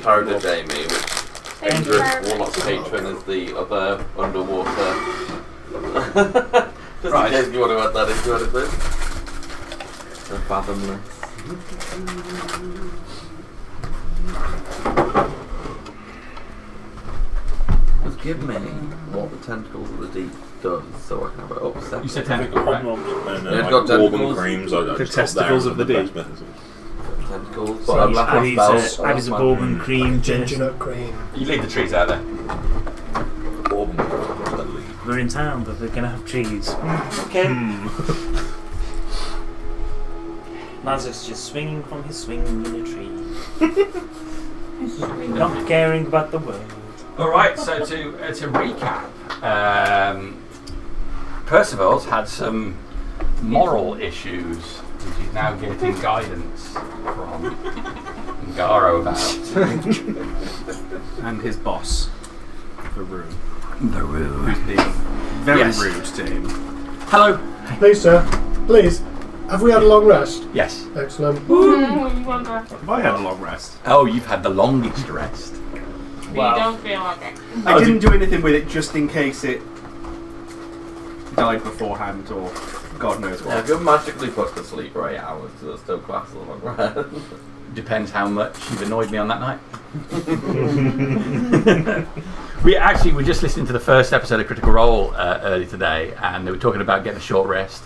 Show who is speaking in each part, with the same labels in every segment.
Speaker 1: Paradigm Jamie, which Dangerous Warlock Patron is the other underwater. Just in case you want to add that into anything. The Fathomless. Just give me what the Tentacles of the Deep does so I can have it upset.
Speaker 2: You said tentacles, right?
Speaker 1: It's got tentacles.
Speaker 3: The testicles of the deep.
Speaker 1: Tentacles.
Speaker 4: So Abby's a bourbon cream,
Speaker 5: Ginger nut cream.
Speaker 2: You leave the trees out there.
Speaker 4: We're in town, but we're going to have trees.
Speaker 2: Okay.
Speaker 4: Mazur's just swinging from his swing in a tree. Not caring about the world.
Speaker 2: Alright, so to recap, Percival's had some moral issues, which he's now getting guidance from Ngaro about.
Speaker 3: And his boss, the Rue.
Speaker 2: The Rue.
Speaker 3: Who's being very rude to him.
Speaker 2: Hello.
Speaker 5: Please, sir. Please. Have we had a long rest?
Speaker 2: Yes.
Speaker 5: Excellent.
Speaker 3: Have I had a long rest?
Speaker 2: Oh, you've had the longest rest.
Speaker 6: Well, you don't feel like it.
Speaker 3: I didn't do anything with it just in case it died beforehand or God knows what.
Speaker 1: Yeah, if you're magically put to sleep for 8 hours, does it still class as a long rest?
Speaker 2: Depends how much you've annoyed me on that night. We were just listening to the first episode of Critical Role early today, and they were talking about getting a short rest.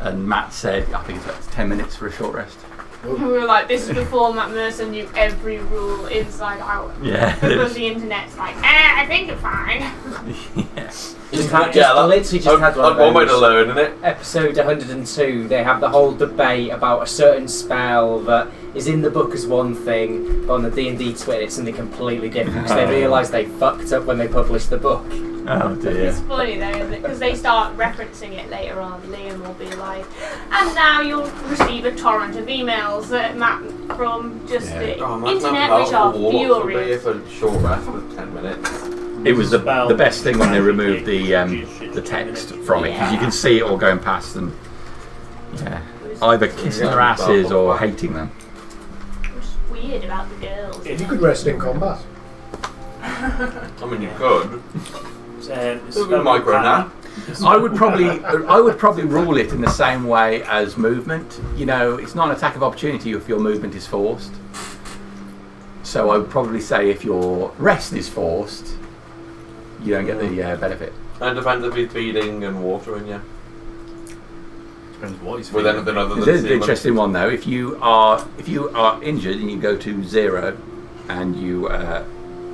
Speaker 2: And Matt said, I think it's about 10 minutes for a short rest.
Speaker 6: We were like, this is before Matt Mercer knew every rule inside out.
Speaker 2: Yeah.
Speaker 6: Because the internet's like, I think you're fine.
Speaker 2: Yes.
Speaker 7: Literally just had one
Speaker 1: way to learn, isn't it?
Speaker 7: Episode 102, they have the whole debate about a certain spell that is in the book as one thing, but on the D&D Twitter it's something completely different, because they realise they fucked up when they published the book.
Speaker 2: Oh dear.
Speaker 6: It's funny though, isn't it? Because they start referencing it later on. Liam will be like, and now you'll receive a torrent of emails that Matt from just the internet, which are furious.
Speaker 1: For a short rest for 10 minutes.
Speaker 2: It was the best thing when they removed the text from it, because you can see it all going past them. Yeah. Either kissing their asses or hating them.
Speaker 6: What's weird about the girls?
Speaker 5: You could rest in combat.
Speaker 1: I mean, you could.
Speaker 4: It's
Speaker 1: a micro nap.
Speaker 2: I would probably rule it in the same way as movement. You know, it's not an attack of opportunity if your movement is forced. So I would probably say if your rest is forced, you don't get the benefit.
Speaker 1: And it depends if he's feeding and watering you.
Speaker 3: Depends what he's
Speaker 1: with anything other than
Speaker 2: There's an interesting one though. If you are injured and you go to 0 and you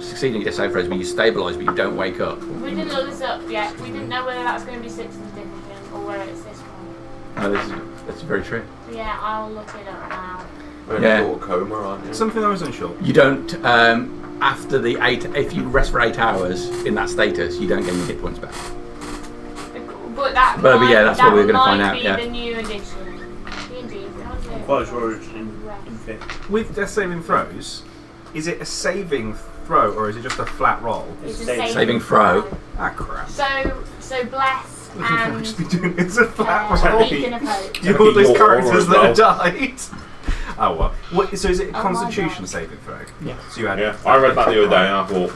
Speaker 2: succeed and get save throws, but you stabilise but you don't wake up.
Speaker 6: We didn't look this up yet. We didn't know whether that's going to be 6th edition or whether it's this one.
Speaker 2: Oh, that's very true.
Speaker 6: Yeah, I'll look it up now.
Speaker 1: Yeah. Sort of coma, aren't you?
Speaker 3: Something I was unsure.
Speaker 2: You don't after the 8. If you rest for 8 hours in that status, you don't get any hit points back.
Speaker 6: But that's
Speaker 2: what we're going to find out.
Speaker 6: Yeah. The new edition.
Speaker 4: I'm quite sure it's in 5th.
Speaker 3: With death saving throws, is it a saving throw or is it just a flat roll?
Speaker 6: It's a
Speaker 2: saving throw.
Speaker 3: Ah, crap.
Speaker 6: So bless and
Speaker 3: it's a flat roll.
Speaker 6: Beacon of Hope.
Speaker 3: You all these characters that have died. Oh well. So is it a Constitution saving throw?
Speaker 4: Yeah.
Speaker 3: So you had
Speaker 8: I read that the other day and I thought,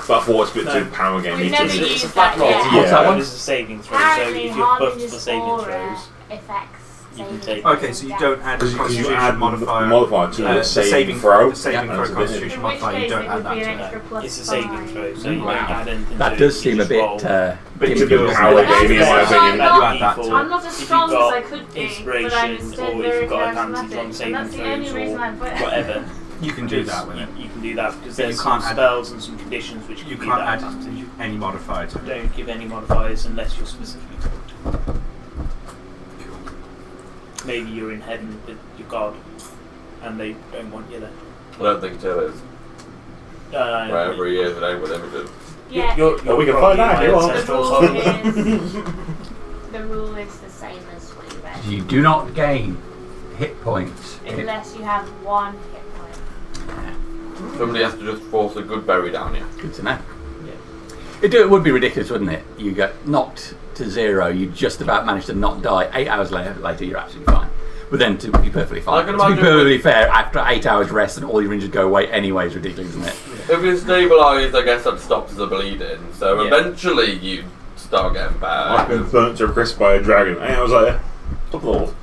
Speaker 8: but I thought it's a bit too power game.
Speaker 6: We've never
Speaker 4: It's
Speaker 6: used
Speaker 4: a flat roll.
Speaker 6: that
Speaker 4: Yeah.
Speaker 6: yet.
Speaker 4: That one is a saving throw. So
Speaker 6: Apparently,
Speaker 4: if you're buffed
Speaker 6: harming
Speaker 4: for saving
Speaker 6: aura
Speaker 4: throws,
Speaker 6: affects
Speaker 4: you can take.
Speaker 3: Okay, so you don't add a
Speaker 8: Because
Speaker 3: Constitution
Speaker 8: you add
Speaker 3: modifier
Speaker 8: to the saving throw.
Speaker 3: The saving throw Constitution
Speaker 6: In which
Speaker 3: modifier, you
Speaker 6: case
Speaker 3: don't
Speaker 6: it
Speaker 3: add
Speaker 6: would be an
Speaker 3: that
Speaker 6: extra plus
Speaker 4: It's a saving
Speaker 6: 5.
Speaker 4: throw, so you don't
Speaker 2: Wow.
Speaker 4: add anything to
Speaker 2: That
Speaker 4: it,
Speaker 2: does
Speaker 4: you
Speaker 2: seem a
Speaker 4: just
Speaker 2: bit
Speaker 4: roll.
Speaker 8: Bit
Speaker 2: gimmicky.
Speaker 8: typical power game, in my opinion.
Speaker 3: You add that to it.
Speaker 6: I'm not as strong
Speaker 4: If you've got
Speaker 6: as I could be, but I'm
Speaker 4: inspiration,
Speaker 6: instead
Speaker 4: or if
Speaker 6: very
Speaker 4: you've got advantage on
Speaker 6: charismatic.
Speaker 4: saving
Speaker 6: And that's the only
Speaker 4: throws
Speaker 6: reason
Speaker 4: or
Speaker 6: I put it.
Speaker 4: whatever.
Speaker 3: You can do that with it.
Speaker 4: You can do that because
Speaker 3: But you
Speaker 4: there's
Speaker 3: can't
Speaker 4: some
Speaker 3: add-
Speaker 4: spells and some conditions which
Speaker 3: You
Speaker 4: give
Speaker 3: can't
Speaker 4: that
Speaker 3: add
Speaker 4: advantage.
Speaker 3: any modifier to it.
Speaker 4: Don't give any modifiers unless you're specifically told. Maybe you're in heaven with your god, and they don't want you there.
Speaker 1: I don't think Jill is. Wherever he is, it ain't with him.
Speaker 6: Yeah.
Speaker 8: Well, we can find out if you want.
Speaker 6: The rule is the same as what you read.
Speaker 2: You do not gain hit points.
Speaker 6: Unless you have 1 hit point.
Speaker 1: Somebody has to just force a good berry down you.
Speaker 2: Good to know. It would be ridiculous, wouldn't it? You get knocked to 0, you just about manage to not die. 8 hours later, you're absolutely fine. But then to be perfectly fine,
Speaker 1: I can
Speaker 2: to be
Speaker 1: imagine
Speaker 2: perfectly fair, after 8 hours rest and all your injuries go away anyway is ridiculous, isn't it?
Speaker 1: If it's stabilised, I guess that stops the bleeding. So
Speaker 7: Yeah.
Speaker 1: eventually you start getting
Speaker 8: I've
Speaker 1: better.
Speaker 8: been burnt to a crisp by a dragon. And I was like, applaud.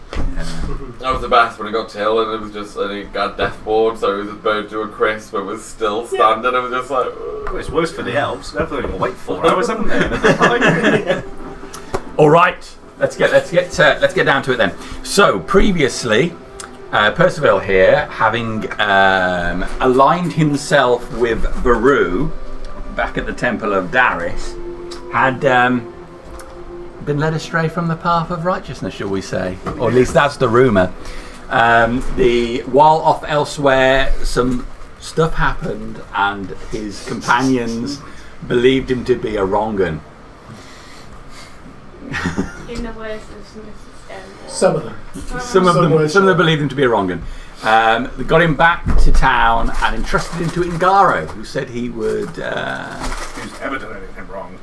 Speaker 1: That was the best when it got to hill and it was just, and he got death board, so it was burned to a crisp but was still standing. It was just like,
Speaker 3: Well, it's worse for the elves. They've only got to wait 4 hours, haven't they?
Speaker 2: All right, let's get down to it then. So previously, Percival here, having aligned himself with Baru back at the Temple of Darius, had been led astray from the path of righteousness, shall we say? Or at least that's the rumour. While off elsewhere, some stuff happened, and his companions believed him to be a wrong 'un.
Speaker 6: In the words of Mrs. Stonewall.
Speaker 5: Some of them.
Speaker 2: Some of them believed him to be a wrong 'un. They got him back to town and entrusted him to Ingaro, who said he would.
Speaker 3: Who's ever done anything wrong?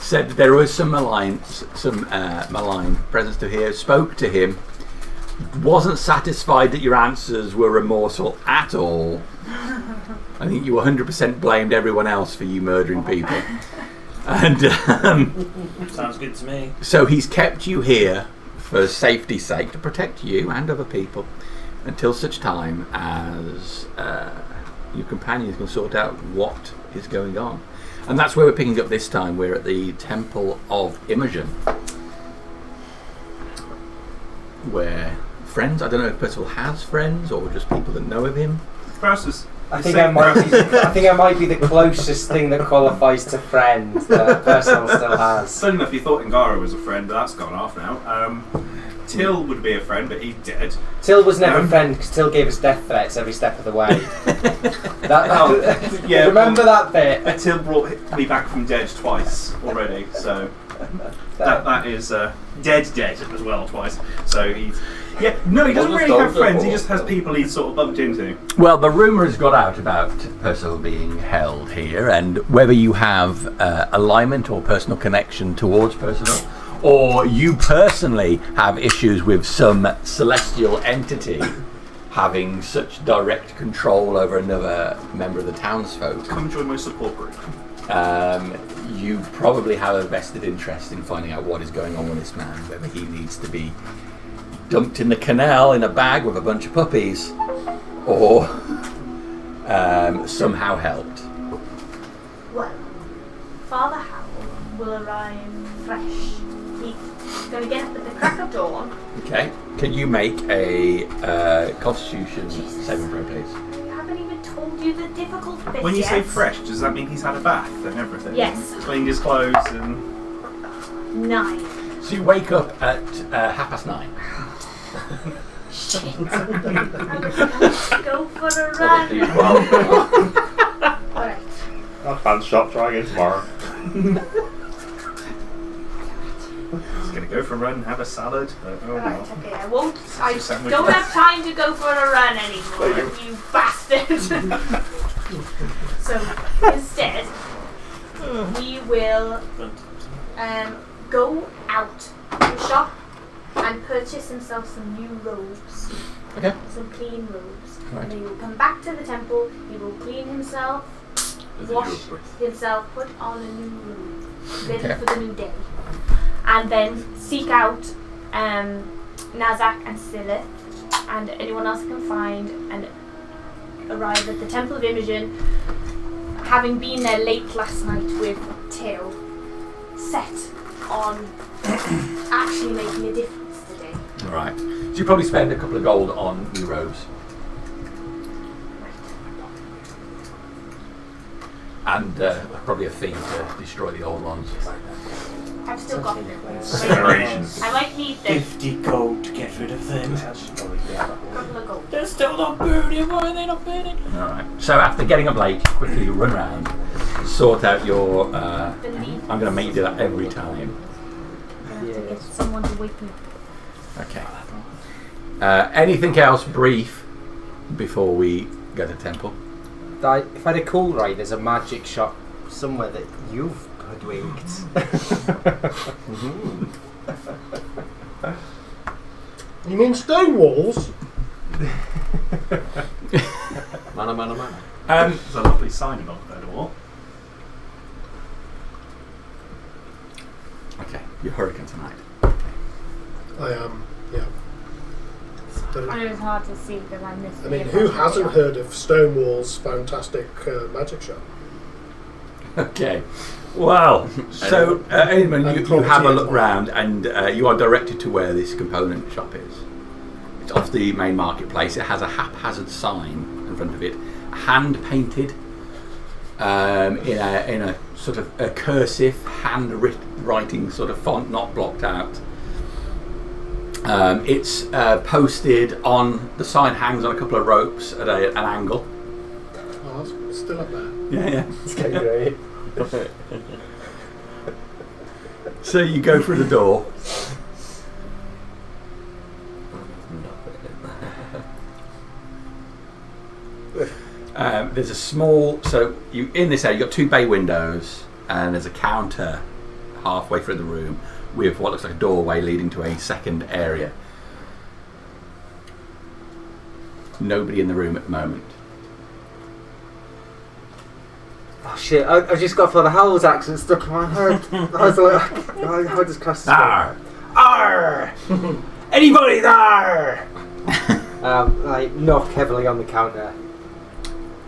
Speaker 2: Said that there was some malign presence to hear. Spoke to him. Wasn't satisfied that your answers were remorseful at all. I think you 100% blamed everyone else for you murdering people. And
Speaker 4: Sounds good to me.
Speaker 2: so he's kept you here for safety's sake, to protect you and other people, until such time as your companions can sort out what is going on. And that's where we're picking up this time. We're at the Temple of Imogen, where friends, I don't know if Percival has friends or just people that know of him.
Speaker 3: Perhaps
Speaker 7: I think I might be the closest thing that qualifies to friend that Percival still has.
Speaker 3: Funny enough, you thought Ingara was a friend, but that's gone off now. Till would be a friend, but he's dead.
Speaker 7: Till was never a friend because Till gave us death threats every step of the way.
Speaker 3: Yeah,
Speaker 7: remember that bit?
Speaker 3: Till brought me back from dead twice already, so that is dead as well twice. So he's he doesn't really have friends. He just has people he's sort of bumped into.
Speaker 2: Well, the rumour has got out about Percival being held here, and whether you have alignment or personal connection towards Percival, or you personally have issues with some celestial entity having such direct control over another member of the townsfolk,
Speaker 3: Come join my support group.
Speaker 2: you probably have a vested interest in finding out what is going on with this man, whether he needs to be dumped in the canal in a bag with a bunch of puppies, or somehow helped.
Speaker 6: Well, Father Howell will arrive fresh. He's going to get up at the crack of dawn.
Speaker 2: Okay, can you make a Constitution
Speaker 6: Jesus.
Speaker 2: saving throw, please?
Speaker 6: I haven't even told you the difficult bit
Speaker 3: When you
Speaker 6: yet.
Speaker 3: say fresh, does that mean he's had a bath and everything?
Speaker 6: Yes.
Speaker 3: Cleaned his clothes and...
Speaker 6: 9.
Speaker 2: So you wake up at 9:30.
Speaker 6: Shit. I was going to go for a run. Alright.
Speaker 8: Not bad shot, try again tomorrow.
Speaker 3: He's going to go for a run and have a salad. But, oh
Speaker 6: Right,
Speaker 3: well.
Speaker 6: okay, I won't. I
Speaker 3: Sandwich.
Speaker 6: don't have time to go for a run anymore, you bastard. So, instead, he will go out to the shop and purchase himself some new robes.
Speaker 2: Okay.
Speaker 6: Some clean robes.
Speaker 2: Right.
Speaker 6: And he will come back to the temple, he will clean himself, wash himself, put on a new robe, ready
Speaker 2: Okay.
Speaker 6: for the new day. And then seek out Nazak and Silith and anyone else he can find and arrive at the Temple of Imogen, having been there late last night with Till, set on actually making a difference today.
Speaker 2: Alright. So you probably spend a couple of gold on new robes. And probably a fee to destroy the old ones.
Speaker 6: I've still got them.
Speaker 8: Generations.
Speaker 6: I might need them.
Speaker 4: 50 gold to get rid of them.
Speaker 6: Couple of gold.
Speaker 4: They're still not burning. Why are they not burning?
Speaker 2: Alright. So after getting up late, quickly you run around, sort out your...
Speaker 6: Believe
Speaker 2: I'm going to make you do that every time.
Speaker 6: I have to get someone to wake me up.
Speaker 2: Okay. Anything else brief before we go to the temple?
Speaker 7: If I recall right, there's a magic shop somewhere that you've hoodwinked.
Speaker 5: You mean stone walls?
Speaker 1: Man.
Speaker 3: There's a lovely sign above the door.
Speaker 2: Okay, you're hurricane tonight.
Speaker 5: I am, yeah.
Speaker 6: I know it's hard to see because I missed.
Speaker 5: I mean, who hasn't heard of Stonewall's fantastic magic shop?
Speaker 2: Okay. Well, so Eamon, you have a look round, and you are directed to where this component shop is. It's off the main marketplace. It has a haphazard sign in front of it, hand painted in a sort of a cursive handwriting sort of font, not blocked out. It's posted on the sign, hangs on a couple of ropes at an angle.
Speaker 5: Oh, it's still up there.
Speaker 2: Yeah.
Speaker 7: It's getting great.
Speaker 2: So you go through the door. There's a small. So you in this area, you've got two bay windows, and there's a counter halfway through the room with what looks like a doorway leading to a second area. Nobody in the room at the moment.
Speaker 7: Oh shit, I just got for the Howells accent stuck in my head. I was like, how does Cass
Speaker 2: Arr!
Speaker 7: Arr! Anybody there? Like, knock heavily on the counter.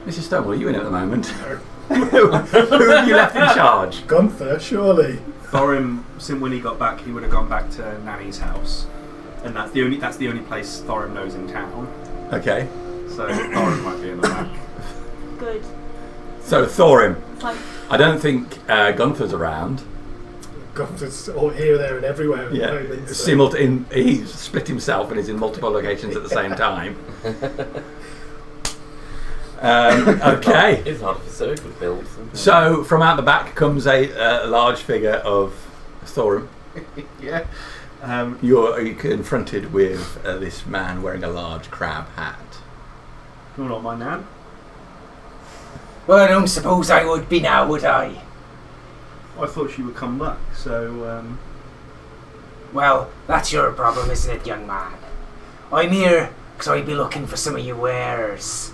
Speaker 2: Mrs. Stonewall, are you in at the moment? Who have you left in charge?
Speaker 5: Gunther, surely.
Speaker 3: Thorim, since when he got back, he would have gone back to Nanny's house, and that's the only place Thorim knows in town.
Speaker 2: Okay.
Speaker 3: So Thorim might be in the back.
Speaker 6: Good.
Speaker 2: So Thorim,
Speaker 6: It's like
Speaker 2: I don't think Gunther's around.
Speaker 5: Gunther's all here, there, and everywhere at the moment. So.
Speaker 2: He's split himself and is in multiple locations at the same time. Okay.
Speaker 1: It's hard for circle builds.
Speaker 2: So from out the back comes a large figure of Thorim.
Speaker 3: Yeah.
Speaker 2: You're confronted with this man wearing a large crab hat.
Speaker 3: You're not my nan.
Speaker 7: Well, I don't suppose I would be now, would I?
Speaker 3: I thought she would come back, so
Speaker 7: Well, that's your problem, isn't it, young man? I'm here because I'd be looking for some of your wares.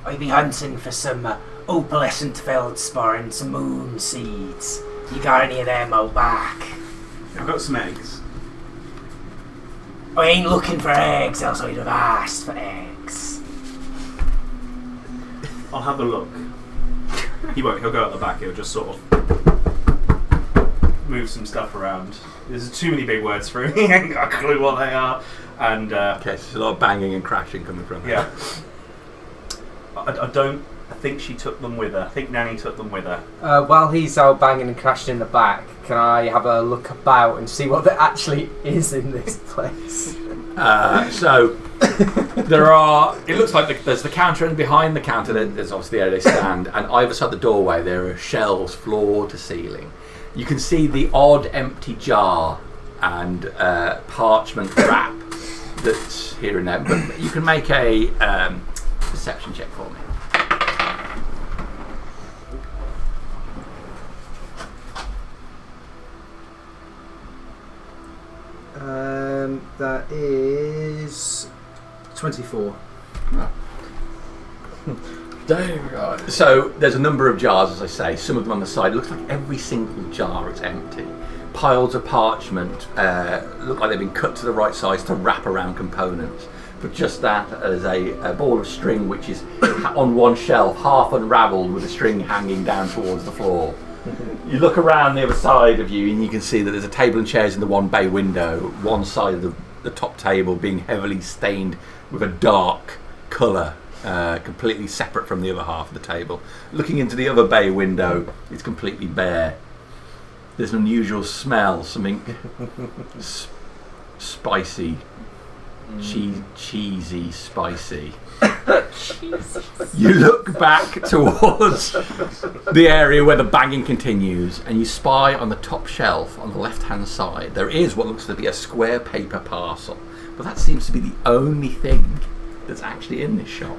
Speaker 7: I'd be hunting for some opalescent feldspar and some moon seeds. You got any of them out back?
Speaker 3: I've got some eggs.
Speaker 7: I ain't looking for eggs, else I'd have asked for eggs.
Speaker 3: I'll have a look. He won't. He'll go out the back. He'll just sort of move some stuff around. There's too many big words for him. He ain't got a clue what they are. And
Speaker 2: Okay, so there's a lot of banging and crashing coming from there.
Speaker 3: yeah, I think she took them with her. I think Nanny took them with her.
Speaker 7: While he's out banging and crashing in the back, can I have a look about and see what there actually is in this place?
Speaker 2: So there are. It looks like there's the counter, and behind the counter there's obviously the area they stand, and either side of the doorway there are shelves, floor to ceiling. You can see the odd empty jar and parchment wrap that's here and there, but you can make a perception check for me.
Speaker 7: That is 24.
Speaker 2: So there's a number of jars, as I say, some of them on the side. It looks like every single jar is empty. Piles of parchment look like they've been cut to the right size to wrap around components. But just that as a ball of string which is on one shelf, half unravelled with the string hanging down towards the floor. You look around the other side of you and you can see that there's a table and chairs in the one bay window, one side of the top table being heavily stained with a dark colour, completely separate from the other half of the table. Looking into the other bay window, it's completely bare. There's an unusual smell, something spicy, cheesy, spicy. You look back towards the area where the banging continues and you spy on the top shelf on the left hand side there is what looks to be a square paper parcel, but that seems to be the only thing that's actually in this shop.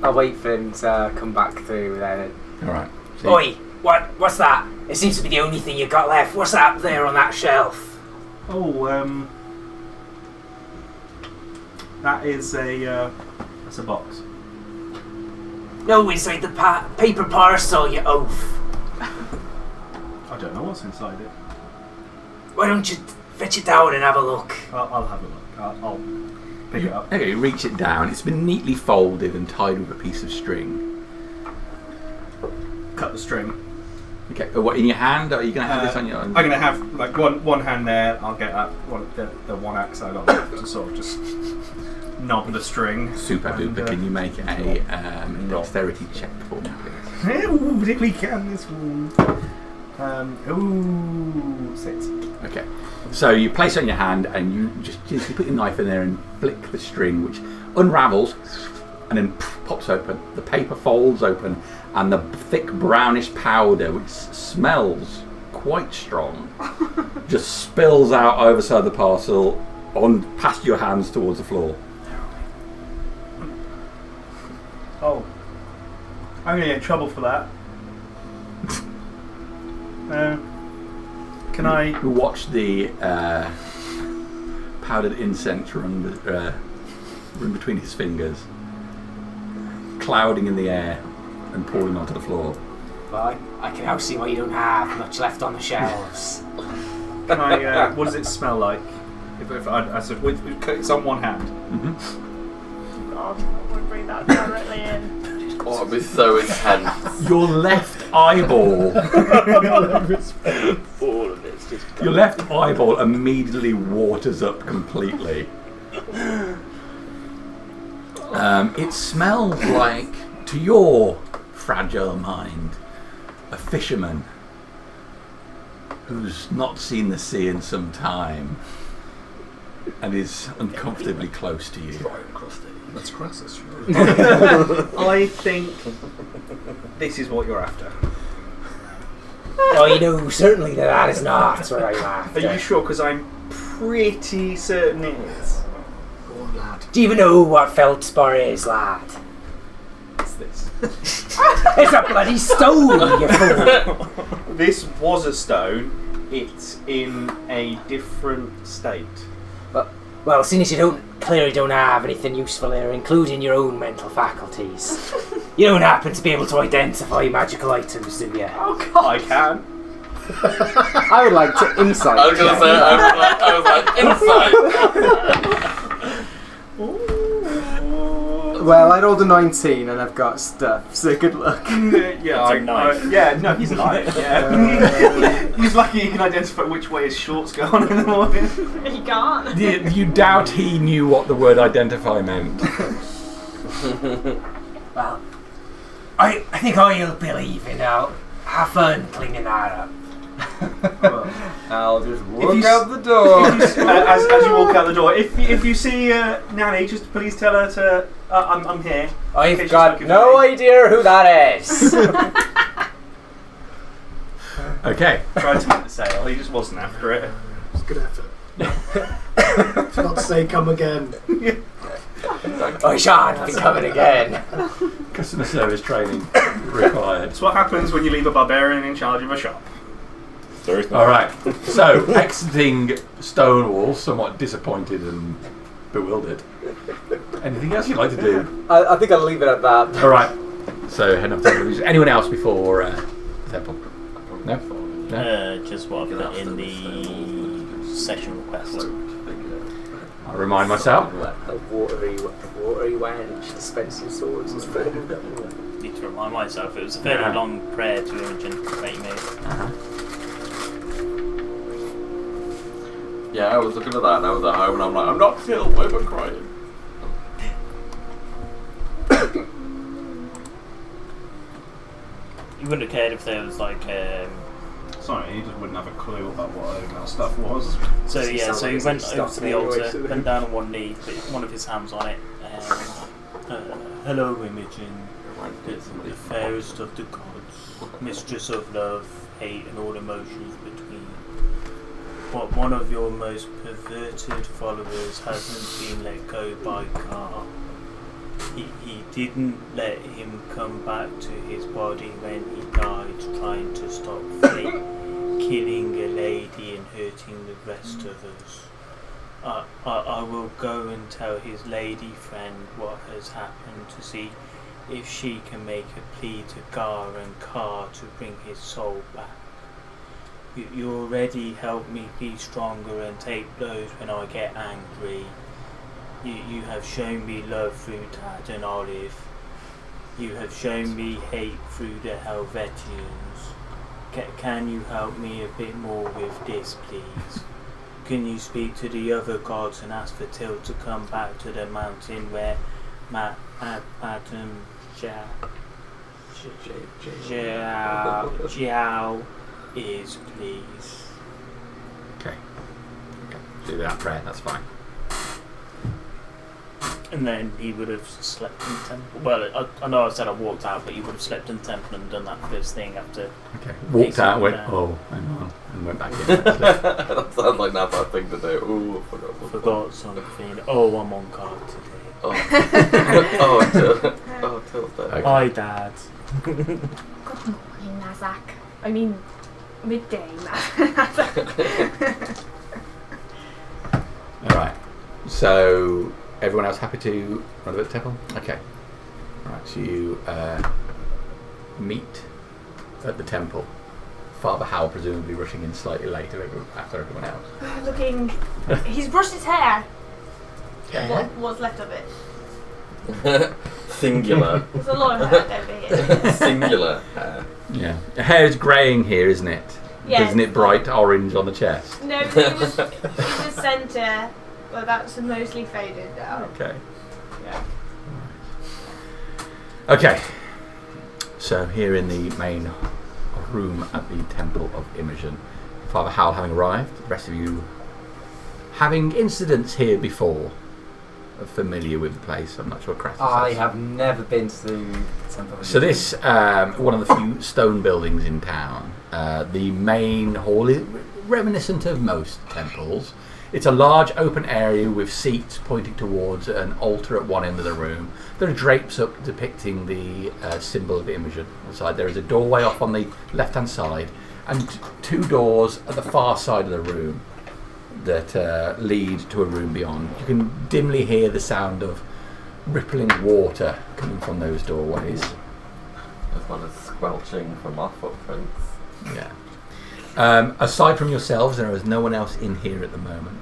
Speaker 7: I'll wait for him to come back through then.
Speaker 2: Alright.
Speaker 7: Oi, what's that? It seems to be the only thing you got left. What's that there on that shelf?
Speaker 3: That is that's a box.
Speaker 7: No, inside the paper parcel, you oaf.
Speaker 3: I don't know what's inside it.
Speaker 7: Why don't you fetch it down and have a look?
Speaker 3: I'll have a look. I'll pick it up.
Speaker 2: Okay, you reach it down. It's been neatly folded and tied with a piece of string.
Speaker 3: Cut the string.
Speaker 2: Okay, what, in your hand? Or are you going to have this on your own?
Speaker 3: I'm going to have like one hand there. I'll get that the one axe I got left to sort of just knob the string.
Speaker 2: Super duper. Can you make a dexterity check for me, please?
Speaker 3: Ooh, if we can this one. 6.
Speaker 2: Okay. So you place it on your hand and you just put your knife in there and flick the string, which unravels and then pops open. The paper folds open and the thick brownish powder, which smells quite strong, just spills out over side the parcel on past your hands towards the floor.
Speaker 3: Oh, I'm going to get in trouble for that. Can I?
Speaker 2: You watch the powdered incense run between his fingers, clouding in the air and pouring onto the floor.
Speaker 7: Well, I can now see why you don't have much left on the shelves.
Speaker 3: Can I? What does it smell like? If I said it's on one hand.
Speaker 2: Mm-hmm.
Speaker 6: God, I would bring that directly in.
Speaker 1: Oh, it'd be so intense.
Speaker 2: Your left eyeball.
Speaker 4: All of it's just.
Speaker 2: Your left eyeball immediately waters up completely. It smells like, to your fragile mind, a fisherman who's not seen the sea in some time and is uncomfortably close to you.
Speaker 5: That's Crassus.
Speaker 3: I think this is what you're after.
Speaker 7: Oh, you know certainly that is not what I'm after.
Speaker 3: Are you sure? Because I'm pretty certain it is.
Speaker 5: Go on, lad.
Speaker 7: Do you even know what feldspar is, lad?
Speaker 3: What's this?
Speaker 7: It's a bloody stone, you fool!
Speaker 3: This was a stone. It's in a different state.
Speaker 7: Well, seeing as you clearly don't have anything useful here, including your own mental faculties, you don't happen to be able to identify magical items, do you?
Speaker 3: Oh God, I can.
Speaker 9: I would like to insight.
Speaker 1: I was going to say, I was like, insight.
Speaker 9: Well, I rolled a 19 and I've got stuff, so good luck.
Speaker 3: Yeah, no, he's lying. Yeah. He's lucky he can identify which way his shorts go on in the morning.
Speaker 6: He can't.
Speaker 2: You doubt he knew what the word identify meant.
Speaker 7: Well, I think I'll believe in now. Have fun cleaning that up.
Speaker 9: I'll just walk out the door.
Speaker 3: As you walk out the door, if you see Nanny, just please tell her to. I'm here.
Speaker 7: I've got no idea who that is.
Speaker 2: Okay.
Speaker 3: Tried to make the sale, he just wasn't after it.
Speaker 5: It's a good effort. Not to say come again.
Speaker 7: I shan't be coming again.
Speaker 2: Customer service training required.
Speaker 3: That's what happens when you leave a barbarian in charge of a shop.
Speaker 2: Alright, so exiting Stonewall, somewhat disappointed and bewildered. Anything else you'd like to do?
Speaker 9: I think I'll leave it at that.
Speaker 2: Alright, so head up to the anyone else before Temple? No?
Speaker 4: Just what I've put in the session request.
Speaker 2: I'll remind myself.
Speaker 7: A watery wench dispensing swords is very
Speaker 4: Need to remind myself, it was a fairly long prayer to Imogen that you made.
Speaker 1: Yeah, I was looking at that and I was at home and I'm like, I'm not killed, why am I crying?
Speaker 4: You wouldn't have cared if there was like
Speaker 3: Sorry, he just wouldn't have a clue about what that stuff was.
Speaker 4: so he went over to the altar,
Speaker 9: anyway,
Speaker 4: bent down on one knee, put one of his hands on it, and hello Imogen, the fairest of the gods, mistress of love, hate and all emotions between. But one of your most perverted followers hasn't been let go by Ka. He didn't let him come back to his body when he died trying to stop fate. killing a lady and hurting the rest of us. I will go and tell his lady friend what has happened to see if she can make a plea to Gar and Carr to bring his soul back. You already help me be stronger and take blows when I get angry. You have shown me love through Dad and Olive. You have shown me hate through the Helvetians. Can you help me a bit more with this, please? Can you speak to the other gods and ask for Till to come back to the mountain where Madam Jiao is, please?
Speaker 2: Okay. Do that prayer, that's fine.
Speaker 4: And then he would have slept in the temple. Well, I know I said I walked out, but he would have slept in the temple and done that first thing after.
Speaker 2: Okay. Walked out, went, oh, hang on, and went back in.
Speaker 1: That sounds like not a bad thing to do. Ooh, I
Speaker 4: forgot something. Oh, I'm on card today.
Speaker 1: Oh, Till's dead.
Speaker 2: Okay.
Speaker 4: Hi, Dad.
Speaker 6: Good morning, Nazak. I mean, midday, Nazak.
Speaker 2: Alright. So, everyone else happy to run a bit of the temple? Okay. Alright, so you meet at the temple. Father Howell presumably rushing in slightly later after everyone else.
Speaker 6: He's brushed his hair.
Speaker 2: Okay.
Speaker 6: What's left of it?
Speaker 1: Singular.
Speaker 6: There's a lot of hair over here.
Speaker 1: Singular hair.
Speaker 2: Yeah. The hair is greying here, isn't it?
Speaker 6: Yeah.
Speaker 2: Isn't it bright orange on the chest?
Speaker 6: No, but it was centre. Well, that's mostly faded now.
Speaker 2: Okay.
Speaker 6: Yeah.
Speaker 2: Okay. So here in the main room at the Temple of Imogen, Father Howell having arrived, the rest of you having incidents here before, are familiar with the place. I'm not sure Crassus
Speaker 7: I
Speaker 2: has.
Speaker 7: have never been to the Temple of
Speaker 2: So
Speaker 7: Imogen.
Speaker 2: this, one of the few stone buildings in town. The main hall is reminiscent of most temples. It's a large open area with seats pointing towards an altar at one end of the room. There are drapes up depicting the symbol of Imogen outside. There is a doorway off on the left-hand side and two doors at the far side of the room that lead to a room beyond. You can dimly hear the sound of rippling water coming from those doorways.
Speaker 1: As well as squelching from our footprints.
Speaker 2: Yeah. Aside from yourselves, there is no one else in here at the moment.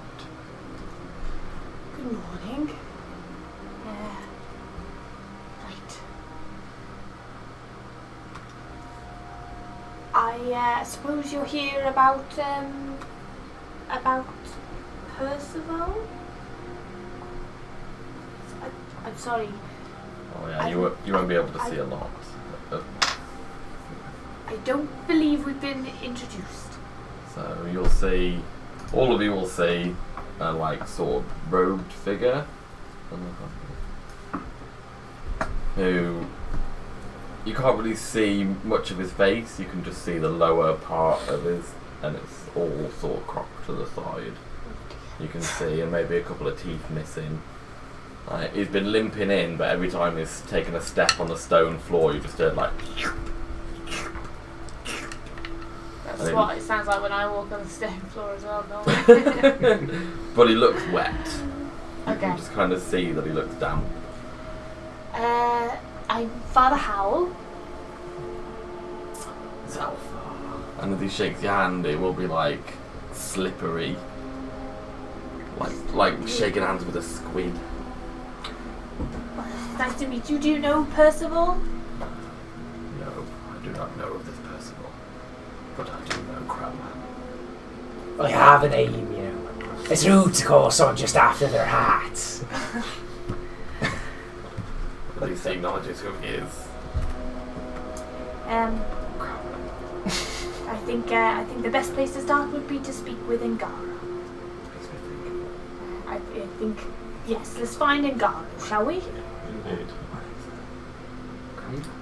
Speaker 6: Good morning. Right. I suppose you're here about Percival? I'm sorry.
Speaker 1: Oh yeah, you won't be able to see a lot.
Speaker 6: I don't believe we've been introduced.
Speaker 1: So you'll see, all of you will see a sort of robed figure who you can't really see much of his face. You can just see the lower part of his, and it's all sort of cropped to the side. You can see, and maybe a couple of teeth missing. He's been limping in, but every time he's taken a step on the stone floor, you just heard
Speaker 6: That's what it sounds like when I walk on the stone floor as well, no?
Speaker 1: But he looks wet. You
Speaker 6: Okay.
Speaker 1: can just kind of see that he looks damp.
Speaker 6: I'm Father Howell.
Speaker 1: And as he shakes your hand, it will be slippery. Like shaking hands with a squid.
Speaker 6: Nice to meet you. Do you know Percival?
Speaker 1: No, I do not know of this Percival. But I do know Crumb.
Speaker 7: I have a name, you know. It's rude to call someone just after their hat.
Speaker 1: At least he acknowledges who he is.
Speaker 6: I think the best place to start would be to speak with Angara. I think, yes, let's find Angara, shall we?
Speaker 8: Indeed.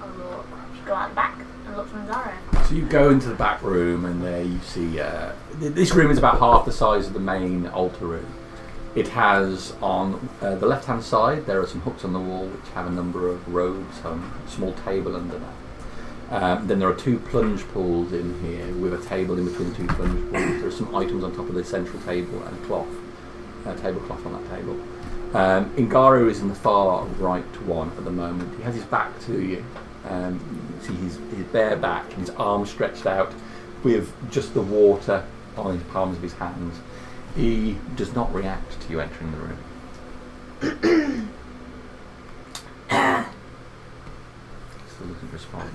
Speaker 6: I'll go out the back and look for Angara.
Speaker 2: So you go into the back room, and there you see this room is about half the size of the main altar room. It has on the left-hand side there are some hooks on the wall which have a number of robes, a small table under that. Then there are 2 plunge pools in here with a table in between the 2 plunge pools. There are some items on top of the central table and a cloth, tablecloth on that table. Ingaru is in the far right one at the moment. He has his back to you. You see his bare back and his arms stretched out with just the water on his palms of his hands. He does not react to you entering the room. Still doesn't respond.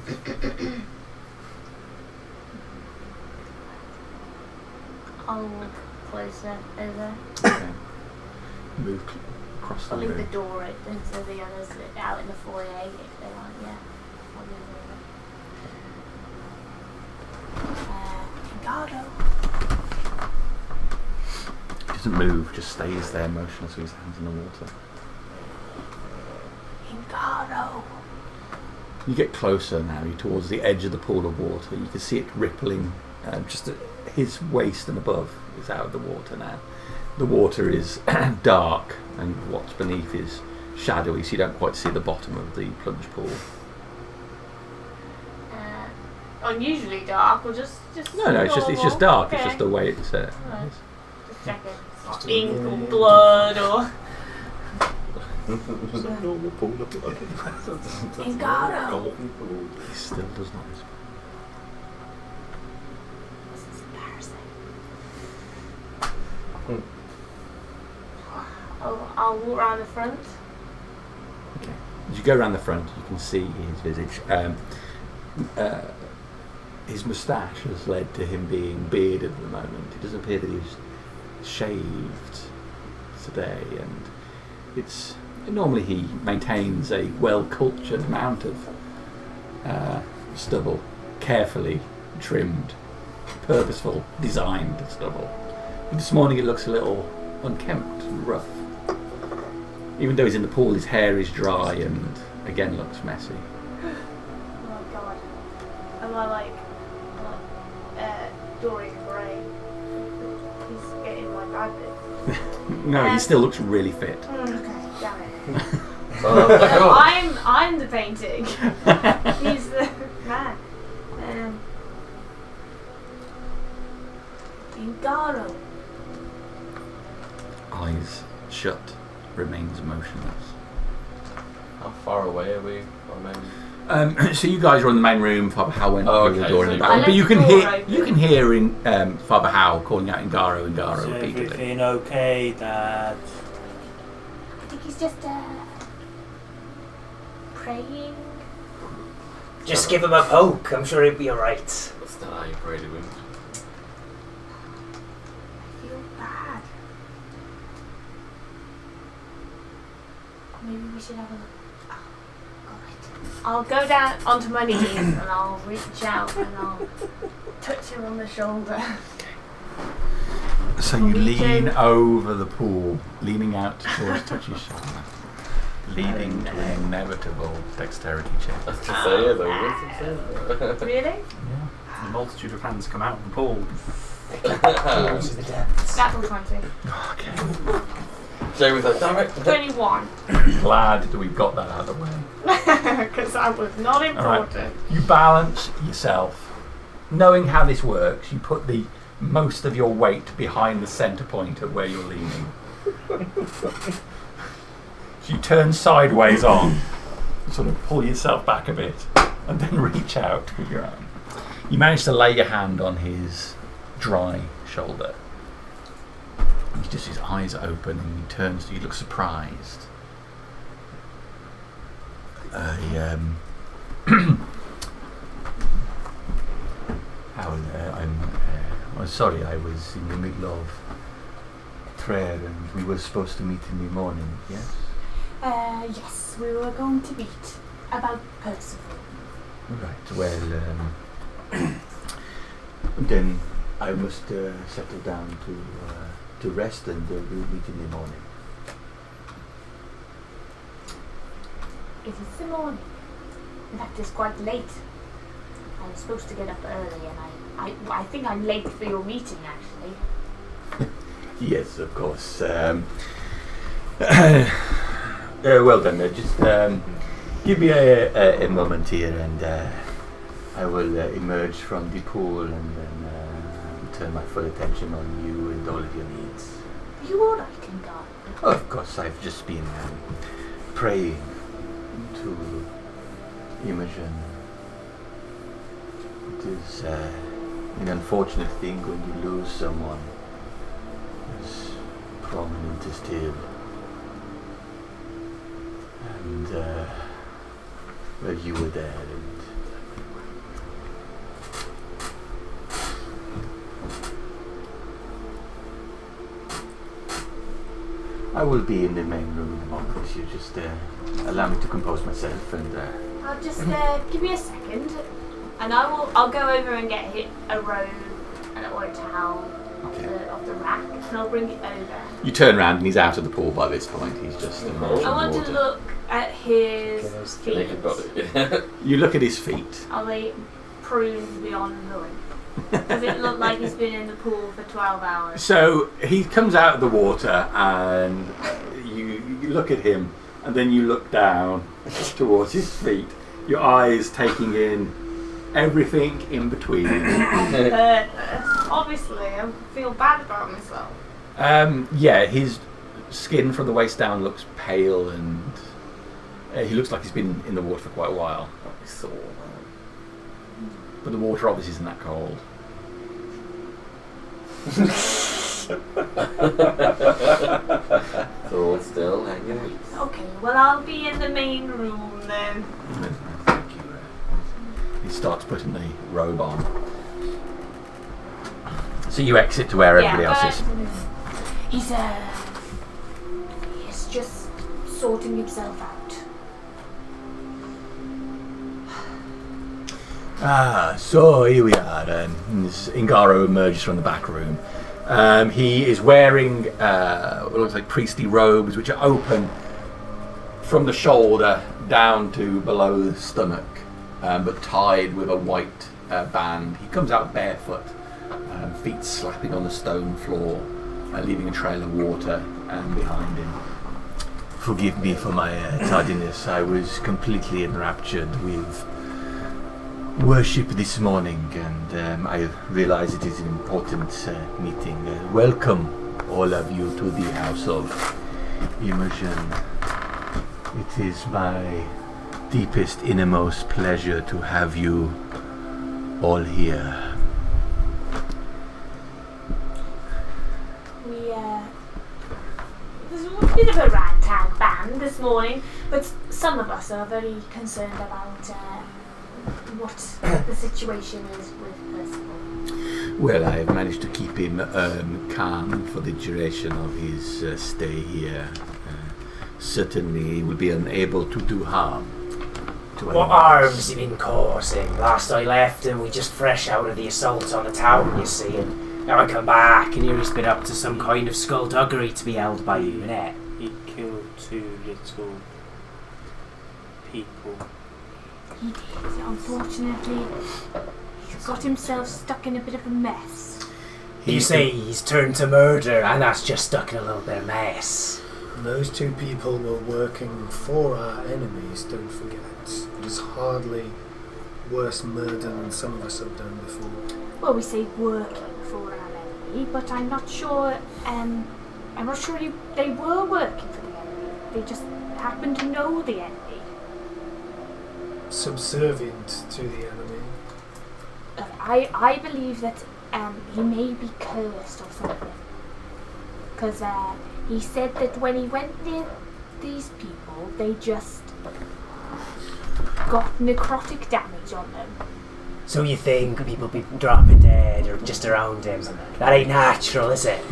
Speaker 6: I'll walk closer over.
Speaker 2: Okay. Move across the
Speaker 6: I'll leave
Speaker 2: room.
Speaker 6: the door open so the others are out in the foyer if they aren't yet. I'll move over. Ricardo.
Speaker 2: He doesn't move, just stays there motionless with his hands in the water.
Speaker 6: Ricardo.
Speaker 2: You get closer now, you're towards the edge of the pool of water. You can see it rippling just at his waist and above is out of the water now. The water is dark and what's beneath is shadowy, so you don't quite see the bottom of the plunge pool.
Speaker 6: Unusually dark or just
Speaker 2: No, it's just
Speaker 6: normal?
Speaker 2: dark.
Speaker 6: Okay.
Speaker 2: It's just the way it's.
Speaker 6: Alright. Just checking. It's not ink or blood or.
Speaker 8: Normal pool of blood.
Speaker 6: Ricardo.
Speaker 8: Golden pool.
Speaker 2: He still does not respond.
Speaker 6: This is embarrassing. I'll walk around the front.
Speaker 2: Okay. As you go around the front, you can see his visage. His moustache has led to him being bearded at the moment. It doesn't appear that he's shaved today, and it's normally he maintains a well-cultured amount of stubble, carefully trimmed, purposeful, designed stubble. But this morning it looks a little unkempt and rough. Even though he's in the pool, his hair is dry and again looks messy.
Speaker 6: Oh my god. Am I like Dorian Gray? He's getting my bad bits.
Speaker 2: No, he still looks really fit.
Speaker 6: Okay, damn it.
Speaker 1: Oh,
Speaker 6: I'm the painting. He's the man. Ingaro.
Speaker 2: Eyes shut, remains motionless.
Speaker 1: How far away are we from him?
Speaker 2: So you guys are in the main room. Father Howe went through the
Speaker 1: okay,
Speaker 2: door in
Speaker 1: so
Speaker 2: the
Speaker 1: you-
Speaker 2: back,
Speaker 6: I
Speaker 2: but you
Speaker 6: left
Speaker 2: can
Speaker 6: the door
Speaker 2: hear
Speaker 6: open.
Speaker 2: you can hear in Father Howe calling out Ingaro
Speaker 4: Is
Speaker 2: repeatedly.
Speaker 4: everything okay, Dad?
Speaker 6: I think he's just praying.
Speaker 7: Just give him a poke. I'm sure he'll be alright.
Speaker 1: What's that I really wound?
Speaker 6: I feel bad. Maybe we should have a look. I'll go down onto my knees and I'll reach out and I'll touch him on the shoulder.
Speaker 2: So you
Speaker 6: We
Speaker 2: lean
Speaker 6: can-
Speaker 2: over the pool, leaning out towards touch his shoulder, leading to an inevitable dexterity check.
Speaker 1: That's to say, yeah, though.
Speaker 6: Really?
Speaker 3: A multitude of hands come out of the pool.
Speaker 7: Towards the depths.
Speaker 6: Natural 20.
Speaker 2: Okay.
Speaker 1: Jay was like, damn it.
Speaker 6: 21.
Speaker 2: Glad that we got that out of the way.
Speaker 6: Because that was not important.
Speaker 2: You balance yourself. Knowing how this works, you put the most of your weight behind the centre point of where you're leaning. So you turn sideways on, sort of pull yourself back a bit, and then reach out with your arm. You manage to lay your hand on his dry shoulder. He's just, his eyes are open and he turns to you, looks surprised. I'm sorry, I was in the middle of prayer and we were supposed to meet in the morning, yes?
Speaker 6: Yes, we were going to meet about Percival.
Speaker 2: Right, well, then I must settle down to rest and we'll meet in the morning.
Speaker 6: It is the morning. In fact, it's quite late. I was supposed to get up early and I think I'm late for your meeting, actually.
Speaker 2: Yes, of course. Well done. Just give me a moment here, and I will emerge from the pool and then turn my full attention on you and all of your needs.
Speaker 6: Are you alright, Ingar?
Speaker 2: Oh, of course, I've just been praying to Imogen. It is an unfortunate thing when you lose someone as prominent as Till. And, well, you were there, and I will be in the main room in a moment. You just allow me to compose myself and...
Speaker 6: I'll just give me a second, and I'll go over and get a robe or a towel off the rack, and I'll bring it over.
Speaker 2: You turn around and he's out of the pool by this point. He's just in
Speaker 6: I want to look at his feet.
Speaker 2: You look at his feet.
Speaker 6: Are they prunes beyond the limp? Does it look like he's been in the pool for 12 hours?
Speaker 2: So he comes out of the water and you look at him and then you look down towards his feet, your eyes taking in everything in between.
Speaker 6: Obviously, I feel bad about myself.
Speaker 2: Yeah, his skin from the waist down looks pale and he looks like he's been in the water for quite a while. But the water obviously isn't that cold.
Speaker 1: So still hanging out.
Speaker 6: Okay, well I'll be in the main room then.
Speaker 2: Thank you. He starts putting the robe on. So you exit to where everybody else is.
Speaker 6: He's just sorting himself out.
Speaker 2: So here we are. Ingaro emerges from the back room. He is wearing what looks like priestly robes, which are open from the shoulder down to below the stomach, but tied with a white band. He comes out barefoot, feet slapping on the stone floor, leaving a trail of water behind him. Forgive me for my tardiness. I was completely enraptured with worship this morning, and I realize it is an important meeting. Welcome, all of you, to the House of Imogen. It is my deepest, innermost pleasure to have you all here.
Speaker 6: There's a bit of a ragtag band this morning, but some of us are very concerned about what the situation is with Percival.
Speaker 2: Well, I have managed to keep him calm for the duration of his stay here. Certainly he will be unable to do harm to anyone.
Speaker 7: What harms has he been causing? Last I left him, we just fresh out of the assault on the town, you see, and now I come back and here he's been up to some kind of skullduggery to be held by you, innit?
Speaker 4: He killed 2 little people.
Speaker 6: He did. Unfortunately, he's got himself stuck in a bit of a mess.
Speaker 7: You say he's turned to murder, and that's just stuck in a little bit of mess.
Speaker 5: And those 2 people were working for our enemies, don't forget. It is hardly worse murder than some of us have done before.
Speaker 6: Well, we say working for our enemy, but I'm not sure they were working for the enemy. They just happened to know the enemy.
Speaker 5: Subservient to the enemy.
Speaker 6: I believe that he may be cursed or something. Because he said that when he went near these people, they just got necrotic damage on them.
Speaker 7: So you think people be dropping dead or just around him? That ain't natural, is it?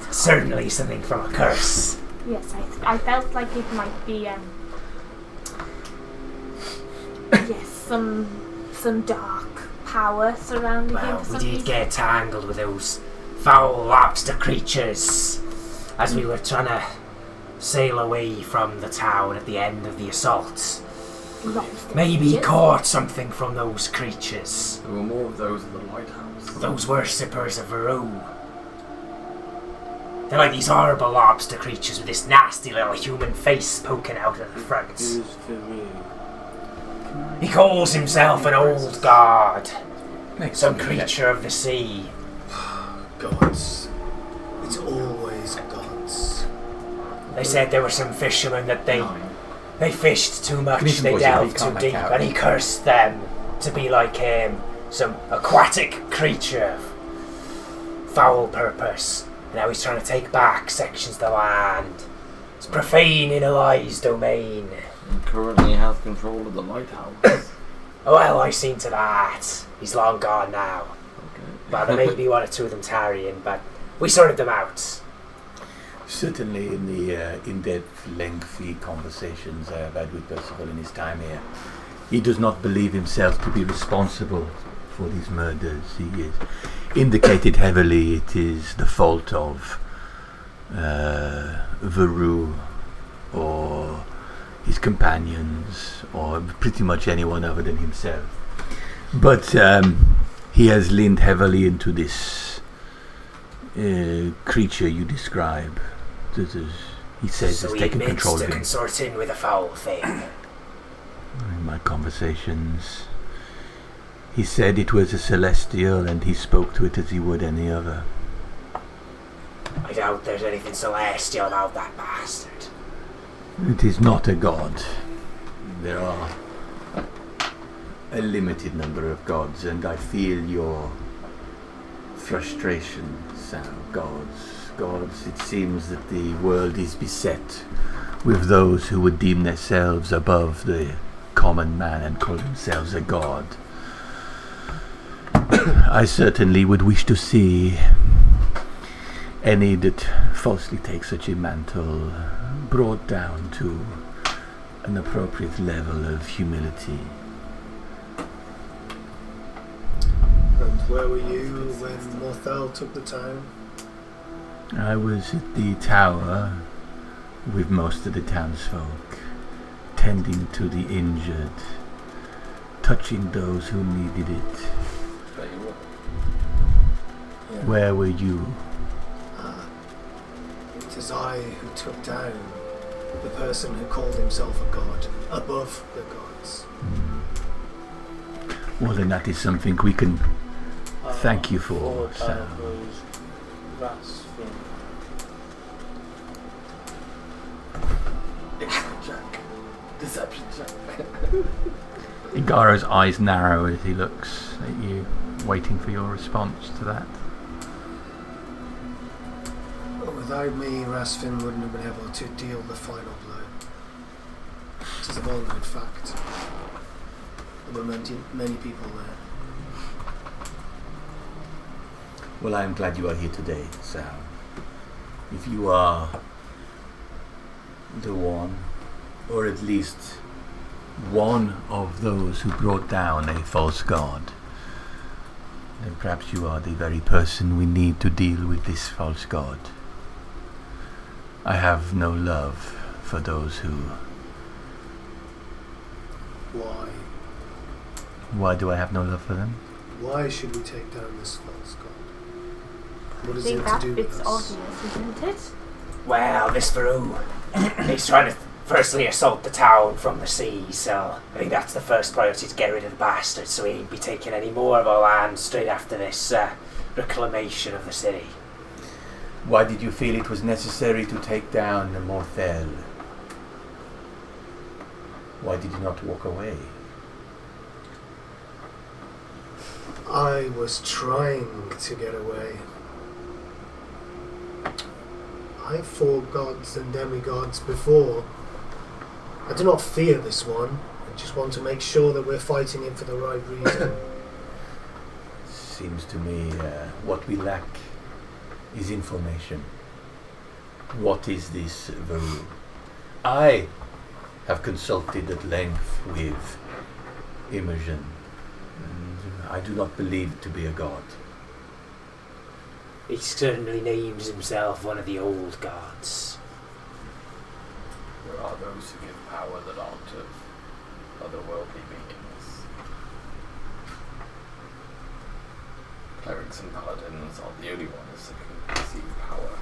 Speaker 7: Certainly something from a curse.
Speaker 6: Yes, I felt like it might be yes, some dark power surrounding him.
Speaker 7: Well, we did get tangled with those foul lobster creatures as we were trying to sail away from the town at the end of the assault. Maybe he caught something from those creatures.
Speaker 1: There were more of those in the lighthouse.
Speaker 7: Those worshippers of Veru. They're like these horrible lobster creatures with this nasty little human face poking out of the front.
Speaker 4: Who's Veru?
Speaker 7: He calls himself an old god. Some
Speaker 2: Yeah.
Speaker 7: creature of the sea.
Speaker 5: Gods. It's always gods.
Speaker 7: They said there were some fishermen that they fished too much,
Speaker 2: Can you
Speaker 7: they
Speaker 2: voice it?
Speaker 7: delved
Speaker 2: You
Speaker 7: too
Speaker 2: can't make
Speaker 7: deep,
Speaker 2: out.
Speaker 7: and he cursed them to be like him, some aquatic creature of foul purpose. And now he's trying to take back sections of the land. It's profane in Eli's domain.
Speaker 1: And currently has control of the lighthouse.
Speaker 7: Oh, well, I seen to that. He's long gone now.
Speaker 1: Okay.
Speaker 7: Well, there may be one or two of them tarrying, but we sorted them out.
Speaker 2: Certainly in the in-depth, lengthy conversations I have had with Percival in his time here, he does not believe himself to be responsible for these murders. He is indicated heavily it is the fault of Veru or his companions or pretty much anyone other than himself. But he has leaned heavily into this creature you describe. He says
Speaker 7: So
Speaker 2: has
Speaker 7: he
Speaker 2: taken
Speaker 7: admits
Speaker 2: control
Speaker 7: to
Speaker 2: of him.
Speaker 7: consorting with a foul thing.
Speaker 2: In my conversations, he said it was a celestial and he spoke to it as he would any other.
Speaker 7: I doubt there's anything celestial about that bastard.
Speaker 2: It is not a god. There are a limited number of gods, and I feel your frustration, Sam. Gods, it seems that the world is beset with those who would deem themselves above the common man and call themselves a god. I certainly would wish to see any that falsely take such a mantle brought down to an appropriate level of humility.
Speaker 5: And where were you when Morthel took the town?
Speaker 2: I was at the tower with most of the townsfolk, tending to the injured, touching those who needed it.
Speaker 5: Yeah.
Speaker 2: Where were you?
Speaker 5: It is I who took down the person who called himself a god, above the gods.
Speaker 2: Well, then that is something we can thank you for, Sam.
Speaker 1: Deception check.
Speaker 2: Igaro's eyes narrow as he looks at you, waiting for your response to that.
Speaker 5: Without me, Rasfin wouldn't have been able to deal the final blow. It is a well-known fact. There were many people there.
Speaker 2: Well, I am glad you are here today, Sam. If you are the one, or at least one of those who brought down a false god, then perhaps you are the very person we need to deal with this false god. I have no love for those who...
Speaker 5: Why?
Speaker 2: Why do I have no love for them?
Speaker 5: Why should we take down this false god? What
Speaker 6: I
Speaker 5: is
Speaker 6: think
Speaker 5: it
Speaker 6: that
Speaker 5: to do
Speaker 6: bit's
Speaker 5: with us?
Speaker 6: obvious, isn't it?
Speaker 7: Well, this Veru, he's trying to firstly assault the town from the sea, so I think that's the first priority, to get rid of the bastard, so he ain't be taking any more of our land straight after this reclamation of the city.
Speaker 2: Why did you feel it was necessary to take down Morthel? Why did you not walk away?
Speaker 5: I was trying to get away. I fought gods and demigods before. I do not fear this one. I just want to make sure that we're fighting it for the right reason.
Speaker 2: Seems to me what we lack is information. What is this Veru? I have consulted at length with Imogen, and I do not believe it to be a god.
Speaker 7: He certainly names himself one of the old gods.
Speaker 1: There are those who give power that aren't of otherworldly beings. Clerics and paladins aren't the only ones that can receive power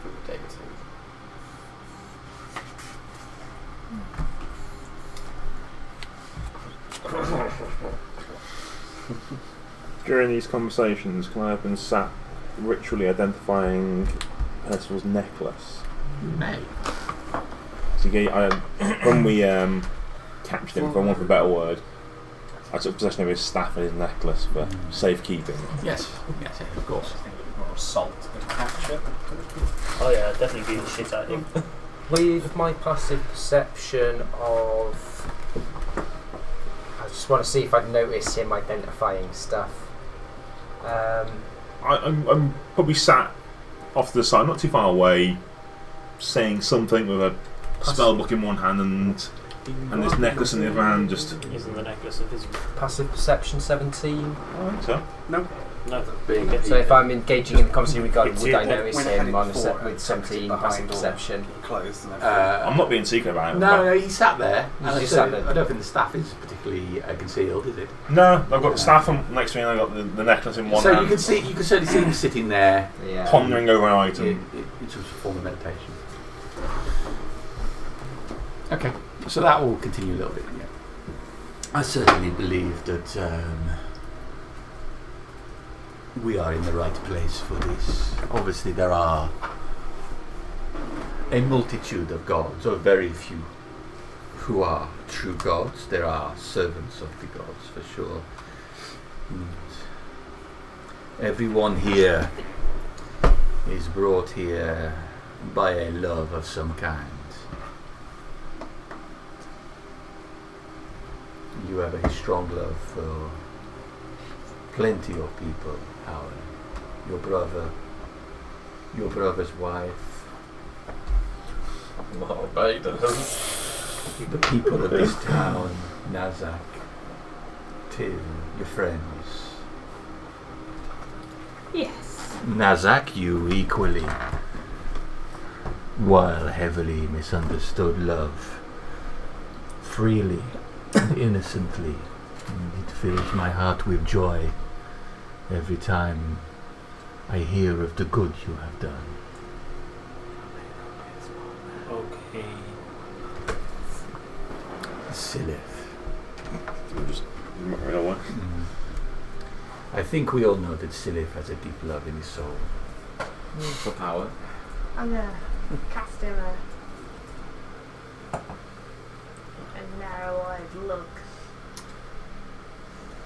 Speaker 1: through deity.
Speaker 8: During these conversations, can I have been sat ritually identifying Percival's necklace?
Speaker 2: You may.
Speaker 8: So when we captured him, for want of a better word, I took possession of his staff and his necklace for safekeeping.
Speaker 2: Yes, of course.
Speaker 3: Or assault and capture.
Speaker 4: Oh yeah, definitely beat the shit out of him.
Speaker 7: With my passive perception of... I just want to see if I notice him identifying stuff.
Speaker 8: I'm probably sat off to the side, not too far away, saying something with a spell book in one hand and this necklace in the other hand. Just
Speaker 4: Isn't the necklace invisible?
Speaker 7: Passive perception 17.
Speaker 8: I think so.
Speaker 4: No.
Speaker 2: Being
Speaker 7: So if I'm engaging in the conversation with God, would I notice
Speaker 9: When
Speaker 7: him on
Speaker 9: heading forward,
Speaker 7: with 17
Speaker 9: behind
Speaker 7: passive
Speaker 9: door.
Speaker 7: perception?
Speaker 9: Closed and
Speaker 8: I'm not being secret about it.
Speaker 2: No, he sat there.
Speaker 7: He's
Speaker 2: And
Speaker 7: just
Speaker 2: I
Speaker 7: sat there.
Speaker 2: don't think the staff is particularly concealed, is it?
Speaker 8: No, I've got the staff next to me and I've got the necklace in one
Speaker 2: So
Speaker 8: hand.
Speaker 2: you can certainly see him sitting there
Speaker 7: Yeah.
Speaker 8: pondering over an item.
Speaker 2: in some form of meditation. Okay, so that will continue a little bit. Yeah. I certainly believe that we are in the right place for this. Obviously, there are a multitude of gods, or very few, who are true gods. There are servants of the gods, for sure. And everyone here is brought here by a love of some kind. You have a strong love for plenty of people. Howard, your brother's wife, the people of this town, Nazak, Tim, your friends.
Speaker 6: Yes.
Speaker 2: Nazak, you equally, while heavily misunderstood, love freely and innocently. And it fills my heart with joy every time I hear of the good you have done.
Speaker 4: Okay.
Speaker 2: Silith.
Speaker 8: Just another one.
Speaker 2: I think we all know that Silith has a deep love in his soul.
Speaker 1: For power.
Speaker 6: I'm gonna cast him a narrow-eyed look.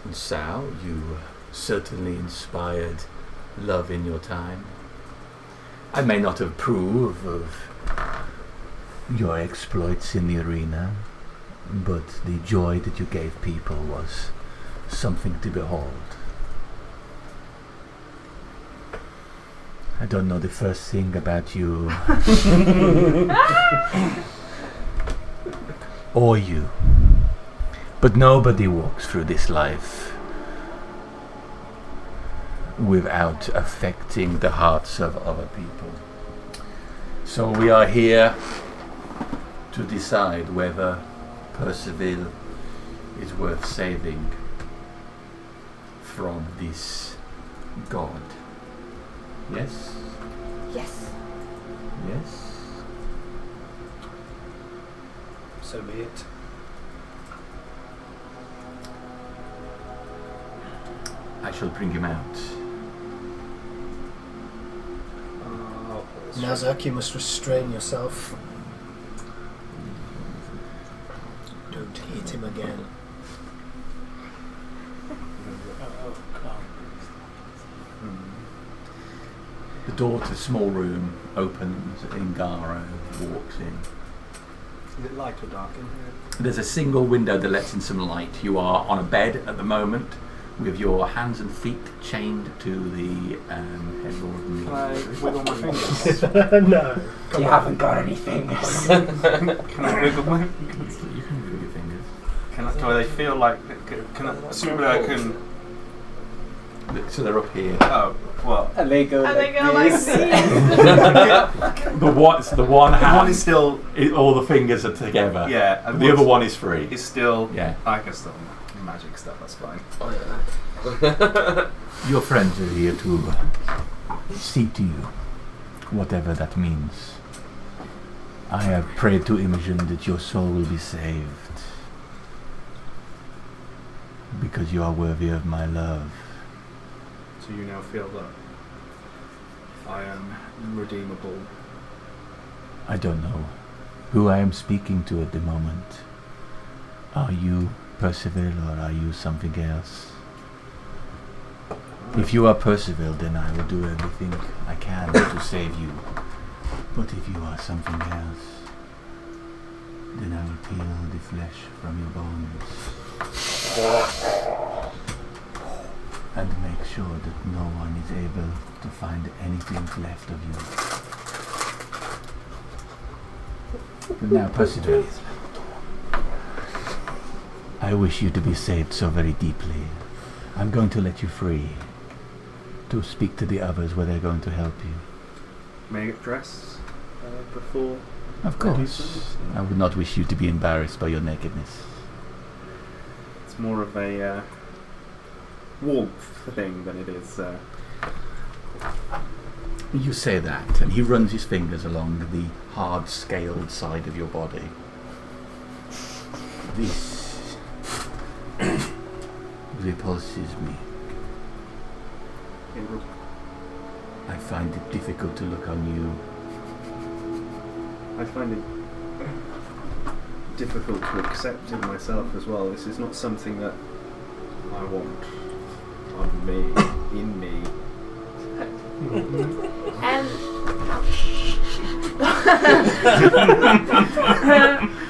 Speaker 2: And Sal, you certainly inspired love in your time. I may not approve of your exploits in the arena, but the joy that you gave people was something to behold. I don't know the first thing about you or you, but nobody walks through this life without affecting the hearts of other people. So we are here to decide whether Percival is worth saving from this god. Yes?
Speaker 6: Yes.
Speaker 2: Yes?
Speaker 5: So be it.
Speaker 2: I shall bring him out.
Speaker 5: Nazak, you must restrain yourself. Don't hit him again.
Speaker 4: Oh, come.
Speaker 2: The door to the small room opens and Garo walks in.
Speaker 9: Is it light or dark in here?
Speaker 2: There's a single window that lets in some light. You are on a bed at the moment with your hands and feet chained to the headboard.
Speaker 9: Can I wiggle my fingers?
Speaker 5: No.
Speaker 7: You haven't got any fingers.
Speaker 9: Can I wiggle my...
Speaker 2: You can move your fingers.
Speaker 9: Do they feel like... Can I... Assumably I can...
Speaker 2: So they're up here.
Speaker 9: Oh, well...
Speaker 7: And they go
Speaker 6: And they go like
Speaker 7: this.
Speaker 2: The one hand,
Speaker 9: One is still...
Speaker 2: all the fingers are together.
Speaker 9: Yeah.
Speaker 2: But
Speaker 9: And
Speaker 2: the other one is free.
Speaker 9: is still...
Speaker 2: Yeah.
Speaker 9: I can still magic stuff, that's fine.
Speaker 2: Your friends are here to see to you, whatever that means. I have prayed to Imogen that your soul will be saved. Because you are worthy of my love.
Speaker 3: So you now feel that I am redeemable.
Speaker 2: I don't know who I am speaking to at the moment. Are you Percival or are you something else? If you are Percival, then I will do everything I can to save you. But if you are something else, then I will peel the flesh from your bones. And make sure that no one is able to find anything left of you. But now, Percival, I wish you to be saved so very deeply. I'm going to let you free to speak to the others where they're going to help you.
Speaker 3: May I get dressed before?
Speaker 2: Of course. I would not wish you to be embarrassed by your nakedness.
Speaker 3: It's more of a warmth thing than it is.
Speaker 2: You say that, and he runs his fingers along the hard scaled side of your body. This repulses me. I find it difficult to look on you.
Speaker 3: I find it difficult to accept in myself as well. This is not something that I want on me, in me.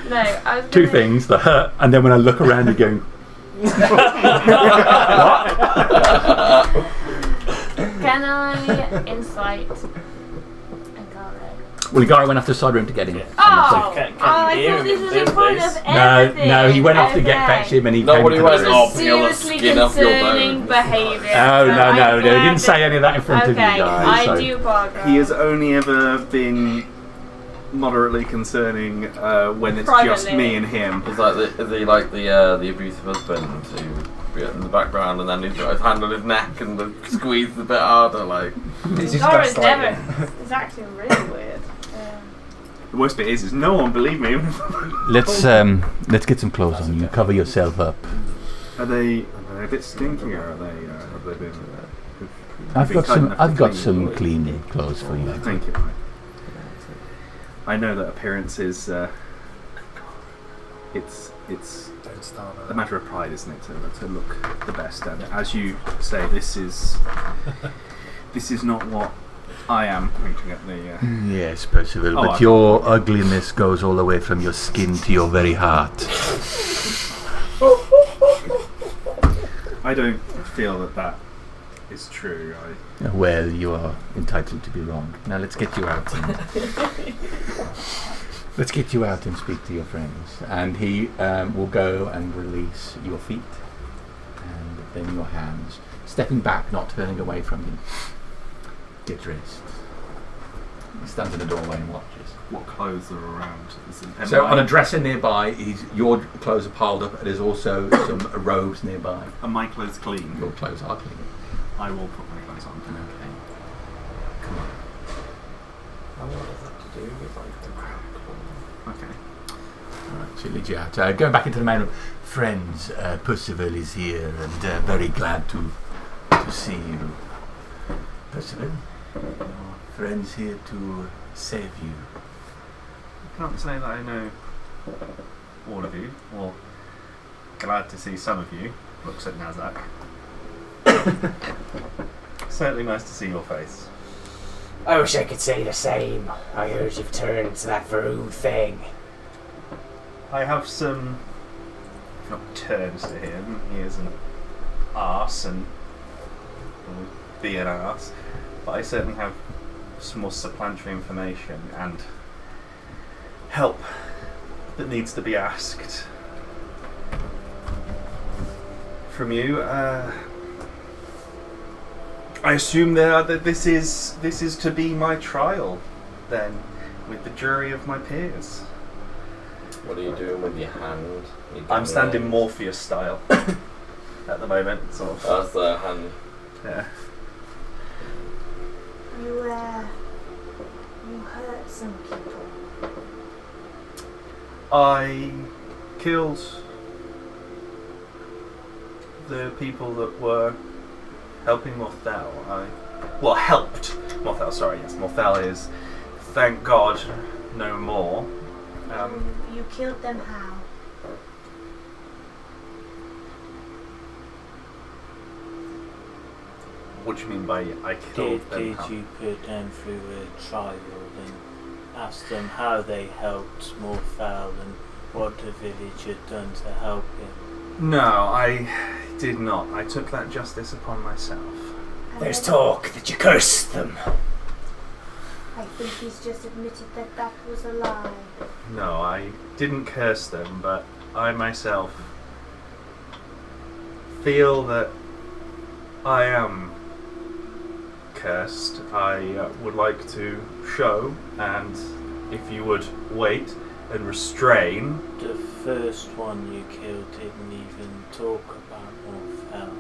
Speaker 6: No, I was
Speaker 2: Two
Speaker 6: gonna-
Speaker 2: things, the hurt, and then when I look around you're going,
Speaker 6: Can I insight Agare?
Speaker 2: well, Igara went off to the side room to get him.
Speaker 4: Yeah.
Speaker 6: Oh!
Speaker 4: Can
Speaker 6: Oh, I
Speaker 4: you hear
Speaker 6: thought
Speaker 4: him
Speaker 6: this was
Speaker 4: in
Speaker 6: in
Speaker 4: this
Speaker 6: front
Speaker 4: place?
Speaker 6: of everything.
Speaker 2: No, he went off to get
Speaker 6: Okay.
Speaker 2: fetch him and he
Speaker 1: Nobody
Speaker 2: came to
Speaker 1: went
Speaker 2: the
Speaker 1: off.
Speaker 2: room.
Speaker 1: Peel the
Speaker 6: Seriously
Speaker 1: skin off your
Speaker 6: concerning
Speaker 1: bones.
Speaker 6: behaviour.
Speaker 2: Oh,
Speaker 6: so
Speaker 2: no,
Speaker 6: I'm
Speaker 2: no, he
Speaker 6: glad
Speaker 2: didn't say any of that in front of you
Speaker 6: Okay,
Speaker 2: guys.
Speaker 6: I
Speaker 2: so.
Speaker 6: do apologise.
Speaker 3: He has only ever been moderately concerning when it's just
Speaker 6: Privately.
Speaker 3: me and him.
Speaker 1: Is he like the abusive husband who be in the background and then he's got his hand on his neck and squeezes a bit harder, like.
Speaker 9: It's just
Speaker 6: Laura's
Speaker 9: gaslighting.
Speaker 6: never. It's actually really weird.
Speaker 3: The worst bit is no one believed me.
Speaker 2: Let's get some clothes on you. Cover yourself up.
Speaker 3: Are they a bit stinky, or are they? Have they been?
Speaker 2: I've got some clean clothes for you.
Speaker 3: Thank you. I know that appearance is. It's
Speaker 5: Don't start
Speaker 3: a matter of pride, isn't it, to look the best. And as you say, this is not what I am pointing at the.
Speaker 2: Yes, Percival,
Speaker 3: Oh,
Speaker 2: but
Speaker 3: I-
Speaker 2: your ugliness goes all the way from your skin to your very heart.
Speaker 3: I don't feel that is true.
Speaker 2: Well, you are entitled to be wrong. Now let's get you out. Let's get you out and speak to your friends. And he will go and release your feet and then your hands, stepping back, not turning away from him. Get dressed. He stands in the doorway and watches.
Speaker 3: What clothes are around?
Speaker 2: So on a dresser nearby, your clothes are piled up, and there's also some robes nearby.
Speaker 3: Are my clothes clean?
Speaker 2: Your clothes are clean.
Speaker 3: I will put my clothes on.
Speaker 2: Okay. Come on.
Speaker 1: What does that to do with like the crowd?
Speaker 3: Okay.
Speaker 2: Alright, so he leads you out. Going back into the main room. Friends, Percival is here and very glad to see you. Percival, your friends here to save you.
Speaker 3: I can't say that I know all of you, or glad to see some of you. Looks at Nazak. Certainly nice to see your face.
Speaker 7: I wish I could say the same. I heard you've turned to that Varoo thing.
Speaker 3: I have some, not turns to him. He is an arse and will be an arse, but I certainly have some more supplementary information and help that needs to be asked from you. I assume that this is to be my trial, then, with the jury of my peers.
Speaker 1: What are you doing with your hand?
Speaker 3: I'm standing Morpheus style at the moment, sort of.
Speaker 1: That's the hand.
Speaker 3: Yeah.
Speaker 6: You hurt some people.
Speaker 3: I killed the people that were helping Morthel. Helped Morthel, sorry, yes. Morthel is, thank God, no more.
Speaker 6: You killed them how?
Speaker 3: What do you mean by I killed them?
Speaker 4: Did you put them through a trial and ask them how they helped Morthel and what the village had done to help him?
Speaker 3: No, I did not. I took that justice upon myself.
Speaker 7: There's talk that you cursed them.
Speaker 6: I think he's just admitted that that was a lie.
Speaker 3: No, I didn't curse them, but I myself feel that I am cursed. I would like to show, and if you would wait and restrain.
Speaker 4: The first one you killed didn't even talk about Morthel.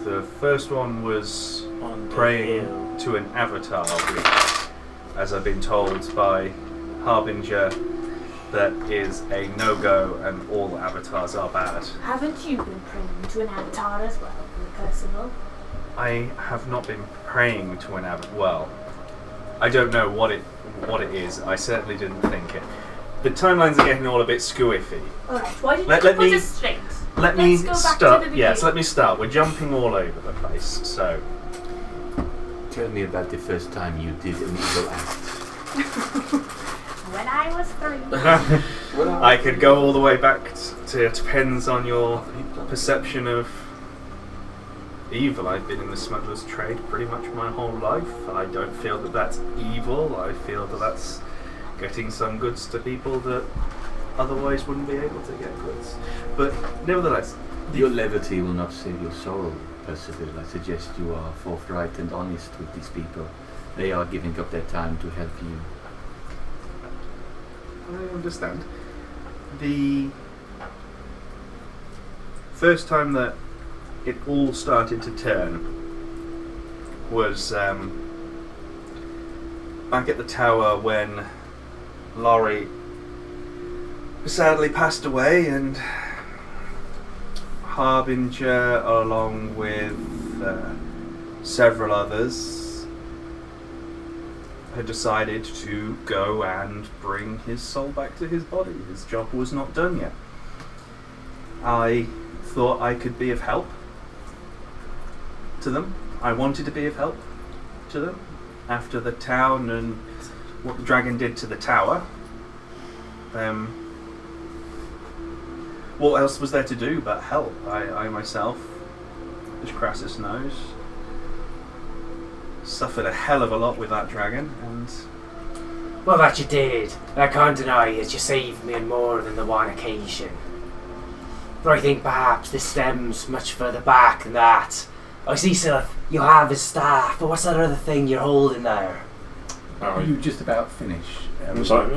Speaker 3: The first one was
Speaker 4: On the
Speaker 3: praying
Speaker 4: hill.
Speaker 3: to an avatar, which, as I've been told by Harbinger, that is a no-go and all avatars are bad.
Speaker 6: Haven't you been praying to an avatar as well, Percival?
Speaker 3: I have not been praying to an avatar. Well, I don't know what it is. I certainly didn't think it. The timelines are getting all a bit squiffy.
Speaker 6: Alright, why didn't
Speaker 3: Let
Speaker 6: you put
Speaker 3: me-
Speaker 6: us straight?
Speaker 3: Let me
Speaker 6: Let's go back to
Speaker 3: start.
Speaker 6: the
Speaker 3: Yes,
Speaker 6: beginning.
Speaker 3: let me start. We're jumping all over the place. So,
Speaker 2: Tell me about the first time you did an evil act.
Speaker 6: When I was 3.
Speaker 3: I could go all the way back to. It depends on your perception of evil. I've been in the smuggler's trade pretty much my whole life. I don't feel that that's evil. I feel that that's getting some goods to people that otherwise wouldn't be able to get goods. But nevertheless,
Speaker 2: Your levity will not save your soul, Percival. I suggest you are forthright and honest with these people. They are giving up their time to help you.
Speaker 3: I understand. The first time that it all started to turn was back at the tower when Laurie sadly passed away, and Harbinger, along with several others, had decided to go and bring his soul back to his body. His job was not done yet. I thought I could be of help to them. I wanted to be of help to them after the town and what the dragon did to the tower. What else was there to do but help? I myself, as Crassus knows, suffered a hell of a lot with that dragon, and
Speaker 7: Well, that you did. I can't deny that you saved me on more than the one occasion. But I think perhaps this stems much further back than that. I see, Sylph, you have his staff, but what's that other thing you're holding there?
Speaker 2: Are you just about finished?
Speaker 8: I'm just like,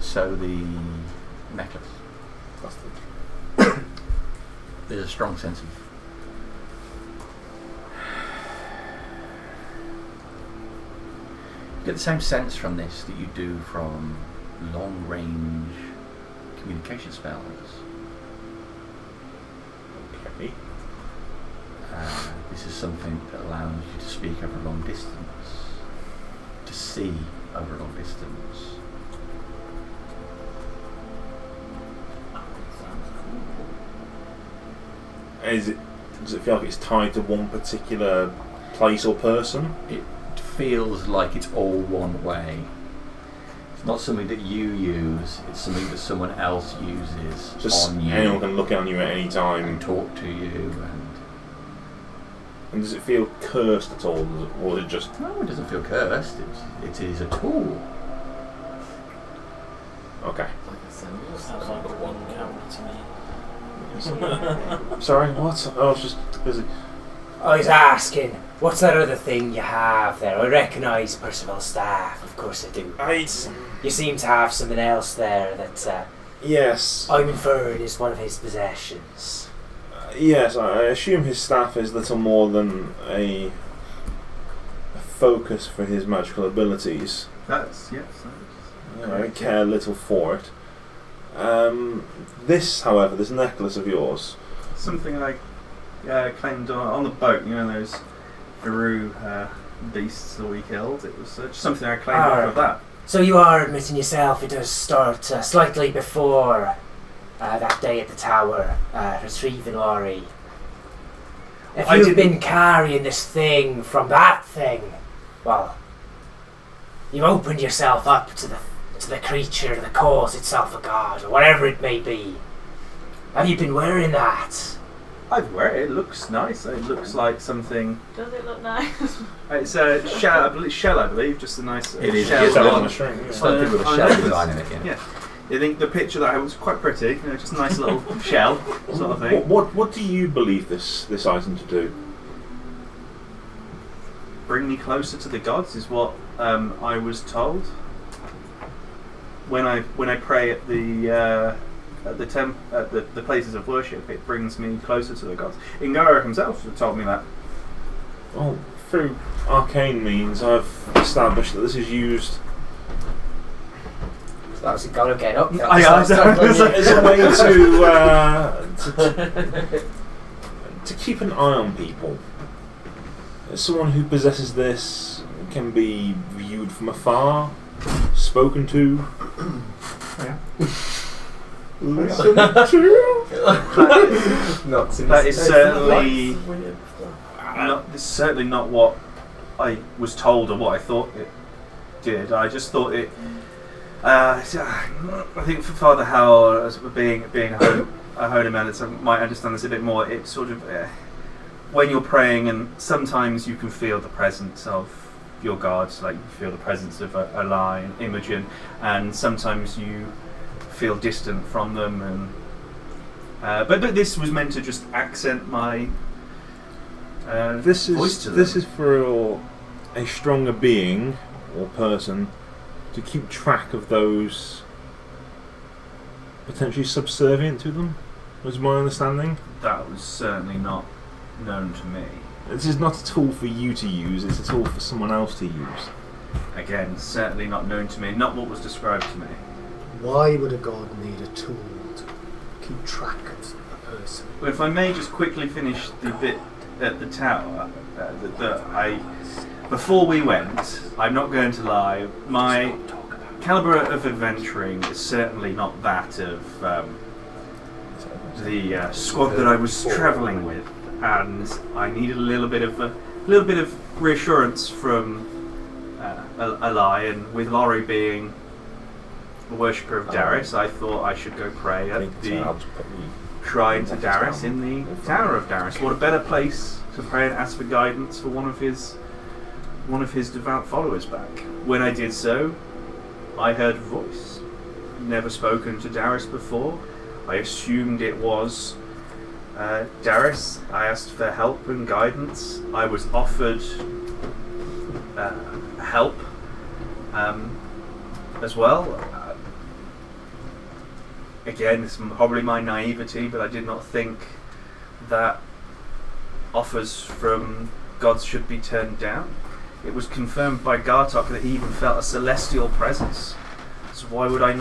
Speaker 2: So the necklace. There's a strong sense of you get the same sense from this that you do from long range communication spells.
Speaker 8: okay.
Speaker 2: This is something that allows you to speak over a long distance, to see over a long distance.
Speaker 8: Does it feel like it's tied to one particular place or person?
Speaker 2: It feels like it's all one way. It's not something that you use, it's something that someone else uses
Speaker 8: Just
Speaker 2: on you
Speaker 8: anyone can look on you at any
Speaker 2: and
Speaker 8: time.
Speaker 2: talk to you.
Speaker 8: And does it feel cursed at all, or is it just...
Speaker 2: No, it doesn't feel cursed. It is a tool.
Speaker 8: Okay.
Speaker 4: Sounds like one character to me.
Speaker 8: Sorry, what? I was just busy.
Speaker 7: I was asking, what's that other thing you have there? I recognise Percival's staff, of course I do. You seem to have something else there that
Speaker 8: Yes.
Speaker 7: I'm inferring is one of his possessions.
Speaker 8: Yes, I assume his staff is little more than a focus for his magical abilities.
Speaker 3: that's yes.
Speaker 8: I care little for it. This, however, this necklace of yours.
Speaker 3: Something I claimed on the boat. You know those Viru beasts that we killed. It was just something I claimed off of that.
Speaker 7: So you are admitting yourself it does start slightly before that day at the tower, retrieving Laurie. If you've been carrying this thing from that thing, well, you've opened yourself up to the creature that calls itself a god, or whatever it may be. Have you been wearing that?
Speaker 3: I've wear it. It looks nice. It looks like something.
Speaker 6: Does it look nice?
Speaker 3: It's a shell, I believe. Just a nice
Speaker 2: It is.
Speaker 3: shell.
Speaker 2: It's
Speaker 8: on a string.
Speaker 2: It's something with a shell design in it. Yeah.
Speaker 3: Yeah. I think the picture that I had was quite pretty. You know, just a nice little shell sort of thing.
Speaker 8: What do you believe this item to do?
Speaker 3: Bring me closer to the gods is what I was told. When I pray at the places of worship, it brings me closer to the gods. Ingara himself told me that.
Speaker 8: Well, through arcane means, I've established that this is used
Speaker 7: So that was a gotta get up.
Speaker 8: as a way to keep an eye on people. Someone who possesses this can be viewed from afar, spoken to. Listen to.
Speaker 3: That is certainly not what I was told or what I thought it did. I just thought it. I think for Father Howell, as being a holy man, might understand this a bit more. It's sort of when you're praying, and sometimes you can feel the presence of your gods, like you feel the presence of a lion, Imogen, and sometimes you feel distant from them. And but this was meant to just accent my voice to them.
Speaker 8: This is for a stronger being or person to keep track of those potentially subservient to them, was my understanding.
Speaker 3: That was certainly not known to me.
Speaker 8: This is not a tool for you to use, it's a tool for someone else to use.
Speaker 3: Again, certainly not known to me, not what was described to me.
Speaker 5: Why would a god need a tool to keep track of a person?
Speaker 3: Well, if I may just quickly finish the bit at the tower, before we went, I'm not going to lie, my calibre of adventuring is certainly not that of the squad that I was travelling with, and I needed a little bit of reassurance from Eli, and with Laurie being a worshipper of Darius, I thought I should go pray at the shrine to Darius in the Tower of Darius. What a better place to pray and ask for guidance for one of his devout followers back. When I did so, I heard a voice. Never spoken to Darius before. I assumed it was Darius. I asked for help and guidance. I was offered help as well. Again, it's probably my naivety, but I did not think that offers from gods should be turned down. It was confirmed by Gartok that he even felt a celestial presence. So why would you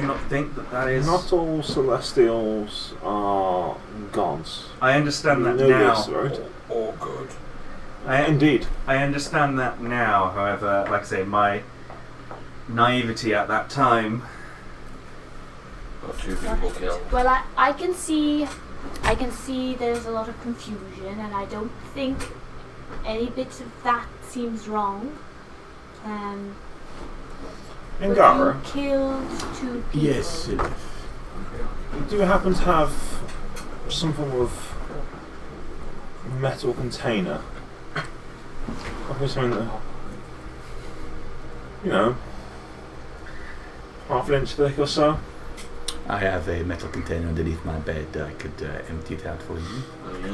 Speaker 3: not think that is?
Speaker 8: Not all celestials are gods.
Speaker 3: I understand that
Speaker 8: You know
Speaker 3: now.
Speaker 8: this, right?
Speaker 1: Or good.
Speaker 8: Indeed.
Speaker 3: I understand that now. However, like I say, my naivety at that time.
Speaker 1: Got 2 people killed.
Speaker 6: Well, I can see there's a lot of confusion, and I don't think any bit of that seems wrong. But
Speaker 8: Ingara,
Speaker 6: you killed 2 people.
Speaker 2: Yes.
Speaker 8: you do happen to have some form of metal container. Probably something that, half an inch thick or so.
Speaker 2: I have a metal container underneath my bed. I could empty it out for you.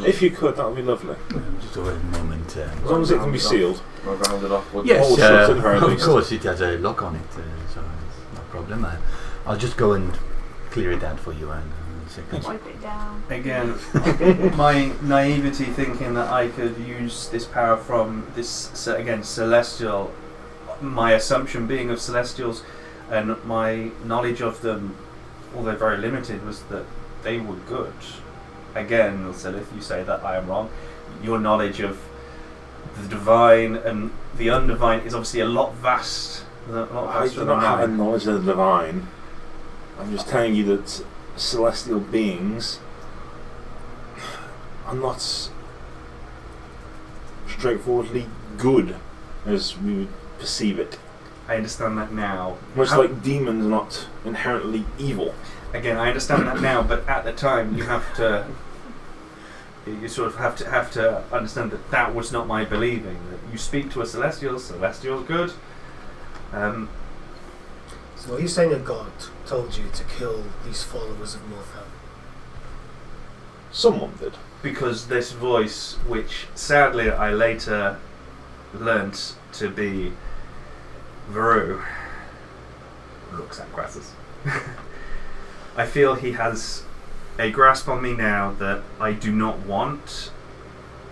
Speaker 8: If you could, that would be lovely.
Speaker 2: Just a moment.
Speaker 8: As long as it can be sealed.
Speaker 1: Rounded off wood.
Speaker 2: Yes,
Speaker 8: All sorts at the very
Speaker 2: of
Speaker 8: least.
Speaker 2: course it has a lock on it, so it's no problem. I'll just go and clear it out for you in a second.
Speaker 6: Wipe it down.
Speaker 3: Again, my naivety thinking that I could use this power from this, again, celestial, my assumption being of celestials, and my knowledge of them, although very limited, was that they were good. Again, Silith, you say that I am wrong. Your knowledge of the divine and the undivine is obviously a lot vast.
Speaker 8: I do not have a knowledge of the divine. I'm just telling you that celestial beings are not straightforwardly good as we would perceive it.
Speaker 3: I understand that now.
Speaker 8: Much like demons are not inherently evil.
Speaker 3: Again, I understand that now, but at the time you have to. You sort of have to understand that that was not my believing. That you speak to a celestial's good.
Speaker 5: So are you saying a god told you to kill these followers of Morthel?
Speaker 8: Someone did.
Speaker 3: Because this voice, which sadly I later learnt to be Veru, looks at Crassus. I feel he has a grasp on me now that I do not want.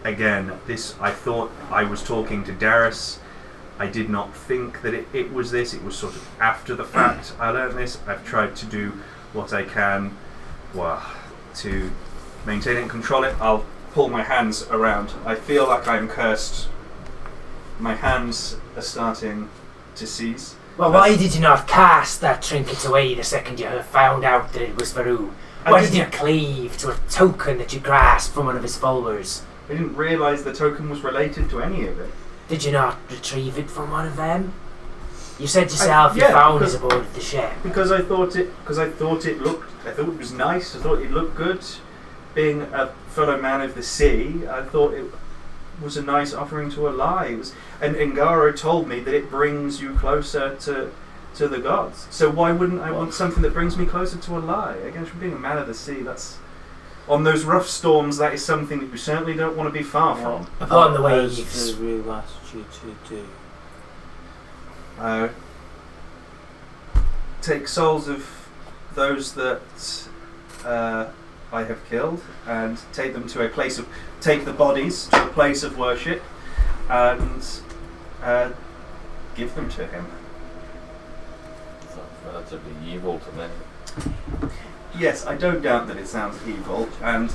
Speaker 3: Again, I thought I was talking to Darius. I did not think that it was this. It was sort of after the fact I learned this. I've tried to do what I can, to maintain it and control it. I'll pull my hands around. I feel like I'm cursed. My hands are starting to seize.
Speaker 7: Well, why did you not cast that trinket away the second you found out that it was Veru? Why did you cleave to a token that you grasped from one of his followers?
Speaker 3: I didn't realise the token was related to any of it.
Speaker 7: Did you not retrieve it from one of them? You said yourself you found it aboard the ship.
Speaker 3: Because I thought it was nice. I thought it looked good. Being a fellow man of the sea, I thought it was a nice offering to Ally. And Ngaro told me that it brings you closer to the gods. So why wouldn't I want something that brings me closer to Ally? Again, from being a man of the sea, that's on those rough storms. That is something that you certainly don't want to be far from.
Speaker 7: Upon the
Speaker 4: As
Speaker 7: waves.
Speaker 4: the rule asked you to do.
Speaker 3: Take souls of those that I have killed and take the bodies to a place of worship and give them to him.
Speaker 1: Sounds relatively evil to me.
Speaker 3: Yes, I don't doubt that it sounds evil, and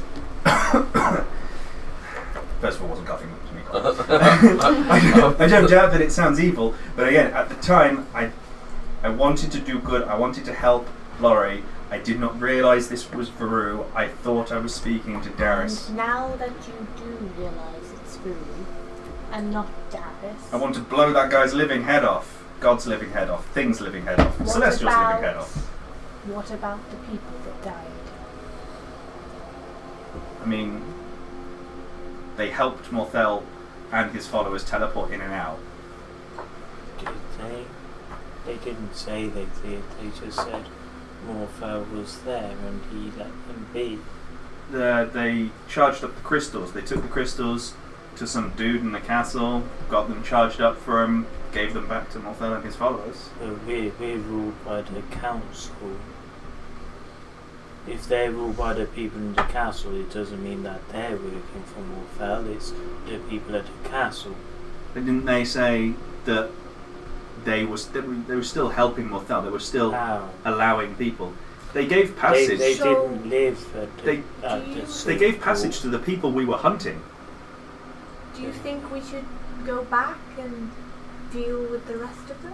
Speaker 3: Percival wasn't coughing to me. I don't doubt that it sounds evil, but again, at the time, I wanted to do good. I wanted to help Laurie. I did not realise this was Veru. I thought I was speaking to Darius.
Speaker 6: And now that you do realise it's Veru and not Darius,
Speaker 3: I want to blow that guy's living head off. God's living head off. Things' living head off. Celestial's living head off.
Speaker 6: What about the people that died?
Speaker 3: I mean, they helped Morthel and his followers teleport in and out.
Speaker 4: Did they? They didn't say they did. They just said Morthel was there and he let them be.
Speaker 3: They charged up the crystals. They took the crystals to some dude in the castle, got them charged up for him, gave them back to Morthel and his followers.
Speaker 4: We're ruled by the council. If they're ruled by the people in the castle, it doesn't mean that they're working for Morthel. It's the people at the castle.
Speaker 3: But didn't they say that they were still helping Morthel? They were still allowing people. They gave passage.
Speaker 4: They didn't live at
Speaker 3: They gave passage to the people we were hunting.
Speaker 6: Do you think we should go back and deal with the rest of them?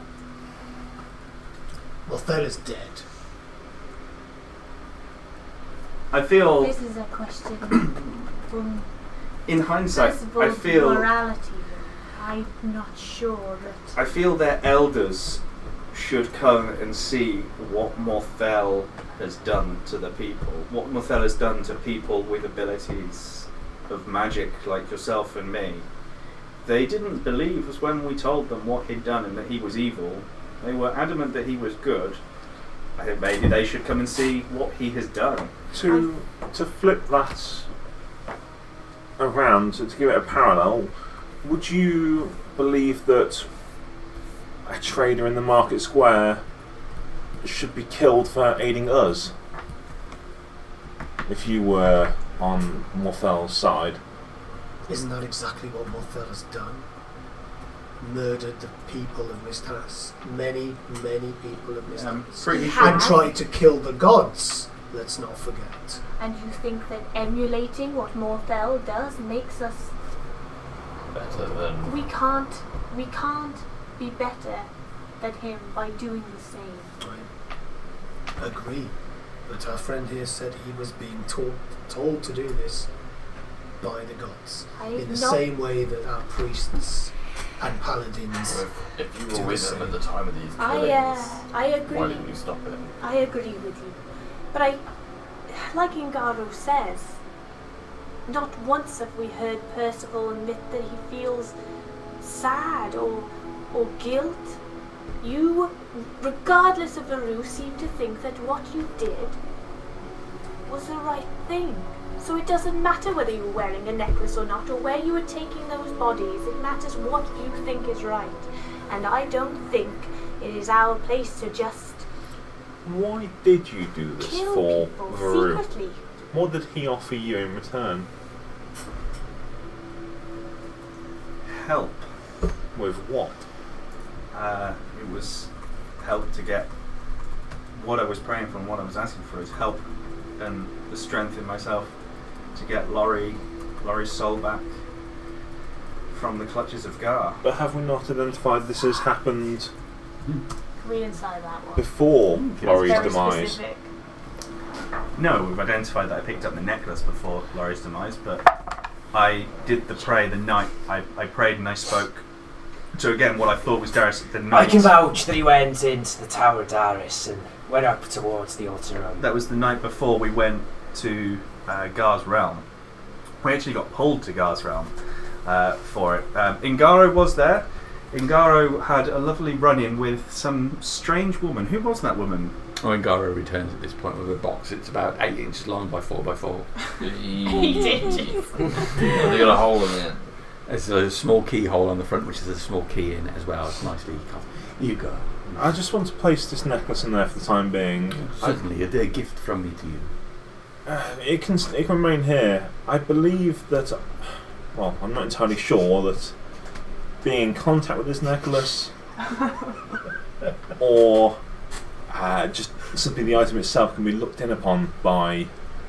Speaker 5: Morthel is dead.
Speaker 3: I feel,
Speaker 6: This is a question from
Speaker 3: in hindsight,
Speaker 6: principle
Speaker 3: I feel
Speaker 6: morality. I'm not sure that.
Speaker 3: I feel their elders should come and see what Morthel has done to the people. What Morthel has done to people with abilities of magic like yourself and me. They didn't believe us when we told them what he'd done and that he was evil. They were adamant that he was good. I think maybe they should come and see what he has done.
Speaker 8: To flip that around, to give it a parallel, would you believe that a trader in the market square should be killed for aiding us if you were on Morthel's side?
Speaker 5: Isn't that exactly what Morthel has done? murdered the people of Mistas. Many people of Mistas.
Speaker 3: Pretty
Speaker 6: He
Speaker 3: sure.
Speaker 5: And tried to kill the gods, let's not forget.
Speaker 6: And you think that emulating what Morthel does makes us...
Speaker 1: Better than.
Speaker 6: We can't be better than him by doing the same.
Speaker 5: I agree. But our friend here said he was being told to do this by the gods. In the same way that our priests and paladins.
Speaker 1: If you
Speaker 5: do
Speaker 1: were
Speaker 5: the
Speaker 1: with them
Speaker 5: same.
Speaker 1: at the time of these killings,
Speaker 6: I agree.
Speaker 1: why didn't you stop it?
Speaker 6: I agree with you. But like Ingaro says, not once have we heard Percival admit that he feels sad or guilt. You, regardless of Varu, seem to think that what you did was the right thing. So it doesn't matter whether you were wearing a necklace or not, or where you were taking those bodies. It matters what you think is right. And I don't think it is our place to just
Speaker 8: Why did you do this
Speaker 6: kill
Speaker 8: for
Speaker 6: people
Speaker 8: Varu?
Speaker 6: secretly.
Speaker 8: What did he offer you in return?
Speaker 3: Help.
Speaker 8: With what?
Speaker 3: It was help to get what I was praying for and what I was asking for is help and the strength in myself to get Laurie's soul back from the clutches of Gar.
Speaker 8: But have we not identified this has happened
Speaker 6: We inside that one.
Speaker 8: before Laurie's
Speaker 6: Very
Speaker 8: demise?
Speaker 6: specific.
Speaker 3: No, we've identified that I picked up the necklace before Laurie's demise, but I did the pray the night I prayed and I spoke to again what I thought was Darius the night.
Speaker 7: I can vouch that he went into the Tower of Darius and went up towards the altar room.
Speaker 3: That was the night before we went to Gar's realm. We actually got pulled to Gar's realm for it. Ingaro was there. Ingaro had a lovely run-in with some strange woman. Who was that woman?
Speaker 2: Ingaro returns at this point with a box. It's about 8 inches long by 4 by 4.
Speaker 1: They got a hole in it.
Speaker 2: There's a small keyhole on the front, which is a small key in it as well. It's nicely cut. You go.
Speaker 8: I just want to place this necklace in there for the time being.
Speaker 2: Certainly, a dear gift from me to you.
Speaker 8: It can remain here. I believe that. Well, I'm not entirely sure that being in contact with this necklace, or just simply the item itself, can be looked in upon by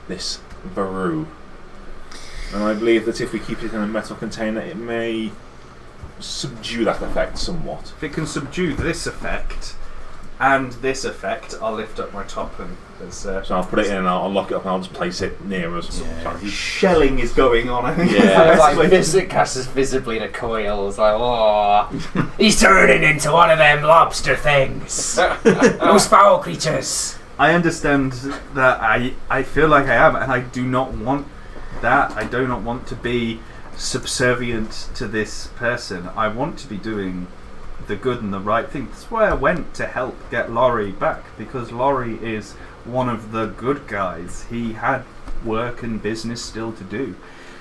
Speaker 8: this Varu. And I believe that if we keep it in a metal container, it may subdue that effect somewhat.
Speaker 3: If it can subdue this effect and this effect, I'll lift up my top and there's
Speaker 8: So I'll put it in and I'll lock it up and I'll just place it near us.
Speaker 2: Yeah.
Speaker 8: Sorry.
Speaker 3: shelling is going on. I think.
Speaker 7: Yeah, like Cass is visibly in a coil. It's like, oh, he's turning into one of them lobster things. Those foul creatures.
Speaker 3: I understand that I feel like I am, and I do not want that. I do not want to be subservient to this person. I want to be doing the good and the right thing. That's why I went to help get Laurie back, because Laurie is one of the good guys. He had work and business still to do.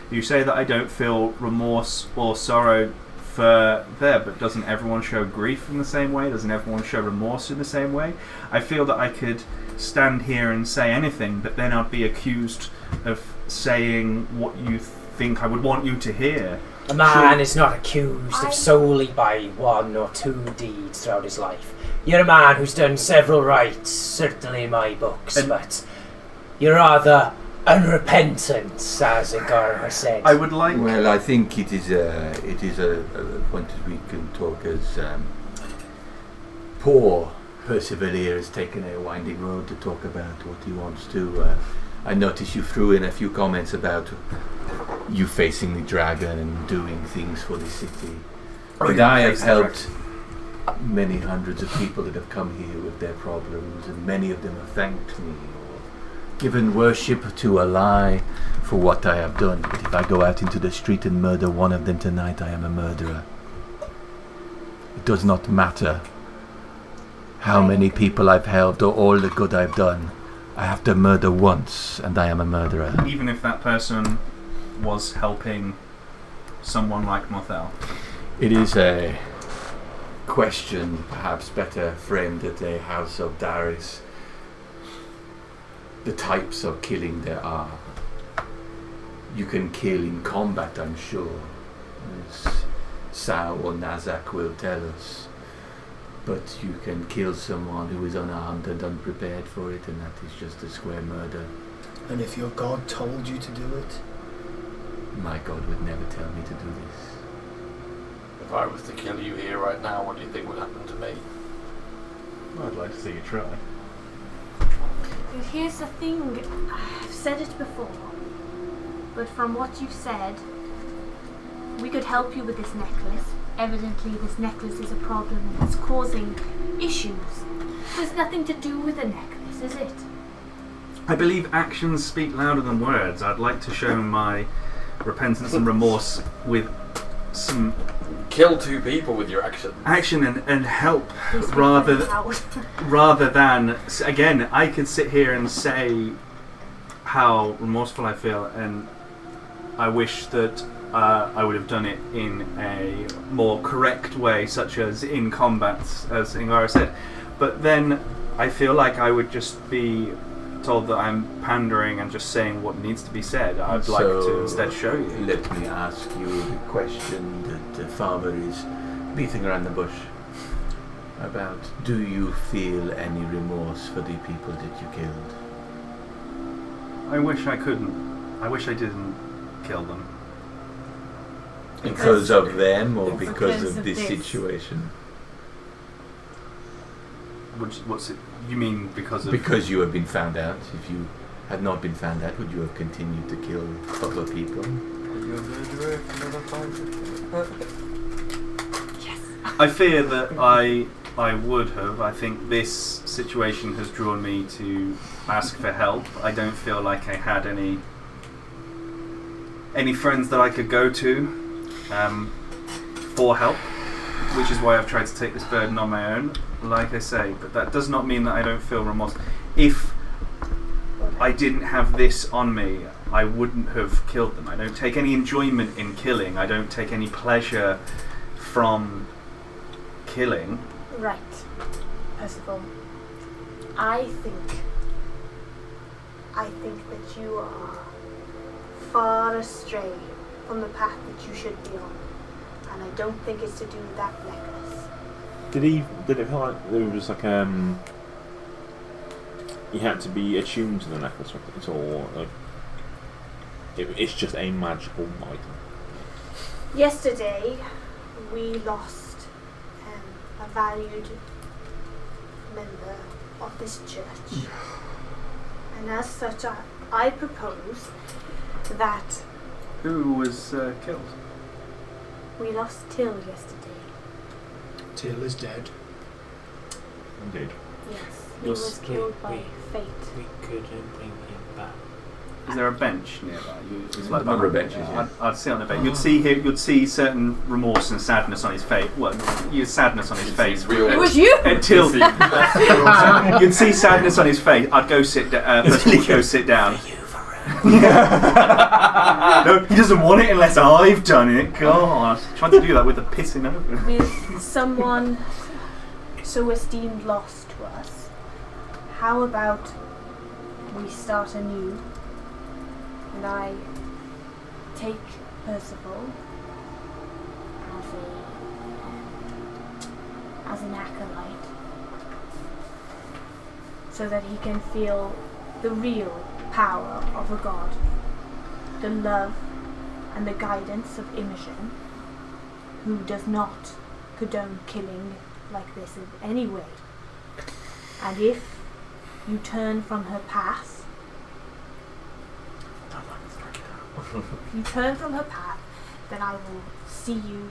Speaker 3: You say that I don't feel remorse or sorrow for there, but doesn't everyone show grief in the same way? Doesn't everyone show remorse in the same way? I feel that I could stand here and say anything, but then I'd be accused of saying what you think I would want you to hear.
Speaker 7: A man is not accused of solely by one or two deeds throughout his life. You're a man who's done several rights, certainly in my books, but you're rather unrepentant, as Ingaro has said.
Speaker 3: I would like...
Speaker 2: Well, I think it is a point that we can talk as poor Percival here has taken a winding road to talk about what he wants to. I noticed you threw in a few comments about you facing the dragon and doing things for the city. And I have helped many hundreds of people that have come here with their problems, and many of them have thanked me or given worship to a lie for what I have done. But if I go out into the street and murder one of them tonight, I am a murderer. It does not matter how many people I've helped or all the good I've done. I have to murder once, and I am a murderer.
Speaker 3: Even if that person was helping someone like Mothel.
Speaker 2: It is a question perhaps better framed at a house of Darius. The types of killing there are. You can kill in combat, I'm sure. It's Sao or Nazak will tell us. But you can kill someone who is unarmed and unprepared for it, and that is just a square murder.
Speaker 5: And if your god told you to do it?
Speaker 2: My God would never tell me to do this.
Speaker 10: If I was to kill you here right now, what do you think would happen to me?
Speaker 3: I'd like to see you try.
Speaker 6: Here's the thing, I've said it before, but from what you've said, we could help you with this necklace. Evidently this necklace is a problem that's causing issues. There's nothing to do with the necklace, is it?
Speaker 3: I believe actions speak louder than words. I'd like to show my repentance and remorse with some
Speaker 10: Kill 2 people with your actions.
Speaker 3: action and help
Speaker 6: Please be
Speaker 3: rather
Speaker 6: out.
Speaker 3: rather than, again, I could sit here and say how remorseful I feel, and I wish that I would have done it in a more correct way, such as in combat, as Ingara said. But then I feel like I would just be told that I'm pandering and just saying what needs to be said. I'd like to instead show you.
Speaker 2: Let me ask you the question that the father is beating around the bush about. Do you feel any remorse for the people that you killed?
Speaker 3: I wish I couldn't. I wish I didn't kill them.
Speaker 2: Because of them or
Speaker 6: Because
Speaker 2: because
Speaker 6: of
Speaker 2: of this
Speaker 6: this.
Speaker 2: situation?
Speaker 3: What's it? You mean because of?
Speaker 2: Because you have been found out. If you had not been found out, would you have continued to kill other people?
Speaker 6: Yes.
Speaker 3: I fear that I would have. I think this situation has drawn me to ask for help. I don't feel like I had any friends that I could go to for help, which is why I've tried to take this burden on my own, like I say. But that does not mean that I don't feel remorse. If I didn't have this on me, I wouldn't have killed them. I don't take any enjoyment in killing. I don't take any pleasure from killing.
Speaker 6: Right, Percival. I think that you are far astray from the path that you should be on, and I don't think it's to do with that necklace.
Speaker 8: Did it feel like there was like you had to be attuned to the necklace or like it's just a magical item?
Speaker 6: Yesterday, we lost a valued member of this church, and as such, I propose that
Speaker 3: Who was killed?
Speaker 6: we lost Till yesterday.
Speaker 5: Till is dead.
Speaker 8: Indeed.
Speaker 6: Yes, he
Speaker 3: Yes.
Speaker 6: was killed by
Speaker 4: Wait.
Speaker 6: fate.
Speaker 4: We couldn't bring him back.
Speaker 3: Is there a bench nearby? It's
Speaker 2: A number of benches, yeah.
Speaker 3: I'd sit on the bench. You'd see certain remorse and sadness on his face. Well, sadness on his face.
Speaker 6: It was you.
Speaker 3: Until you'd see sadness on his face. I'd go sit down. Go sit down. No, he doesn't want it unless I've done it. God, trying to do that with the pissing over.
Speaker 6: With someone so esteemed lost to us, how about we start anew and I take Percival as an acolyte so that he can feel the real power of a god, the love and the guidance of Imogen, who does not condone killing like this in any way. And if you turn from her path, then I will see you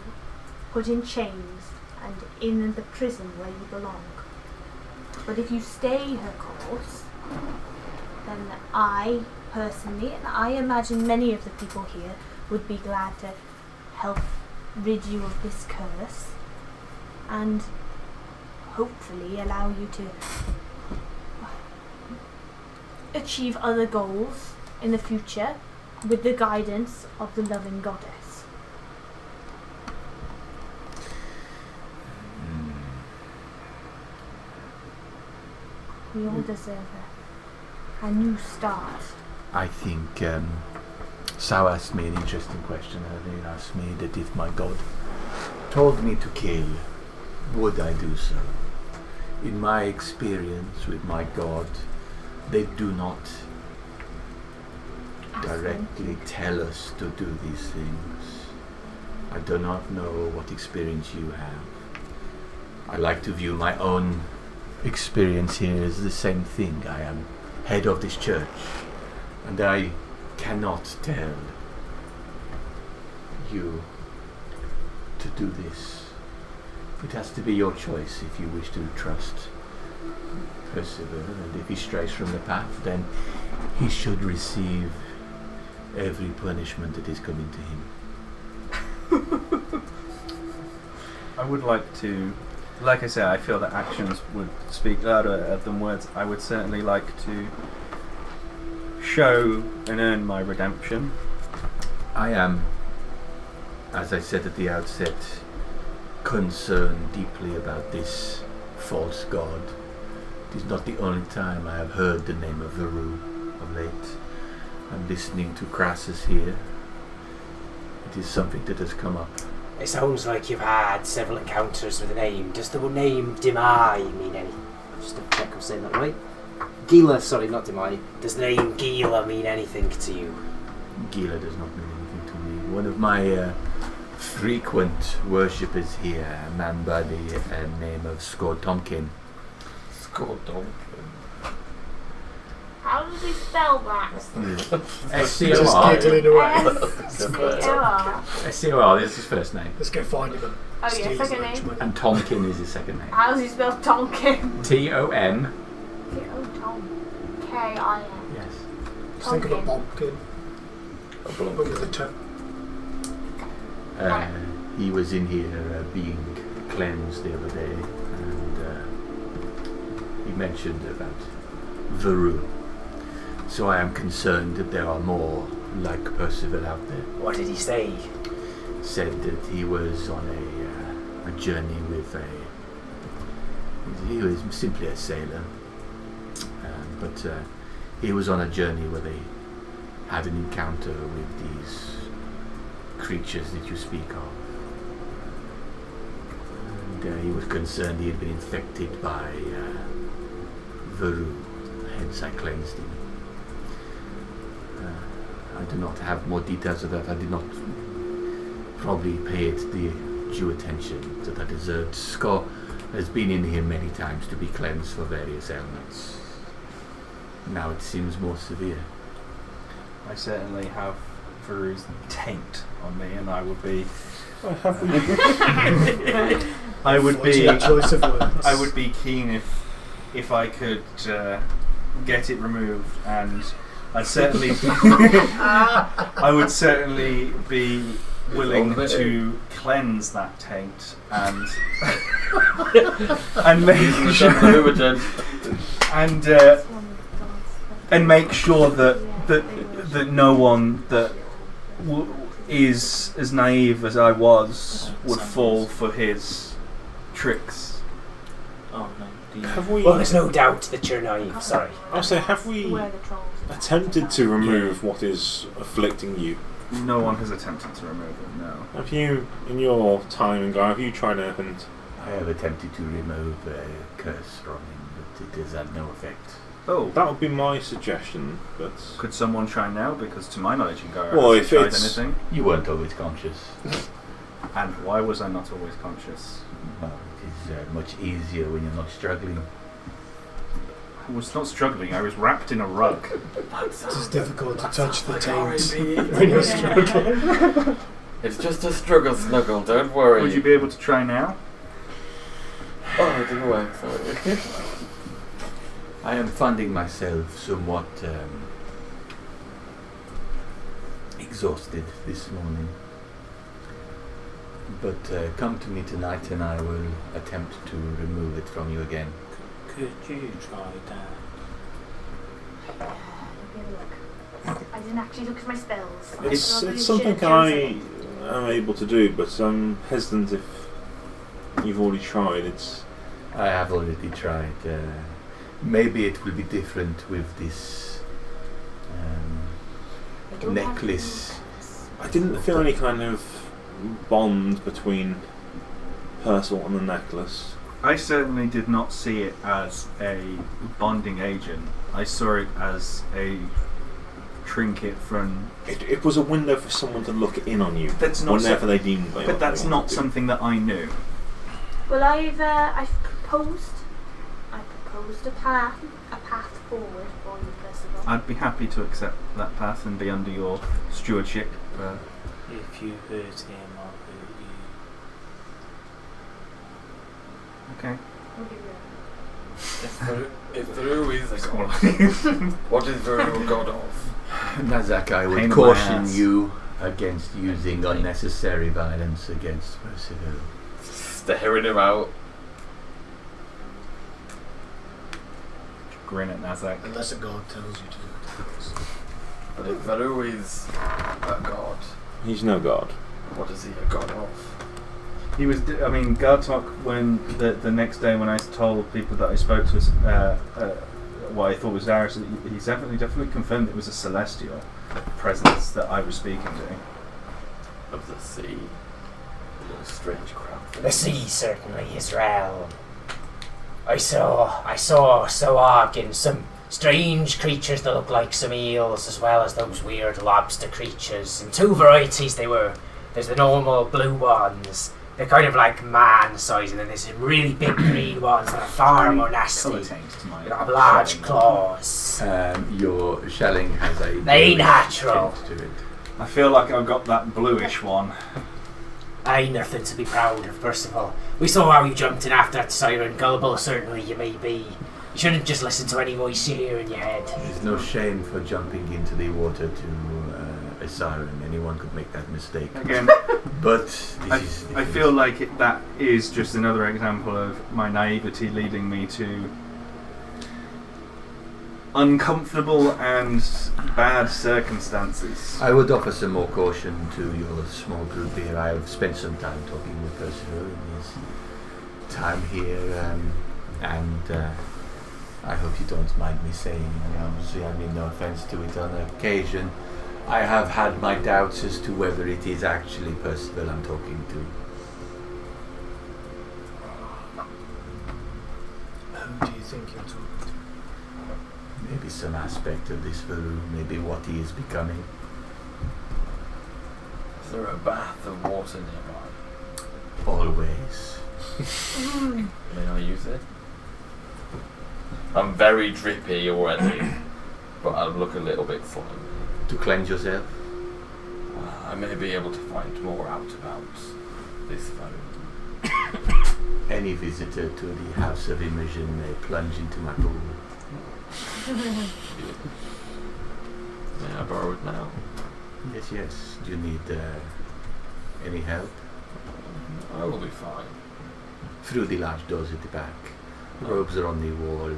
Speaker 6: put in chains and in the prison where you belong. But if you stay her course, then I personally, and I imagine many of the people here, would be glad to help rid you of this curse and hopefully allow you to achieve other goals in the future with the guidance of the loving goddess. We all deserve a new start.
Speaker 2: I think Sao asked me an interesting question earlier. He asked me that if my god told me to kill, would I do so? In my experience with my God, they do not directly tell us to do these things. I do not know what experience you have. I like to view my own experience here as the same thing. I am head of this church, and I cannot tell you to do this. It has to be your choice if you wish to trust, persevere, and if he strays from the path, then he should receive every punishment that is coming to him.
Speaker 3: I would like to, like I said, I feel that actions would speak louder than words. I would certainly like to show and earn my redemption.
Speaker 2: I am, as I said at the outset, concerned deeply about this false god. It is not the only time I have heard the name of Veru of late. I'm listening to Crassus here. It is something that has come up.
Speaker 7: It sounds like you've had several encounters with a name. Does the name Dimai mean anything? Just to check I'm saying that right. Gila, sorry, not Dimai. Does the name Gila mean anything to you?
Speaker 2: Gila does not mean anything to me. One of my frequent worshippers here, a man by the name of Scott Tomkin.
Speaker 1: Scott Tomkin.
Speaker 6: How does he spell that?
Speaker 5: Just
Speaker 2: S-C-O-R.
Speaker 5: giggling away.
Speaker 6: S-C-O-R.
Speaker 2: S-C-O-R, that's his first name.
Speaker 5: Let's go find him.
Speaker 6: Oh yeah, second name.
Speaker 2: And Tomkin is his second name.
Speaker 6: How does he spell Tonkin?
Speaker 2: T-O-M.
Speaker 6: Tom. K-I-N.
Speaker 2: Yes.
Speaker 5: Just think of a pumpkin, but with a toe.
Speaker 2: He was in here being cleansed the other day, and he mentioned about Veru. So I am concerned that there are more like Percival out there.
Speaker 7: What did he say?
Speaker 2: Said that he was on a journey with he was simply a sailor, but he was on a journey where they had an encounter with these creatures that you speak of. And he was concerned he had been infected by Veru, hence I cleansed him. I do not have more details of that. I did not probably pay it the due attention that I deserved. Scott has been in here many times to be cleansed for various ailments. Now it seems more severe.
Speaker 3: I certainly have Veru's taint on me, and I would be.
Speaker 8: Have we?
Speaker 3: I would be.
Speaker 5: Fortunate choice of words.
Speaker 3: I would be keen if I could get it removed, and I certainly. I would certainly be willing to cleanse that taint and make sure and make sure that no one that is as naive as I was would fall for his tricks.
Speaker 4: Oh no.
Speaker 8: Have we?
Speaker 7: Well, there's no doubt that you're naive. Sorry.
Speaker 8: I'll say, have we
Speaker 6: Where the trolls are.
Speaker 8: attempted to remove what is afflicting you?
Speaker 3: No one has attempted to remove it. No.
Speaker 8: Have you, in your time in Gaia, have you tried anything?
Speaker 2: I have attempted to remove a curse from him, but it has had no effect.
Speaker 3: Oh,
Speaker 8: That would be my suggestion, but
Speaker 3: could someone try now? Because to my knowledge, in Gaia,
Speaker 8: Well,
Speaker 3: hasn't
Speaker 8: if
Speaker 3: tried
Speaker 8: it's-
Speaker 3: anything.
Speaker 2: You weren't always conscious.
Speaker 3: And why was I not always conscious?
Speaker 2: Well, it is much easier when you're not struggling.
Speaker 3: I was not struggling. I was wrapped in a rug.
Speaker 5: It is difficult to touch the taint when you're struggling.
Speaker 1: It's just a struggle, Snuggle, don't worry.
Speaker 3: Would you be able to try now?
Speaker 1: Oh, it didn't work, sorry.
Speaker 2: I am finding myself somewhat exhausted this morning. But come to me tonight and I will attempt to remove it from you again.
Speaker 4: Could you try that?
Speaker 6: I didn't actually look at my spells.
Speaker 8: it's something I am able to do, but I'm hesitant if you've already tried.
Speaker 2: I have already tried. Maybe it will be different with this necklace.
Speaker 8: I didn't feel any kind of bond between parcel on the necklace.
Speaker 3: I certainly did not see it as a bonding agent. I saw it as a trinket from...
Speaker 8: It was a window for someone to look in on you
Speaker 3: That's not
Speaker 8: whenever they deemed they
Speaker 3: But that's
Speaker 8: they
Speaker 3: not
Speaker 8: wanted to.
Speaker 3: something that I knew.
Speaker 6: Well, I've proposed a path forward for you, Percival.
Speaker 3: I'd be happy to accept that path and be under your stewardship.
Speaker 4: If you hurt him, I'll hurt you.
Speaker 3: Okay.
Speaker 6: We'll give you
Speaker 10: If Veru is a god, what is Veru a god of?
Speaker 2: Nazak, I
Speaker 3: Pain
Speaker 2: would
Speaker 3: in my
Speaker 2: caution
Speaker 3: ass.
Speaker 2: you against using unnecessary violence against Percival.
Speaker 1: Staring him out.
Speaker 3: Grin at Nazak.
Speaker 5: Unless a god tells you to do it.
Speaker 1: But if Veru is a god,
Speaker 8: He's no god.
Speaker 1: what is he a god of?
Speaker 3: He was. I mean, Gartok. When the next day, when I told people that I spoke to, what I thought was Darius, he definitely confirmed it was a celestial presence that I was speaking to.
Speaker 1: Of the sea. A little strange craft.
Speaker 7: The sea certainly is realm. I saw Soag in some strange creatures that look like some eels, as well as those weird lobster creatures. And two varieties they were. There's the normal blue ones. They're kind of like man-sized, and then there's some really big green ones that are far more nasty.
Speaker 3: Colour change to my
Speaker 7: They have large claws.
Speaker 2: Your shelling has a
Speaker 7: They
Speaker 2: bluish
Speaker 7: natural.
Speaker 2: tint to it.
Speaker 3: I feel like I've got that bluish one.
Speaker 7: Aye, nothing to be proud of, Percival. We saw how you jumped in after that siren. Gullible certainly you may be. You shouldn't just listen to any voice you hear in your head.
Speaker 2: There's no shame for jumping into the water to a siren. Anyone could make that mistake.
Speaker 3: Again,
Speaker 2: But
Speaker 3: I feel like that is just another example of my naivety leading me to uncomfortable and bad circumstances.
Speaker 2: I would offer some more caution to your small group here. I have spent some time talking with Percival in his time here, and I hope you don't mind me saying, obviously I mean no offence to it on occasion, I have had my doubts as to whether it is actually Percival I'm talking to.
Speaker 5: Who do you think you're talking to?
Speaker 2: Maybe some aspect of this Veru, maybe what he is becoming.
Speaker 1: Is there a bath of water nearby?
Speaker 2: Always.
Speaker 1: May I use it? I'm very drippy already, but I look a little bit slimy.
Speaker 2: To cleanse yourself?
Speaker 1: I may be able to find more out about this phone.
Speaker 2: Any visitor to the House of Immersion may plunge into my pool.
Speaker 1: May I borrow it now?
Speaker 2: Yes, yes. Do you need any help?
Speaker 1: I will be fine.
Speaker 2: Through the large doors at the back. Robes are on the wall.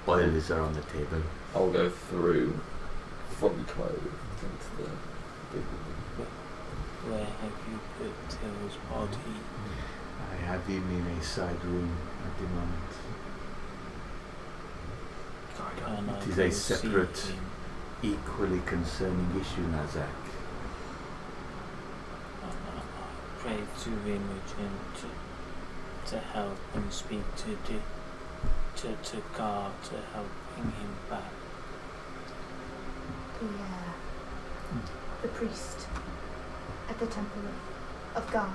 Speaker 2: Oils are on the table.
Speaker 1: I'll go through, fully clothed, into the big room.
Speaker 4: Where have you put Till's body?
Speaker 2: I have him in a side room at the moment.
Speaker 4: Can I
Speaker 2: It is
Speaker 4: go
Speaker 2: a
Speaker 4: see
Speaker 2: separate,
Speaker 4: him?
Speaker 2: equally concerning issue, Nazak.
Speaker 4: I pray to Imogen to help and speak to God to help bring him back.
Speaker 6: The priest at the temple of Gar.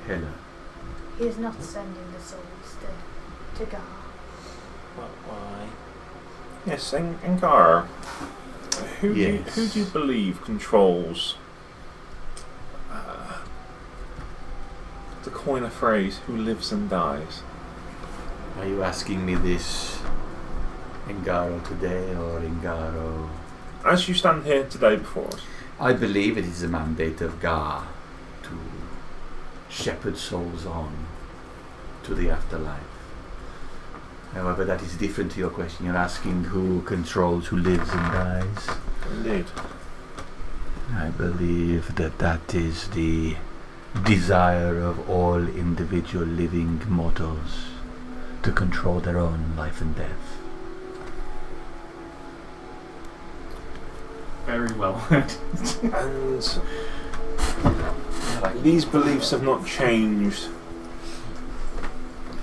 Speaker 2: Hela.
Speaker 6: He is not sending the souls to Gar.
Speaker 4: Why?
Speaker 8: Yes, Engar. Who
Speaker 2: Yes.
Speaker 8: do you believe controls, to coin a phrase, who lives and dies?
Speaker 2: Are you asking me this Ingaro today or Ingaro?
Speaker 8: As you stand here today before us,
Speaker 2: I believe it is the mandate of Gar to shepherd souls on to the afterlife. However, that is different to your question. You're asking who controls who lives and dies.
Speaker 8: indeed.
Speaker 2: I believe that is the desire of all individual living mortals to control their own life and death.
Speaker 3: Very well heard.
Speaker 8: And
Speaker 1: I
Speaker 8: these beliefs have not changed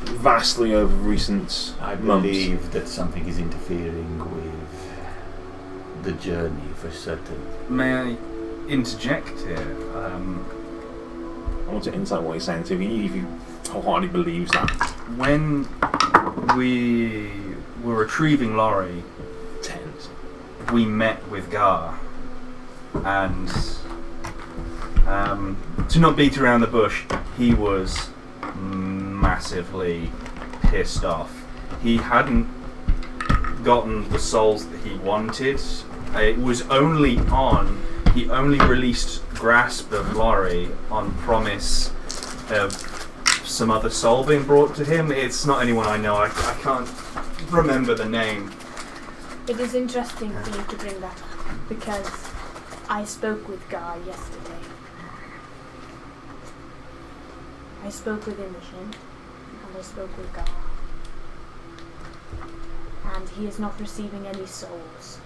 Speaker 8: vastly over recent
Speaker 2: I
Speaker 8: months.
Speaker 2: believe that something is interfering with the journey for certain.
Speaker 3: May I interject here?
Speaker 8: I want to insight what he's saying to you if he wholeheartedly believes that.
Speaker 3: When we were retrieving Laurie, we met with Gar, and to not beat around the bush, he was massively pissed off. He hadn't gotten the souls that he wanted. It was he only released grasp of Laurie on promise of some other soul being brought to him. It's not anyone I know. I can't remember the name.
Speaker 6: It is interesting for you to bring that up, because I spoke with Gar yesterday. I spoke with Imogen, and I spoke with Gar. And he is not receiving any souls.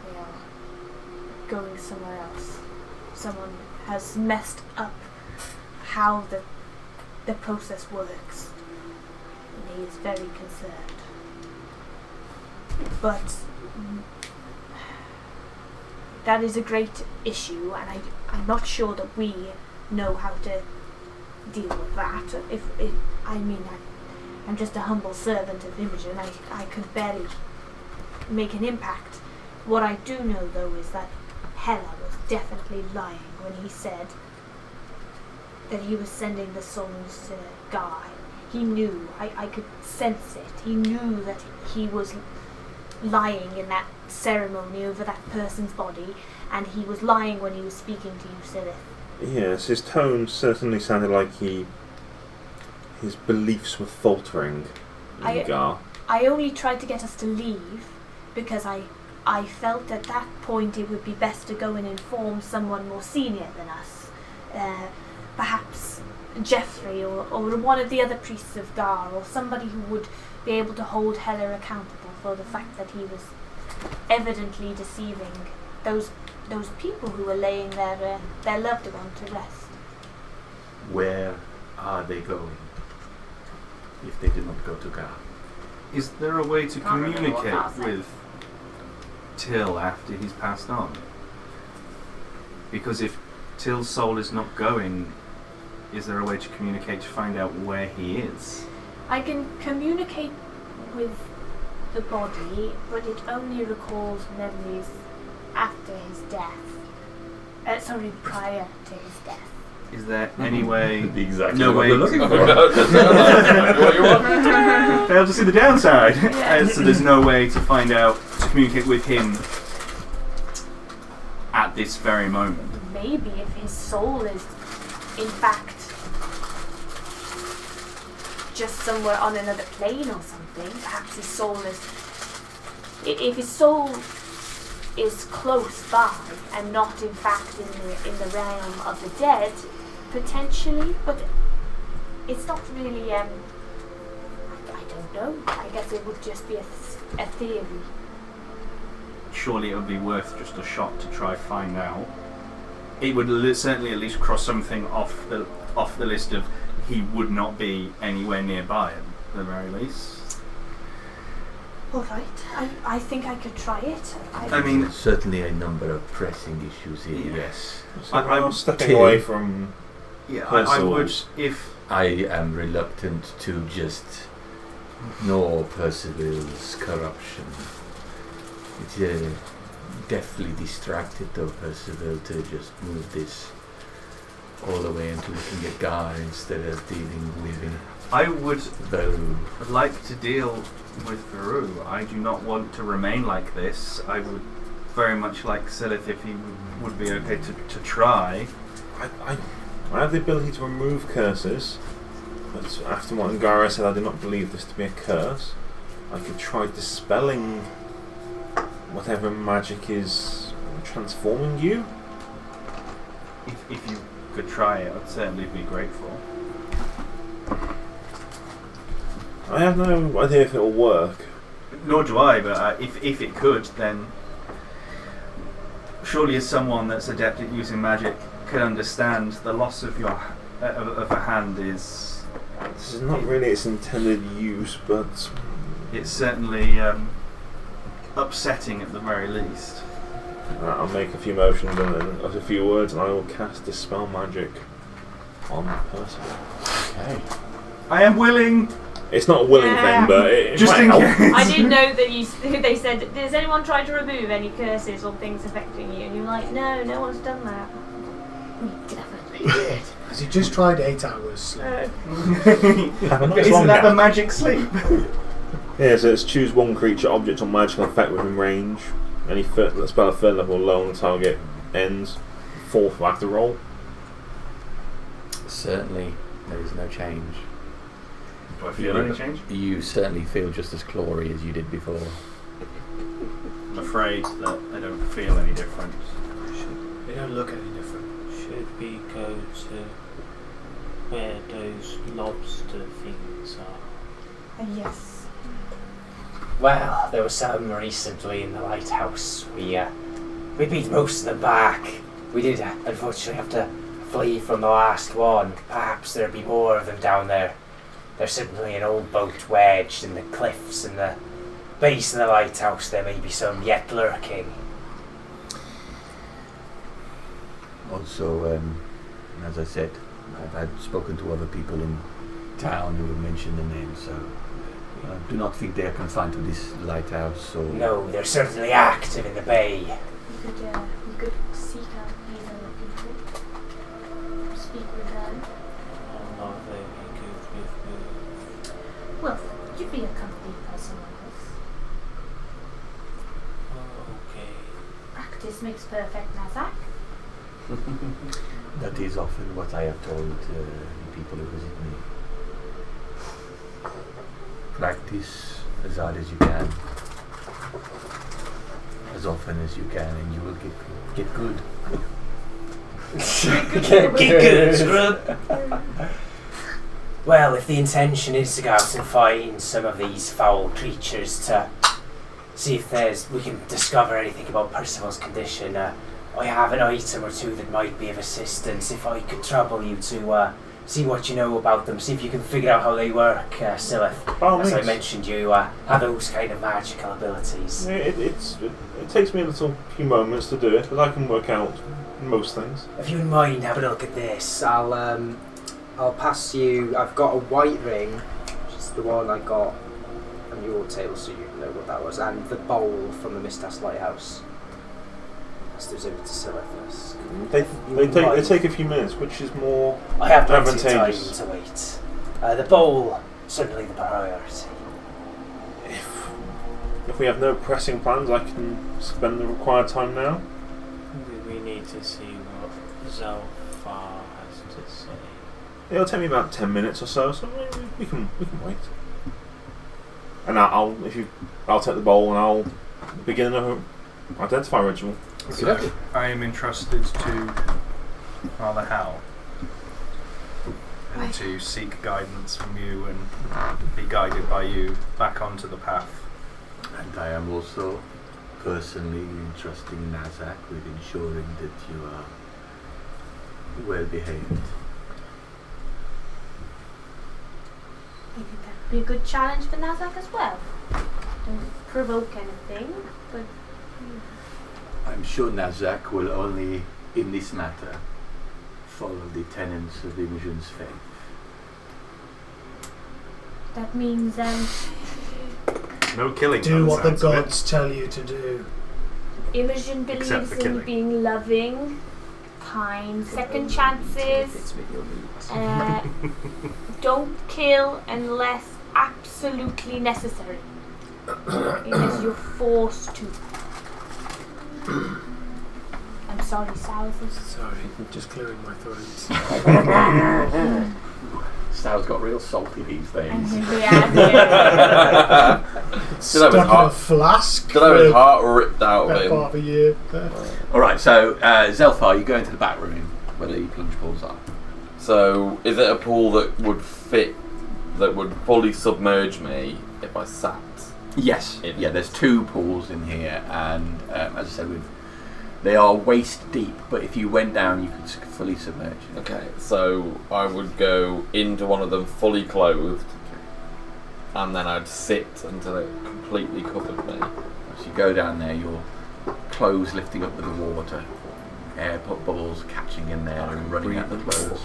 Speaker 6: They are going somewhere else. Someone has messed up how the process works. And he is very concerned. But that is a great issue, and I'm not sure that we know how to deal with that. I'm just a humble servant of Imogen. I could barely make an impact. What I do know, though, is that Hela was definitely lying when he said that he was sending the souls to Guy. He knew. I could sense it. He knew that he was lying in that ceremony over that person's body, and he was lying when he was speaking to you, Silith.
Speaker 8: Yes, his tone certainly sounded like his beliefs were faltering in Gar.
Speaker 6: I only tried to get us to leave because I felt at that point it would be best to go and inform someone more senior than us. Perhaps Jeffrey or one of the other priests of Gar, or somebody who would be able to hold Hela accountable for the fact that he was evidently deceiving those people who were laying their loved one to rest.
Speaker 2: Where are they going if they do not go to Gar?
Speaker 3: Is there a way to
Speaker 6: Can't remember what
Speaker 3: communicate
Speaker 6: that said.
Speaker 3: with Till after he's passed on? Because if Till's soul is not going, is there a way to communicate to find out where he is?
Speaker 6: I can communicate with the body, but it only recalls memories after his death. Prior to his death.
Speaker 3: Is there any way?
Speaker 2: Exactly
Speaker 3: No
Speaker 2: what
Speaker 3: way.
Speaker 2: we're looking for.
Speaker 1: What you want?
Speaker 3: Fail to see the downside.
Speaker 6: Yeah.
Speaker 3: So there's no way to find out, to communicate with him at this very moment.
Speaker 6: Maybe if his soul is, in fact, just somewhere on another plane or something, perhaps his soul is... If his soul is close by and not, in fact, in the realm of the dead, potentially, but it's not really... I don't know. I guess it would just be a theory.
Speaker 3: Surely it would be worth just a shot to try find out. It would certainly at least cross something off the list of he would not be anywhere nearby at the very least.
Speaker 6: All right. I think I could try it.
Speaker 3: I mean,
Speaker 2: Certainly a number of pressing issues here,
Speaker 3: Yeah.
Speaker 2: yes.
Speaker 8: So I'm stepping
Speaker 2: Till-
Speaker 8: away from
Speaker 3: yeah,
Speaker 8: her
Speaker 3: I would
Speaker 8: souls.
Speaker 3: if
Speaker 2: I am reluctant to just ignore Percival's corruption. It's definitely distracted though, Percival, to just move this all the way into looking at Gar instead of dealing with him.
Speaker 3: I would
Speaker 2: Though
Speaker 3: like to deal with Veru. I do not want to remain like this. I would very much like Silith if he would be okay to try.
Speaker 8: I have the ability to remove curses, but after what Ngara said, I do not believe this to be a curse. I could try dispelling whatever magic is transforming you.
Speaker 3: If you could try it, I'd certainly be grateful.
Speaker 8: I have no idea if it will work.
Speaker 3: Nor do I, but if it could, then surely as someone that's adept at using magic can understand, the loss of your of a hand is.
Speaker 8: This is not really its intended use, but
Speaker 3: it's certainly upsetting at the very least.
Speaker 8: I'll make a few motions and then utter a few words, and I will cast Dispel Magic on Percival.
Speaker 2: Okay.
Speaker 3: I am willing.
Speaker 8: It's not a willing thing, but it
Speaker 3: just
Speaker 8: might
Speaker 3: in
Speaker 8: help.
Speaker 3: case.
Speaker 6: I did note that they said, "Does anyone try to remove any curses or things affecting you?" And you're like, "No, no one's done that." We definitely did.
Speaker 5: Has he just tried 8 hours sleep?
Speaker 3: Isn't that the magic sleep?
Speaker 8: Yeah, so it's choose one creature, object, or magical effect within range. Any spell at 3rd level or low on the target ends. 4th after roll.
Speaker 2: Certainly, there is no change.
Speaker 3: Do I feel any change?
Speaker 2: You certainly feel just as clawy as you did before.
Speaker 3: I'm afraid that I don't feel any different.
Speaker 5: They don't look any different.
Speaker 4: Should we go to where those lobster things are?
Speaker 6: Yes.
Speaker 7: Well, there was some recently in the lighthouse. We beat most of them back. We did unfortunately have to flee from the last one. Perhaps there'll be more of them down there. There's simply an old boat wedged in the cliffs in the base of the lighthouse. There may be some yet lurking.
Speaker 2: Also, as I said, I've had spoken to other people in town who have mentioned the name, so do not think they are confined to this lighthouse. Or
Speaker 7: No, they're certainly active in the bay.
Speaker 6: We could seek out these other people. Speak with them.
Speaker 4: I'm not very good with words.
Speaker 6: Well, you'd be a company person like us.
Speaker 4: Oh, okay.
Speaker 6: Practice makes perfect, Nazak.
Speaker 2: that is often what I have told people who visit me. Practice as hard as you can, as often as you can, and you will get good.
Speaker 7: Get good, scrub. Well, if the intention is to go out and find some of these foul creatures to see if we can discover anything about Percival's condition, I have an item or two that might be of assistance. If I could trouble you to see what you know about them, see if you can figure out how they work, Silith. As I mentioned, you have those kind of magical abilities.
Speaker 8: It takes me a few moments to do it, but I can work out most things.
Speaker 7: If you wouldn't mind having a look at this, I'll pass you. I've got a white ring, which is the one I got on your table, so you know what that was, and the bowl from the Mistas Lighthouse. Pass those over to Silithus.
Speaker 8: They take a few minutes, which is more
Speaker 7: I have plenty of time
Speaker 8: advantageous.
Speaker 7: to wait. The bowl, certainly the priority.
Speaker 8: If we have no pressing plans, I can spend the required time now.
Speaker 4: We need to see what Zalfar has to say.
Speaker 8: It'll take me about 10 minutes or so we can wait. And I'll take the bowl and I'll begin an identify ritual.
Speaker 3: So I am entrusted to Father Hal and to seek guidance from you and be guided by you back onto the path.
Speaker 2: And I am also personally entrusting Nazak with ensuring that you are well behaved.
Speaker 6: I think that'd be a good challenge for Nazak as well. Don't provoke anything, but
Speaker 2: I'm sure Nazak will only, in this matter, follow the tenets of Imogen's faith.
Speaker 6: that means
Speaker 3: No killing.
Speaker 5: Do what the gods tell you to do.
Speaker 6: Imogen
Speaker 3: Except
Speaker 6: believes
Speaker 3: for
Speaker 6: in
Speaker 3: killing.
Speaker 6: being loving, kind, second chances. Don't kill unless absolutely necessary. Unless you're forced to. I'm sorry, Salazar.
Speaker 5: Sorry, just clearing my throat.
Speaker 2: Sal's got real salty these days.
Speaker 5: Stuck in a flask.
Speaker 1: Did I have his heart ripped out of
Speaker 5: That
Speaker 1: him?
Speaker 5: part of a year.
Speaker 2: Alright, so Zelfar, you go into the back room where the plunge pools are.
Speaker 1: So, is it a pool that would fit, that would fully submerge me if I sat?
Speaker 2: Yes. Yeah, there's two pools in here, and as I said, we've They are waist deep, but if you went down, you could fully submerge.
Speaker 1: Okay, so I would go into one of them fully clothed, and then I'd sit until it completely covered me.
Speaker 2: As you go down there, your clothes lifting up with the water, air bubbles catching in there and running out the clothes.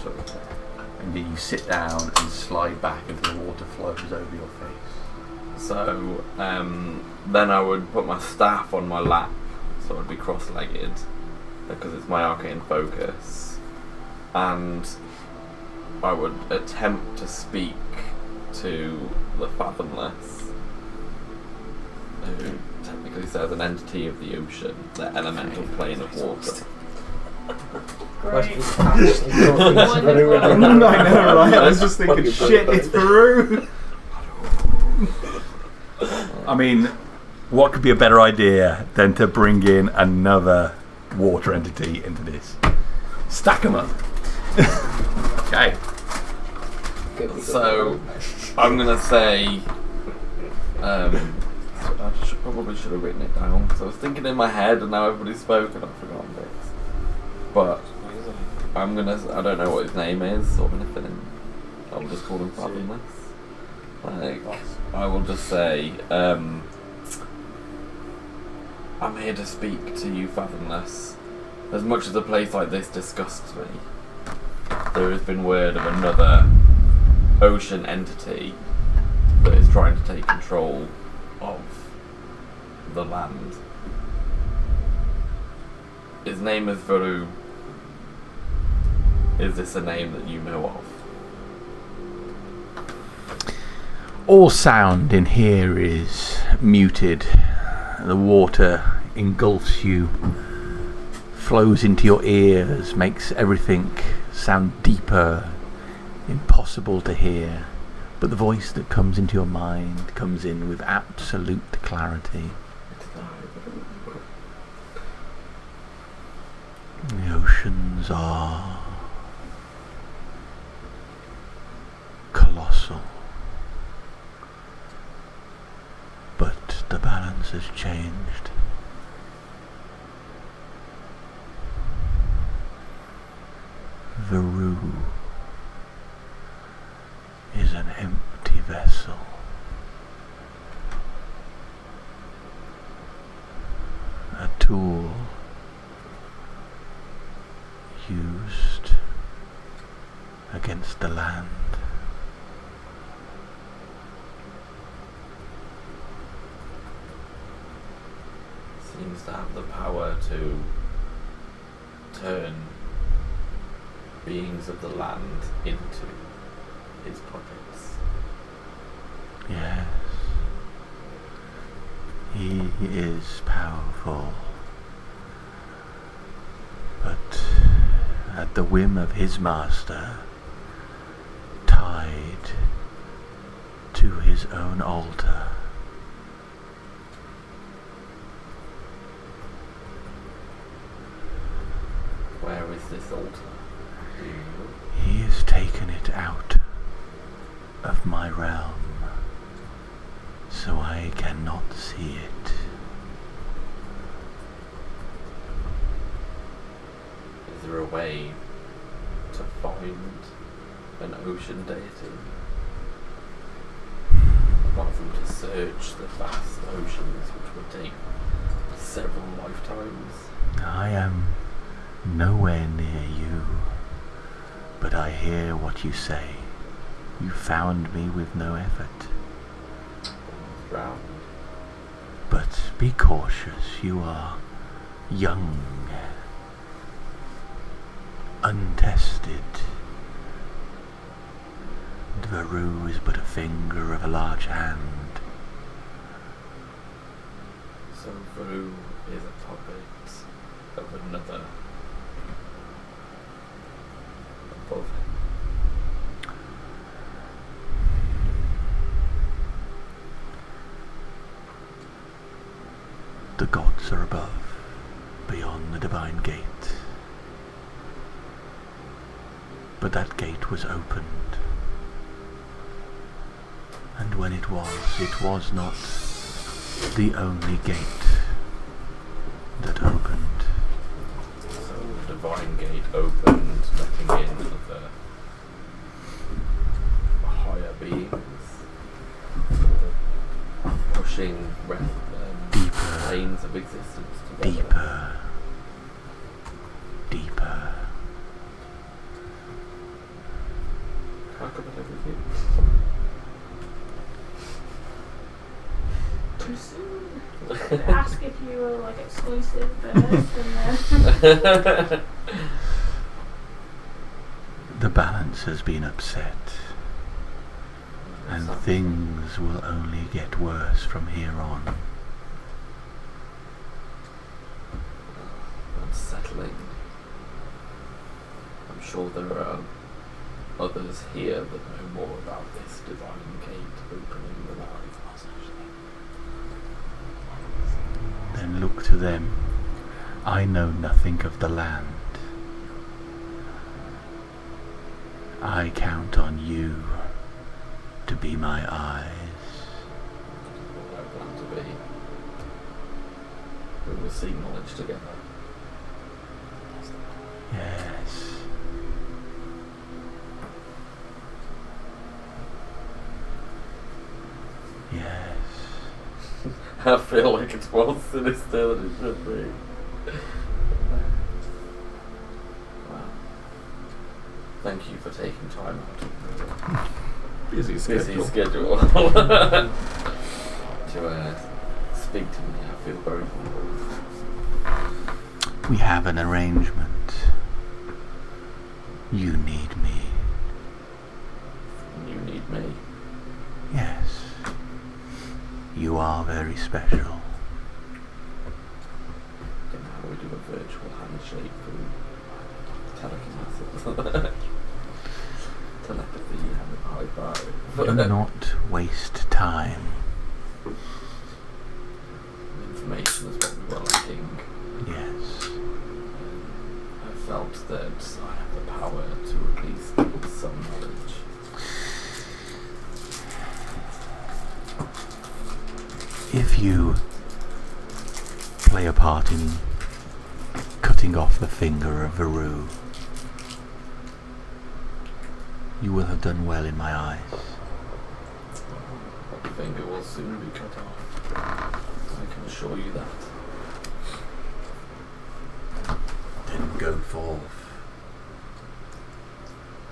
Speaker 2: And then you sit down and slide back until the water flows over your face.
Speaker 1: So then I would put my staff on my lap, so I'd be cross-legged because it's my arcane focus, and I would attempt to speak to the Fathomless, who technically says an entity of the ocean, the elemental plane of water.
Speaker 6: Great.
Speaker 9: I know, right? I was just thinking, shit, it's Peru.
Speaker 2: I mean, what could be a better idea than to bring in another water entity into this? Stack them up. Okay.
Speaker 1: So I'm gonna say, probably should have written it down. So I was thinking in my head, and now everybody's spoken. I've forgotten this. But I don't know what his name is or anything. I'll just call him Fathomless. Like, I will just say, I'm here to speak to you, Fathomless. As much as a place like this disgusts me, there has been word of another ocean entity that is trying to take control of the land. His name is Varu. Is this a name that you know of?
Speaker 2: All sound in here is muted. The water engulfs you, flows into your ears, makes everything sound deeper, impossible to hear. But the voice that comes into your mind comes in with absolute clarity. The oceans are colossal, but the balance has changed. Varu is an empty vessel. A tool used against the land.
Speaker 1: Seems to have the power to turn beings of the land into his puppets.
Speaker 2: Yes, he is powerful, but at the whim of his master, tied to his own altar.
Speaker 1: Where is this altar? Do you know?
Speaker 2: He has taken it out of my realm, so I cannot see it.
Speaker 1: Is there a way to find an ocean deity? Apart from to search the vast oceans, which would take several lifetimes.
Speaker 2: I am nowhere near you, but I hear what you say. You found me with no effort.
Speaker 1: Drowned.
Speaker 2: But be cautious, you are young, untested. And Varu is but a finger of a large hand.
Speaker 1: So Varu is a puppet of another above him.
Speaker 2: The gods are above, beyond the divine gate. But that gate was opened. And when it was not the only gate that opened.
Speaker 1: divine gate opened, letting in the higher beings, pushing planes of existence together.
Speaker 2: Deeper.
Speaker 1: How come I everything? Too soon.
Speaker 6: Ask if you were like exclusive first, and then.
Speaker 2: The balance has been upset, and things will only get worse from here on.
Speaker 1: Unsettling. I'm sure there are others here that know more about this divine gate opening than I.
Speaker 2: Then look to them. I know nothing of the land. I count on you to be my eyes.
Speaker 1: What I plan to be. We will seek knowledge together.
Speaker 2: Yes. Yes.
Speaker 1: I feel like it's more sinister than it should be. Wow. Thank you for taking time out of your
Speaker 2: Busy
Speaker 1: busy schedule to speak to me. I feel very humbled.
Speaker 2: We have an arrangement. You need me.
Speaker 1: You need me.
Speaker 2: Yes. You are very special.
Speaker 1: And how we do a virtual handshake through telekinesis. Telepathy and a high five.
Speaker 2: Do not waste time.
Speaker 1: Information is what we were lacking.
Speaker 2: Yes.
Speaker 1: I felt that I have the power to at least build some knowledge.
Speaker 2: If you play a part in cutting off the finger of Veru, you will have done well in my eyes.
Speaker 1: The finger will soon be cut off. I can assure you that.
Speaker 2: Then go forth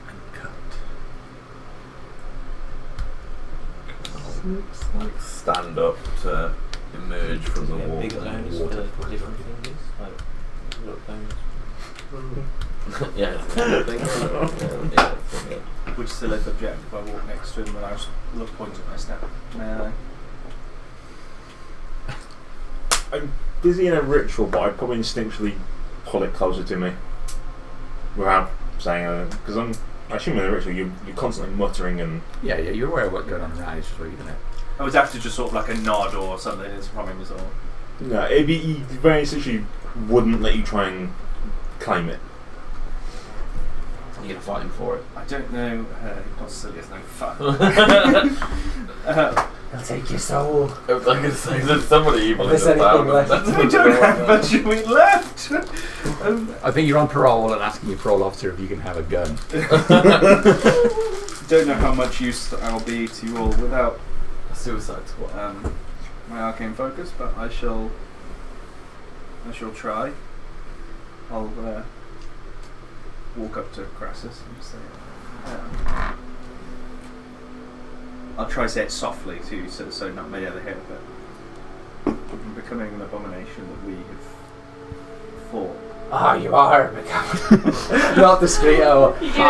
Speaker 2: and cut.
Speaker 1: Like stand up to emerge from the wall.
Speaker 4: Big bones for different fingers, like little bones.
Speaker 1: Yeah, it's a thing. Yeah.
Speaker 3: Would still object if I walk next to him when I was pointing at my step? May I?
Speaker 8: I'm busy in a ritual, but I'd probably instinctually pull it closer to me without saying anything. Because I assume in a ritual you're constantly muttering and.
Speaker 2: Yeah, you're aware of what's going on around. It's just reading it.
Speaker 3: I would have to just sort of like a nod or something as from him as well.
Speaker 8: No, it'd be he very essentially wouldn't let you try and claim it.
Speaker 1: You're gonna fight him for it.
Speaker 3: I don't know. Not silly as no fun.
Speaker 7: I'll take your soul.
Speaker 1: I was gonna say there's somebody evil in
Speaker 7: If
Speaker 1: the
Speaker 7: there's anything left.
Speaker 3: I don't have much of it left.
Speaker 2: I think you're on parole and asking your parole officer if you can have a gun.
Speaker 3: Don't know how much use I'll be to you all without
Speaker 1: A suicide squad.
Speaker 3: my arcane focus, but I shall try. I'll walk up to Crassus and say, I'll try to say it softly too, so not many other hear of it. I'm becoming an abomination that we have fought.
Speaker 7: Ah, you are becoming not discreet. Oh,
Speaker 6: You do.
Speaker 7: you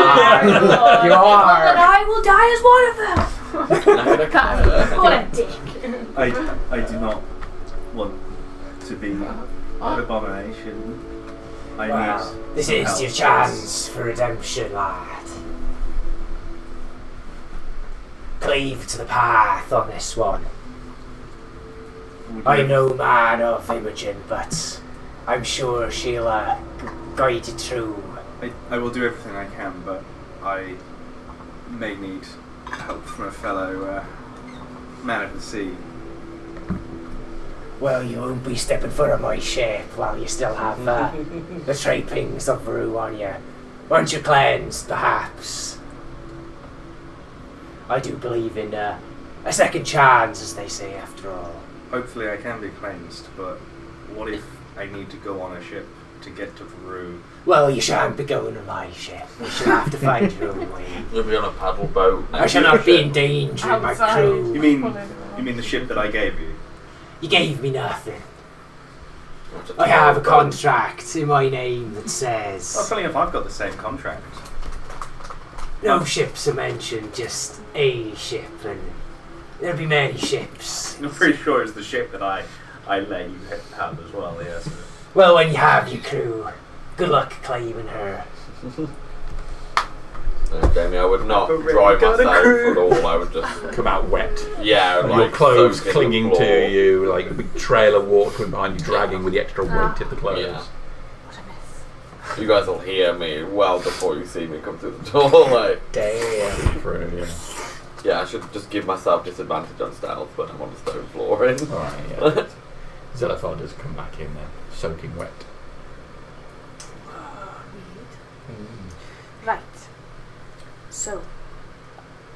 Speaker 7: are.
Speaker 6: And I will die as one of them. What a dick.
Speaker 3: I do not want to be an abomination. I
Speaker 7: Well,
Speaker 3: need
Speaker 7: this
Speaker 3: some
Speaker 7: is
Speaker 3: help.
Speaker 7: your chance for redemption, lad. Cleave to the path on this one.
Speaker 3: Would
Speaker 7: I'm
Speaker 3: you-
Speaker 7: no man of Imogen, but I'm sure she'll guide you through.
Speaker 3: I will do everything I can, but I may need help from a fellow man of the sea.
Speaker 7: Well, you won't be stepping foot on my ship while you still have the trappings of Veru on you. Weren't you cleansed, perhaps? I do believe in a second chance, as they say, after all.
Speaker 3: Hopefully I can be cleansed, but what if I need to go on a ship to get to Peru?
Speaker 7: Well, you shan't be going on my ship. You shall have to find your own way.
Speaker 1: You'll be on a paddle boat.
Speaker 7: I shall not be endangering my crew.
Speaker 3: You mean the ship that I gave you?
Speaker 7: You gave me nothing. I have a contract in my name that says...
Speaker 3: Well, funny enough, I've got the same contract.
Speaker 7: No ships are mentioned, just a ship, and there'll be many ships.
Speaker 3: I'm pretty sure it's the ship that I let you have as well, yes.
Speaker 7: Well, when you have your crew, good luck claiming her.
Speaker 1: Jamie, I would not dry myself at all. I would just
Speaker 2: Come out wet.
Speaker 1: yeah,
Speaker 2: Your
Speaker 1: like
Speaker 2: clothes
Speaker 1: soak in the
Speaker 2: clinging
Speaker 1: floor.
Speaker 2: to you, like a big trail of water coming behind you, dragging with the extra weight of the clothes.
Speaker 1: Yeah.
Speaker 6: What a mess.
Speaker 1: You guys will hear me well before you see me come through the door. Like,
Speaker 7: Damn.
Speaker 2: True, yeah.
Speaker 1: yeah, I should just give myself disadvantage on stealth when I'm on the stone flooring.
Speaker 2: Alright, yeah. Zelithar does come back in then, soaking wet.
Speaker 6: Right. So,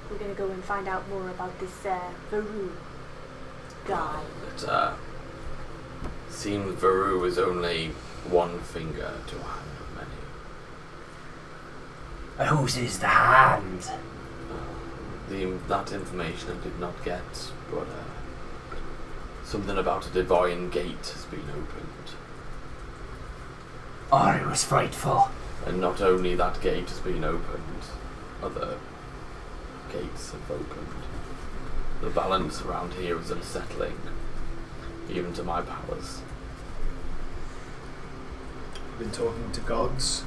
Speaker 6: we're going to go and find out more about this Veru guy.
Speaker 1: It seems Veru is only one finger to a hand of many.
Speaker 7: And whose is the hand?
Speaker 1: That information I did not get, but something about a divine gate has been opened.
Speaker 7: Oh, it was frightful.
Speaker 1: And not only that gate has been opened, other gates have opened. The balance around here is unsettling, even to my powers.
Speaker 5: Been talking to gods.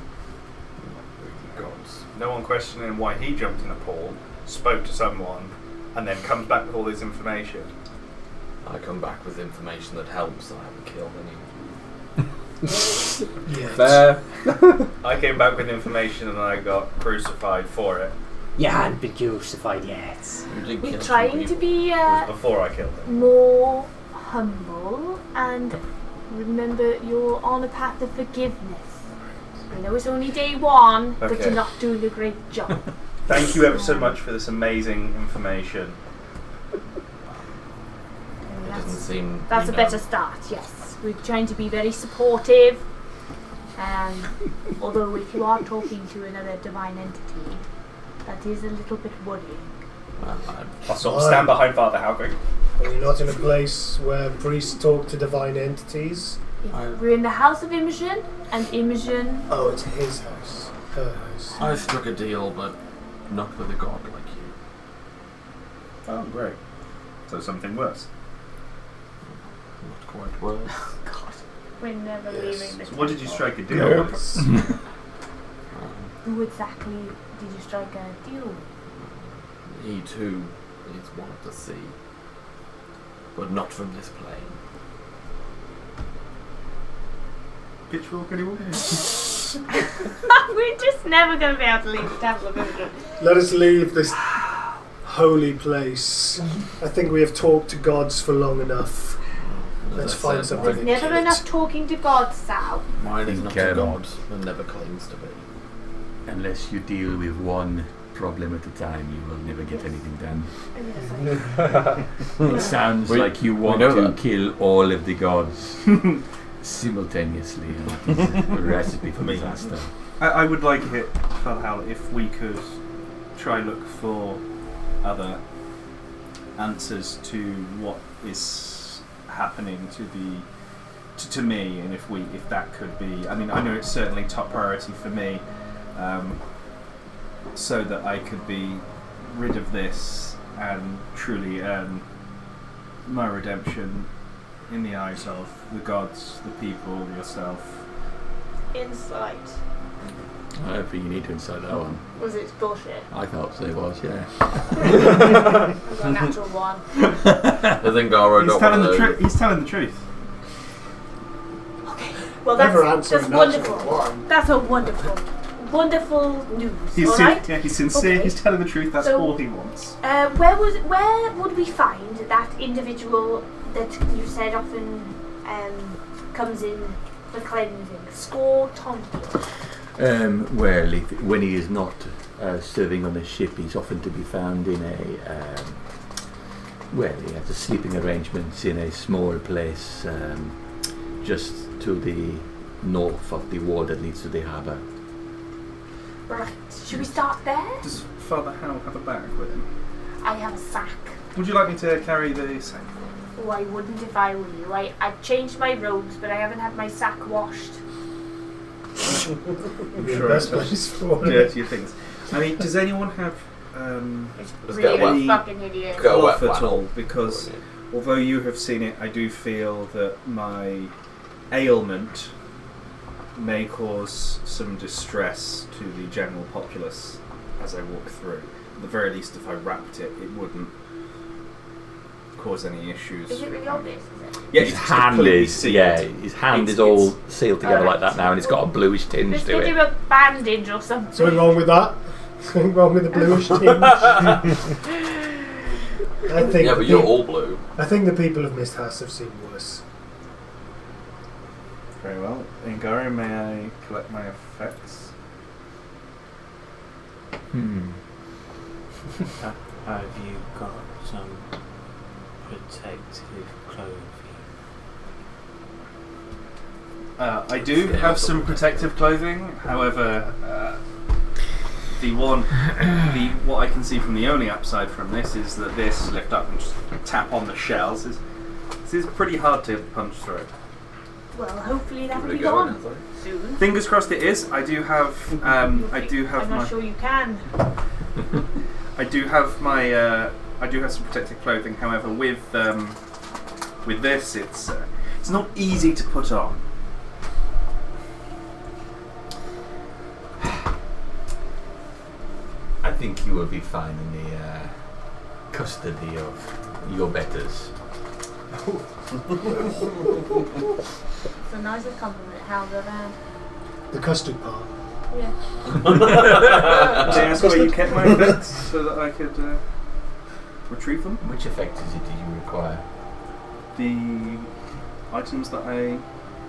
Speaker 1: Not really gods.
Speaker 3: No one questioning why he jumped in a pool, spoke to someone, and then comes back with all this information.
Speaker 1: I come back with information that helps. I haven't killed any of you.
Speaker 5: Yeah.
Speaker 2: Fair.
Speaker 3: I came back with information and I got crucified for it.
Speaker 7: You hadn't been crucified yet.
Speaker 1: You did
Speaker 6: We're
Speaker 1: kill
Speaker 6: trying
Speaker 1: some
Speaker 6: to
Speaker 1: people.
Speaker 6: be
Speaker 3: It was before I killed him.
Speaker 6: more humble and remember you're on a path of forgiveness. I know it's only day one, but
Speaker 3: Okay.
Speaker 6: you're not doing a great job.
Speaker 3: Thank you ever so much for this amazing information.
Speaker 1: It doesn't seem.
Speaker 6: That's
Speaker 1: you
Speaker 6: a
Speaker 1: know,
Speaker 6: better start, yes. We're trying to be very supportive. Although if you are talking to another divine entity, that is a little bit worrying.
Speaker 1: Well,
Speaker 3: I'll sort of stand behind Father Halgrim.
Speaker 5: Are you not in a place where priests talk to divine entities?
Speaker 6: We're in the house of Imogen, and Imogen...
Speaker 5: Oh, it's his house. Her house.
Speaker 1: I struck a deal, but not with a god like you.
Speaker 3: Oh, great. So something worse.
Speaker 1: Not quite worse.
Speaker 6: God, we're never
Speaker 5: Yes.
Speaker 6: leaving this.
Speaker 3: So what did you
Speaker 6: temple.
Speaker 3: strike a deal with?
Speaker 5: Yes.
Speaker 6: Who exactly did you strike a deal with?
Speaker 1: He too is one of the sea, but not from this plane.
Speaker 3: Pitchfork anyone?
Speaker 6: We're just never going to be able to leave the Temple of Imogen.
Speaker 5: Let us leave this holy place. I think we have talked to gods for long enough.
Speaker 1: As
Speaker 5: Let's
Speaker 1: I
Speaker 5: find
Speaker 1: said,
Speaker 5: something.
Speaker 6: There's
Speaker 5: and
Speaker 6: never
Speaker 5: kill it.
Speaker 6: enough talking to God, Sal.
Speaker 1: Mine is
Speaker 2: Think,
Speaker 1: not a god, and never claims to be.
Speaker 2: Unless you deal with one problem at a time, you will never get anything done. It sounds like you want
Speaker 1: know
Speaker 2: to
Speaker 1: that.
Speaker 2: kill all of the gods simultaneously, and it is a recipe for disaster.
Speaker 3: I would like it, Father Hal, if we could try look for other answers to what is happening to me, and if that could be. I mean, I know it's certainly top priority for me, so that I could be rid of this and truly earn my redemption in the eyes of the gods, the people, yourself.
Speaker 6: Insight.
Speaker 2: I don't think you need to incite that one.
Speaker 6: Was it bullshit?
Speaker 2: I felt so it was, yeah.
Speaker 6: It was a natural one.
Speaker 1: I think Garo
Speaker 3: He's
Speaker 1: got
Speaker 3: telling
Speaker 1: one of
Speaker 3: the
Speaker 1: those.
Speaker 3: truth. He's telling the truth.
Speaker 6: Okay. Well,
Speaker 5: Never
Speaker 6: that's
Speaker 5: answer a
Speaker 6: wonderful.
Speaker 5: natural one.
Speaker 6: That's a wonderful news.
Speaker 3: He's
Speaker 6: all right.
Speaker 3: he's sincere.
Speaker 6: Okay.
Speaker 3: He's telling the truth. That's
Speaker 6: So-
Speaker 3: all he wants.
Speaker 6: Where would we find that individual that you said said often comes in for cleansing. Score Tonky.
Speaker 2: Well, when he is not serving on a ship, he's often to be found in a he has a sleeping arrangements in a small place just to the north of the wall that leads to the harbour.
Speaker 6: Right. Should we start there?
Speaker 3: Does Father Hal have a bag with him?
Speaker 6: I have a sack.
Speaker 3: Would you like me to carry the sack?
Speaker 6: Oh, I wouldn't if I were you. I've changed my robes, but I haven't had my sack washed.
Speaker 3: I'm
Speaker 5: The
Speaker 3: sure
Speaker 5: best
Speaker 3: it's
Speaker 5: place for it.
Speaker 3: dirty things. I mean, does anyone have
Speaker 6: It's
Speaker 1: Let's get
Speaker 6: really
Speaker 3: wet.
Speaker 6: fucking hideous.
Speaker 1: Go. a wet
Speaker 3: cloth at
Speaker 1: flannel.
Speaker 3: all? Because although you have seen it, I do feel that my ailment may cause some distress to the general populace as I walk through. At the very least, if I wrapped it, it wouldn't cause any issues.
Speaker 6: Is it really obvious, is it?
Speaker 3: Yeah,
Speaker 2: His
Speaker 3: it's
Speaker 2: hand
Speaker 3: completely
Speaker 2: is
Speaker 3: sealed.
Speaker 2: his hand
Speaker 3: It's-
Speaker 2: is all
Speaker 3: it's-
Speaker 2: sealed together like
Speaker 6: Alright.
Speaker 2: that now, and it's got a bluish tinge
Speaker 6: Let's
Speaker 2: to
Speaker 6: get
Speaker 2: it.
Speaker 6: him a bandage or something.
Speaker 5: Something wrong with that? Something wrong with the bluish tinge? I think.
Speaker 1: Yeah, but you're all blue.
Speaker 5: I think the people of Misthouse have seen worse.
Speaker 3: Very well. Ingari, may I collect my effects?
Speaker 4: Have you got some protective clothing?
Speaker 3: I do have some protective clothing. However, what I can see from the only upside from this is that this lift up and just tap on the shells. This is pretty hard to punch through.
Speaker 6: Well, hopefully that'll
Speaker 1: Really
Speaker 6: be
Speaker 1: go
Speaker 6: gone
Speaker 1: in, sorry.
Speaker 6: soon.
Speaker 3: Fingers crossed it is. I do have.
Speaker 6: I'm
Speaker 3: my.
Speaker 6: not sure you can.
Speaker 3: I do have my. I do have some protective clothing. However, with this, it's not easy to put on.
Speaker 2: I think you will be fine in the custody of your betters.
Speaker 6: It's a nice compliment, how the van.
Speaker 5: The custard part.
Speaker 6: Yeah.
Speaker 3: May I ask where you kept my effects so that I could retrieve them?
Speaker 2: Which effect is it that you require?
Speaker 3: The items that I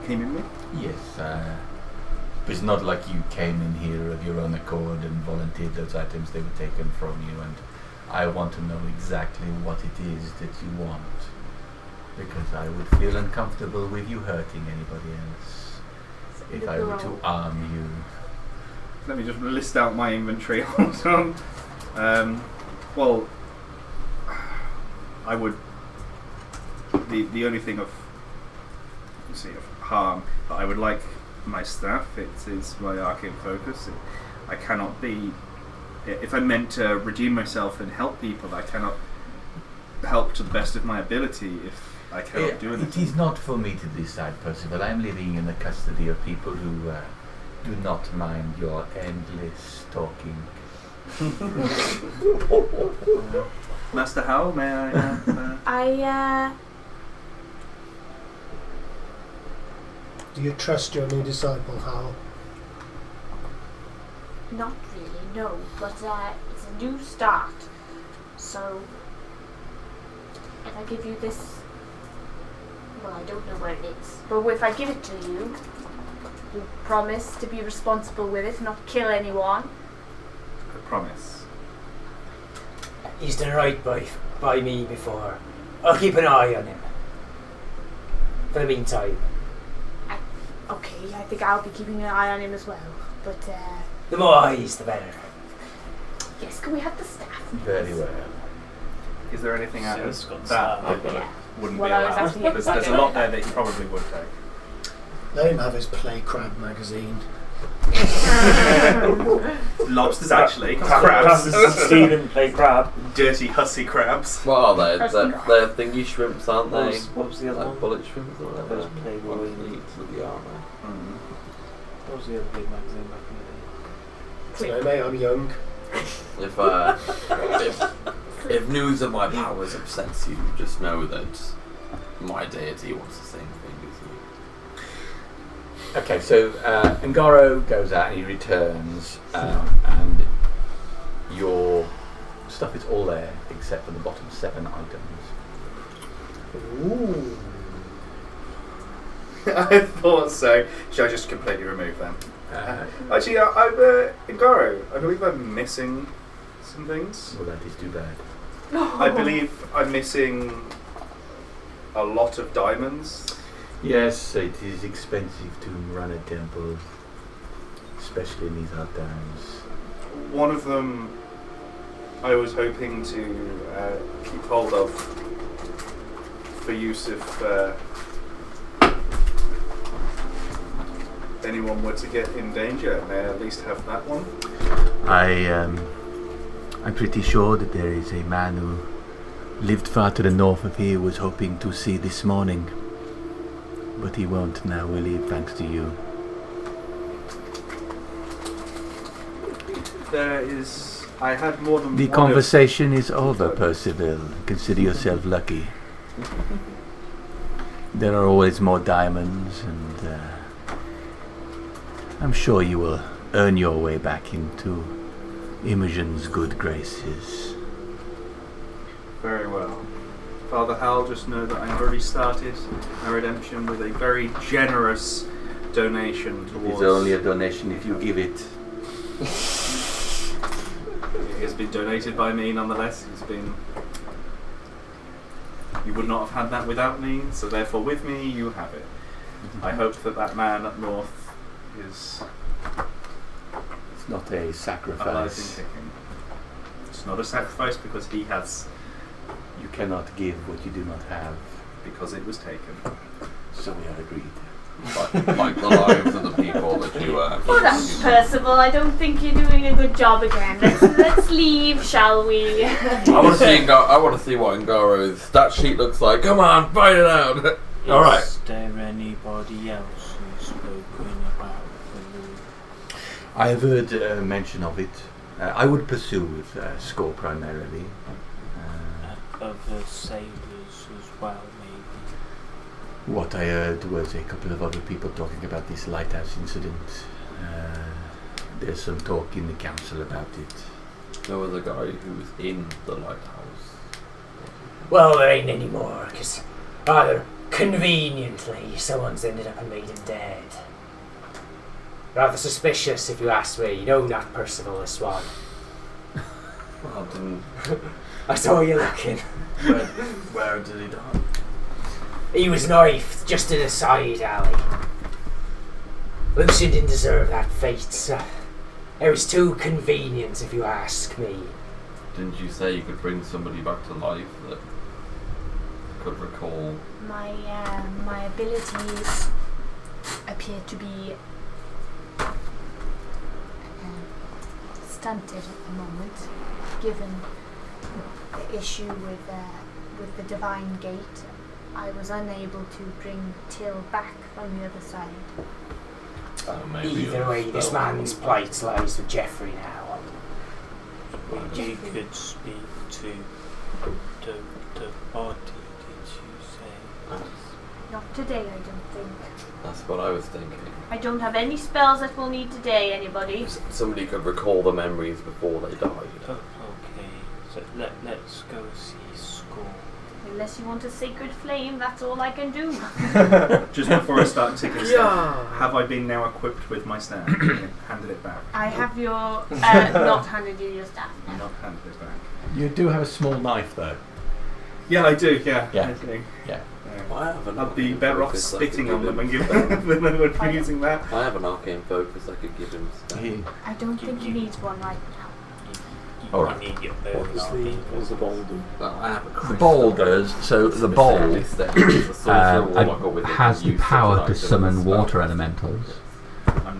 Speaker 3: came in with?
Speaker 2: Yes, but it's not like you came in here of your own accord and volunteered those items. They were taken from you, and I want to know exactly what it is that you want, because I would feel uncomfortable with you hurting anybody else if I were to arm you.
Speaker 3: Let me just list out my inventory. Hold on. Well, I would. The only thing of harm that I would like my staff. It is my arcane focus. I cannot be. If I'm meant to redeem myself and help people, I cannot help to the best of my ability if I cannot do anything.
Speaker 2: It is not for me to decide, Percival. I am living in the custody of people who do not mind your endless talking.
Speaker 3: Master Hal, may I have...
Speaker 5: Do you trust your new disciple, Hal?
Speaker 6: Not really, no. But it's a new start. So, if I give you this... Well, I don't know where it is. But if I give it to you, you promise to be responsible with it, not kill anyone.
Speaker 3: I promise.
Speaker 7: He's done right by me before. I'll keep an eye on him. For the meantime.
Speaker 6: Okay, I think I'll be keeping an eye on him as well. But,
Speaker 7: The more eyes, the better.
Speaker 6: yes, can we have the staff?
Speaker 2: Very well.
Speaker 3: Is there anything out
Speaker 4: It's
Speaker 3: of
Speaker 4: got
Speaker 3: that
Speaker 4: staff.
Speaker 3: that
Speaker 6: Yeah.
Speaker 3: wouldn't
Speaker 6: What
Speaker 3: be
Speaker 6: I was
Speaker 3: allowed?
Speaker 6: asking if
Speaker 3: There's a lot there that he probably would take.
Speaker 5: Let him have his Play Crab magazine.
Speaker 3: Lobsters, actually. Crabs.
Speaker 4: Stephen play crab.
Speaker 3: Dirty, hussy crabs.
Speaker 1: What are they?
Speaker 6: Person.
Speaker 1: They're thingy shrimps, aren't they?
Speaker 4: What was the other
Speaker 1: Like
Speaker 4: one?
Speaker 1: bullet shrimps or whatever.
Speaker 4: Those Playboy
Speaker 1: One that eats with the armour.
Speaker 4: What was the other big magazine back in the day?
Speaker 5: So, mate, I'm young.
Speaker 1: If news of my powers upsets you, just know that my deity wants the same thing as you.
Speaker 2: Okay, so Ngaro goes out and he returns, and your stuff is all there except for the bottom 7 items.
Speaker 5: Ooh.
Speaker 3: I thought so. Should I just completely remove them? Actually, Ngaro, I believe I'm missing some things.
Speaker 2: Well, that is too bad.
Speaker 3: I believe I'm missing a lot of diamonds.
Speaker 2: Yes, it is expensive to run a temple, especially in these hard times.
Speaker 3: One of them I was hoping to keep hold of for use if anyone were to get in danger. May I at least have that one?
Speaker 2: I'm pretty sure that there is a man who lived far to the north of here was hoping to see this morning. But he won't now, will he, thanks to you?
Speaker 3: I had more than
Speaker 2: The
Speaker 3: one
Speaker 2: conversation is over, Percival. Consider yourself lucky. There are always more diamonds, and I'm sure you will earn your way back into Imogen's good graces.
Speaker 3: Very well. Father Hal, just know that I've already started my redemption with a very generous donation towards...
Speaker 2: It's only a donation if you give it.
Speaker 3: It has been donated by me nonetheless. It's been... You would not have had that without me, so therefore with me you have it. I hope that that man up north is...
Speaker 2: It's not a
Speaker 3: alive and
Speaker 2: sacrifice.
Speaker 3: kicking. It's not a sacrifice because he has...
Speaker 2: You cannot give what you do not have.
Speaker 3: Because it was taken.
Speaker 2: So we have agreed.
Speaker 1: Like the lives of the people that you
Speaker 6: Oh, that's Percival. I don't think you're doing a good job again. Let's leave, shall we?
Speaker 1: I want to see what Ngaro's stat sheet looks like. Come on, fight it out. All right.
Speaker 4: Is there anybody else who's spoken about the room?
Speaker 2: I have heard mention of it. I would pursue with Score primarily.
Speaker 4: Other sailors as well, maybe.
Speaker 2: What I heard was a couple of other people talking about this lighthouse incident. There's some talk in the council about it.
Speaker 1: There was a guy who was in the lighthouse.
Speaker 7: Well, there ain't any more, because rather conveniently, someone's ended up and made him dead. Rather suspicious, if you ask me. You know not Percival the Swan.
Speaker 1: Well, didn't...
Speaker 7: I saw you looking.
Speaker 1: Where did he die?
Speaker 7: He was knifed just in a side alley. Lucian didn't deserve that fate, so it was too convenient, if you ask me.
Speaker 1: Didn't you say you could bring somebody back to life that could recall?
Speaker 6: My abilities appear to be stunted at the moment, given the issue with the Divine Gate. I was unable to bring Till back from the other side.
Speaker 7: Either way, this man's plight lies with Geoffrey now.
Speaker 4: You could speak to the body, did you say?
Speaker 6: Not today, I don't think.
Speaker 1: That's what I was thinking.
Speaker 6: I don't have any spells that we'll need today, anybody.
Speaker 1: Somebody could recall the memories before they died.
Speaker 4: Oh, okay, so let's go see Score.
Speaker 6: Unless you want a sacred flame, that's all I can do.
Speaker 3: Just before I start taking staff, have I been now equipped with my staff? Handed it back.
Speaker 6: I have your not handed you your staff.
Speaker 3: I'm not handed it back.
Speaker 2: You do have a small knife, though.
Speaker 3: Yeah, I do. Yeah.
Speaker 2: Yeah.
Speaker 3: I do.
Speaker 2: Yeah.
Speaker 1: I have an
Speaker 3: I'd be
Speaker 1: arcane
Speaker 3: better off
Speaker 1: focus I
Speaker 3: spitting
Speaker 1: could
Speaker 3: on them
Speaker 1: give
Speaker 3: and
Speaker 1: him.
Speaker 3: than I would be using that.
Speaker 1: I have an arcane focus I could give him.
Speaker 6: I don't think he needs one right now.
Speaker 4: You
Speaker 2: Alright.
Speaker 4: need your
Speaker 8: What does the bowl do?
Speaker 1: Well, I have a
Speaker 2: The
Speaker 1: crystal.
Speaker 2: bowl does, so the bowl
Speaker 11: has the power to summon water elementals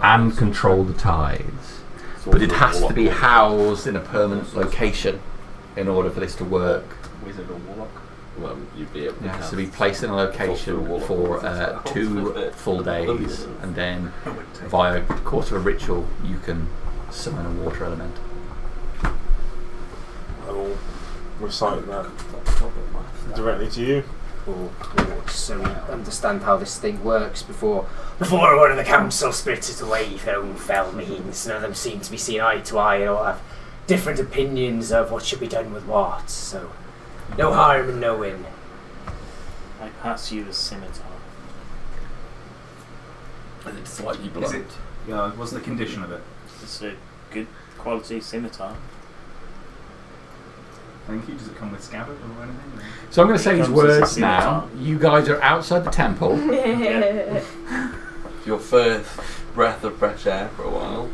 Speaker 11: and control the tides.
Speaker 2: but it has to be housed in a permanent location in order for this to work.
Speaker 3: Wizard or warlock.
Speaker 1: Well, you'd be able to
Speaker 2: It has
Speaker 1: cast
Speaker 2: to be placed in a location for 2 full days, and then via the course of a ritual you can summon a water elemental.
Speaker 8: I will recite that directly to you.
Speaker 7: So we understand how this thing works before one of the council split it away for their own fell means. None of them seem to be seeing eye to eye and all have different opinions of what should be done with what, so no harm in knowing.
Speaker 4: I pass you the scimitar.
Speaker 1: And it's slightly
Speaker 3: Is
Speaker 1: blunt.
Speaker 3: it? Yeah. What's the condition of it?
Speaker 4: It's a good quality scimitar.
Speaker 3: Thank you. Does it come with scabbard or anything?
Speaker 2: So I'm going to say these
Speaker 4: Comes as a
Speaker 2: words now.
Speaker 4: scimitar.
Speaker 2: You guys are outside the temple.
Speaker 1: Your first breath of fresh air for a while.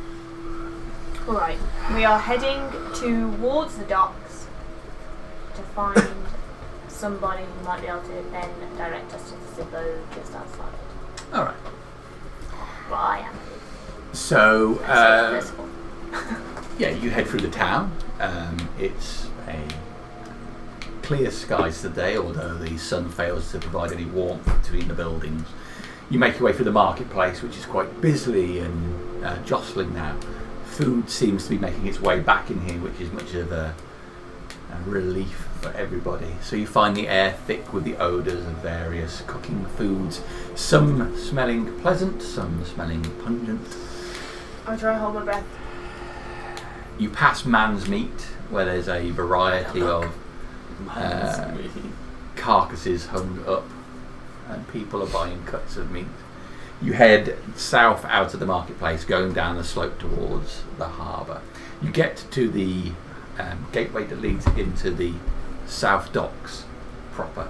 Speaker 6: Alright, we are heading towards the docks to find somebody who might be able to then direct us to the abode just outside.
Speaker 2: All right.
Speaker 6: But I am.
Speaker 2: So,
Speaker 6: This one.
Speaker 2: yeah, you head through the town. It's a clear skies today, although the sun fails to provide any warmth between the buildings. You make your way through the marketplace, which is quite busy and jostling now. Food seems to be making its way back in here, which is much of a relief for everybody. So you find the air thick with the odours of various cooking foods, some smelling pleasant, some smelling pungent.
Speaker 6: I'll try and hold my breath.
Speaker 2: You pass man's meat, where there's a variety of carcasses hung up, and people are buying cuts of meat. You head south out of the marketplace, going down the slope towards the harbour. You get to the gateway that leads into the south docks proper.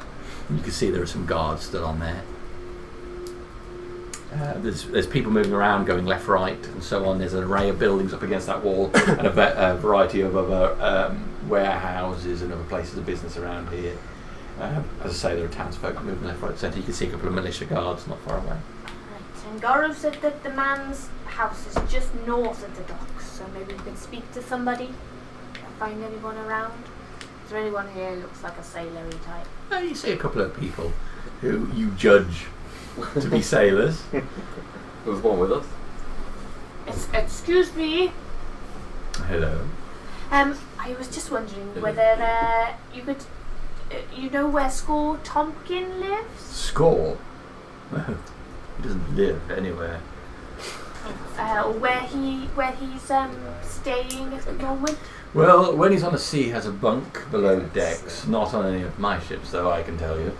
Speaker 2: You can see there are some guards still on there. There's people moving around, going left, right, and so on. There's an array of buildings up against that wall, and a variety of other warehouses and other places of business around here. As I say, there are townsfolk moving left, right, centre. You can see a couple of militia guards not far away.
Speaker 6: Right, and Garo said that the man's house is just north of the docks, so maybe we can speak to somebody and find anyone around. Is there anyone here who looks like a sailor-y type?
Speaker 2: You see a couple of people who you judge to be sailors.
Speaker 1: There's one with us.
Speaker 6: Excuse me.
Speaker 2: Hello.
Speaker 6: I was just wondering whether you could, you know where Score Tompkin lives?
Speaker 2: Score? Well, he doesn't live anywhere.
Speaker 6: Where he's staying at the moment?
Speaker 2: Well, when he's on the sea, he has a bunk below decks. Not on any of my ships, though, I can tell you.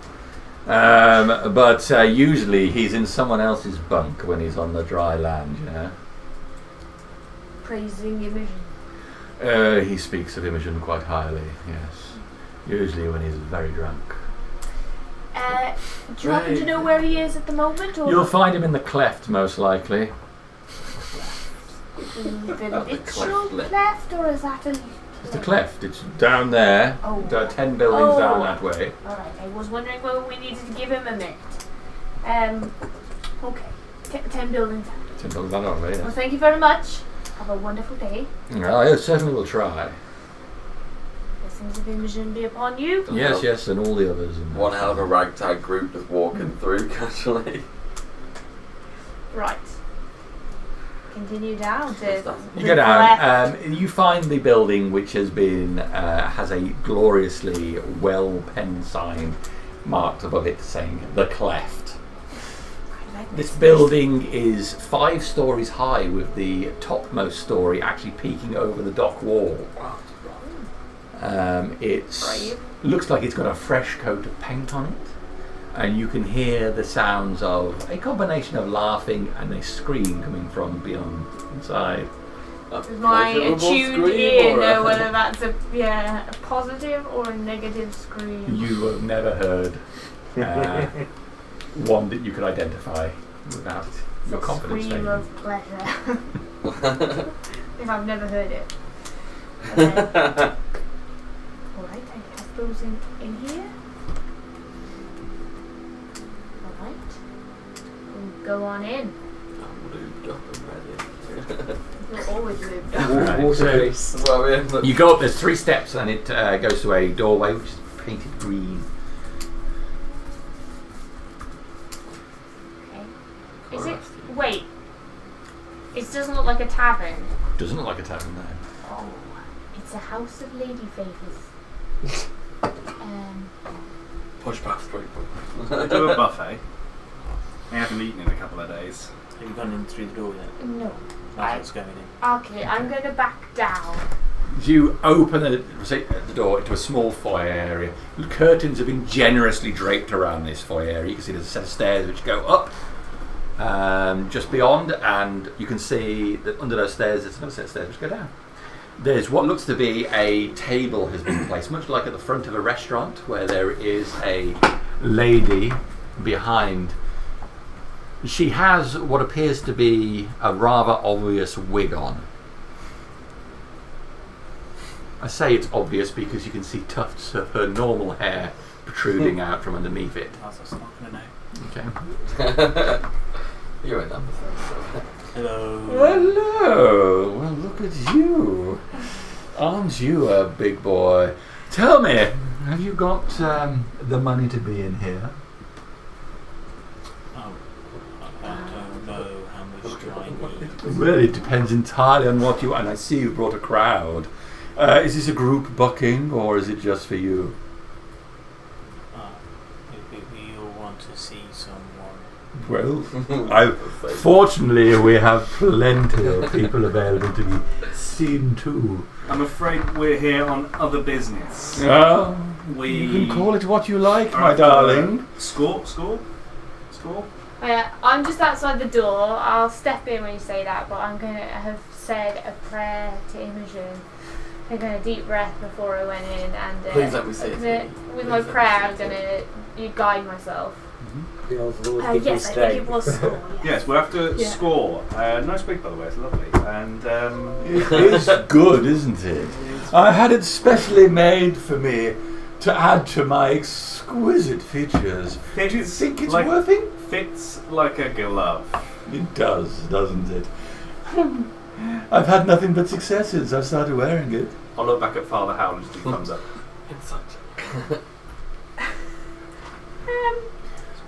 Speaker 2: But usually he's in someone else's bunk when he's on the dry land, you know.
Speaker 6: Praising Imogen.
Speaker 2: He speaks of Imogen quite highly, yes. Usually when he's very drunk.
Speaker 6: Do you happen to know where he is at the moment? Or
Speaker 2: You'll find him in the cleft, most likely.
Speaker 6: the literal cleft, or is that a...
Speaker 2: It's the cleft. It's down there.
Speaker 6: Oh.
Speaker 2: There are 10 buildings down that way.
Speaker 6: Alright, I was wondering whether we needed to give him a minute. Okay. 10 buildings down.
Speaker 2: 10 buildings down that way,
Speaker 6: Well,
Speaker 2: yes.
Speaker 6: thank you very much. Have a wonderful day.
Speaker 2: I certainly will try.
Speaker 6: Blessings of Imogen be upon you.
Speaker 2: Yes, and all the others. And
Speaker 1: One hell of a ragtag group just walking through casually.
Speaker 6: Right. Continue down to...
Speaker 2: You go down. You find the building, which has been has a gloriously well-penned sign marked above it saying "The Cleft." This building is 5 stories high, with the topmost story actually peeking over the dock wall. It looks like it's got a fresh coat of paint on it, and you can hear the sounds of a combination of laughing and a scream coming from beyond inside.
Speaker 6: Does my attuned ear know whether that's a positive or a negative scream?
Speaker 2: You have never heard one that you could identify without your confidence.
Speaker 6: Scream
Speaker 2: failing.
Speaker 6: of pleasure. If I've never heard it. Alright, I guess those in here. Alright. We'll go on in.
Speaker 1: I'm lubed up and ready.
Speaker 6: We're always moved up.
Speaker 2: Right, so
Speaker 1: That's what I mean.
Speaker 2: you go up, there's 3 steps, and it goes to a doorway which is painted green.
Speaker 6: Okay. Is it... Wait. It doesn't look like a tavern.
Speaker 2: Doesn't look like a tavern there.
Speaker 6: Oh. It's a house of lady favors.
Speaker 1: Push past 3
Speaker 3: They do a buffet. They haven't eaten in a couple of days.
Speaker 4: Have you gone in through the door yet?
Speaker 6: No.
Speaker 4: That's what's going in.
Speaker 6: Okay, I'm going to back down.
Speaker 2: As you open the door into a small foyer area, the curtains have been generously draped around this foyer area. You can see there's a set of stairs which go up just beyond, and you can see that under those stairs there's another set of stairs which go down. There's what looks to be a table has been placed, much like at the front of a restaurant, where there is a lady behind. She has what appears to be a rather obvious wig on. I say it's obvious because you can see tufts of her normal hair protruding out from underneath it.
Speaker 4: That's not going to know.
Speaker 2: Okay.
Speaker 1: You're in number.
Speaker 4: Hello.
Speaker 2: Hello. Well, look at you. Aren't you a big boy? Tell me, have you got the money to be in here?
Speaker 4: Oh, I don't know how much do I need.
Speaker 2: Well, it depends entirely on what you... And I see you've brought a crowd. Is this a group booking, or is it just for you?
Speaker 4: We all want to see someone.
Speaker 2: Well, fortunately, we have plenty of people available to be seen too.
Speaker 3: I'm afraid we're here on other business.
Speaker 2: You
Speaker 3: We
Speaker 2: can call it what you like,
Speaker 3: are
Speaker 2: my
Speaker 3: after
Speaker 2: darling.
Speaker 3: Score.
Speaker 6: I'm just outside the door. I'll step in when you say that, but I'm going to have said a prayer to Imogen. Taking a deep breath before I went in, and
Speaker 1: Please let me say it.
Speaker 6: with my prayer, I'm going to guide myself.
Speaker 7: Yes,
Speaker 6: I think it was score.
Speaker 3: Yes, we're after
Speaker 6: Yeah.
Speaker 3: Score. Nice wig, by the way. It's lovely. And
Speaker 2: It is good, isn't it? I had it specially made for me to add to my exquisite features. Do you think it's worth it?
Speaker 3: Fits like a glove.
Speaker 2: It does, doesn't it? I've had nothing but successes. I've started wearing it.
Speaker 3: I'll look back at Father Howland as he comes up.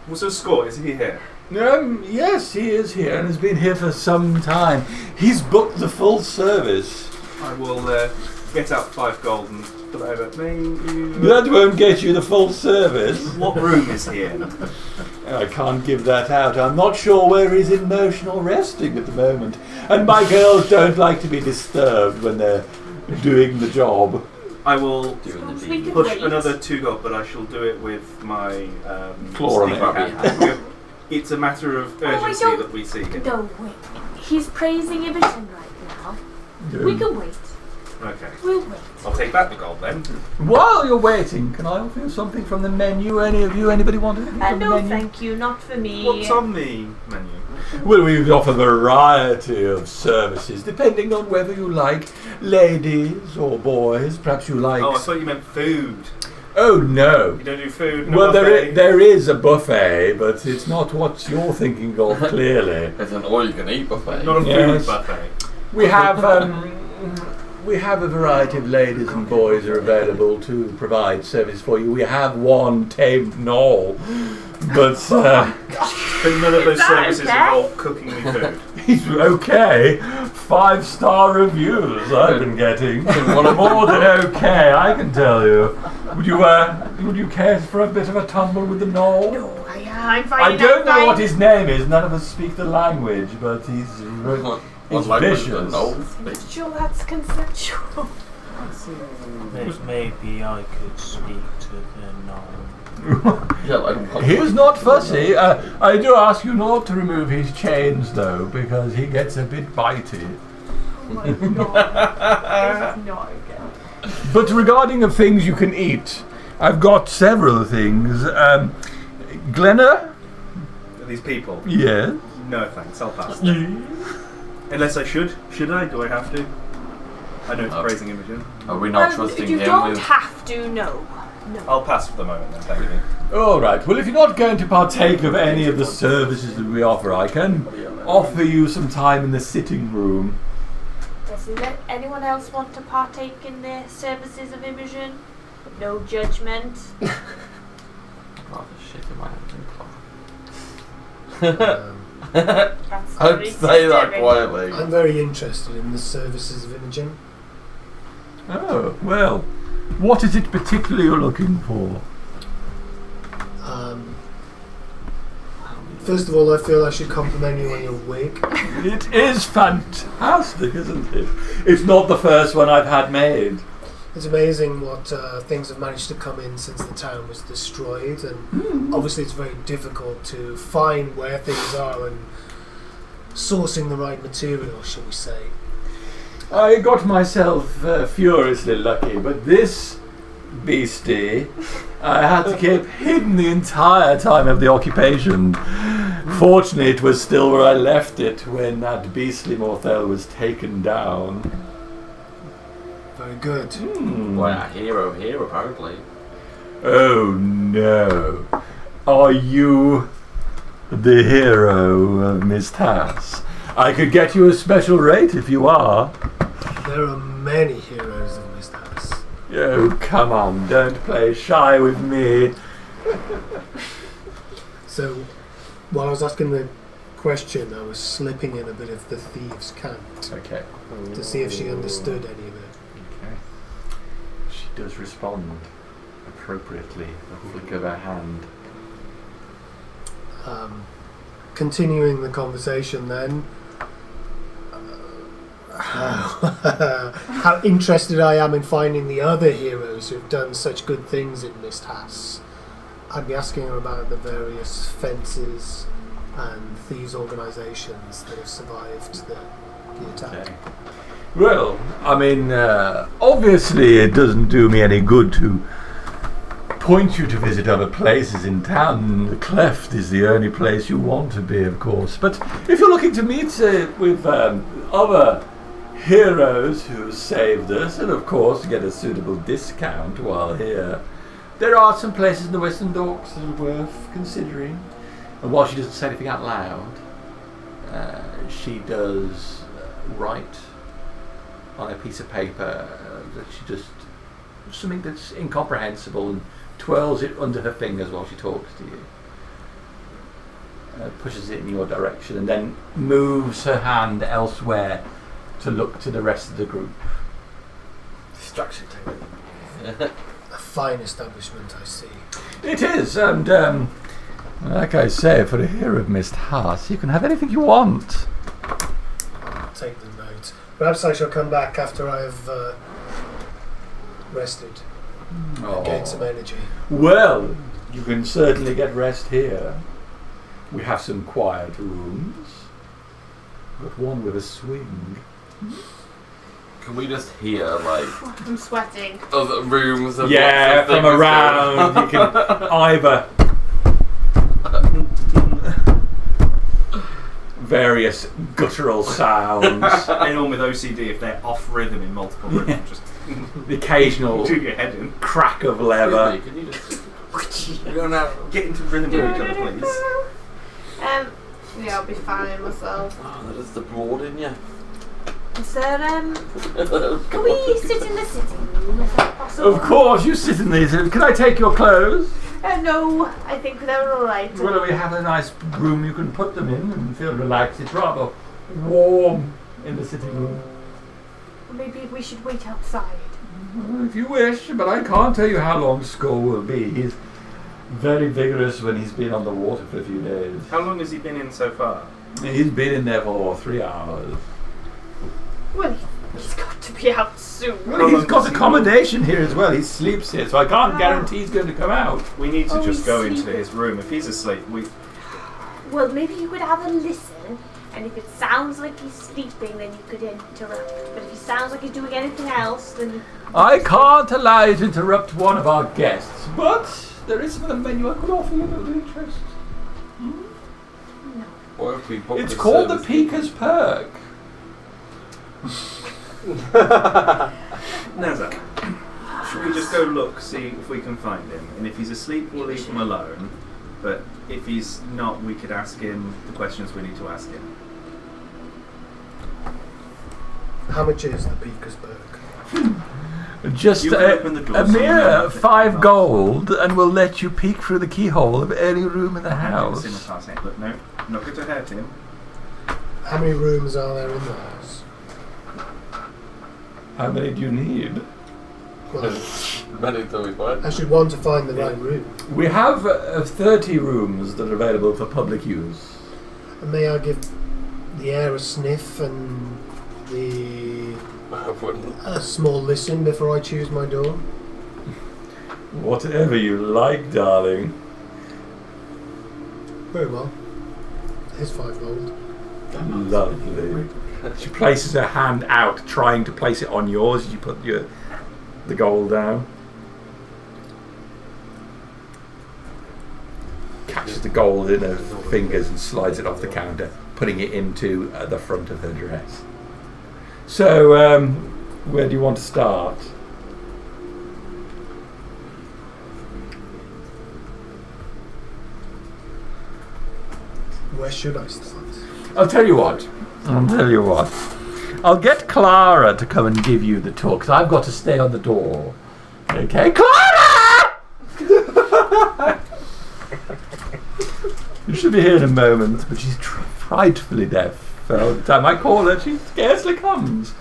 Speaker 3: What's the Score? Is he here?
Speaker 2: Yes, he is here and has been here for some time. He's booked the full service.
Speaker 3: I will get out 5 gold and put it over.
Speaker 2: That won't get you the full service.
Speaker 3: What room is he in?
Speaker 2: I can't give that out. I'm not sure where he's in motion or resting at the moment. And my girls don't like to be disturbed when they're doing the job.
Speaker 3: I will
Speaker 6: We can
Speaker 3: push
Speaker 6: wait.
Speaker 3: another 2 gold, but I shall do it with my
Speaker 2: Claw on
Speaker 3: sneaky
Speaker 2: it.
Speaker 3: hand. It's a matter of urgency
Speaker 6: don't-
Speaker 3: that we see him.
Speaker 6: No, wait. He's praising Imogen right now. We can wait.
Speaker 3: Okay.
Speaker 6: We'll wait.
Speaker 3: I'll take back the gold then.
Speaker 2: While you're waiting, can I offer you something from the menu? Any of you? Anybody want anything from the
Speaker 6: No,
Speaker 2: menu?
Speaker 6: thank you. Not for me.
Speaker 3: What's on the menu?
Speaker 2: Well, we offer a variety of services, depending on whether you like ladies or boys. Perhaps you like...
Speaker 3: Oh, I thought you meant food.
Speaker 2: Oh, no.
Speaker 3: You don't do food? No
Speaker 2: Well,
Speaker 3: buffet?
Speaker 2: there is a buffet, but it's not what you're thinking of, clearly.
Speaker 1: It's an all-you-can-eat buffet.
Speaker 3: Not a
Speaker 2: Yes.
Speaker 3: food buffet.
Speaker 2: We have a variety of ladies and boys are available to provide service for you. We have one tamed gnoll, but
Speaker 3: But none of those
Speaker 6: that
Speaker 3: services
Speaker 6: okay?
Speaker 3: involve cooking me food.
Speaker 2: he's okay. 5-star reviews I've been getting. More than okay, I can tell you. Would you care for a bit of a tumble with the gnoll?
Speaker 6: No, I'm fine.
Speaker 2: I don't
Speaker 6: I'm
Speaker 2: know
Speaker 6: fine.
Speaker 2: what his name is. None of us speak the language, but he's vicious.
Speaker 6: I'm sure that's consensual.
Speaker 4: Maybe I could speak to the gnome.
Speaker 2: He's not fussy. I do ask you not to remove his chains, though, because he gets a bit bitey.
Speaker 6: Oh my god. This is not okay.
Speaker 2: But regarding the things you can eat, I've got several things. Glenna?
Speaker 3: Are these people?
Speaker 2: Yes.
Speaker 3: No thanks, I'll pass. Unless I should. Should I? Do I have to? I know it's praising Imogen.
Speaker 1: Are we not trusting
Speaker 6: You
Speaker 1: him
Speaker 6: don't
Speaker 1: with...
Speaker 6: have to, no.
Speaker 3: I'll pass for the moment then, thank you.
Speaker 2: All right. Well, if you're not going to partake of any of the services that we offer, I can offer you some time in the sitting room.
Speaker 6: Does anyone else want to partake in the services of Imogen? No judgment.
Speaker 1: Rather shit in my hand.
Speaker 6: That's
Speaker 1: I'd
Speaker 6: very
Speaker 1: say that
Speaker 6: disturbing.
Speaker 1: quietly.
Speaker 5: I'm very interested in the services of Imogen.
Speaker 2: Oh, well. What is it particularly you're looking for?
Speaker 5: First of all, I feel I should compliment you on your wig.
Speaker 2: It is fantastic, isn't it? It's not the first one I've had made.
Speaker 5: It's amazing what things have managed to come in since the town was destroyed, and obviously it's very difficult to find where things are and sourcing the right material, shall we say.
Speaker 2: I got myself furiously lucky, but this beastie I had to keep hidden the entire time of the occupation. Fortunately, it was still where I left it when that beastly Morthel was taken down.
Speaker 5: Very good.
Speaker 1: Well, a hero here, apparently.
Speaker 2: Oh no. Are you the hero of Miss Tass? I could get you a special rate if you are.
Speaker 5: There are many heroes of Miss Tass.
Speaker 2: Oh, come on, don't play shy with me.
Speaker 5: So, while I was asking the question, I was slipping in a bit of the thieves' cant
Speaker 2: Okay.
Speaker 5: to see if she understood any of it.
Speaker 2: Okay. She does respond appropriately. A flick of her hand.
Speaker 5: Continuing the conversation then, how interested I am in finding the other heroes who have done such good things in Miss Tass. I'd be asking her about the various fences and thieves' organisations that have survived the attack.
Speaker 2: Okay. Well, I mean, obviously it doesn't do me any good to point you to visit other places in town. The Cleft is the only place you want to be, of course. But if you're looking to meet with other heroes who saved us, and of course get a suitable discount while here, there are some places in the Western Docks that are worth considering. And while she doesn't say anything out loud, she does write on a piece of paper that she just something that's incomprehensible and twirls it under her fingers while she talks to you. Pushes it in your direction and then moves her hand elsewhere to look to the rest of the group.
Speaker 1: Distraction technique.
Speaker 5: A fine establishment, I see.
Speaker 2: It is, and like I say, for a hero of Miss Tass, you can have anything you want.
Speaker 5: I'll take the note. Perhaps I shall come back after I've rested and gained some energy.
Speaker 2: Well, you can certainly get rest here. We have some quiet rooms, but one with a swing.
Speaker 1: Can we just hear, like,
Speaker 6: I'm sweating.
Speaker 1: other rooms of
Speaker 2: Yeah,
Speaker 1: lots of
Speaker 2: from
Speaker 1: things
Speaker 2: around
Speaker 1: going
Speaker 2: you can either various guttural sounds,
Speaker 3: Anyone with OCD, if they're off rhythm in multiple rhythms, just
Speaker 2: the occasional
Speaker 3: do your head in.
Speaker 2: crack of leather.
Speaker 1: Excuse me, can you just we're gonna
Speaker 3: Get into rhythm with each other, please.
Speaker 6: Yeah, I'll be fine myself.
Speaker 1: Oh, that is the broad in you.
Speaker 6: Is there, can we sit in the sitting room? Is that possible?
Speaker 2: Of course, you sit in these. Can I take your clothes?
Speaker 6: No, I think they're alright.
Speaker 2: Well, we have a nice room you can put them in and feel relaxed. It's rather warm in the sitting room.
Speaker 6: Maybe we should wait outside.
Speaker 2: If you wish, but I can't tell you how long Skull will be. He's very vigorous when he's been on the water for a few days.
Speaker 3: How long has he been in so far?
Speaker 2: He's been in there for 3 hours.
Speaker 6: Well, he's got to be out soon.
Speaker 2: Well, he's got accommodation here as well. He sleeps here, so I can't guarantee he's going to come out.
Speaker 3: We need to
Speaker 6: Oh,
Speaker 3: just
Speaker 6: he's
Speaker 3: go into
Speaker 6: sleeping.
Speaker 3: his room. If he's asleep, we.
Speaker 6: Well, maybe you could have a listen, and if it sounds like he's sleeping, then you could interrupt. But if he sounds like he's doing anything else, then...
Speaker 2: I can't allow you to interrupt one of our guests, but there is some menu I could offer you that would interest.
Speaker 1: Or if we book
Speaker 2: It's
Speaker 1: the
Speaker 2: called the
Speaker 1: service-
Speaker 2: Peaker's Perk.
Speaker 3: Nazak, should we just go look, see if we can find him? And if he's asleep, we'll leave him alone. But if he's not, we could ask him the questions we need to ask him.
Speaker 5: How much is the Peaker's Perk?
Speaker 2: Just
Speaker 3: You can open the door,
Speaker 2: a
Speaker 3: someone
Speaker 2: mere
Speaker 3: else.
Speaker 2: 5 gold, and we'll let you peek through the keyhole of any room in the house.
Speaker 3: Look, no, I'm not going to hurt him.
Speaker 5: How many rooms are there in the house?
Speaker 2: How many do you need?
Speaker 5: Well,
Speaker 1: Many till we find.
Speaker 5: I should want to find the right room.
Speaker 2: We have 30 rooms that are available for public use.
Speaker 5: And may I give the air a sniff and the
Speaker 10: I wouldn't.
Speaker 5: A small listen before I choose my door.
Speaker 2: Whatever you like, darling.
Speaker 5: Very well. Here's 5 gold.
Speaker 2: Lovely. She places her hand out, trying to place it on yours. You put the gold down. Catches the gold in her fingers and slides it off the counter, putting it into the front of her dress. So, where do you want to start?
Speaker 5: Where should I start?
Speaker 2: I'll tell you what. I'll get Clara to come and give you the tour, because I've got to stay on the door. Okay, Clara! You should be here in a moment, but she's frightfully deaf. All the time I call her, she scarcely comes.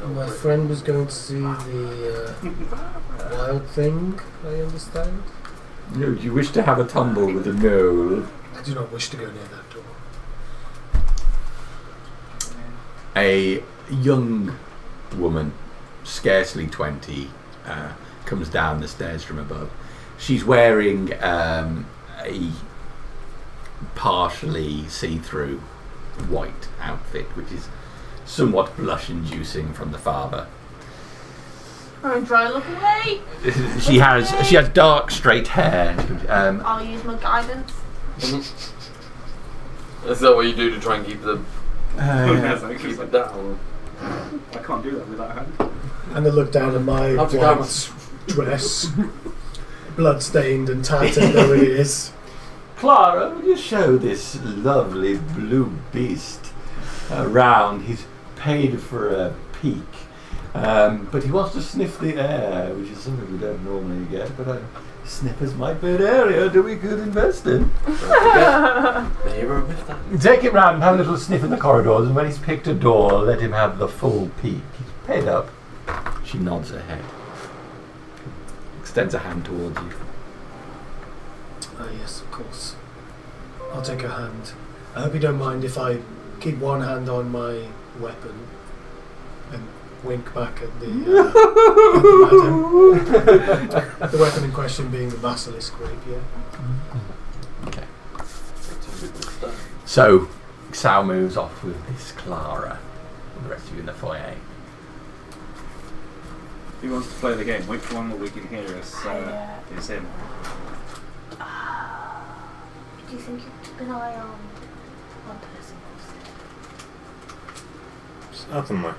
Speaker 5: My friend was going to see the wild thing, I understand.
Speaker 2: No, you wish to have a tumble with a gnoll.
Speaker 5: I do not wish to go near that door.
Speaker 2: A young woman, scarcely 20, comes down the stairs from above. She's wearing a partially see-through white outfit, which is somewhat blush-inducing from the father.
Speaker 6: I'm trying to look away.
Speaker 2: She has dark, straight hair.
Speaker 6: I'll use my guidance.
Speaker 1: Is that what you do to try and keep the
Speaker 3: Keep
Speaker 1: it down?
Speaker 3: I can't do that with that hand.
Speaker 5: And I look down at my
Speaker 1: Up to
Speaker 5: white dress, blood-stained and tattered though it is.
Speaker 2: Clara, will you show this lovely blue beast around? He's paid for a peek. But he wants to sniff the air, which is something we don't normally get, but sniffers might be an area that we could invest in. Take him round and have a little sniff in the corridors, and when he's picked a door, let him have the full peek. He's paid up. She nods her head. Extends a hand towards you.
Speaker 5: Ah, yes, of course. I'll take her hand. I hope you don't mind if I keep one hand on my weapon and wink back at the madam. The weapon in question being the basilisk rapier.
Speaker 2: Okay. So, Sal moves off with this Clara. And the rest of you in the foyer.
Speaker 3: Who wants to play the game? Which one will we can hear us? Is him.
Speaker 6: Do you think you keep an eye on one person?
Speaker 8: Certainly.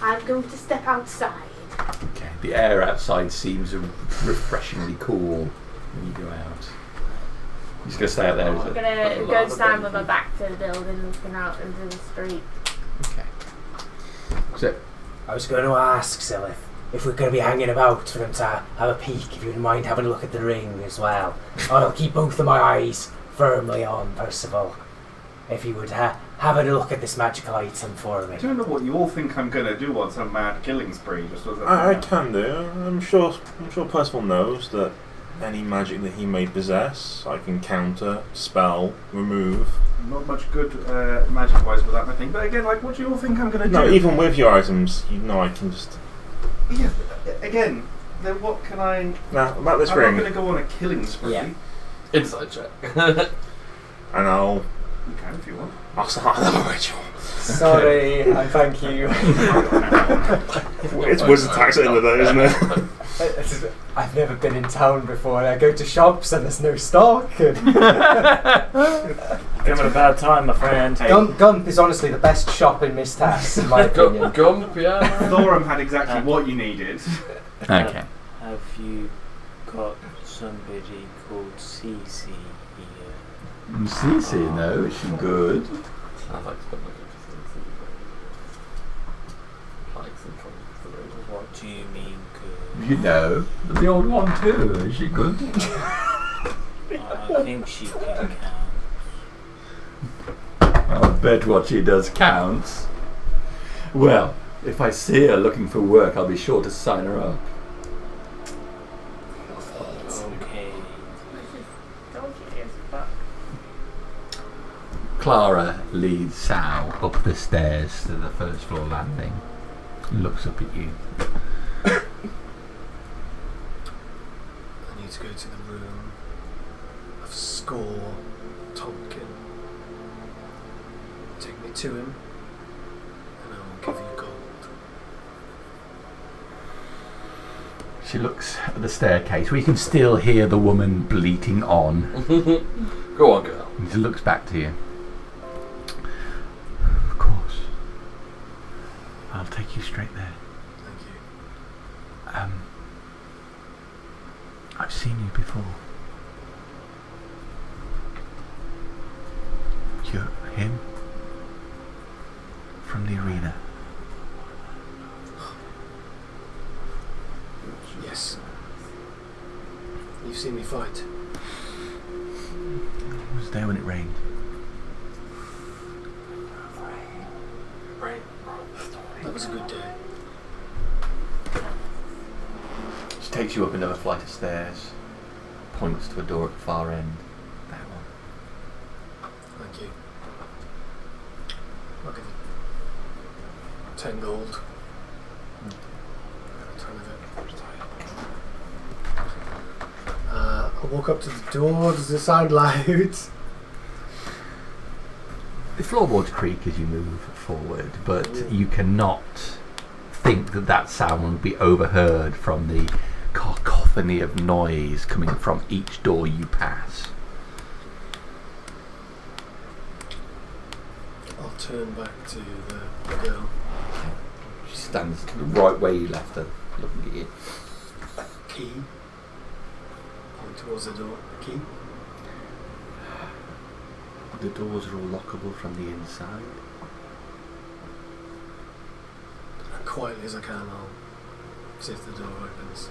Speaker 6: I'm going to step outside.
Speaker 2: Okay. The air outside seems refreshingly cool when you go out. You're just going to stay out there, is
Speaker 6: I'm
Speaker 2: it?
Speaker 6: going to go stand with my back to the building looking out into the street.
Speaker 2: Okay. So,
Speaker 7: I was going to ask, Silith, if we're going to be hanging about for them to have a peek, if you wouldn't mind having a look at the ring as well. I'll keep both of my eyes firmly on Percival. If you would have a look at this magical item for me.
Speaker 3: I don't know what you all think I'm going to do on some mad killing spree. Just as
Speaker 8: I can do. I'm sure Percival knows that any magic that he may possess, I can counter, spell, remove.
Speaker 3: Not much good magic-wise with that, I think. But again, like, what do you all think I'm going to do?
Speaker 8: No, even with your items, you know I can just...
Speaker 3: Yeah, again, then what can I...
Speaker 8: Now, about this
Speaker 3: I'm
Speaker 8: ring.
Speaker 3: not going to go on a killing spree.
Speaker 7: Yeah.
Speaker 1: Inside check.
Speaker 8: And I'll
Speaker 3: You can if you want.
Speaker 8: start another ritual.
Speaker 7: Sorry, and thank you.
Speaker 8: It's wizard tax at the end of the day, isn't it?
Speaker 7: I've never been in town before, and I go to shops and there's no stock. And
Speaker 4: Having a bad time, my friend.
Speaker 3: Hey.
Speaker 7: Gump is honestly the best shop in Miss Tass, in my opinion.
Speaker 1: Gump, yeah.
Speaker 3: Thorham had exactly what you needed.
Speaker 2: okay.
Speaker 4: Have you got somebody called Cece here?
Speaker 2: Cece, no, is she good?
Speaker 1: Sounds like something like
Speaker 4: What do you mean good?
Speaker 2: You know, the old one too, is she good?
Speaker 4: I think she can count.
Speaker 2: I'll bet what she does counts. Well, if I see her looking for work, I'll be sure to sign her up.
Speaker 4: Okay.
Speaker 6: This is dodgy as fuck.
Speaker 11: Clara leads Sal up the stairs to the first floor landing. Looks up at you.
Speaker 5: I need to go to the room of Score Tompkin. Take me to him, and I will give you gold.
Speaker 11: She looks at the staircase. We can still hear the woman bleating on.
Speaker 10: Go on, girl.
Speaker 11: And she looks back to you. Of course. I'll take you straight there.
Speaker 5: Thank you.
Speaker 11: I've seen you before. You're him? From the arena.
Speaker 5: Yes. You've seen me fight.
Speaker 11: I was there when it rained.
Speaker 5: That was a good day.
Speaker 11: She takes you up another flight of stairs, points to a door at the far end. That one.
Speaker 5: Thank you. I'll give you 10 gold. A ton of it. I'll walk up to the door. Does it sound loud?
Speaker 11: The floorboards creak as you move forward, but you cannot think that sound will be overheard from the cacophony of noise coming from each door you pass.
Speaker 5: I'll turn back to the girl.
Speaker 11: She stands right where you left her, looking at you.
Speaker 5: Key. Point towards the door. Key.
Speaker 11: The doors are all lockable from the inside.
Speaker 5: As quietly as I can, I'll see if the door opens.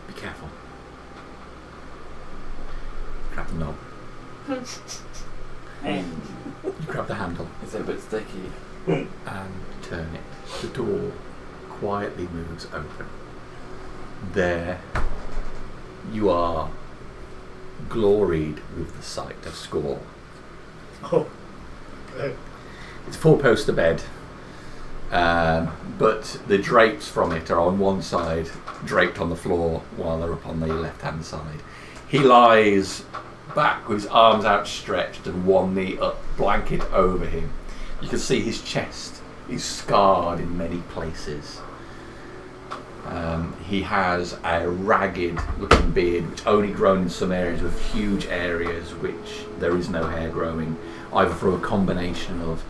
Speaker 11: Be careful. Grab the knob. You grab the handle
Speaker 1: It's a bit sticky.
Speaker 11: and turn it. The door quietly moves open. There you are, gloried with the sight of Score.
Speaker 5: Oh. Okay.
Speaker 11: It's a four-poster bed, but the drapes from it are on one side, draped on the floor, while they're up on the left-hand side. He lies back with his arms outstretched and one knee up, blanket over him. You can see his chest is scarred in many places. He has a ragged looking beard which only grown in some areas, with huge areas which there is no hair growing, either from a combination of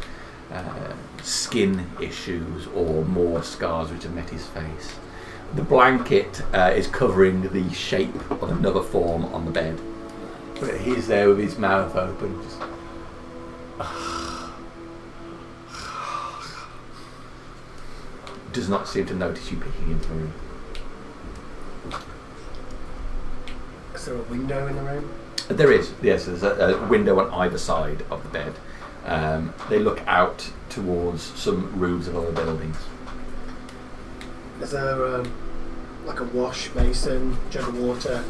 Speaker 11: skin issues or more scars which have met his face. The blanket is covering the shape of another form on the bed, but he's there with his mouth open, just does not seem to notice you peeking into the room.
Speaker 5: Is there a window in the room?
Speaker 11: There is, yes. There's a window on either side of the bed. They look out towards some roofs of other buildings.
Speaker 5: Is there like a wash basin, jug of water?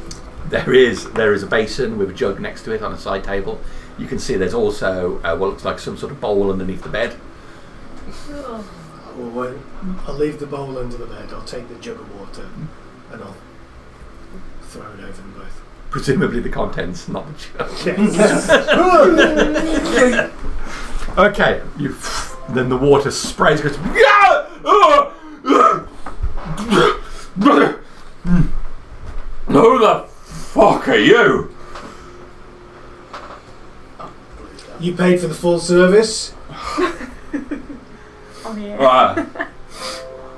Speaker 11: There is a basin with a jug next to it on a side table. You can see there's also what looks like some sort of bowl underneath the bed.
Speaker 5: Well, I'll leave the bowl under the bed. I'll take the jug of water and I'll throw it over them both.
Speaker 11: Presumably the contents, not the jug.
Speaker 5: Yes.
Speaker 11: Okay, then the water sprays. Goes, who the fuck are you?
Speaker 5: You paid for the full service?
Speaker 6: Oh, yeah.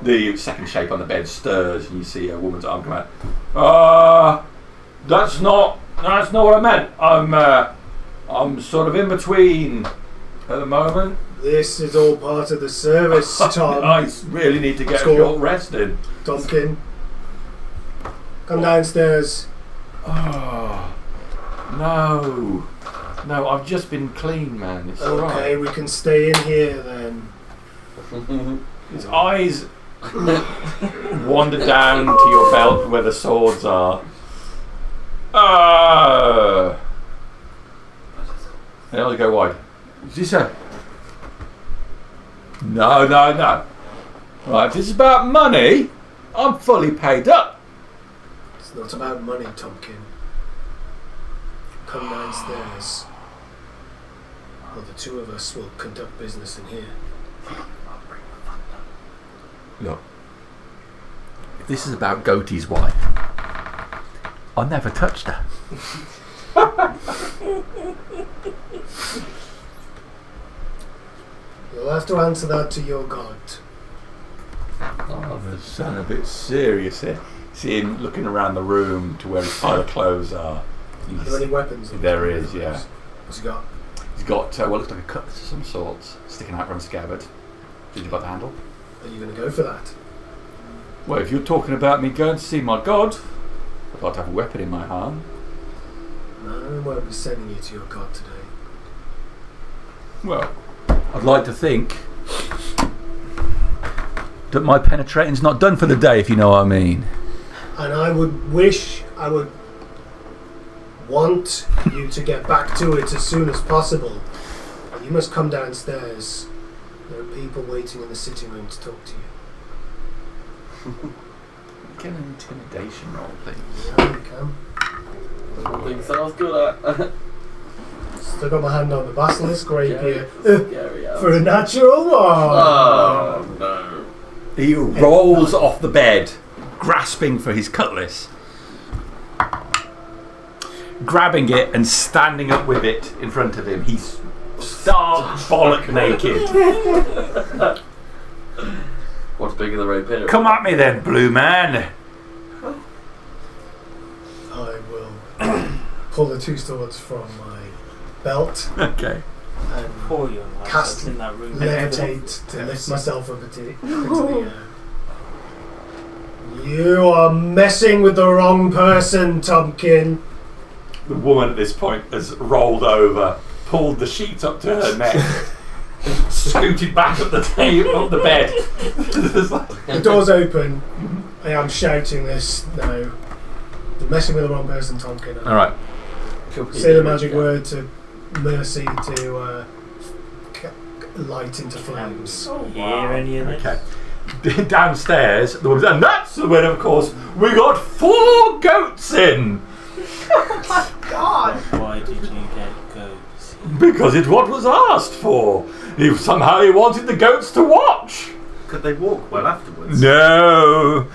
Speaker 11: The second shape on the bed stirs, and you see a woman's arm come out. That's not what I meant. I'm sort of in between at the moment.
Speaker 5: This is all part of the service, Tom.
Speaker 11: I really need to get a short rest in.
Speaker 5: Tompkin, come downstairs.
Speaker 11: Oh, no, I've just been clean, man. It's
Speaker 5: Okay,
Speaker 11: alright.
Speaker 5: we can stay in here then.
Speaker 11: His eyes wander down to your belt where the The eyes go wide. Is this a... No. Right, if this is about money, I'm fully paid up.
Speaker 5: It's not about money, Tompkin. Come downstairs. Well, the two of us will conduct business in here.
Speaker 11: Look, if this is about Goatee's wife, I never touched her.
Speaker 5: You'll have to answer that to your god.
Speaker 11: Oh, the son a bit serious here. See him looking around the room to where his pile of clothes are.
Speaker 5: Are there any weapons?
Speaker 11: There is, yeah.
Speaker 5: What's he got?
Speaker 11: He's got what looks like a cutlass of some sort sticking out from the scabbard. Did you got the handle?
Speaker 5: Are you going to go for that?
Speaker 11: Well, if you're talking about me going to see my god, I'd like to have a weapon in my hand.
Speaker 5: No, I won't be sending you to your god today.
Speaker 11: Well, I'd like to think that my penetrating's not done for the day, if you know what I mean.
Speaker 5: And I would want you to get back to it as soon as possible. You must come downstairs. There are people waiting in the sitting room to talk to you.
Speaker 11: Get an intimidation roll, please.
Speaker 5: Yeah, you can.
Speaker 1: That's one thing sounds good at.
Speaker 5: Still got my hand on the basilisk rapier.
Speaker 1: Scary ass.
Speaker 5: For a natural one!
Speaker 1: Oh no.
Speaker 11: He rolls off the bed, grasping for his cutlass, grabbing it and standing up with it in front of him. He's stark bollock naked.
Speaker 1: What's bigger than rapier?
Speaker 11: Come at me then, blue man.
Speaker 5: I will pull the two swords from my belt
Speaker 11: Okay.
Speaker 5: and
Speaker 4: Poor young lad
Speaker 5: Cast
Speaker 4: that's in that room.
Speaker 5: levitate to lift myself up into the air. You are messing with the wrong person, Tompkin.
Speaker 11: The woman at this point has rolled over, pulled the sheet up to her neck, and scooted back up the table, up the bed.
Speaker 5: The door's open. I am shouting this now. You're messing with the wrong person, Tompkin.
Speaker 11: All right.
Speaker 5: Say the magic word to Mercy to light into flames.
Speaker 4: Hear any of this?
Speaker 11: Okay. Downstairs, the woman's, and that's when, of course, we got 4 goats in.
Speaker 4: Why did you get goats?
Speaker 11: Because it's what was asked for. Somehow he wanted the goats to watch.
Speaker 3: Could they walk well afterwards?
Speaker 11: No,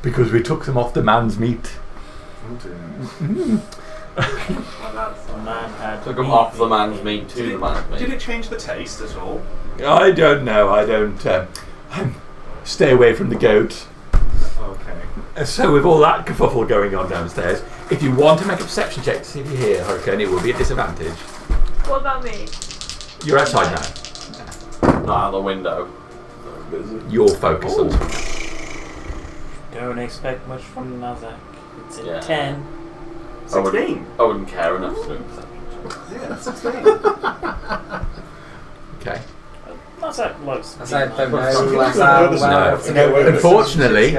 Speaker 11: because we took them off the man's meat.
Speaker 4: The man had
Speaker 1: Took them off the man's meat to the man's meat.
Speaker 3: Did it change the taste at all?
Speaker 11: I don't know. I don't. Stay away from the goat.
Speaker 3: Okay.
Speaker 11: So with all that kerfuffle going on downstairs, if you want to make a perception check to see if you hear Hurricane, it will be a disadvantage.
Speaker 6: What about me?
Speaker 11: You're outside now.
Speaker 1: Not out the window.
Speaker 11: You're focused on.
Speaker 4: Don't expect much from Nazak. It's a
Speaker 1: Yeah.
Speaker 4: 10.
Speaker 3: 16.
Speaker 1: I wouldn't care enough to do a perception check.
Speaker 3: Yeah, 16.
Speaker 11: Okay.
Speaker 4: Nazak likes
Speaker 7: I said, don't know.
Speaker 11: Unfortunately,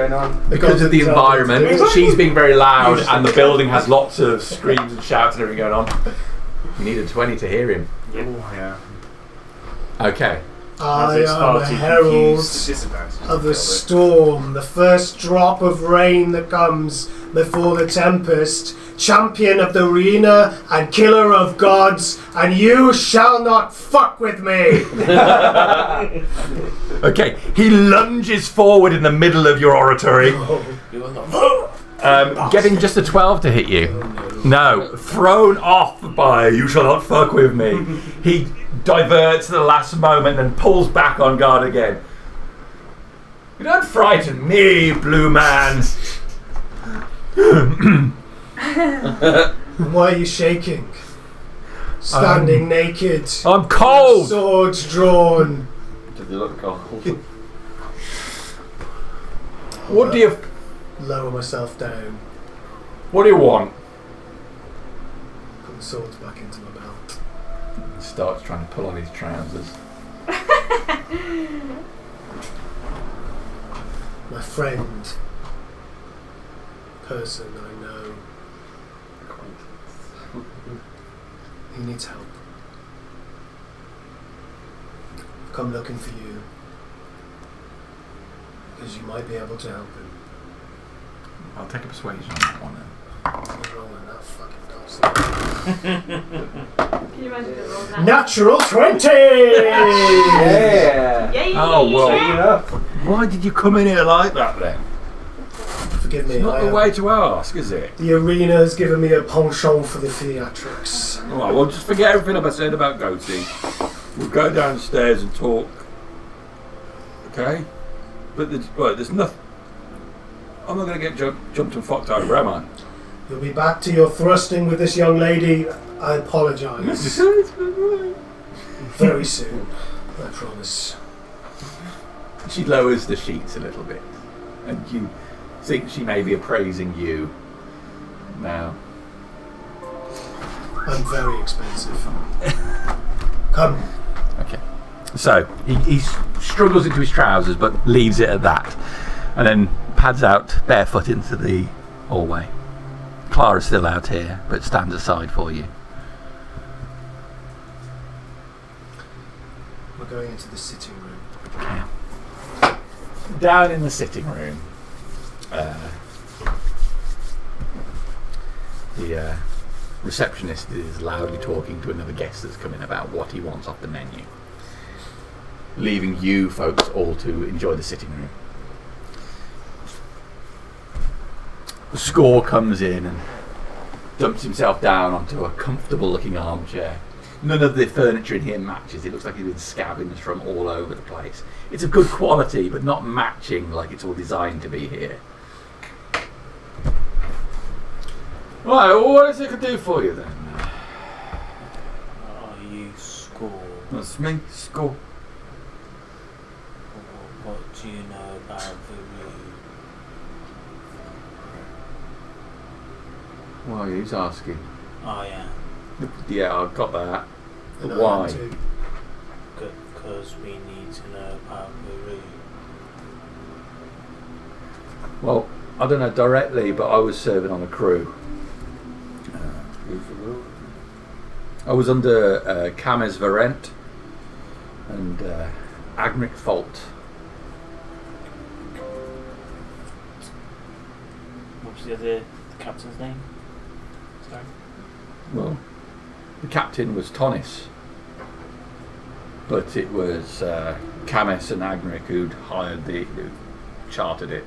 Speaker 11: because of the environment, she's being very loud, and the building has lots of screams and shouts and everything going on. You need a 20 to hear him.
Speaker 3: Yeah.
Speaker 11: Okay.
Speaker 5: I am a herald of the storm, the first drop of rain that comes before the tempest, champion of the arena and killer of gods, and you shall not fuck with me!
Speaker 11: Okay. He lunges forward in the middle of your oratory, getting just a 12 to hit you. No, thrown off by "you shall not fuck with me." He diverts at the last moment and pulls back on guard again. You don't frighten me, blue man.
Speaker 5: Why are you shaking? Standing naked.
Speaker 11: I'm cold.
Speaker 5: Swords drawn.
Speaker 1: Does he look cold?
Speaker 11: What do you
Speaker 5: Lower myself down.
Speaker 11: What do you want?
Speaker 5: Put the swords back into my belt.
Speaker 11: Starts trying to pull on his trousers.
Speaker 5: My friend. Person I know. He needs help. come looking for you because you might be able to help him.
Speaker 11: I'll take a persuasion on that one then.
Speaker 5: What's wrong with that fucking dust?
Speaker 6: Can you imagine the roll that?
Speaker 5: Natural 20!
Speaker 7: Yeah.
Speaker 6: Yay!
Speaker 11: Oh, well.
Speaker 7: Yeah.
Speaker 11: Why did you come in here like that then?
Speaker 5: Forgive me.
Speaker 11: It's not the way to ask, is it?
Speaker 5: The arena has given me a penchant for the theatrics.
Speaker 11: Alright, well, just forget everything I said about Goatee. We'll go downstairs and talk. Okay? But there's nothing. I'm not going to get jumped and fucked over, am I?
Speaker 5: You'll be back to your thrusting with this young lady. I apologise. Very soon, I promise.
Speaker 11: She lowers the sheets a little bit. And you think she may be appraising you. Now.
Speaker 5: I'm very expensive. Come.
Speaker 11: Okay. So, he struggles into his trousers but leaves it at that. And then pads out barefoot into the hallway. Clara's still out here, but stands aside for you.
Speaker 5: We're going into the sitting room.
Speaker 11: Okay. Down in the sitting room, the receptionist is loudly talking to another guest that's come in about what he wants off the menu, leaving you folks all to enjoy the sitting room. The score comes in and dumps himself down onto a comfortable looking armchair. None of the furniture in here matches. It looks like it's been scavenged from all over the place. It's of good quality, but not matching like it's all designed to be here. Right, well, what is it can do for you then?
Speaker 4: Are you Score?
Speaker 11: That's me, Score.
Speaker 4: What do you know about the
Speaker 11: Why, who's asking?
Speaker 4: I am.
Speaker 11: Yeah, I've got that.
Speaker 5: And
Speaker 11: But
Speaker 5: I am
Speaker 11: why?
Speaker 5: too.
Speaker 4: Because we need to know about the
Speaker 11: Well, I don't know directly, but I was serving on a crew. I was under Kames Varent and Agric Fault.
Speaker 4: What was the captain's name? Sorry.
Speaker 11: Well, the captain was Tonis, but it was Kames and Agric who chartered it.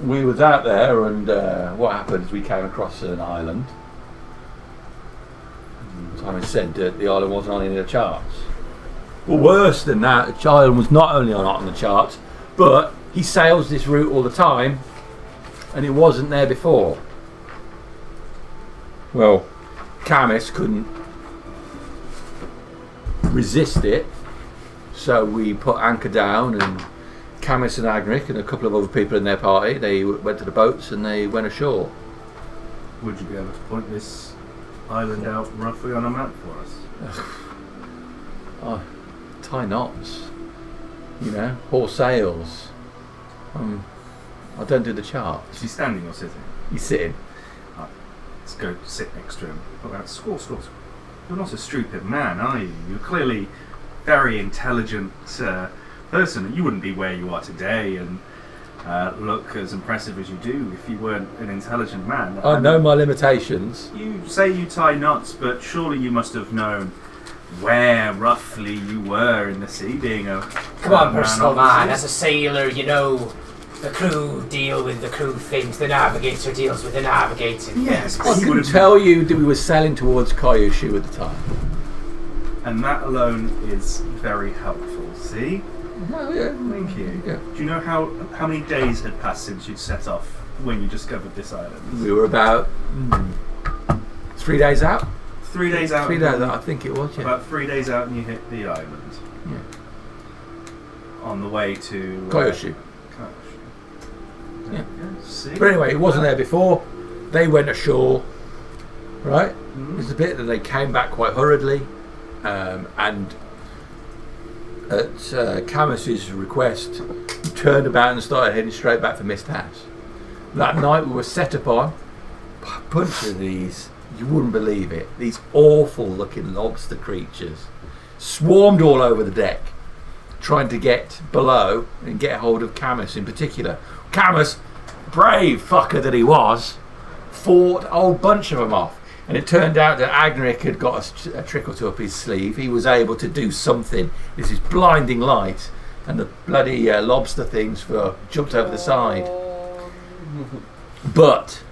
Speaker 11: We was out there, and what happened is we came across an island. Simon said that the island wasn't on any of the charts. Well, worse than that, the island was not only not on the charts, but he sails this route all the time, and it wasn't there before. Well, Camis couldn't resist it, so we put anchor down, and Camis and Agric and a couple of other people in their party, they went to the boats and they went ashore.
Speaker 9: Would you be able to point this island out roughly on a map for us?
Speaker 11: Oh, tie knots, you know, horse sails. I don't do the charts.
Speaker 9: Is he standing or sitting?
Speaker 11: He's sitting.
Speaker 9: Let's go sit next to him. Put out score. You're not a stupid man, are you? You're clearly very intelligent person. You wouldn't be where you are today and look as impressive as you do if you weren't an intelligent man.
Speaker 11: I know my limitations.
Speaker 9: You say you tie knots, but surely you must have known where roughly you were in the sea, being a...
Speaker 7: Come on, personal man. As a sailor, you know, the crew deal with the crew things. The navigator deals with the navigating.
Speaker 9: Yes,
Speaker 11: I
Speaker 9: but he
Speaker 11: can
Speaker 9: would have...
Speaker 11: tell you that we were sailing towards Kyushu at the time.
Speaker 9: And that alone is very helpful, see?
Speaker 11: Oh, yeah.
Speaker 9: Thank you.
Speaker 11: Yeah.
Speaker 9: Do you know how many days had passed since you'd set off when you discovered this island?
Speaker 11: We were about 3 days out.
Speaker 9: 3 days out.
Speaker 11: 3 days out, I think it was, yeah.
Speaker 9: About 3 days out and you hit the island.
Speaker 11: Yeah.
Speaker 9: On the way to...
Speaker 11: Kyushu. Yeah.
Speaker 9: See?
Speaker 11: But anyway, it wasn't there before. They went ashore, right? There's a bit that they came back quite hurriedly, and at Camis's request, we turned about and started heading straight back for Mist House. That night we were set upon
Speaker 2: bunch of these, you wouldn't believe it, these awful looking lobster creatures swarmed all over the deck, trying to get below and get hold of Camus in particular. Camus, brave fucker that he was, fought a whole bunch of them off. And it turned out that Agnaric had got a trick or two up his sleeve. He was able to do something. This is blinding light, and the bloody lobster things jumped over the side. But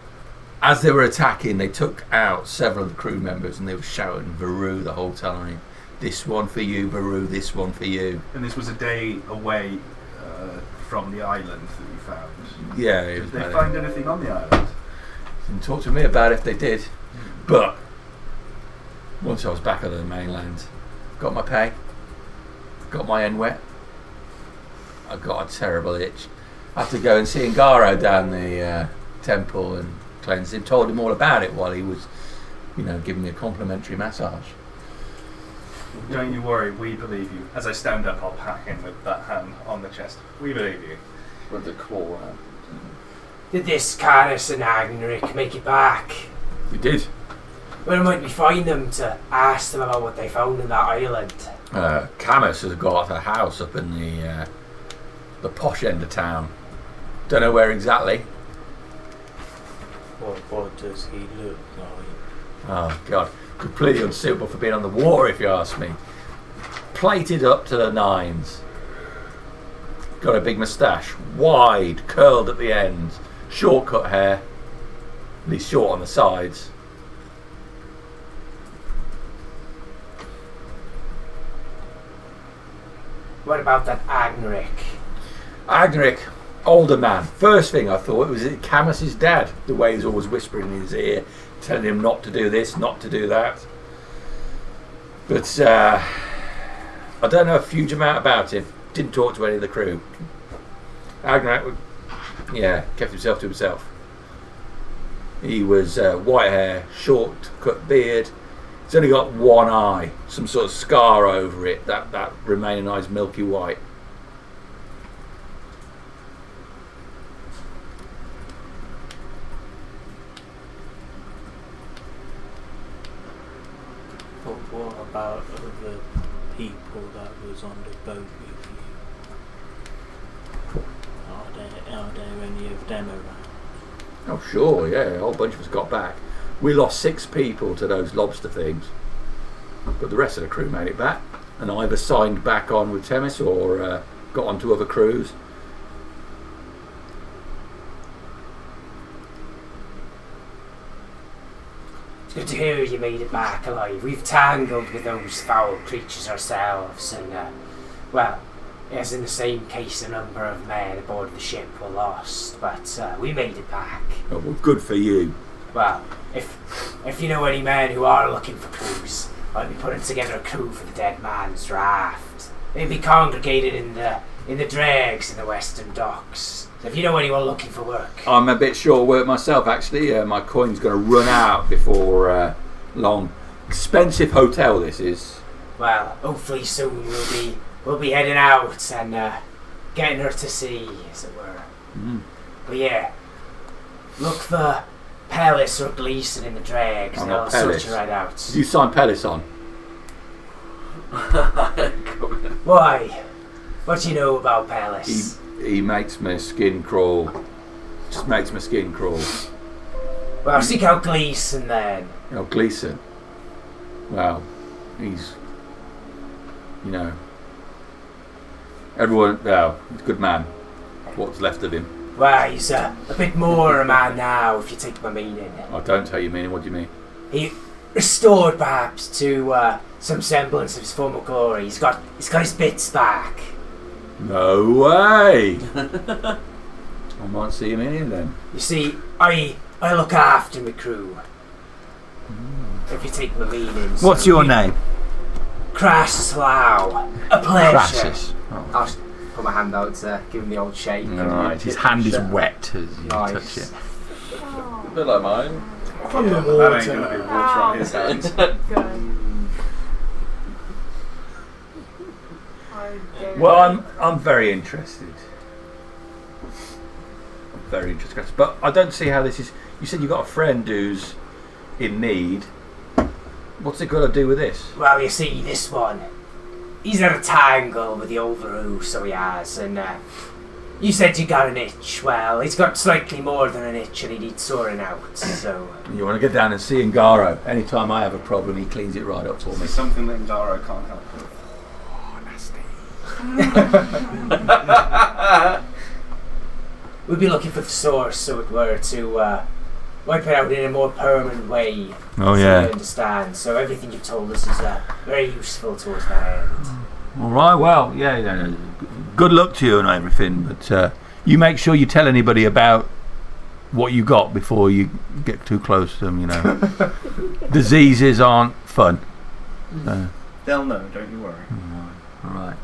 Speaker 2: as they were attacking, they took out several of the crew members, and they were shouting Veru the whole time. This one for you, Veru, this one for you.
Speaker 9: And this was a day away from the island that you found.
Speaker 2: Yeah.
Speaker 9: Did they find anything on the island?
Speaker 2: Didn't talk to me about it if they did. But once I was back on the mainland, got my pay, got my end wet, I got a terrible itch. I had to go and see Ngaro down the temple and cleanse him. Told him all about it while he was, giving me a complimentary massage.
Speaker 9: Don't you worry, we believe you. As I stand up, I'll pat him with that hand on the chest. We believe you.
Speaker 1: With the claw hand.
Speaker 7: Did this Canis and Agnaric make it back?
Speaker 2: We did.
Speaker 7: Where might we find them to ask them about what they found in that island?
Speaker 2: Camus has got a house up in the posh end of town. Don't know where exactly.
Speaker 4: What does he look like?
Speaker 2: Oh God, completely unsuitable for being on the water, if you ask me. Plated up to the nines. Got a big moustache, wide, curled at the ends, short cut hair, at least short on the sides.
Speaker 7: What about that Agnaric?
Speaker 2: Agnaric, older man. First thing I thought was Camus's dad, the way he's always whispering in his ear, telling him not to do this, not to do that. But I don't know a huge amount about him. Didn't talk to any of the crew. Agnaric, kept himself to himself. He was white hair, short cut beard. He's only got one eye, some sort of scar over it. That remaining eye's milky white.
Speaker 4: But what about other people that was on the boat with you? Are there any of them around?
Speaker 2: Oh sure, yeah, a whole bunch of us got back. We lost 6 people to those lobster things, but the rest of the crew made it back, and either signed back on with Themis or got onto other crews.
Speaker 7: It's good to hear you made it back alive. We've tangled with those foul creatures ourselves, and as in the same case, a number of men aboard the ship were lost, but we made it back.
Speaker 2: Oh, well, good for you.
Speaker 7: Well, if you know any men who are looking for crews, I'll be putting together a crew for the dead man's draft. They'll be congregated in the dregs in the western docks. So if you know anyone looking for work,
Speaker 2: I'm a bit short of work myself, actually. My coin's going to run out before long. Expensive hotel this is.
Speaker 7: well, hopefully soon we'll be heading out and getting her to sea, as it were.
Speaker 2: Mm.
Speaker 7: But yeah, look for Pellis or Gleason in the dregs, and I'll sort you right out.
Speaker 2: You signed Pellis on?
Speaker 7: Why? What do you know about Pellis?
Speaker 2: He makes my skin crawl. Just makes my skin crawl.
Speaker 7: Well, seek out Gleason then.
Speaker 2: Oh, Gleason. Well, he's, everyone, well, he's a good man. What's left of him.
Speaker 7: Well, he's a bit more a man now, if you take my meaning.
Speaker 2: I don't take your meaning, what do you mean?
Speaker 7: He restored, perhaps, to some semblance of his former glory. He's got his bits back.
Speaker 2: No way! I might see him in here then.
Speaker 7: You see, I look after my crew. If you take my meaning.
Speaker 2: What's your name?
Speaker 7: Crassus Lau. A pleasure.
Speaker 2: Crassus. Oh.
Speaker 7: I'll put my hand out to give him the old shake.
Speaker 2: Right, his hand is wet as you
Speaker 7: Nice.
Speaker 2: touch it.
Speaker 1: A bit like mine.
Speaker 5: From the
Speaker 3: That ain't gonna
Speaker 5: water.
Speaker 3: be water on his hands.
Speaker 2: Well, I'm very interested. very interesting. But I don't see how this is. You said you got a friend who's in need. What's it got to do with this?
Speaker 7: Well, you see, this one, he's in a tangle with the old Varoo, so he has, and you said you got an itch. Well, he's got slightly more than an itch and he needs sorting out, so...
Speaker 2: You want to get down and see Ngaro. Anytime I have a problem, he cleans it right up for
Speaker 3: This
Speaker 2: me.
Speaker 3: is something that Ndaro can't help with.
Speaker 7: We'd be looking for the source, so it were to wipe it out in a more permanent way.
Speaker 2: Oh,
Speaker 7: so
Speaker 2: yeah.
Speaker 7: you understand. So everything you've told us is very useful towards that end.
Speaker 2: All right, well, yeah. Good luck to you and everything, but you make sure you tell anybody about what you got before you get too close to them, you know. Diseases aren't fun.
Speaker 3: They'll know, don't you worry.
Speaker 2: All right.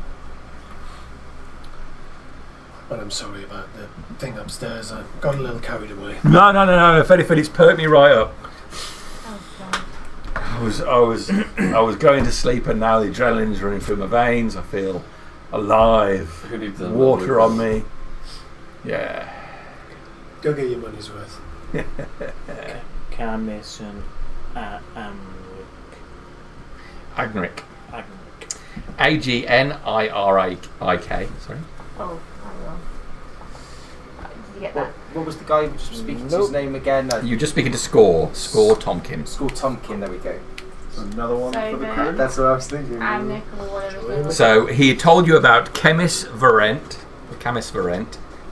Speaker 5: But I'm sorry about the thing upstairs. I got a little carried away.
Speaker 2: No. If anything, it's perked me right up.
Speaker 6: Oh, God.
Speaker 2: I was going to sleep, and now the adrenaline's running through my veins. I feel alive.
Speaker 1: Who needs a
Speaker 2: Water on me. Yeah.
Speaker 5: Go get your money's worth.
Speaker 4: Camis and
Speaker 2: Agnick.
Speaker 4: Agnick.
Speaker 2: Agnirik. Sorry.
Speaker 6: Oh, hang on. Did you get that?
Speaker 7: What was the guy who was speaking to his name again?
Speaker 2: You're just speaking to Score Tompkins.
Speaker 7: School Tomkin, there we go.
Speaker 3: Another one
Speaker 6: So
Speaker 3: for the
Speaker 6: then-
Speaker 3: crew.
Speaker 7: That's what I was thinking.
Speaker 6: Agnick or whatever his name was.
Speaker 2: So he had told you about Camis Varent,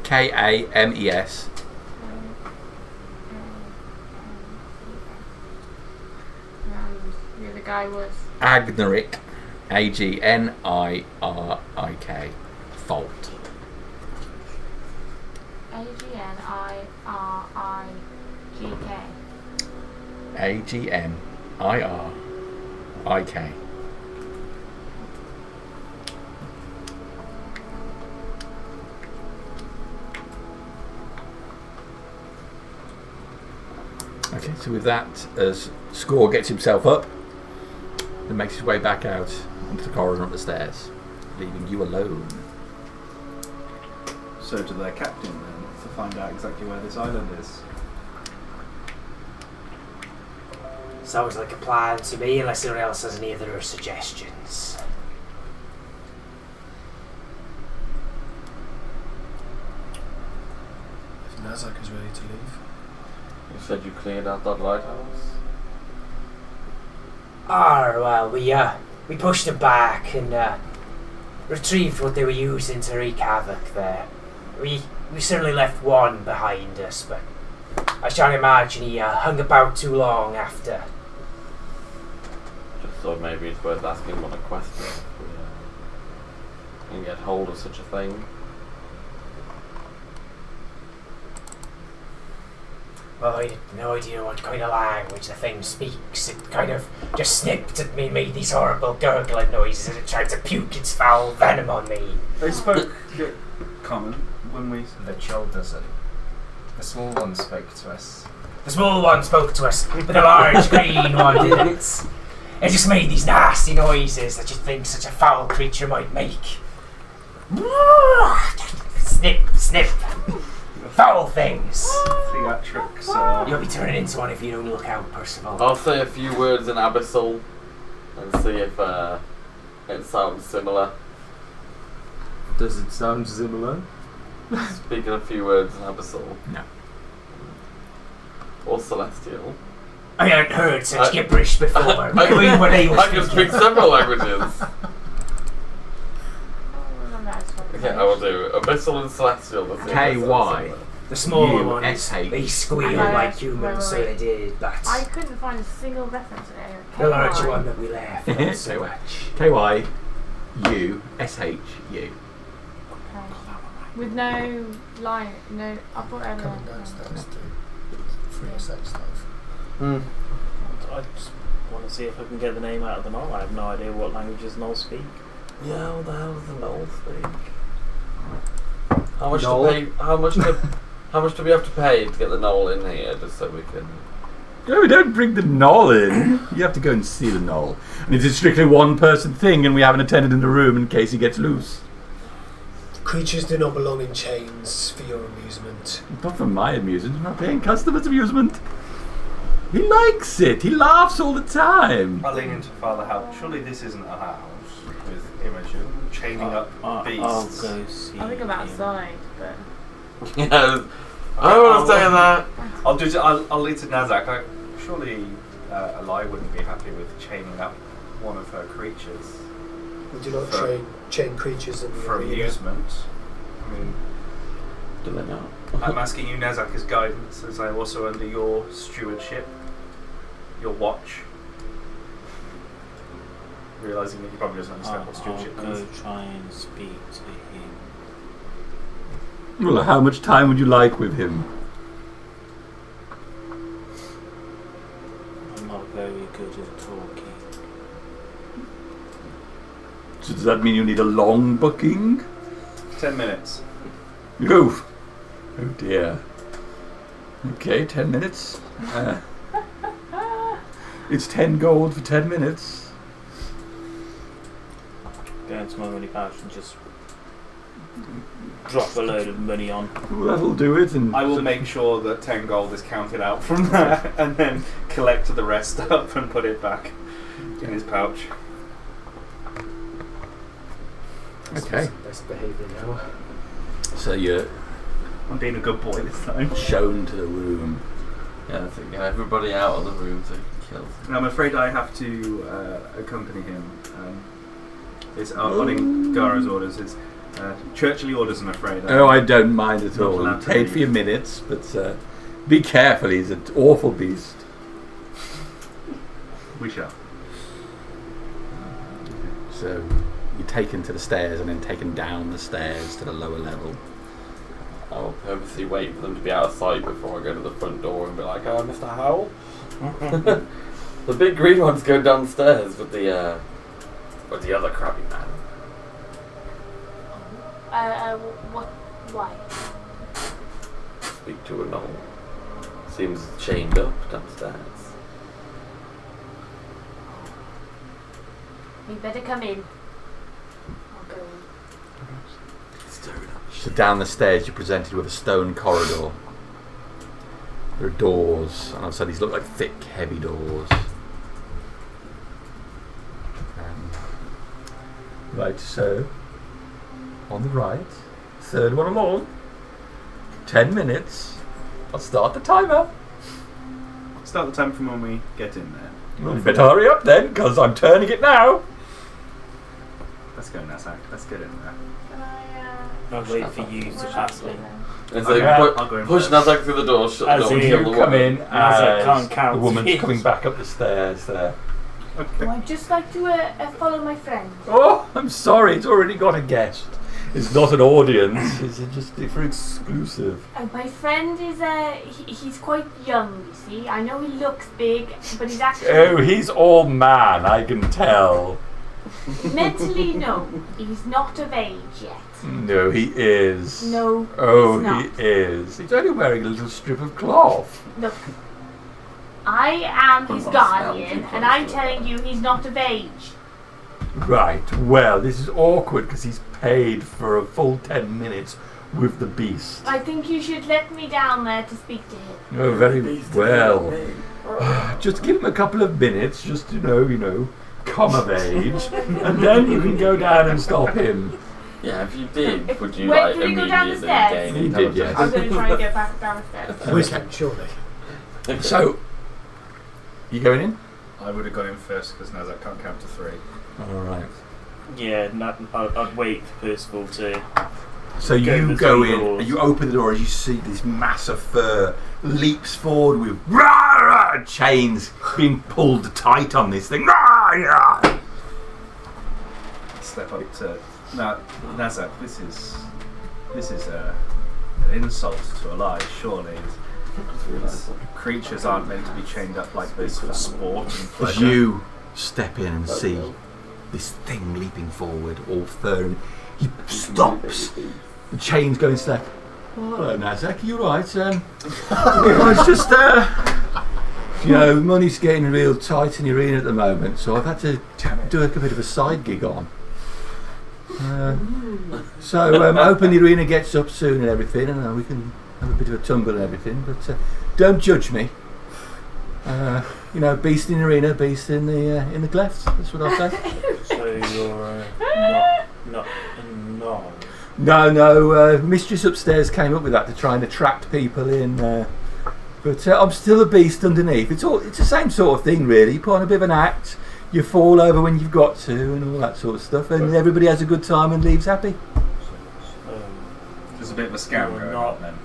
Speaker 2: Kames,
Speaker 6: And the other guy was...
Speaker 2: Agnirik, Agnirik, Fault.
Speaker 6: Agnirik.
Speaker 2: Agnirik. Okay, so with that, as Score gets himself up and makes his way back out into the corridor up the stairs, leaving you alone.
Speaker 3: So to their captain then, to find out exactly where this island is.
Speaker 7: Sounds like a plan to me, unless anyone else has any other suggestions.
Speaker 5: If Nazak is ready to leave.
Speaker 1: You said you cleared out that lighthouse?
Speaker 7: Well, we pushed them back and retrieved what they were using to wreak havoc there. We certainly left one behind us, but I shan't imagine he hung about too long after.
Speaker 1: Just thought maybe it's worth asking one a question if we can get hold of such a thing.
Speaker 7: Well, I had no idea what kind of language the thing speaks. It kind of just snipped at me, made these horrible gurgling noises, and it tried to puke its foul venom on me.
Speaker 3: They spoke common when we...
Speaker 7: The chill doesn't. The small one spoke to us. The small one spoke to us, but the large green one didn't. It just made these nasty noises that you'd think such a foul creature might make. Snip, snip. Foul things.
Speaker 3: Theatrics.
Speaker 7: You'll be turning into one if you don't look out, Percival.
Speaker 1: I'll say a few words in Abyssal and see if it sounds similar.
Speaker 12: Does it sound similar?
Speaker 1: Speaking a few words in Abyssal.
Speaker 2: No.
Speaker 1: Or Celestial.
Speaker 7: I haven't heard such gibberish before.
Speaker 1: I can speak several languages. Okay, I will do Abyssal and Celestial.
Speaker 2: KY.
Speaker 7: The smaller ones,
Speaker 2: U-S-H.
Speaker 7: they squeal like humans, so they did, but
Speaker 6: I couldn't find a single reference to it.
Speaker 7: the larger one that we left, not so much.
Speaker 2: KYUSHU.
Speaker 6: Okay. With no line, no upper or
Speaker 5: Coming downstairs to free sex stuff.
Speaker 4: I just want to see if I can get the name out of the knoll. I have no idea what languages gnolls speak.
Speaker 1: Yeah, what the hell does the knoll speak? How much
Speaker 12: Knoll?
Speaker 1: to pay? How much do we have to pay to get the knoll in here, just so we can?
Speaker 2: No, we don't bring the knoll in. You have to go and see the knoll. And it's a strictly one person thing, and we have an attendant in the room in case he gets loose.
Speaker 5: Creatures do not belong in chains for your amusement.
Speaker 2: Not for my amusement. I'm not paying customers' amusement. He likes it. He laughs all the time.
Speaker 3: I lean into Father Hal. Surely this isn't a house with Imogen chaining up
Speaker 4: I'll
Speaker 3: beasts.
Speaker 4: go see.
Speaker 6: I think I'm outside, but
Speaker 1: Yeah, I don't want to say that.
Speaker 3: I'll lead to Nazak. Surely Eli wouldn't be happy with chaining up one of her creatures
Speaker 5: We do not
Speaker 3: For-
Speaker 5: chain creatures in the
Speaker 3: for
Speaker 5: arena.
Speaker 3: amusement. I mean,
Speaker 1: Do they not?
Speaker 3: I'm asking you, Nazak, as guidance, as I'm also under your stewardship, your watch. Realising that he probably doesn't understand what
Speaker 4: I'll
Speaker 3: stewardship
Speaker 4: go
Speaker 3: means.
Speaker 4: try and speak to him.
Speaker 2: Well, how much time would you like with him?
Speaker 4: I'm not very good at talking.
Speaker 2: So does that mean you need a long booking?
Speaker 3: 10 minutes.
Speaker 2: Oh, oh dear. Okay, 10 minutes. It's 10 gold for 10 minutes.
Speaker 4: Go into my money pouch and just drop a load of money on.
Speaker 2: Well, that'll do it. And
Speaker 3: I will make sure that 10 gold is counted out from that and then collect the rest up and put it back in his pouch.
Speaker 2: Okay.
Speaker 7: Best behaviour now.
Speaker 2: So you're
Speaker 3: I'm being a good boy this time.
Speaker 2: shown to the room.
Speaker 1: Yeah, I think get everybody out of the room so he can kill them.
Speaker 3: I'm afraid I have to accompany him. It's following Gara's orders. It's churchly orders, I'm afraid.
Speaker 2: Oh, I don't mind at
Speaker 3: Not
Speaker 2: all.
Speaker 3: allowed
Speaker 2: You
Speaker 3: to
Speaker 2: paid
Speaker 3: leave.
Speaker 2: for your minutes, but be careful. He's an awful beast.
Speaker 3: We shall.
Speaker 2: So you're taken to the stairs and then taken down the stairs to the lower level.
Speaker 1: I'll purposely wait for them to be out of sight before I go to the front door and be like, Mr. Howell? The big green one's going downstairs with the other crabby man.
Speaker 6: what? Why?
Speaker 1: Speak to a knoll. Seems chained up downstairs.
Speaker 6: You better come in. I'll go in.
Speaker 1: Stir it up.
Speaker 2: So down the stairs, you're presented with a stone corridor. There are doors, and I've said these look like thick, heavy doors. Right, so on the right, third one along. 10 minutes. I'll start the timer.
Speaker 3: Start the time from when we get in there.
Speaker 2: Well, you better hurry up then, because I'm turning it now.
Speaker 3: Let's go, Nazak. Let's get in there.
Speaker 6: Can I?
Speaker 4: I'll wait for you to pass me.
Speaker 1: And
Speaker 3: Okay,
Speaker 1: so
Speaker 3: I'll go in
Speaker 1: push
Speaker 3: first.
Speaker 1: Nazak through the door, shut
Speaker 4: As
Speaker 1: the door,
Speaker 4: in
Speaker 1: kill
Speaker 2: You
Speaker 1: the
Speaker 2: come
Speaker 1: woman.
Speaker 2: in
Speaker 4: As I
Speaker 2: as
Speaker 4: can't count
Speaker 2: the woman's
Speaker 4: it.
Speaker 2: coming back up the stairs there.
Speaker 3: Okay.
Speaker 6: I'd just like to follow my friend.
Speaker 2: Oh, I'm sorry, it's already got a guest. It's not an audience, it's just for exclusive.
Speaker 6: My friend is he's quite young. You see, I know he looks big, but he's actually
Speaker 2: Oh, he's all man, I can tell.
Speaker 6: mentally no. He's not of age yet.
Speaker 2: No, he is.
Speaker 6: No,
Speaker 2: Oh,
Speaker 6: he's not.
Speaker 2: he is. He's only wearing a little strip of cloth.
Speaker 6: Look, I am his
Speaker 1: Well,
Speaker 6: guardian,
Speaker 1: sounds
Speaker 6: and I'm
Speaker 1: like-
Speaker 6: telling you he's not of age.
Speaker 2: Right, well, this is awkward because he's paid for a full 10 minutes with the beast.
Speaker 6: I think you should let me down there to speak to him.
Speaker 2: Oh, very well. Just give him a couple of minutes, just you know, come of age, and then you can go down and stop him.
Speaker 1: Yeah, if you did, would you
Speaker 6: Wait,
Speaker 1: like
Speaker 6: did he go down the
Speaker 1: immediately
Speaker 6: stairs?
Speaker 1: gain
Speaker 2: He did,
Speaker 1: intelligence?
Speaker 6: I'm going to try and get back down the stairs.
Speaker 5: Wisdom, surely.
Speaker 2: So, you going in?
Speaker 3: I would have gone in first because Nazak can't count to 3.
Speaker 2: Alright.
Speaker 4: Yeah, I'd wait for Percival to.
Speaker 2: So
Speaker 4: Go
Speaker 2: you
Speaker 4: between
Speaker 2: go in,
Speaker 4: doors.
Speaker 2: and you open the door as you see this mass of fur leaps forward with rah, rah, chains being pulled tight on this thing. Rah, rah.
Speaker 3: Step up to Nazak. This is an insult to Eli. Surely, creatures aren't meant to be chained up like this for sport and
Speaker 2: As
Speaker 3: pleasure.
Speaker 2: you step in and see this thing leaping forward, all fur, and he stops. The chain's going to oh, hello, Nazak, you right? It's just, money's getting real tight in the arena at the moment, so I've had to do a bit of a side gig on. So hoping the arena gets up soon and everything, and we can have a bit of a tumble and everything. But don't judge me. Beast in the arena, beast in the clefts. That's what I'll say.
Speaker 4: So you're not a gnome?
Speaker 2: No. Mistress upstairs came up with that to try and attract people in. But I'm still a beast underneath. It's the same sort of thing, really. You put on a bit of an act, you fall over when you've got to, and all that sort of stuff, and everybody has a good time and leaves happy.
Speaker 9: There's a bit of a scam going on then.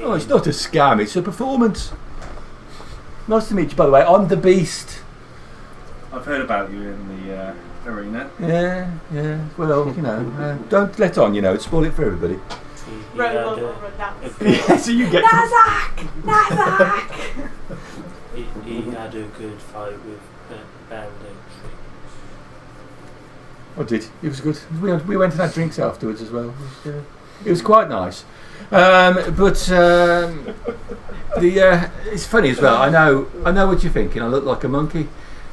Speaker 2: Oh, it's not a scam, it's a performance. Nice to meet you, by the way. I'm the beast.
Speaker 9: I've heard about you in the arena.
Speaker 2: Yeah. Well, don't let on, spoil it for everybody.
Speaker 6: Run down.
Speaker 2: So you get
Speaker 6: Nazak!
Speaker 4: He had a good fight with Bandit.
Speaker 2: I did. It was good. We went and had drinks afterwards as well. It was quite nice. It's funny as well. I know what you're thinking. I look like a monkey,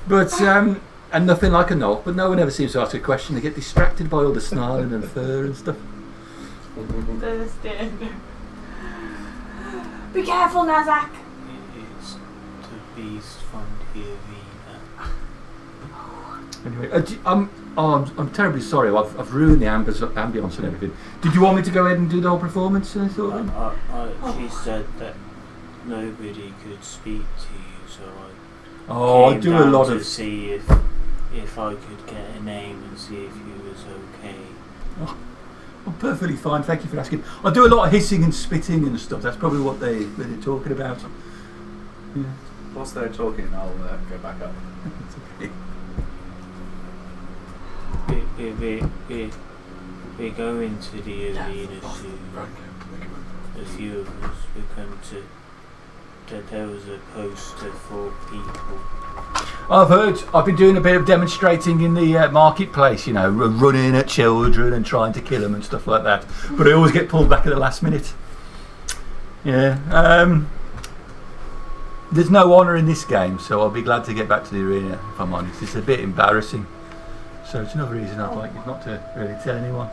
Speaker 2: but and nothing like a knock. But no one ever seems to ask a question. They get distracted by all the snarling and fur and stuff.
Speaker 6: Be careful, Nazak!
Speaker 4: It's the beast from the arena.
Speaker 2: Anyway, I'm terribly sorry. I've ruined the ambience and everything. Did you want me to go ahead and do the whole performance?
Speaker 4: She said that nobody could speak to you, so
Speaker 2: I
Speaker 4: came
Speaker 2: do
Speaker 4: down
Speaker 2: a lot
Speaker 4: to
Speaker 2: of.
Speaker 4: see if I could get a name and see if you was okay.
Speaker 2: I'm perfectly fine. Thank you for asking. I do a lot of hissing and spitting and stuff. That's probably what they're talking about. Yeah.
Speaker 9: Whilst they're talking, I'll go back up.
Speaker 4: We go into the arena soon. A few of us we come to that there was a poster for people.
Speaker 2: I've heard. I've been doing a bit of demonstrating in the marketplace, running at children and trying to kill them and stuff like that. But I always get pulled back at the last minute. Yeah. There's no honour in this game, so I'll be glad to get back to the arena, if I'm honest. It's a bit embarrassing. So it's another reason I'd like not to really tell anyone.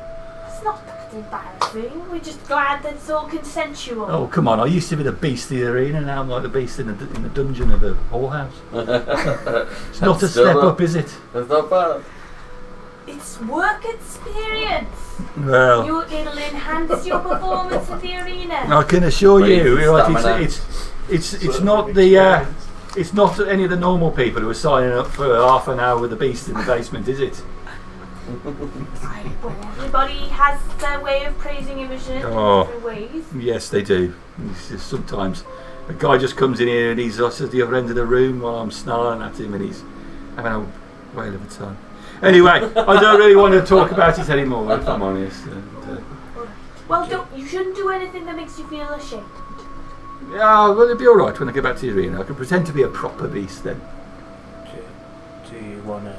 Speaker 6: It's not that embarrassing. We're just glad that it's all consensual.
Speaker 2: Oh, come on. I used to be the beast in the arena, now I'm like the beast in the dungeon of a whorehouse. It's not a step up, is it?
Speaker 1: That's not bad.
Speaker 6: It's work experience.
Speaker 2: Well,
Speaker 6: It'll enhance your performance in the arena.
Speaker 2: I can assure you,
Speaker 1: Stamina.
Speaker 2: it's not the it's not any of the normal people who are signing up for half an hour with the beast in the basement, is it?
Speaker 6: Well, everybody has their way of praising Imogen in different ways.
Speaker 2: Yes, they do. It's just sometimes a guy just comes in here and he's us at the other end of the room while I'm snarling at him and he's having a whale of a time. Anyway, I don't really want to talk about it anymore, if I'm honest.
Speaker 6: Well, you shouldn't do anything that makes you feel ashamed.
Speaker 2: Yeah, well, it'll be alright when I get back to the arena. I can pretend to be a proper beast then.
Speaker 4: Do you want a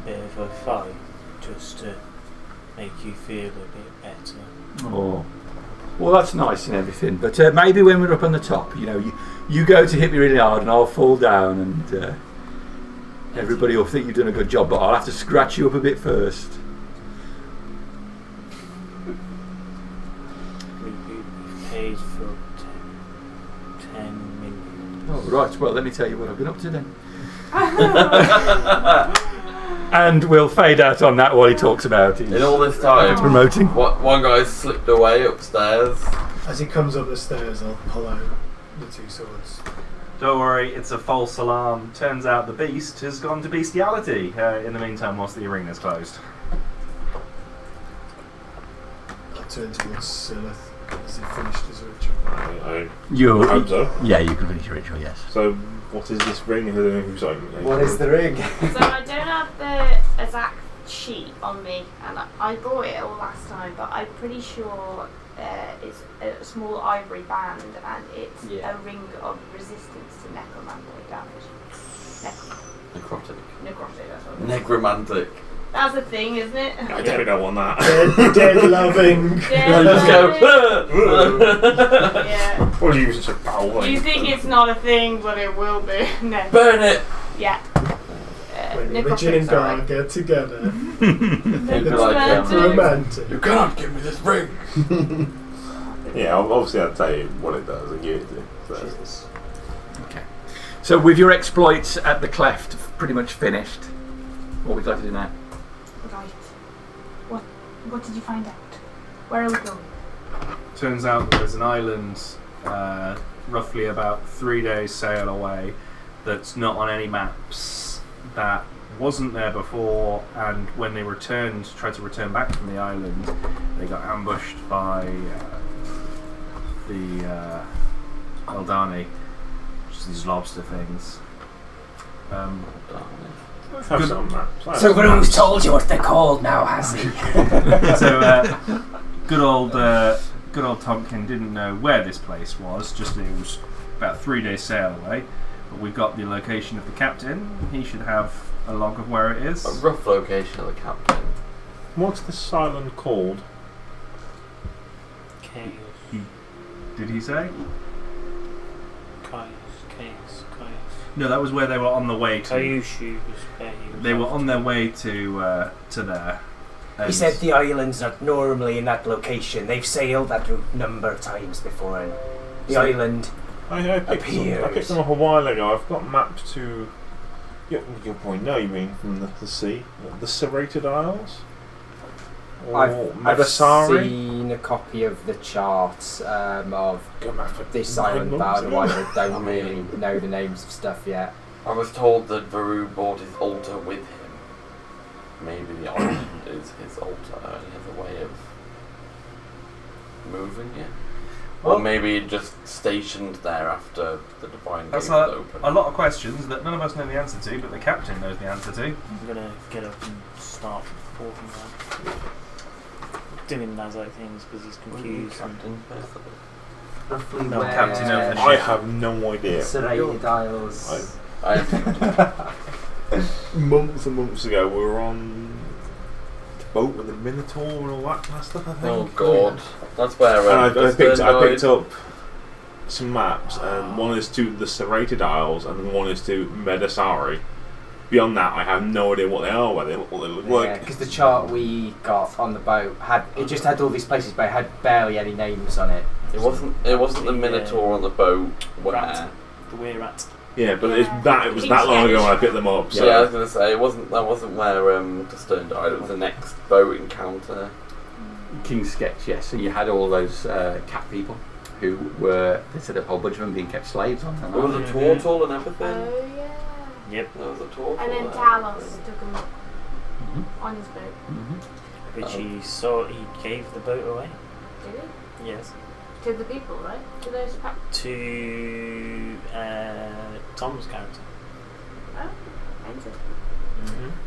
Speaker 4: bit of a fight just to make you feel a bit better?
Speaker 2: Oh, well, that's nice and everything, but maybe when we're up on the top, you go to hit me really hard and I'll fall down and everybody will think you've done a good job, but I'll have to scratch you up a bit first.
Speaker 4: We paid for 10 million.
Speaker 2: Oh, right, well, let me tell you what I've been up to then. And we'll fade out on that while he talks about it.
Speaker 1: In all this time,
Speaker 2: promoting.
Speaker 1: One guy's slipped away upstairs.
Speaker 5: As he comes up the stairs, I'll pull out the two swords.
Speaker 9: Don't worry, it's a false alarm. Turns out the beast has gone to bestiality in the meantime whilst the arena's closed.
Speaker 5: I'll turn towards Silith. Has he finished his ritual?
Speaker 8: I hope so.
Speaker 2: Yeah, you can finish your ritual, yes.
Speaker 8: So, what is this ring?
Speaker 12: What is the ring?
Speaker 6: So I don't have the exact sheet on me, and I brought it all last time, but I'm pretty sure it's a small ivory band, and it's a ring of resistance to necromantic damage.
Speaker 1: Necrotic.
Speaker 6: Necrotic, that's what it is.
Speaker 1: Necromantic.
Speaker 6: That's a thing, isn't it?
Speaker 8: I definitely don't want that.
Speaker 5: Dead loving.
Speaker 6: Dead
Speaker 1: Just
Speaker 6: loving. Yeah.
Speaker 8: Or use such a foul thing.
Speaker 6: You think it's not a thing, but it will be. No.
Speaker 1: Burn it!
Speaker 6: Yeah.
Speaker 5: When
Speaker 6: no
Speaker 5: Imogen and
Speaker 6: cocktails, alright.
Speaker 5: God get together.
Speaker 1: It'd be like,
Speaker 5: Romantic.
Speaker 10: You cannot give me this ring.
Speaker 8: Yeah, obviously I'd tell you what it does and give it to you. So.
Speaker 3: Jesus.
Speaker 2: Okay. So with your exploits at the cleft pretty much finished, what would you like to do now?
Speaker 6: Right. What did you find out? Where are we going?
Speaker 9: Turns out there's an island roughly about 3 days sail away that's not on any maps, that wasn't there before, and when they tried to return back from the island, they got ambushed by the Eldani, which is these lobster things.
Speaker 8: Let's have
Speaker 9: Good.
Speaker 8: some maps.
Speaker 7: So Varu's told you what they're called now, has he?
Speaker 9: So good old Tompkin didn't know where this place was, just that it was about 3 days sail away. But we've got the location of the captain. He should have a log of where it is.
Speaker 1: A rough location of the captain.
Speaker 8: What's this island called?
Speaker 4: Chaos.
Speaker 9: Did he say?
Speaker 4: Chaos.
Speaker 9: No, that was where they were on the way to.
Speaker 4: Kyushu was where he was.
Speaker 9: They were on their way to there.
Speaker 7: He
Speaker 9: And
Speaker 7: said the island's not normally in that location. They've sailed that route a number of times before, and the
Speaker 8: So-
Speaker 7: island.
Speaker 8: I picked them up a while ago. I've got maps to. You'll probably know. You mean from the sea, the Serrated Isles, or
Speaker 7: I've
Speaker 8: Medasari?
Speaker 7: seen a copy of the chart of
Speaker 8: Good map for
Speaker 7: this
Speaker 8: 9
Speaker 7: island, but
Speaker 8: months ago.
Speaker 7: otherwise I don't really know the names of stuff yet.
Speaker 1: I was told that Varu brought his altar with him. Maybe the island is his altar and he has a way of moving it. Or
Speaker 9: Well-
Speaker 1: maybe just stationed there after the Divine
Speaker 9: That's
Speaker 1: Gate was open.
Speaker 9: a lot of questions that none of us know the answer to, but the captain knows the answer to.
Speaker 4: I'm gonna get up and start walking around. Doing Nazite things because he's confused.
Speaker 1: Captain, basically.
Speaker 7: Roughly
Speaker 9: No,
Speaker 7: where
Speaker 9: Captain of the
Speaker 8: I have no idea.
Speaker 7: Serrated Isles.
Speaker 8: Months and months ago, we were on the boat with the Minotaur and all that kind of stuff. I think.
Speaker 1: Oh god, that's where
Speaker 8: And I picked
Speaker 1: died.
Speaker 8: up some maps, and one is to the Serrated Isles, and one is to Medasari. Beyond that, I have no idea what they are, what they look like.
Speaker 7: Because the chart we got on the boat just had all these places, but it had barely any names on it.
Speaker 1: It wasn't the Minotaur on the boat where.
Speaker 4: Rat. The we're at.
Speaker 8: Yeah, but it was that long ago when I picked them up. So.
Speaker 1: Yeah, I was gonna say that wasn't where the Stern died. It was the next boat encounter.
Speaker 2: King's Sketch, yes. So you had all those cat people who were, they said a whole bunch of them being kept slaves on them.
Speaker 1: There was a turtle and everything.
Speaker 6: Oh yeah.
Speaker 4: Yep.
Speaker 1: There was a turtle.
Speaker 6: And then
Speaker 1: there.
Speaker 6: Talos took him on his boat.
Speaker 4: Which he saw. He gave the boat away.
Speaker 6: Did he?
Speaker 4: Yes.
Speaker 6: To the people, right? To those
Speaker 4: To Tom's character.
Speaker 6: Oh, Enzo.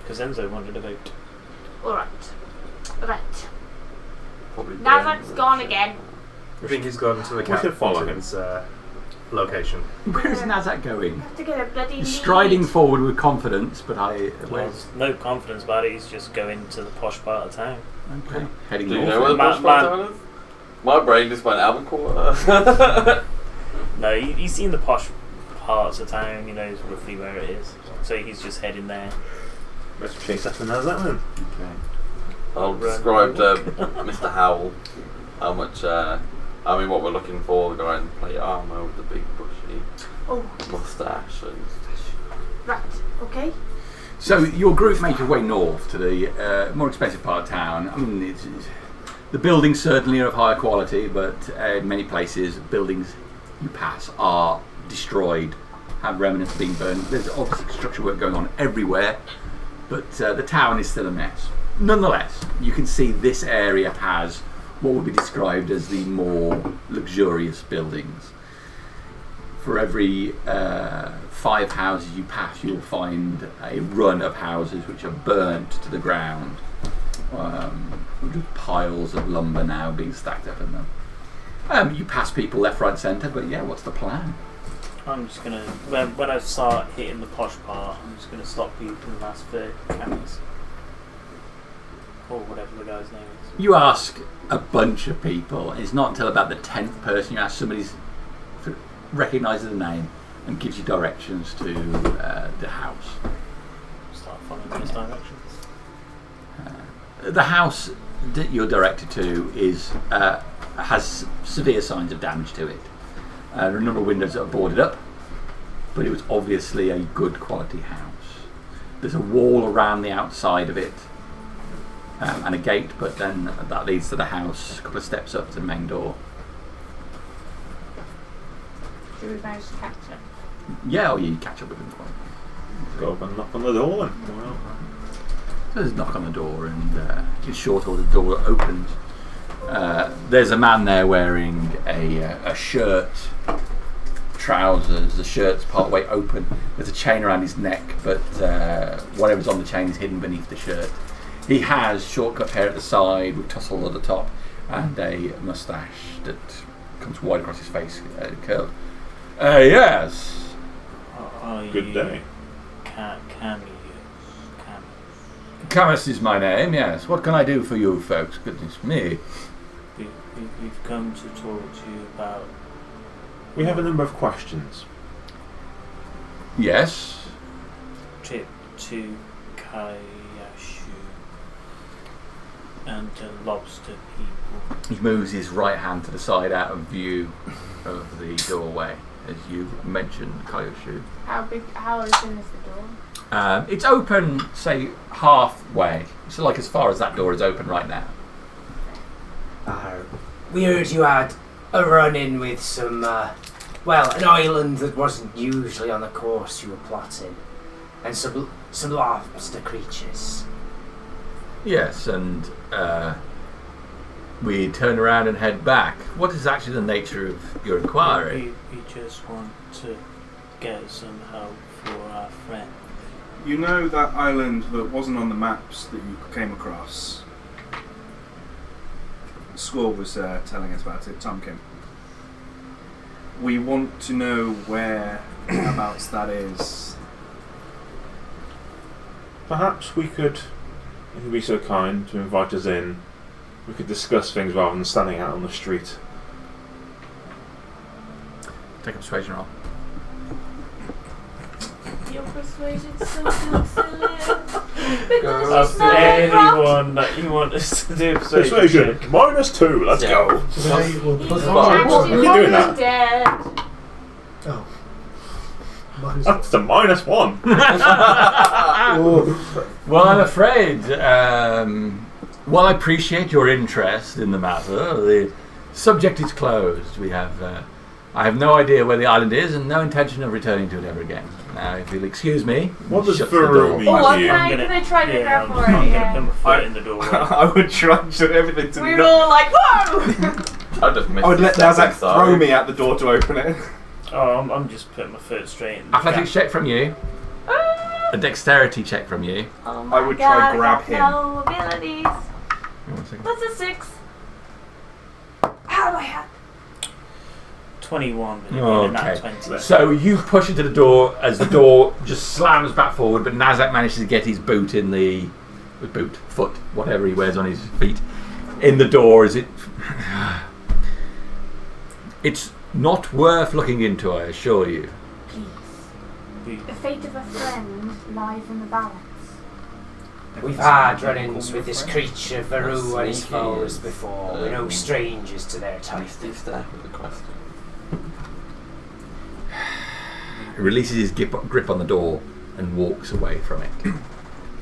Speaker 4: Because Enzo wanted a boat.
Speaker 6: Alright. Right.
Speaker 1: Probably
Speaker 6: Nazak's
Speaker 1: Ben.
Speaker 6: gone again.
Speaker 9: I think he's gone to the
Speaker 8: We should follow him.
Speaker 9: captain's location.
Speaker 2: Where is Nazak going?
Speaker 6: Have to get a bloody
Speaker 2: He's striding
Speaker 6: lead.
Speaker 2: forward with confidence, but
Speaker 4: There's no confidence about it. He's just going to the posh part of town.
Speaker 2: Okay. Heading
Speaker 1: Do you
Speaker 2: north.
Speaker 1: know where the
Speaker 4: Man-
Speaker 1: bush part is? My brain just went Albacore.
Speaker 4: No, he's seen the posh parts of town. He knows roughly where it is. So he's just heading there.
Speaker 8: Let's chase after Nazak then.
Speaker 2: Okay.
Speaker 1: I'll describe to Mr. Howell how much. What we're looking for: the guy in plate armor with the big bushy
Speaker 6: Oh,
Speaker 1: mustache and.
Speaker 6: right. Okay.
Speaker 2: So your group made your way north to the more expensive part of town. I mean, the buildings certainly are of higher quality, but in many places, buildings you pass are destroyed, have remnants being burned. There's obviously construction work going on everywhere, but the town is still a mess. Nonetheless, you can see this area has what would be described as the more luxurious buildings. For every 5 houses you pass, you'll find a run of houses which are burnt to the ground, with piles of lumber now being stacked up in them. You pass people left, right, centre, but yeah, what's the plan?
Speaker 4: I'm just gonna when I start hitting the posh part, I'm just gonna stop people and ask for cameras or whatever the guy's name is.
Speaker 2: You ask a bunch of people. It's not until about the 10th person you ask somebody recognises the name and gives you directions to the house.
Speaker 4: Start following this direction.
Speaker 2: The house that you're directed to has severe signs of damage to it. There are a number of windows that are boarded up, but it was obviously a good quality house. There's a wall around the outside of it, and a gate, but then that leads to the house, a couple of steps up to the main door.
Speaker 6: Do we manage to catch it?
Speaker 2: Yeah, or you catch up with him.
Speaker 8: Go up and knock on the door then. Well,
Speaker 2: So there's a knock on the door, and in short order the door opens. There's a man there wearing a shirt, trousers. The shirt's partway open. There's a chain around his neck, but whatever's on the chain is hidden beneath the shirt. He has short-cut hair at the side with tussle at the top, and a moustache that comes wide across his face, curled. Yes.
Speaker 8: good day.
Speaker 2: Camus is my name, yes. What can I do for you folks? Goodness me.
Speaker 4: We've come to talk to you about...
Speaker 8: We have a number of questions.
Speaker 2: Yes?
Speaker 4: Trip to Kayashu and the lobster people.
Speaker 2: He moves his right hand to the side out of view of the doorway, as you mentioned, Kayashu.
Speaker 6: How open is the door?
Speaker 2: It's open, say, halfway. So, like, as far as that door is open right now.
Speaker 7: We heard you had a run-in with some, an island that wasn't usually on the course you were plotting, and some lobster creatures.
Speaker 2: Yes, and we turn around and head back. What is actually the nature of your inquiry?
Speaker 4: We just want to get some help for our friend.
Speaker 3: You know that island that wasn't on the maps that you came across? Score was telling us about it, Tomkin. We want to know whereabouts that is.
Speaker 8: Perhaps we could, if you'd be so kind to invite us in, we could discuss things rather than standing out on the street.
Speaker 2: Take a persuasion roll.
Speaker 6: Your persuasion's so good, because
Speaker 4: Of anyone that you want us to do
Speaker 8: Persuasion -2. Let's go.
Speaker 5: Today will
Speaker 6: He's
Speaker 5: put
Speaker 6: actually
Speaker 8: Are you doing that?
Speaker 6: dead.
Speaker 5: Oh. Minus
Speaker 8: That's the -1.
Speaker 2: Well, I'm afraid, while I appreciate your interest in the matter, the subject is closed. I have no idea where the island is and no intention of returning to it ever again. Now, if you'll excuse me,
Speaker 8: What does
Speaker 2: shuts the
Speaker 8: Veru
Speaker 2: door.
Speaker 8: mean
Speaker 6: Oh,
Speaker 8: to you?
Speaker 6: can I try to grab for
Speaker 4: I'm
Speaker 6: it?
Speaker 4: going to
Speaker 6: Yeah.
Speaker 4: put my foot in the door.
Speaker 3: I would try to do everything to
Speaker 6: We were
Speaker 3: not...
Speaker 6: all like, whoa!
Speaker 1: I just missed
Speaker 3: I would let
Speaker 1: the second
Speaker 3: Nazak throw
Speaker 1: side.
Speaker 3: me out the door to open it.
Speaker 4: Oh, I'm just putting my foot straight in the
Speaker 2: Athletics check from you. A dexterity check from you.
Speaker 6: Oh my
Speaker 3: I would try
Speaker 6: God,
Speaker 3: grab
Speaker 6: I've
Speaker 3: him.
Speaker 6: no abilities.
Speaker 2: 1 second.
Speaker 6: That's a 6. How do I have?
Speaker 4: 21, but in that 20.
Speaker 2: So you push into the door as the door just slams back forward, but Nazak manages to get his boot in the foot, whatever he wears on his feet, in the door. It's not worth looking into, I assure you.
Speaker 6: Please. The fate of a friend lies in the balance.
Speaker 7: We've had run-ins with this creature, Veru, and his foes before. We're no strangers to their type.
Speaker 1: Steve there with a question.
Speaker 2: He releases his grip on the door and walks away from it.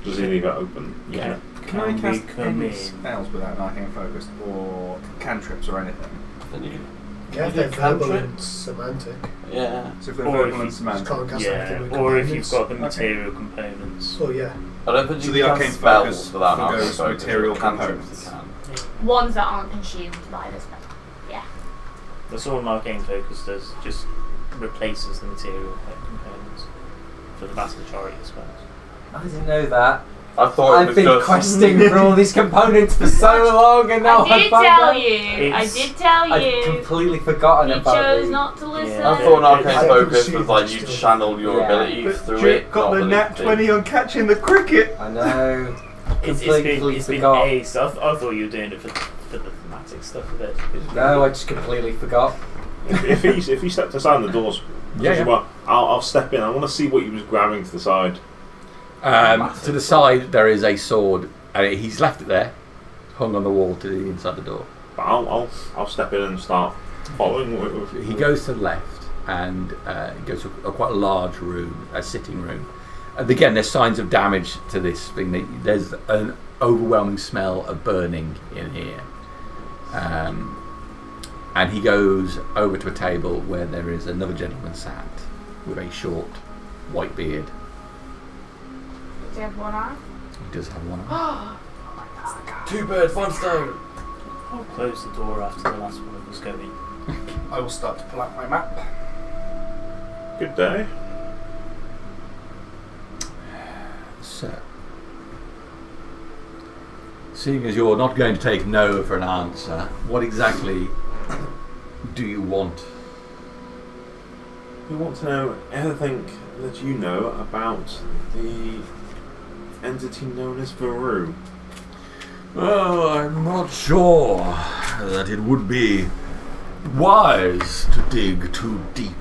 Speaker 8: Does he leave it open?
Speaker 2: Yeah.
Speaker 3: Can I
Speaker 4: we
Speaker 3: cast
Speaker 4: come
Speaker 3: any
Speaker 4: in?
Speaker 3: spells without arcane focus or cantrips or anything?
Speaker 1: Then you can.
Speaker 5: Yeah, if they're verbal and semantic.
Speaker 1: Yeah.
Speaker 3: So if they're
Speaker 4: Or
Speaker 3: verbal
Speaker 4: if
Speaker 3: and
Speaker 4: you-
Speaker 5: Just
Speaker 3: semantic.
Speaker 5: can't cast
Speaker 4: Yeah,
Speaker 5: anything with
Speaker 4: or if you've
Speaker 5: components.
Speaker 4: got the
Speaker 3: Okay.
Speaker 4: material components.
Speaker 5: Oh, yeah.
Speaker 1: I don't think
Speaker 3: So
Speaker 1: you
Speaker 3: the
Speaker 1: can
Speaker 3: arcane
Speaker 1: cast spells
Speaker 3: focus
Speaker 1: without an
Speaker 3: forgoes
Speaker 1: arcane focus.
Speaker 3: material
Speaker 1: Cantrips
Speaker 3: components.
Speaker 1: you can.
Speaker 6: Ones that aren't consumed by the spell. Yeah.
Speaker 4: That's all an arcane focus does, just replaces the material components for the vast majority of spells.
Speaker 7: I didn't know that.
Speaker 1: I thought it
Speaker 7: I've
Speaker 1: was
Speaker 7: been
Speaker 1: just.
Speaker 7: questing for all these components for so long, and now
Speaker 6: I did
Speaker 7: found
Speaker 6: tell
Speaker 7: out.
Speaker 6: you. I
Speaker 4: It's-
Speaker 6: did tell
Speaker 7: I've
Speaker 6: you.
Speaker 7: completely forgotten
Speaker 6: You
Speaker 7: about
Speaker 6: chose
Speaker 7: it.
Speaker 6: not to listen.
Speaker 4: Yeah.
Speaker 1: I thought an arcane
Speaker 5: I
Speaker 1: focus
Speaker 5: can
Speaker 1: was
Speaker 5: see
Speaker 1: like
Speaker 5: it's
Speaker 1: you
Speaker 5: still-
Speaker 1: channel your
Speaker 7: Yeah.
Speaker 1: abilities through it.
Speaker 3: Got the
Speaker 1: not
Speaker 3: nat
Speaker 1: that it's
Speaker 3: 20 on catching the cricket!
Speaker 7: I know.
Speaker 4: It's
Speaker 7: Completely
Speaker 4: been
Speaker 7: forgot.
Speaker 4: ace. I thought you were doing it for the thematic stuff of it.
Speaker 7: No, I just completely forgot.
Speaker 8: if he stepped aside the doors,
Speaker 2: Yeah, yeah.
Speaker 8: well, I'll step in. I want to see what he was grabbing to the side.
Speaker 2: To the side there is a sword, and he's left it there, hung on the wall to the inside the door.
Speaker 8: But I'll step in and start following.
Speaker 2: He goes to the left, and he goes to quite a large room, a sitting room. And again, there's signs of damage to this thing. There's an overwhelming smell of burning in here. And he goes over to a table where there is another gentleman sat with a short white beard.
Speaker 6: Does he have one arm?
Speaker 2: He does have one arm.
Speaker 10: Two birds, one stone.
Speaker 4: I'll close the door after the last one of us go in.
Speaker 3: I will start to pull out my map.
Speaker 8: Good day.
Speaker 2: So, seeing as you're not going to take no for an answer, what exactly do you want?
Speaker 8: We want to know everything that you know about the entity known as Varu.
Speaker 11: Well, I'm not sure that it would be wise to dig too deep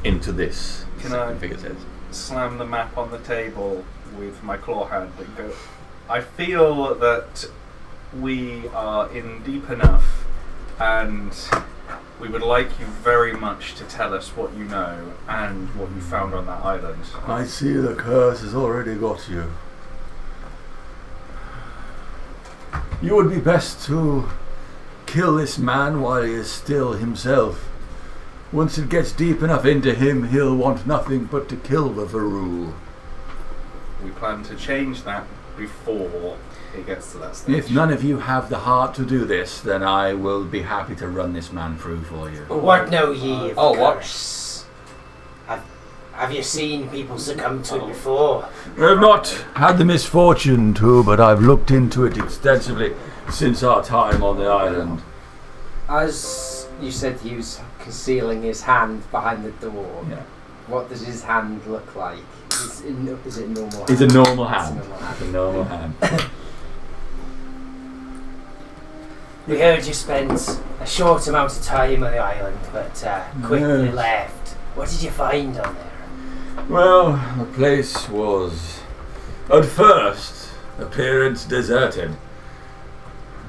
Speaker 11: into this.
Speaker 9: Can I
Speaker 2: Figure says.
Speaker 9: slam the map on the table with my claw hand and go, I feel that we are in deep enough and we would like you very much to tell us what you know and what you found on that island.
Speaker 11: I see the curse has already got you. You would be best to kill this man while he is still himself. Once it gets deep enough into him, he'll want nothing but to kill the Varu.
Speaker 9: We plan to change that before it gets to that stage.
Speaker 2: If none of you have the heart to do this, then I will be happy to run this man through for you.
Speaker 7: What know ye of
Speaker 10: what?
Speaker 7: curse? Have you seen people succumb to it before?
Speaker 11: I've not had the misfortune to, but I've looked into it extensively since our time on the island.
Speaker 7: As you said, he was concealing his hand behind the door.
Speaker 2: Yeah.
Speaker 7: What does his hand look like? Is it normal?
Speaker 2: It's a normal hand.
Speaker 7: It's a normal
Speaker 2: It's a normal hand.
Speaker 7: We heard you spent a short amount of time on the island, but quickly
Speaker 11: Yes.
Speaker 7: left. What did you find on there?
Speaker 11: Well, the place was, at first, appearance deserted.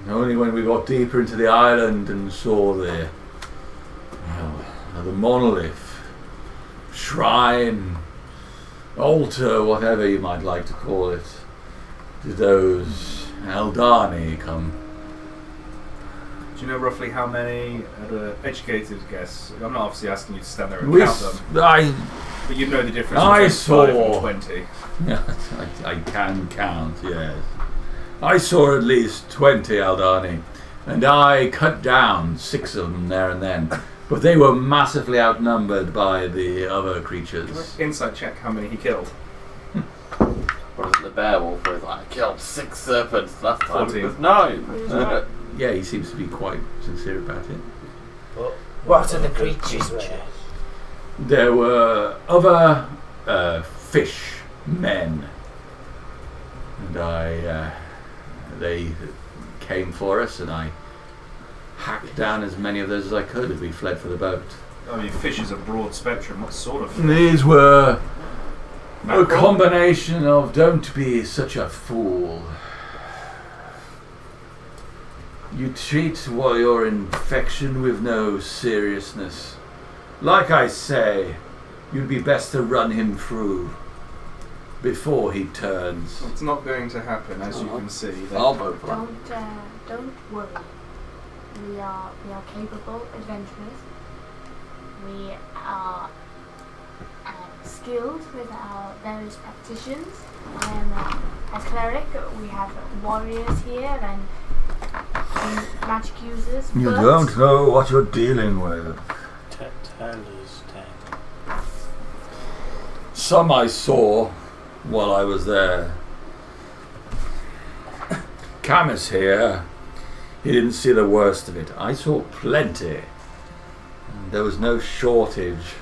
Speaker 11: And only when we got deeper into the island and saw the monolith, shrine, altar, whatever you might like to call it, did those Eldani come.
Speaker 9: Do you know roughly how many, at an educated guess, I'm not obviously asking you to stand there and count them, but you know the difference between 5 and 20.
Speaker 11: I can count, yes. I saw at least 20 Eldani, and I cut down 6 of them there and then, but they were massively outnumbered by the other creatures.
Speaker 9: Insight check how many he killed.
Speaker 1: What is the bear wolf with? I killed 6 serpents last time.
Speaker 9: 14.
Speaker 1: It was 9.
Speaker 2: Yeah, he seems to be quite sincere about it.
Speaker 7: What are the creatures were?
Speaker 2: There were other fish men, and they came for us, and I hacked down as many of those as I could as we fled for the boat.
Speaker 9: I mean, fish is a broad spectrum. What sort of fish?
Speaker 11: These were a
Speaker 9: Mackerel?
Speaker 11: combination of don't be such a fool. You treat your infection with no seriousness. Like I say, you'd be best to run him through before he turns.
Speaker 9: It's not going to happen, as you can see.
Speaker 10: I'll vote for that.
Speaker 6: Don't worry. We are capable adventurers. We are skilled with our various practitioners. As cleric, we have warriors here and magic users.
Speaker 11: You
Speaker 6: but
Speaker 11: don't know what you're dealing with.
Speaker 4: Tell us, Ten.
Speaker 11: Some I saw while I was there. Camus here, he didn't see the worst of it. I saw plenty. And there was no shortage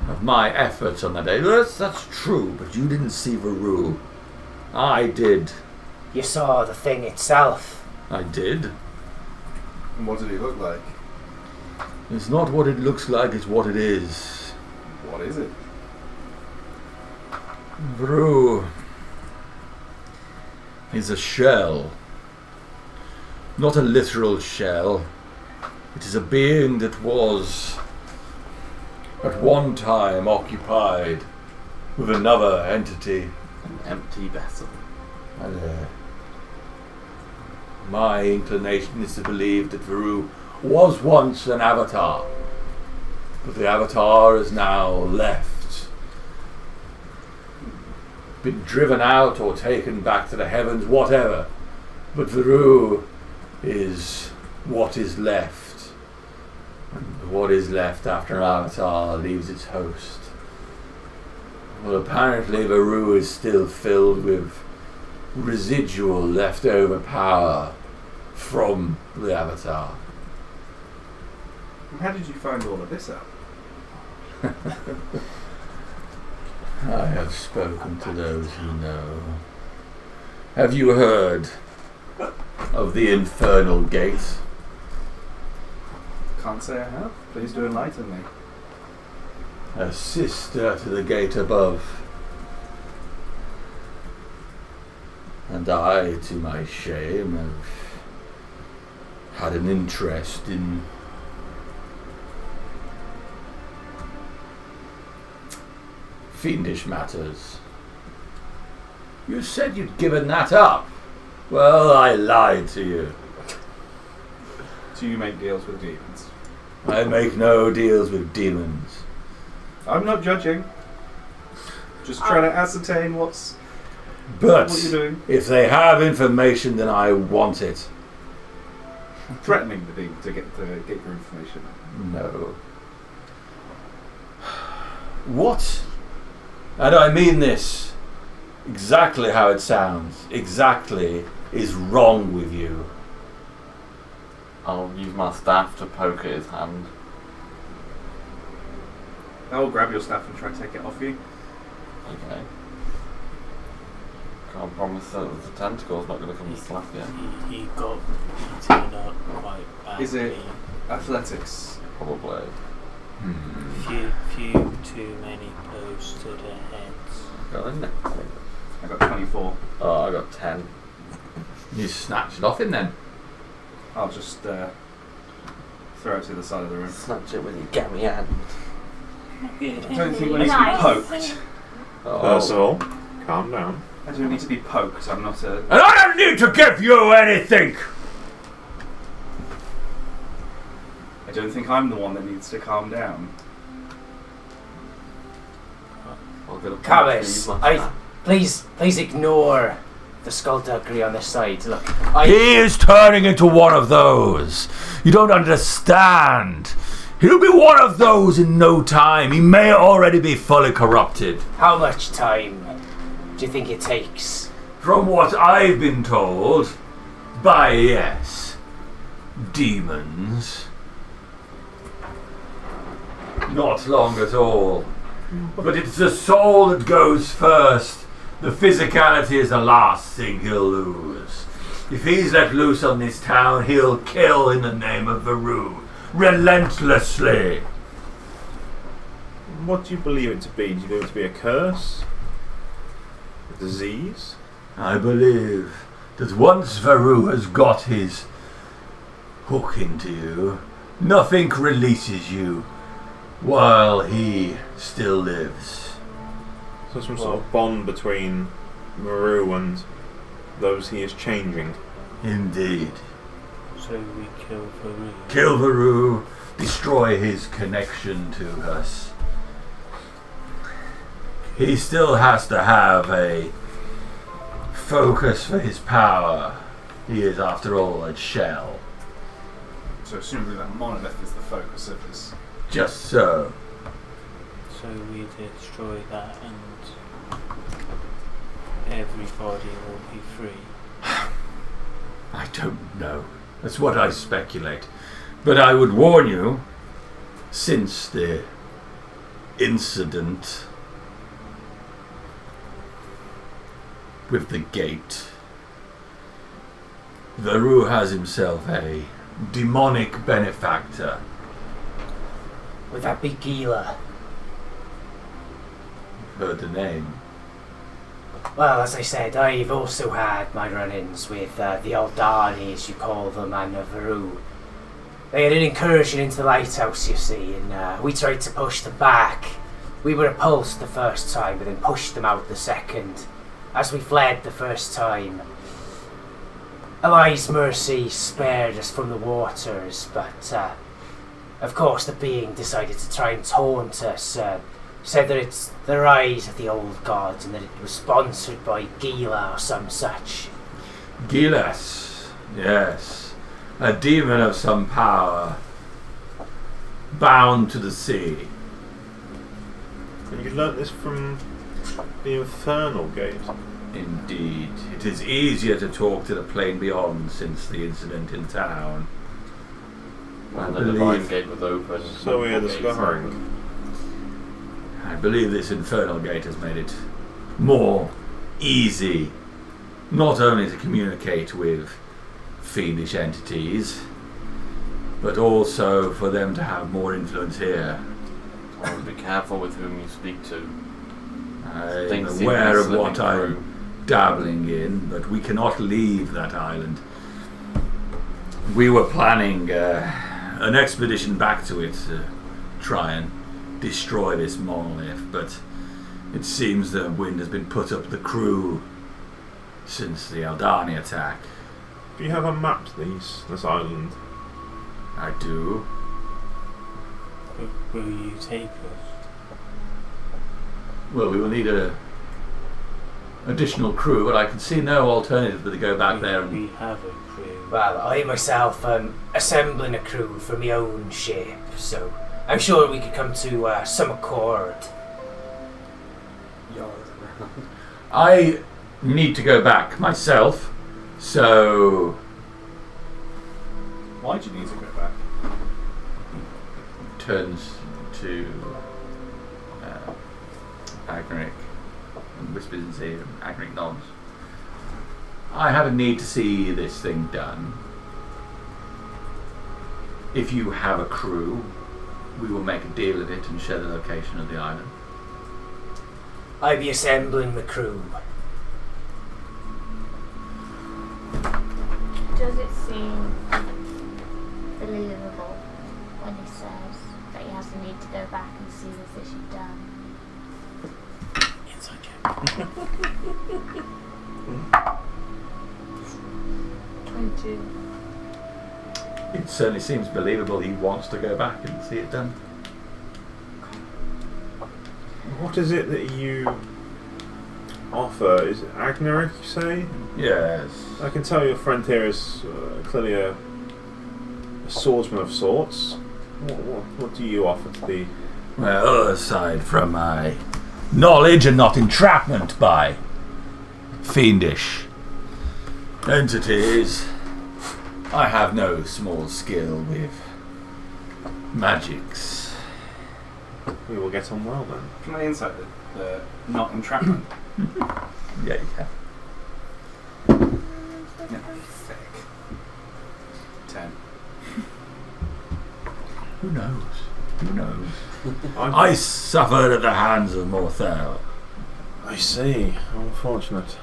Speaker 11: of my efforts on that day. That's true, but you didn't see Varu. I did.
Speaker 7: You saw the thing itself.
Speaker 11: I did.
Speaker 3: And what did he look like?
Speaker 11: It's not what it looks like, it's what it is.
Speaker 3: What is it?
Speaker 11: Vru is a shell. Not a literal shell. It is a being that was at one time occupied with another entity.
Speaker 1: An empty vessel.
Speaker 11: And, my inclination is to believe that Vru was once an avatar, but the avatar is now left, been driven out or taken back to the heavens, whatever. But Vru is what is left, and what is left after an avatar leaves its host. Well, apparently Vru is still filled with residual leftover power from the avatar.
Speaker 9: How did you find all of this out?
Speaker 11: I have spoken to those who know. Have you heard of the Infernal Gate?
Speaker 9: Can't say I have. Please do enlighten me.
Speaker 11: A sister to the gate above. And I, to my shame, have had an interest in fiendish matters. You said you'd given that up. Well, I lied to you.
Speaker 9: Do you make deals with demons?
Speaker 11: I make no deals with demons.
Speaker 9: I'm not judging. Just trying to ascertain what
Speaker 11: But
Speaker 9: you're doing.
Speaker 11: if they have information, then I want it.
Speaker 9: Threatening the demon to get your information.
Speaker 11: No. What? And I mean this exactly how it sounds. Exactly is wrong with you.
Speaker 1: I'll use my staff to poke at his hand.
Speaker 9: I'll grab your staff and try and take it off you.
Speaker 1: Okay. Can't promise that the tentacle's not going to come and slap you.
Speaker 4: He got beaten up quite badly.
Speaker 9: Is it athletics?
Speaker 1: Probably.
Speaker 4: Few too many blows to the heads.
Speaker 1: Got a neck.
Speaker 9: I got 24.
Speaker 1: Oh, I got 10.
Speaker 11: You snatched it off him then.
Speaker 9: I'll just throw it to the side of the room.
Speaker 1: Snatch it with your gammy hand.
Speaker 9: I don't think we need to be poked.
Speaker 8: First of all, calm down.
Speaker 9: I don't need to be poked. I'm not a...
Speaker 11: And I don't need to give you anything!
Speaker 9: I don't think I'm the one that needs to calm down.
Speaker 1: I'll get a
Speaker 7: Cavis, please ignore the skullduggery on this side. Look,
Speaker 11: He is turning into one of those. You don't understand. He'll be one of those in no time. He may already be fully corrupted.
Speaker 7: how much time do you think it takes?
Speaker 11: From what I've been told, by yes, demons. Not long at all. But it's the soul that goes first. The physicality is the last thing he'll lose. If he's let loose on this town, he'll kill in the name of Vru. Relentlessly.
Speaker 8: What do you believe it to be? Do you believe it to be a curse? A disease?
Speaker 11: I believe that once Vru has got his hook into you, nothing releases you while he still lives.
Speaker 8: So some sort of bond between Maru and those he is changing.
Speaker 11: Indeed.
Speaker 4: So we kill Farouk.
Speaker 11: Kill Vru, destroy his connection to us. He still has to have a focus for his power. He is, after all, a shell.
Speaker 9: So assumably that monolith is the focus of this.
Speaker 11: Just so.
Speaker 4: So we destroy that and everybody will be free.
Speaker 11: I don't know. That's what I speculate. But I would warn you, since the incident with the gate, Vru has himself a demonic benefactor.
Speaker 7: Would that be Gila?
Speaker 11: Heard the name.
Speaker 7: Well, as I said, I've also had my run-ins with the Aldani, as you call them, and the Varu. They had an incursion into the lighthouse, you see, and we tried to push them back. We were repulsed the first time, but then pushed them out the second. As we fled the first time, Allah's mercy spared us from the waters, but of course the being decided to try and taunt us, said that it's the rise of the old gods and that it was sponsored by Gila or some such.
Speaker 11: Gilas, yes. A demon of some power, bound to the sea.
Speaker 8: And you learnt this from the Infernal Gate.
Speaker 11: Indeed. It is easier to talk to the plane beyond since the incident in town.
Speaker 1: When the Divine Gate was open.
Speaker 8: So we are discovering.
Speaker 11: I believe this Infernal Gate has made it more easy, not only to communicate with fiendish entities, but also for them to have more influence here.
Speaker 1: Well, be careful with whom you speak to.
Speaker 11: I'm aware of what I'm dabbling in, but we cannot leave that island. We were planning an expedition back to it to try and destroy this monolith, but it seems the wind has been put up the crew since the Aldani attack.
Speaker 8: Do you have a map to this island?
Speaker 11: I do.
Speaker 4: Will you take us?
Speaker 11: Well, we will need a additional crew, but I can see no alternative but to go back there and...
Speaker 4: We have a crew.
Speaker 7: Well, I myself am assembling a crew for my own ship, so I'm sure we could come to some accord.
Speaker 11: I need to go back myself, so...
Speaker 3: Why do you need to go back?
Speaker 11: Turns to Agric and whispers in his ear, and Agric nods. I have a need to see this thing done. If you have a crew, we will make a deal of it and share the location of the island.
Speaker 7: I'll be assembling the crew.
Speaker 6: Does it seem believable when he says that he has the need to go back and see this issue done?
Speaker 4: Inside joke.
Speaker 6: 22.
Speaker 11: It certainly seems believable he wants to go back and see it done.
Speaker 8: What is it that you offer? Is it Agnaric, you say?
Speaker 11: Yes.
Speaker 8: I can tell your friend here is clearly a swordsman of sorts. What do you offer to the...
Speaker 11: Well, aside from my knowledge and not entrapment by fiendish entities, I have no small skill with magics.
Speaker 8: We will get on well then.
Speaker 3: Can I insight the not entrapment?
Speaker 11: Yeah, you can.
Speaker 3: No, thick. 10.
Speaker 11: Who knows? Who knows? I suffered at the hands of Morthel.
Speaker 8: I see. How unfortunate.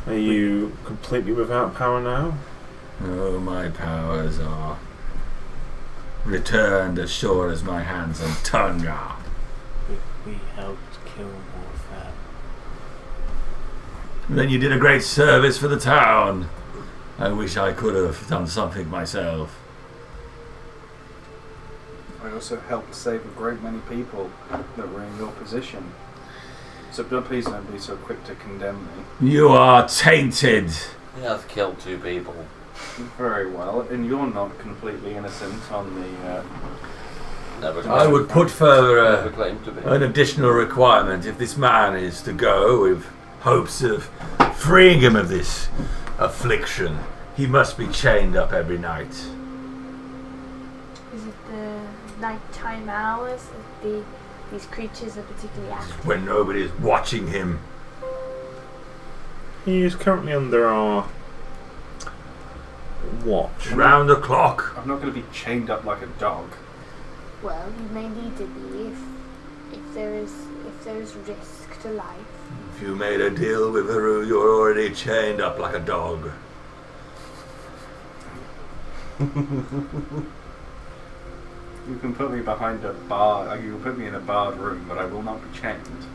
Speaker 8: Are you completely without power now?
Speaker 11: Oh, my powers are returned as sure as my hands and tongue are.
Speaker 4: We helped kill Morthel.
Speaker 11: Then you did a great service for the town. I wish I could have done something myself.
Speaker 3: I also helped save a great many people that were in your position. So please don't be so quick to condemn me.
Speaker 11: You are tainted.
Speaker 1: He has killed 2 people.
Speaker 3: Very well, and you're not completely innocent on the...
Speaker 1: Never
Speaker 11: I would put further
Speaker 1: never claimed to be.
Speaker 11: an additional requirement. If this man is to go with hopes of freeing him of this affliction, he must be chained up every night.
Speaker 6: Is it the nighttime hours that these creatures are particularly active?
Speaker 11: When nobody is watching him.
Speaker 8: He is currently under our watch.
Speaker 11: Round the clock.
Speaker 3: I'm not going to be chained up like a dog.
Speaker 6: Well, you may need to be if if there is risk to life.
Speaker 11: If you made a deal with Haru, you're already chained up like a dog.
Speaker 9: You can put me behind a bar. You can put me in a barred room, but I will not be chained.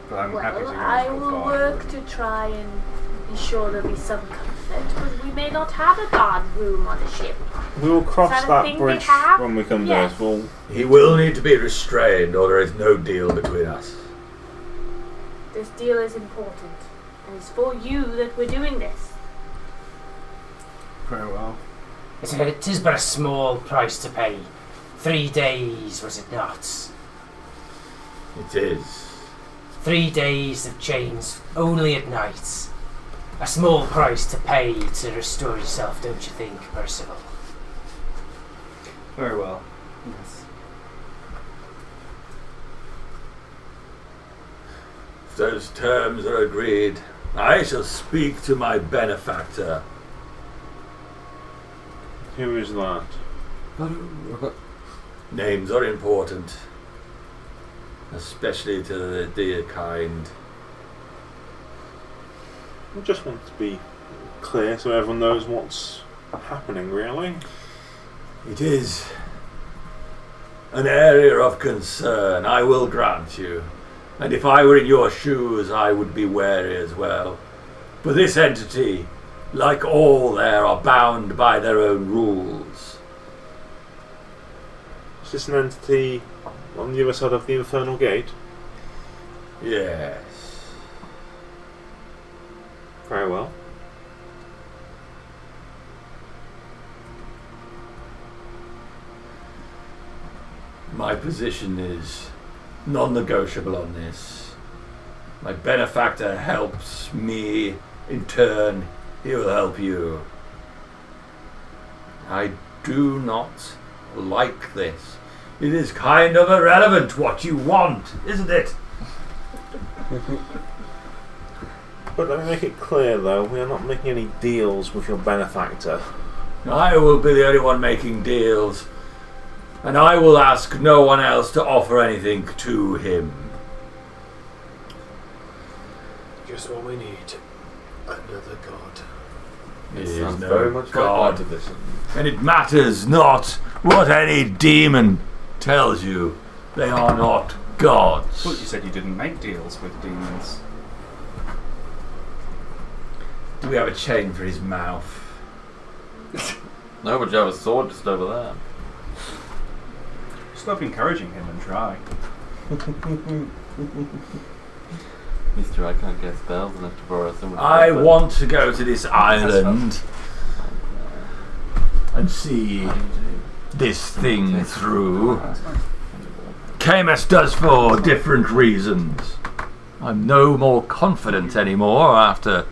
Speaker 9: But I'm happy to go
Speaker 6: I
Speaker 9: into a
Speaker 6: will
Speaker 9: barred
Speaker 6: work
Speaker 9: room.
Speaker 6: to try and be sure there'll be some comfort, but we may not have a guard room on a ship.
Speaker 8: We will cross
Speaker 6: Is that a
Speaker 8: that
Speaker 6: thing
Speaker 8: bridge
Speaker 6: they have?
Speaker 8: when we come
Speaker 6: Yes.
Speaker 8: there. We'll
Speaker 11: He will need to be restrained, or there is no deal between us.
Speaker 6: This deal is important, and it's for you that we're doing this.
Speaker 9: Very well.
Speaker 7: It is but a small price to pay. 3 days, was it not?
Speaker 11: It is.
Speaker 7: 3 days of chains only at night. A small price to pay to restore yourself, don't you think, Percival?
Speaker 9: Very well. Yes.
Speaker 11: If those terms are agreed, I shall speak to my benefactor.
Speaker 8: Who is that?
Speaker 11: Names are important, especially to the dear kind.
Speaker 8: I just want to be clear so everyone knows what's happening, really.
Speaker 11: It is an area of concern, I will grant you. And if I were in your shoes, I would be wary as well. But this entity, like all there, are bound by their own rules.
Speaker 8: Is this an entity on the other side of the infernal gate?
Speaker 11: Yes.
Speaker 8: Very well.
Speaker 11: My position is non-negotiable on this. My benefactor helps me, in turn, he will help you. I do not like this. It is kind of irrelevant what you want, isn't it?
Speaker 8: But let me make it clear, though, we are not making any deals with your benefactor.
Speaker 11: I will be the only one making deals, and I will ask no one else to offer anything to him.
Speaker 5: Just what we need. Another god.
Speaker 11: It
Speaker 1: It
Speaker 11: is
Speaker 1: sounds
Speaker 11: no
Speaker 1: very much like
Speaker 11: god,
Speaker 1: my division.
Speaker 11: and it matters not what any demon tells you. They are not
Speaker 9: I
Speaker 11: gods.
Speaker 9: thought you said you didn't make deals with demons.
Speaker 11: Do we have a chain for his mouth?
Speaker 1: No, but you have a sword just over there.
Speaker 9: Stop encouraging him and try.
Speaker 1: Mister, I can't get spells enough to borrow someone.
Speaker 11: I want to go to this island and see this thing through. KMS does for different reasons. I'm no more confident anymore after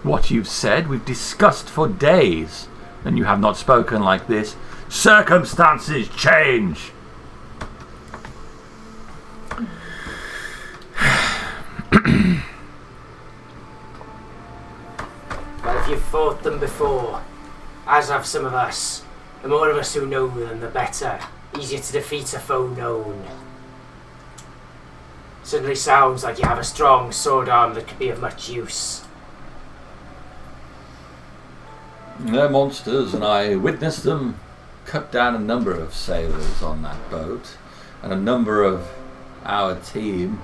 Speaker 11: what you've said. We've discussed for days, and you have not spoken like this. Circumstances change.
Speaker 7: Well, if you've fought them before, as have some of us, the more of us who know them, the better. Easier to defeat a foe known. Certainly sounds like you have a strong sword arm that could be of much use.
Speaker 11: They're monsters, and I witnessed them cut down a number of sailors on that boat, and a number of our team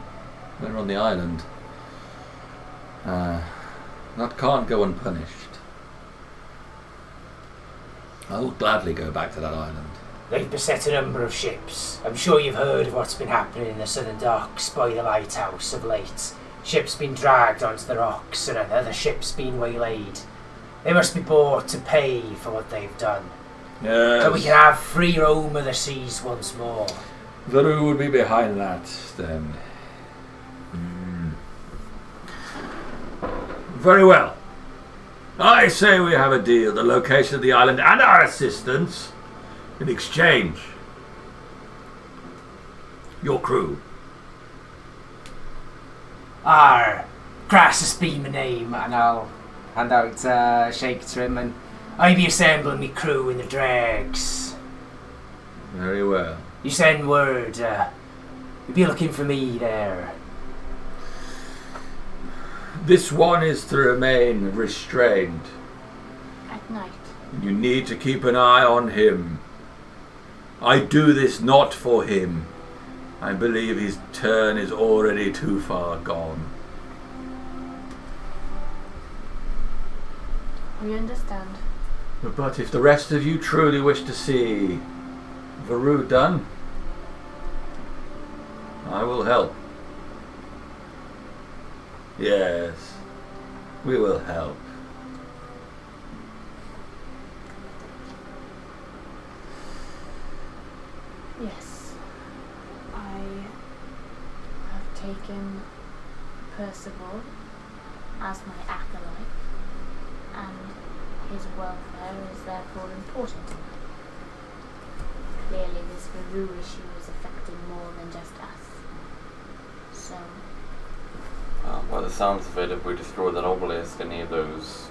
Speaker 11: when we're on the island. That can't go unpunished. I will gladly go back to that island.
Speaker 7: They've beset a number of ships. I'm sure you've heard of what's been happening in the southern docks by the lighthouse of late. Ships been dragged onto the rocks and other ships been waylaid. They must be bought to pay for what they've done.
Speaker 11: Yes.
Speaker 7: So we can have free roam of the seas once more.
Speaker 11: Varu would be behind that, then. Very well. I say we have a deal. The location of the island and our assistance in exchange. Your crew.
Speaker 7: Crassus be my name, and I'll hand out a shake to him, and I be assembling me crew in the drags.
Speaker 11: Very well.
Speaker 7: You send word. You'll be looking for me there.
Speaker 11: This one is to remain restrained.
Speaker 6: At night.
Speaker 11: You need to keep an eye on him. I do this not for him. I believe his turn is already too far gone.
Speaker 6: We understand.
Speaker 11: But if the rest of you truly wish to see Varu done, I will help. Yes, we will help.
Speaker 6: Yes. I have taken Percival as my acolyte, and his welfare is therefore important to me. Clearly this Varu issue is affecting more than just us. So,
Speaker 1: By the sounds of it, if we destroy that obelisk, any of those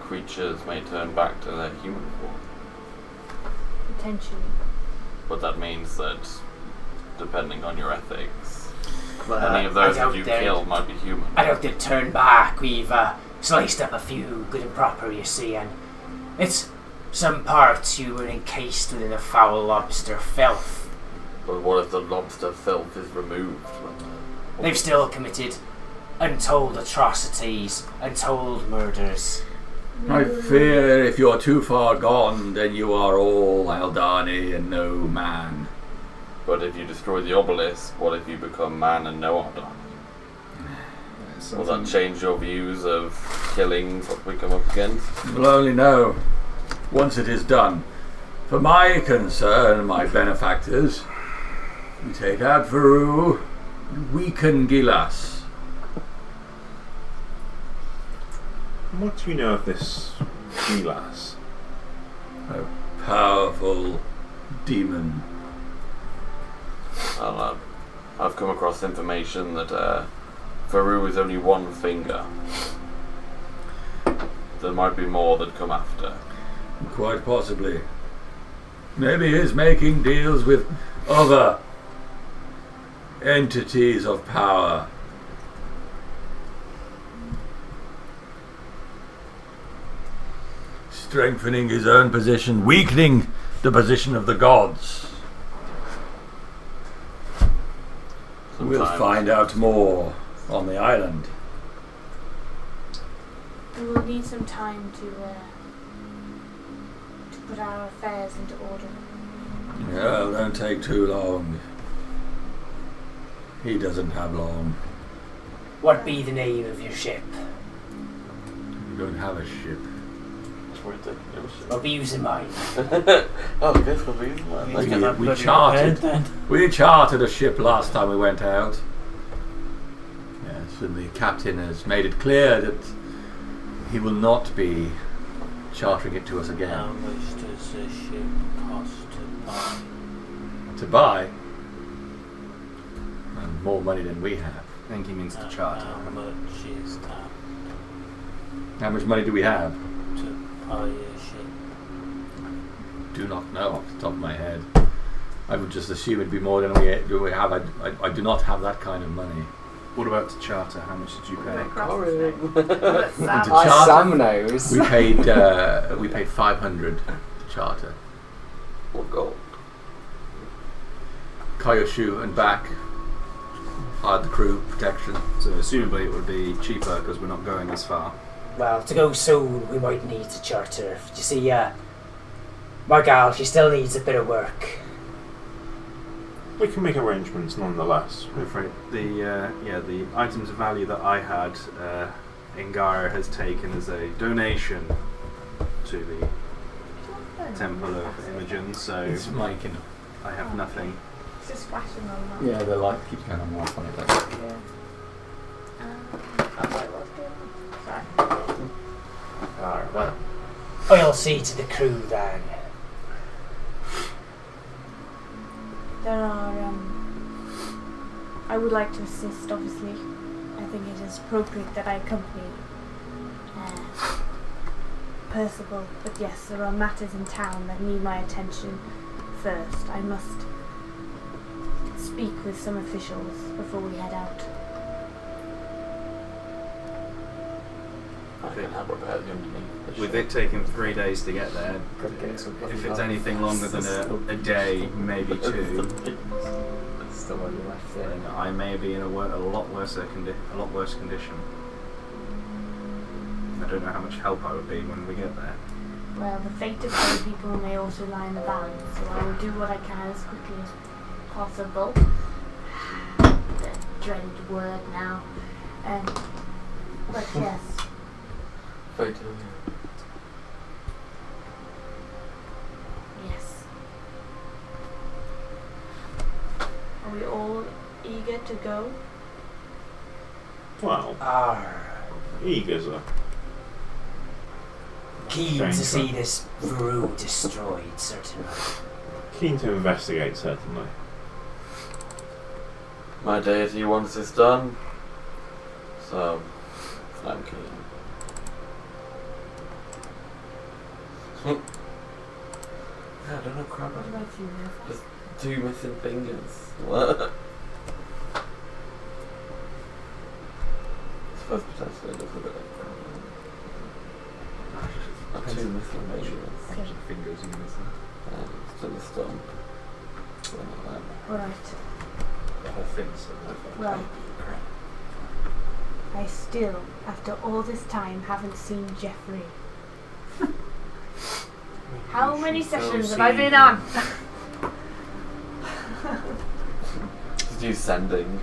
Speaker 1: creatures may turn back to their human form.
Speaker 6: potentially.
Speaker 1: But that means that, depending on your ethics,
Speaker 7: Well,
Speaker 1: any of those
Speaker 7: I doubt
Speaker 1: that you
Speaker 7: they'd-
Speaker 1: kill might be human.
Speaker 7: I doubt they'd turn back. We've sliced up a few good and proper, you see, and it's some parts you were encased within a foul lobster filth.
Speaker 1: But what if the lobster filth is removed?
Speaker 7: They've still committed untold atrocities, untold murders.
Speaker 11: I fear if you're too far gone, then you are all Aldani and no man.
Speaker 1: But if you destroy the obelisk, what if you become man and no Aldani? Will that change your views of killing what we come up against?
Speaker 11: You'll only know once it is done. For my concern, my benefactors, we take out Varu, weaken Gilas.
Speaker 8: What do you know of this Gilas?
Speaker 11: A powerful demon.
Speaker 1: Well, I've come across information that Varu is only one finger. There might be more that come after.
Speaker 11: Quite possibly. Maybe he's making deals with other entities of power. Strengthening his own position, weakening the position of the gods. We'll
Speaker 1: Sometimes-
Speaker 11: find out more on the island.
Speaker 6: We will need some time to put our affairs into order.
Speaker 11: Well, don't take too long. He doesn't have long.
Speaker 7: What be the name of your ship?
Speaker 11: We don't have a ship.
Speaker 7: I'll be using mine.
Speaker 1: Oh, I guess we'll be one.
Speaker 11: We chartered a ship last time we went out. Yes, and the captain has made it clear that he will not be chartering it to us
Speaker 4: How
Speaker 11: again.
Speaker 4: much does a ship cost to buy?
Speaker 11: To buy? And more money than we have.
Speaker 9: I think he means to charter.
Speaker 4: How much is that
Speaker 11: How much money do we have?
Speaker 4: to buy a ship?
Speaker 11: Do not know off the top of my head. I would just assume it'd be more than we have. I do not have that kind of money.
Speaker 9: What about to charter? How much did you pay?
Speaker 11: To
Speaker 6: Sam.
Speaker 11: charter,
Speaker 7: Sam knows.
Speaker 11: we paid 500 to charter.
Speaker 1: Oh, God.
Speaker 11: Kayoshu and back. Hired the crew, protection.
Speaker 9: So assumably it would be cheaper because we're not going as far.
Speaker 7: Well, to go soon, we might need to charter. You see, my gal, she still needs a bit of work.
Speaker 8: We can make arrangements nonetheless.
Speaker 9: I'm afraid the items of value that I had, Ingar has taken as a donation to the Temple of Imogen, so
Speaker 11: It's Mike,
Speaker 9: I have nothing.
Speaker 6: It's just flashing on that.
Speaker 11: yeah, the light keeps going on off on it.
Speaker 6: Yeah. Sorry.
Speaker 7: Alright, well, I'll see to the crew then.
Speaker 6: There are, I would like to assist, obviously. I think it is appropriate that I accompany Percival. But yes, there are matters in town that need my attention first. I must speak with some officials before we head out.
Speaker 10: I can help repair the underneath.
Speaker 3: With it taking 3 days to get there, if it's anything longer than a day, maybe 2,
Speaker 7: Still on your left there.
Speaker 3: then I may be in a lot worse condition. I don't know how much help I would be when we get there.
Speaker 6: Well, the fate of other people may also lie in the balance, so I will do what I can as quickly as possible. The dreaded word now. But yes.
Speaker 10: Fatal.
Speaker 6: Yes. Are we all eager to go?
Speaker 8: Well, eager's a
Speaker 7: Keen to
Speaker 8: strange
Speaker 7: see
Speaker 8: one.
Speaker 7: this brew destroyed, certainly.
Speaker 8: Keen to investigate, certainly.
Speaker 1: My deity wants this done, so I'm keen. I don't know, crap.
Speaker 6: What about you, Nova?
Speaker 1: Just 2 missing fingers. What? It's first potentially looks a bit like crap. 2 missing fingers.
Speaker 9: Fingers you miss.
Speaker 1: Still a stump.
Speaker 6: Alright.
Speaker 9: The whole thing's
Speaker 6: Well, I still, after all this time, haven't seen Jeffrey. How many sessions have I been on?
Speaker 1: Did you sending?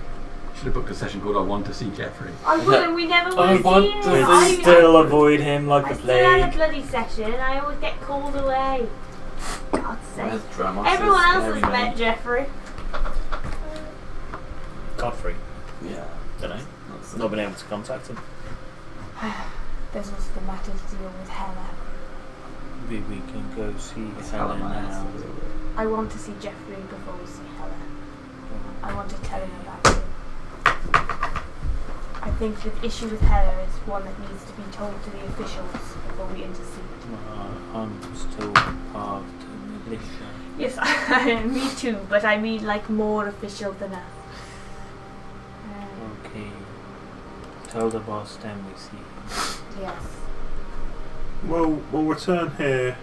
Speaker 11: Should have booked a session called I Want to See Jeffrey.
Speaker 6: I wouldn't, we never would
Speaker 1: I
Speaker 6: have
Speaker 1: want
Speaker 6: seen
Speaker 1: to
Speaker 6: him.
Speaker 1: see-
Speaker 4: Still avoid him like
Speaker 6: I
Speaker 4: the
Speaker 6: still had a
Speaker 4: plague.
Speaker 6: bloody session. I always get called away. God's sake.
Speaker 1: Where's drama?
Speaker 6: Everyone else has met Jeffrey.
Speaker 4: Godfrey.
Speaker 1: Yeah.
Speaker 4: Don't know. Not been able to contact him.
Speaker 6: There's also the matter to deal with Hella.
Speaker 4: We can go see
Speaker 1: It's
Speaker 4: Helen
Speaker 1: hella nice.
Speaker 4: now.
Speaker 6: I want to see Jeffrey before we see Hella. I want to tell him about you. I think the issue with Hella is one that needs to be told to the officials before we intercede.
Speaker 4: I'm still part of the militia.
Speaker 6: Yes, me too, but I mean like more official than us.
Speaker 4: Okay. Tell the boss then we see.
Speaker 6: Yes.
Speaker 8: Well, we'll return here,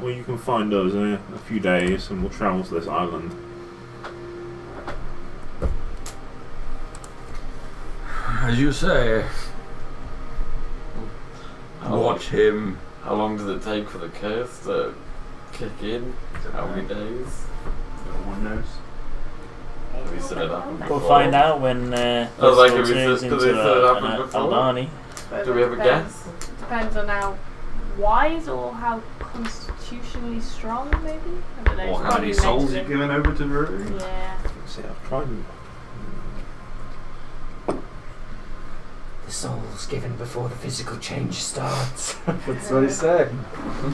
Speaker 8: or you can find us in a few days, and we'll travel to this island.
Speaker 11: As you say,
Speaker 1: How
Speaker 11: watch him.
Speaker 1: How long does it take for the curse to kick in? How many days?
Speaker 3: No one knows.
Speaker 1: Have you seen it happen before?
Speaker 4: We'll find out when
Speaker 1: I was like, have you
Speaker 4: turns
Speaker 1: seen
Speaker 4: into
Speaker 1: it happen before?
Speaker 4: Aldani.
Speaker 1: Do we have a guess?
Speaker 6: Depends on how wise or how constitutionally strong, maybe? I don't know.
Speaker 3: Or
Speaker 6: it's
Speaker 3: how
Speaker 6: probably
Speaker 3: many souls
Speaker 6: mentally.
Speaker 3: you've given over to Veru.
Speaker 6: Yeah.
Speaker 8: See, I've tried.
Speaker 7: The soul's given before the physical change starts. That's what he said.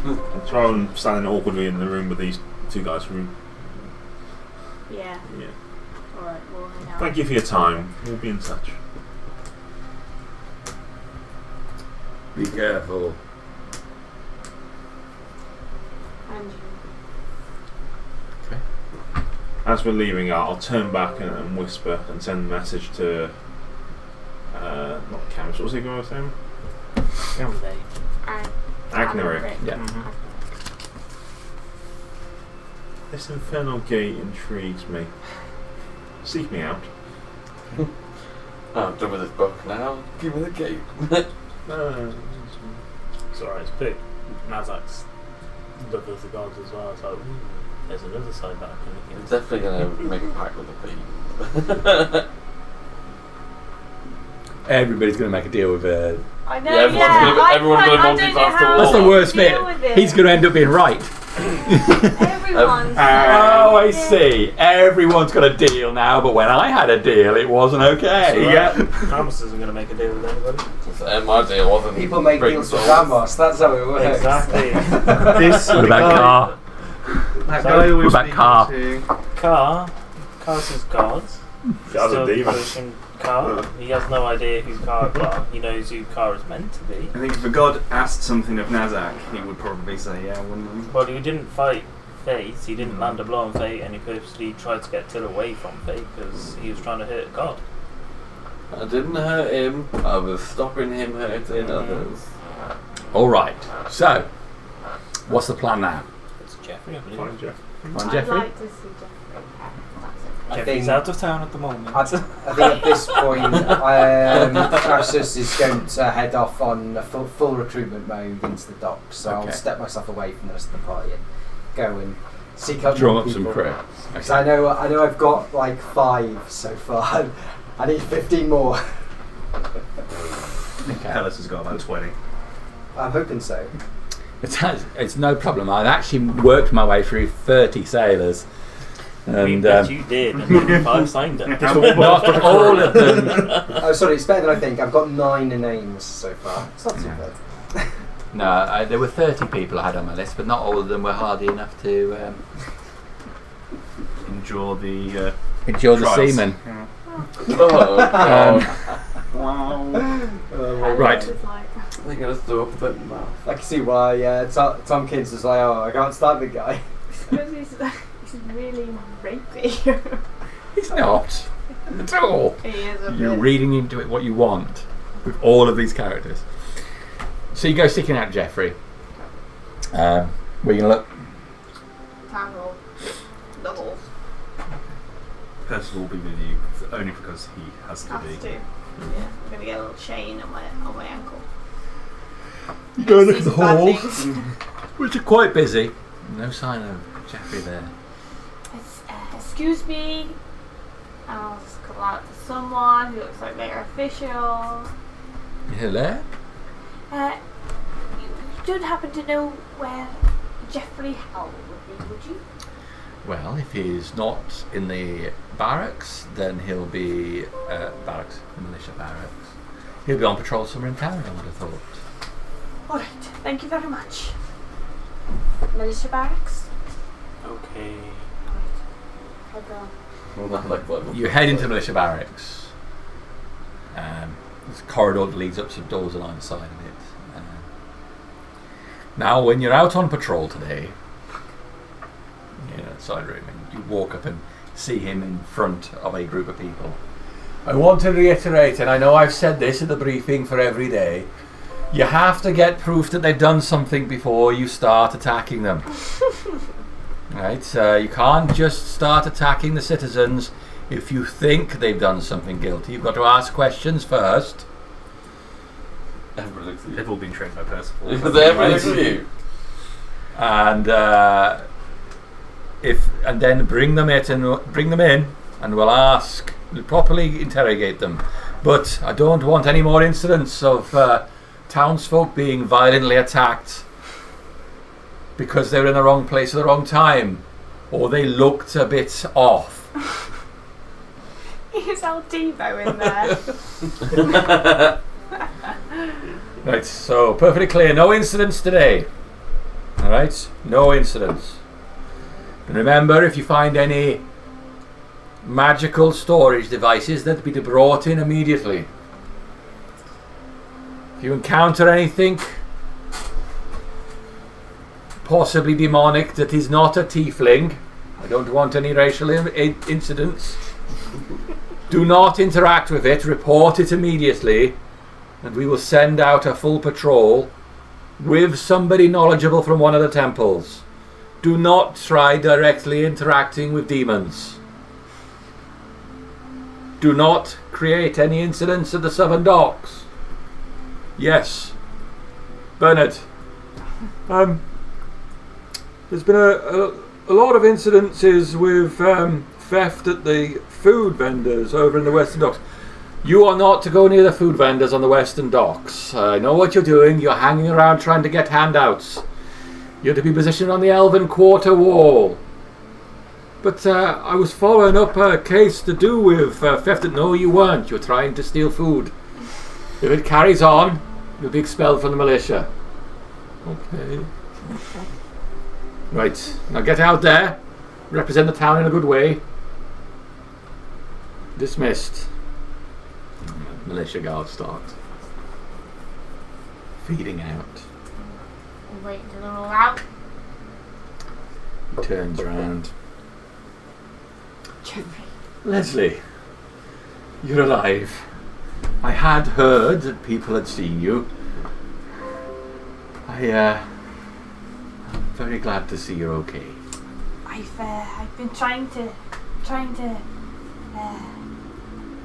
Speaker 8: I'll try and standing awkwardly in the room with these 2 guys from.
Speaker 6: Yeah.
Speaker 8: Yeah.
Speaker 6: Alright, we'll hang out.
Speaker 8: Thank you for your time. We'll be in touch.
Speaker 11: Be careful.
Speaker 6: And you.
Speaker 8: As we're leaving, I'll turn back and whisper and send a message to. Not Camus. What was he going to say? Agneric.
Speaker 11: Yeah.
Speaker 4: Mm-hmm.
Speaker 8: This infernal gate intrigues me. Seek me out.
Speaker 1: Oh, I'm done with this book now. Give me the gate.
Speaker 4: It's alright, it's big. Nazak's love of the gods as well, so there's another side that I can look
Speaker 1: I'm
Speaker 4: into.
Speaker 1: definitely going to make a pact with the fiend.
Speaker 11: Everybody's going to make a deal with
Speaker 6: I know,
Speaker 1: Yeah, everyone's gonna
Speaker 6: I don't know
Speaker 1: multi-class
Speaker 6: how
Speaker 1: the
Speaker 11: That's the
Speaker 1: wall.
Speaker 11: worst
Speaker 6: to
Speaker 11: bit.
Speaker 6: deal with it.
Speaker 11: He's going to end up being right.
Speaker 6: Everyone's
Speaker 11: Oh, I see. Everyone's got a deal now, but when I had a deal, it wasn't okay.
Speaker 4: Yeah. Ramos isn't going to make a deal with anybody.
Speaker 1: So, my deal wasn't.
Speaker 7: People make
Speaker 1: bring
Speaker 7: deals with
Speaker 1: souls.
Speaker 7: Ramos, that's how it works.
Speaker 4: Exactly.
Speaker 3: This
Speaker 11: What about car?
Speaker 3: That
Speaker 4: Sorry,
Speaker 3: guy always
Speaker 11: what about
Speaker 3: speaking
Speaker 11: car?
Speaker 3: to-
Speaker 4: Car's his gods.
Speaker 8: Car's a
Speaker 4: Still
Speaker 8: demon.
Speaker 4: pushing Car. He has no idea who Car. Well, he knows who Car is meant to be.
Speaker 3: I think if a god asked something of Nazak, he would probably say, yeah, wouldn't he?
Speaker 4: But he didn't fight Faith. He didn't land a blow on Fate, and he purposely tried to get Till away from Fate because he was trying to hurt God.
Speaker 1: I didn't hurt him. I was stopping him hurting others.
Speaker 2: All right. So, what's the plan now?
Speaker 4: It's Jeffrey, I believe.
Speaker 8: Fine, Jeff.
Speaker 2: Come on,
Speaker 6: I'd
Speaker 2: Jeffrey.
Speaker 6: like to see Jeffrey.
Speaker 7: I
Speaker 4: Jeffrey's
Speaker 7: think,
Speaker 4: out of town at the moment.
Speaker 7: I think at this point, Praxis is going to head off on a full recruitment mode into the docks. So
Speaker 2: Okay.
Speaker 7: I'll step myself away from the rest of the party and go and seek out
Speaker 2: Drum
Speaker 7: more
Speaker 2: up some
Speaker 7: people.
Speaker 2: crew.
Speaker 7: Because I know I've got like 5 so far. I need 15 more.
Speaker 3: Hellas has got about 20.
Speaker 7: I'm hoping so.
Speaker 2: It's no problem. I've actually worked my way through 30 sailors.
Speaker 4: We
Speaker 2: And
Speaker 4: bet you did, and 5 signed up.
Speaker 2: not all of them.
Speaker 7: Oh, sorry, it's better than I think. I've got 9 names so far. It's not too
Speaker 2: Yeah.
Speaker 7: bad.
Speaker 2: No, there were 30 people I had on my list, but not all of them were hardy enough to
Speaker 3: Endure the
Speaker 2: endure the
Speaker 3: trials.
Speaker 2: seamen.
Speaker 1: Oh,
Speaker 2: Right.
Speaker 1: they're going to throw up a bit of mouth.
Speaker 7: I can see why Tom Kins was like, oh, I can't start the guy.
Speaker 6: He's really rapey.
Speaker 2: He's not at all.
Speaker 6: He is a
Speaker 2: You're
Speaker 6: bit.
Speaker 2: reading into it what you want with all of these characters. So you go sticking out Jeffrey. Where you going to look?
Speaker 6: Town hall. The halls.
Speaker 3: Percival will be with you only because he has to
Speaker 6: Has
Speaker 3: be.
Speaker 6: to. Yeah, I'm gonna get a little chain on my ankle.
Speaker 2: You go look
Speaker 6: See
Speaker 2: at the
Speaker 6: some bad
Speaker 2: halls,
Speaker 6: things.
Speaker 2: which are quite busy. No sign of Jeffrey there.
Speaker 6: Excuse me. I'll just call out to someone who looks like they're official.
Speaker 2: Hello?
Speaker 6: You don't happen to know where Jeffrey Howell would be, would you?
Speaker 2: Well, if he's not in the barracks, then he'll be barracks, militia barracks. He'll be on patrol somewhere in town, I would have thought.
Speaker 6: Alright, thank you very much. Militia barracks?
Speaker 4: Okay.
Speaker 6: Alright. I'll go.
Speaker 1: Well, not like what
Speaker 2: You head into militia barracks. There's a corridor that leads up some doors along the side of it. Now, when you're out on patrol today, in a side room, and you walk up and see him in front of a group of people. I want to reiterate, and I know I've said this at the briefing for every day, you have to get proof that they've done something before you start attacking them. Right? You can't just start attacking the citizens if you think they've done something guilty. You've got to ask questions first.
Speaker 1: Everybody looks at you.
Speaker 3: They've all been trained by Percival.
Speaker 1: Everybody looks at you.
Speaker 2: And then bring them in, and we'll ask, we'll properly interrogate them. But I don't want any more incidents of townsfolk being violently attacked because they were in the wrong place at the wrong time, or they looked a bit off.
Speaker 6: Is El Devo in there?
Speaker 2: Right, so perfectly clear, no incidents today. Alright, no incidents. And remember, if you find any magical storage devices, that be brought in immediately. If you encounter anything possibly demonic that is not a tiefling, I don't want any racial incidents, do not interact with it, report it immediately, and we will send out a full patrol with somebody knowledgeable from one of the temples. Do not try directly interacting with demons. Do not create any incidents at the southern docks. Yes. Bernard. There's been a lot of incidences with theft at the food vendors over in the western docks. You are not to go near the food vendors on the western docks. I know what you're doing. You're hanging around trying to get handouts. You're to be positioned on the Elven Quarter wall. But I was following up a case to do with theft. No, you weren't. You're trying to steal food. If it carries on, you'll be expelled from the militia. Okay. Right. Now get out there. Represent the town in a good way. Dismissed. Militia guard start feeding out.
Speaker 6: Wait until they're all out.
Speaker 11: He turns around.
Speaker 6: Jeffrey.
Speaker 11: Leslie, you're alive. I had heard that people had seen you. I'm very glad to see you're okay.
Speaker 6: I've been trying to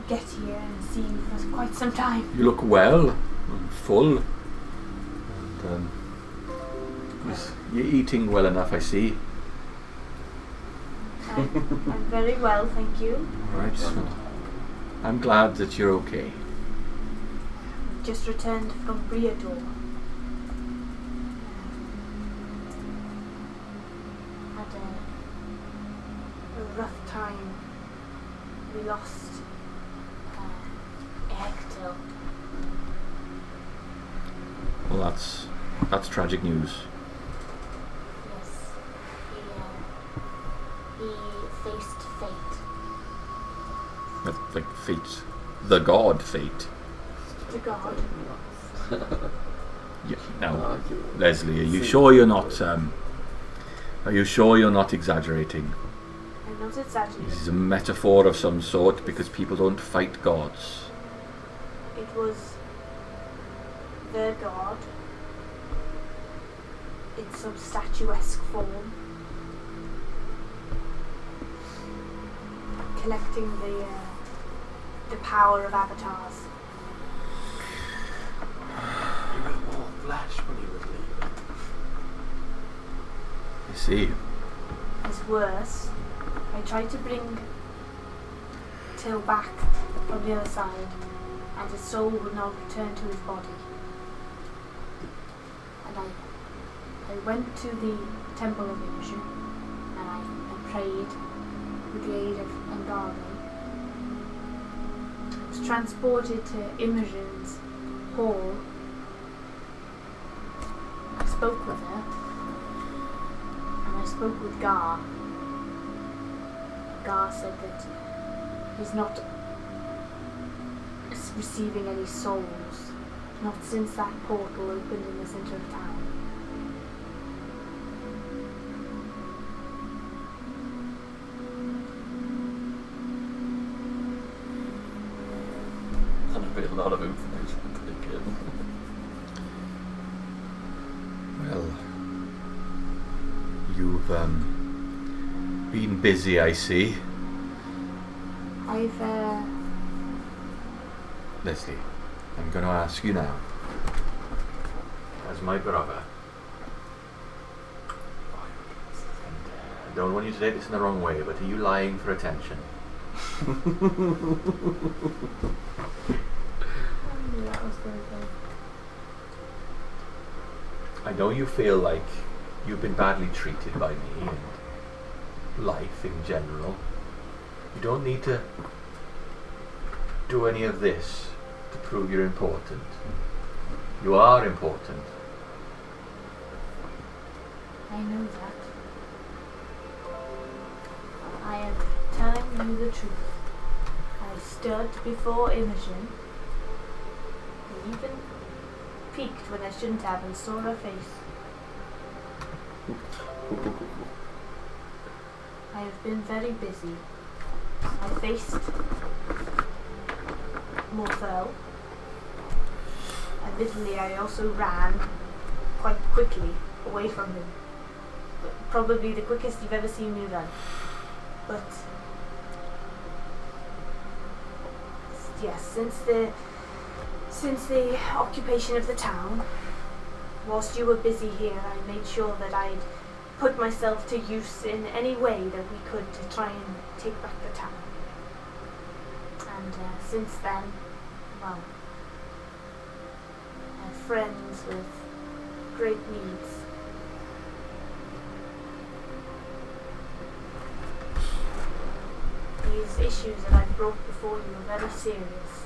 Speaker 6: get here and see you for quite some time.
Speaker 11: You look well and full. And you're eating well enough, I see.
Speaker 6: I'm very well, thank you.
Speaker 11: All right. So I'm glad that you're okay.
Speaker 6: Just returned from Briador. Had a rough time. We lost Hector.
Speaker 11: Well, that's tragic news.
Speaker 6: Yes, he faced fate.
Speaker 11: Like fate, the god fate.
Speaker 6: The god.
Speaker 11: Yeah. Now, Leslie, are you sure you're not? Are you sure you're not exaggerating?
Speaker 6: I'm not exaggerating.
Speaker 11: This is a metaphor of some sort because people don't fight gods.
Speaker 6: It was the god in some statuesque form, collecting the power of avatars.
Speaker 10: You got more flesh when you was leaving.
Speaker 11: I see.
Speaker 6: As worse, I tried to bring Till back from the other side, and his soul would not return to his body. And I went to the Temple of Imogen, and I prayed with the aid of Angari. I was transported to Imogen's hall. I spoke with her, and I spoke with Gar. Gar said that he's not receiving any souls, not since that portal opened in the center of town.
Speaker 10: That'd be a lot of information to take in.
Speaker 11: Well, you've been busy, I see. Leslie, I'm going to ask you now, as my brother, and I don't want you to take this in the wrong way, but are you lying for attention?
Speaker 6: I knew that was going to go.
Speaker 11: I know you feel like you've been badly treated by me and life in general. You don't need to do any of this to prove you're important. You are important.
Speaker 6: I know that. I am telling you the truth. I stood before Imogen. I even peeked when I shouldn't have and saw her face. I have been very busy. I faced Morthel. Admittedly, I also ran quite quickly away from him. Probably the quickest you've ever seen me run. But yes, since the occupation of the town, whilst you were busy here, I made sure that I'd put myself to use in any way that we could to try and take back the town. And since then, well, I have friends with great needs. These issues that I've brought before you are very serious,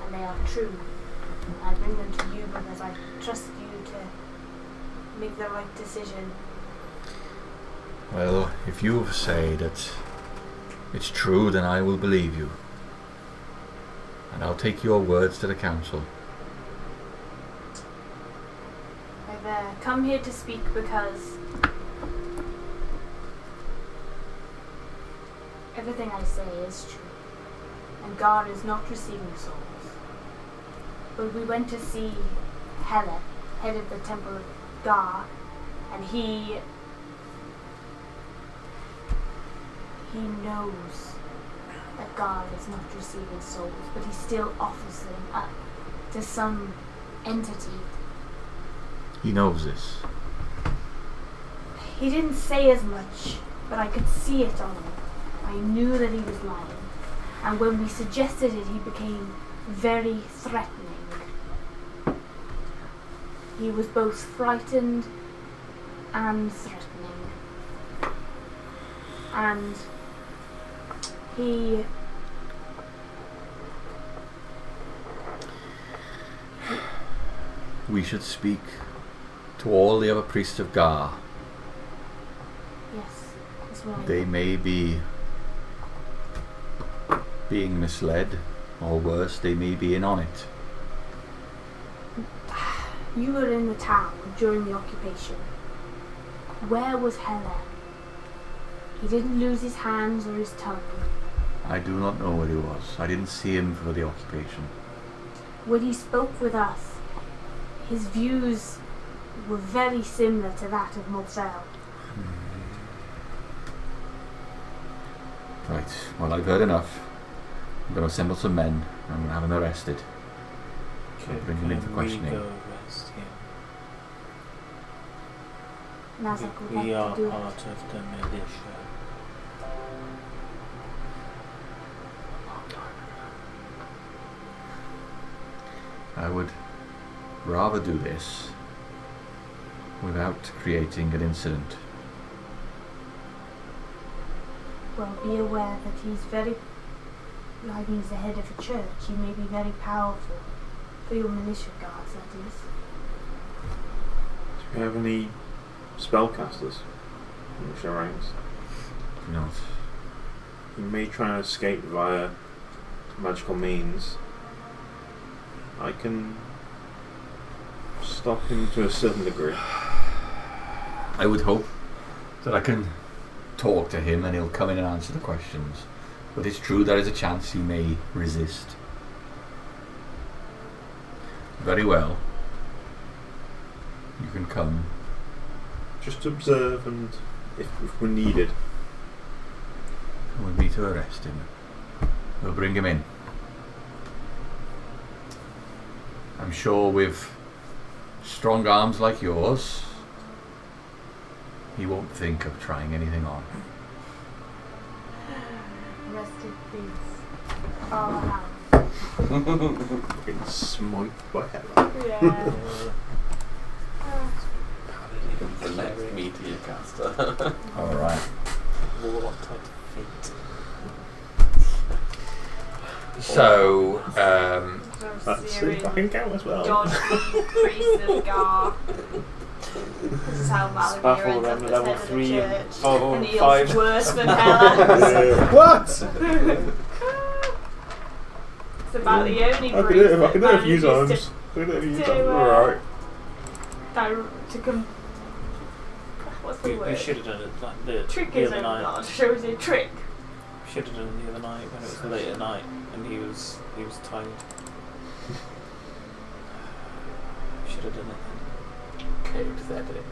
Speaker 6: and they are true. I bring them to you because I trust you to make the right decision.
Speaker 11: Well, if you say that it's true, then I will believe you. And I'll take your words to the council.
Speaker 6: I've come here to speak because Everything I say is true. And God is not receiving souls. But we went to see Hela, head of the Temple of Gar, and he knows that God is not receiving souls, but he still offers them up to some entity.
Speaker 11: He knows this.
Speaker 6: He didn't say as much, but I could see it on him. I knew that he was lying. And when we suggested it, he became very threatening. He was both frightened and threatening. And he...
Speaker 11: We should speak to all the other priests of Gar.
Speaker 6: Yes, that's what I
Speaker 11: They may be being misled, or worse, they may be in on it.
Speaker 6: You were in the town during the occupation. Where was Hela? He didn't lose his hands or his tongue.
Speaker 11: I do not know where he was. I didn't see him for the occupation.
Speaker 6: When he spoke with us, his views were very similar to that of Morfell.
Speaker 11: Right, well, I've heard enough. I'm going to assemble some men and I'm going to have him arrested. I'll bring him in for questioning.
Speaker 4: We go arrest him.
Speaker 6: Nazak would
Speaker 4: We
Speaker 6: like
Speaker 4: are
Speaker 6: to do
Speaker 4: part
Speaker 6: it.
Speaker 4: of the militia.
Speaker 11: I would rather do this without creating an incident.
Speaker 6: Well, be aware that he's very... I mean, he's the head of a church. He may be very powerful. For your militia guards, that is.
Speaker 8: Do you have any spellcasters in your ranks?
Speaker 11: Not.
Speaker 8: You may try and escape via magical means. I can stop him to a certain degree.
Speaker 11: I would hope that I can talk to him and he'll come in and answer the questions. But it's true, there is a chance he may resist. Very well. You can come.
Speaker 8: Just observe, and if we're needed.
Speaker 11: Come with me to arrest him. We'll bring him in. I'm sure with strong arms like yours, he won't think of trying anything on.
Speaker 6: Rest in peace. Oh,
Speaker 8: Getting smoked by Hela.
Speaker 6: yeah.
Speaker 1: The next meteor caster.
Speaker 11: Alright.
Speaker 4: Warlock type feat.
Speaker 11: So,
Speaker 8: That's fucking count as well.
Speaker 6: Dodge the priest of Gar. This is how Malamir ends up as head of the church. And he feels worse than Hela.
Speaker 5: What?
Speaker 6: It's about the only
Speaker 8: I
Speaker 6: priest
Speaker 8: can do it
Speaker 6: that
Speaker 8: a few
Speaker 6: manages
Speaker 8: times. I can do it a few
Speaker 6: to,
Speaker 8: times. Alright.
Speaker 6: What's the
Speaker 4: We
Speaker 6: word?
Speaker 4: should have done it like the
Speaker 6: Trick
Speaker 4: the
Speaker 6: is
Speaker 4: other
Speaker 6: a
Speaker 4: night.
Speaker 6: god. Shows you a trick.
Speaker 4: Should have done it the other night when it was late at night and he was tired. Should have done it
Speaker 1: Cave said it.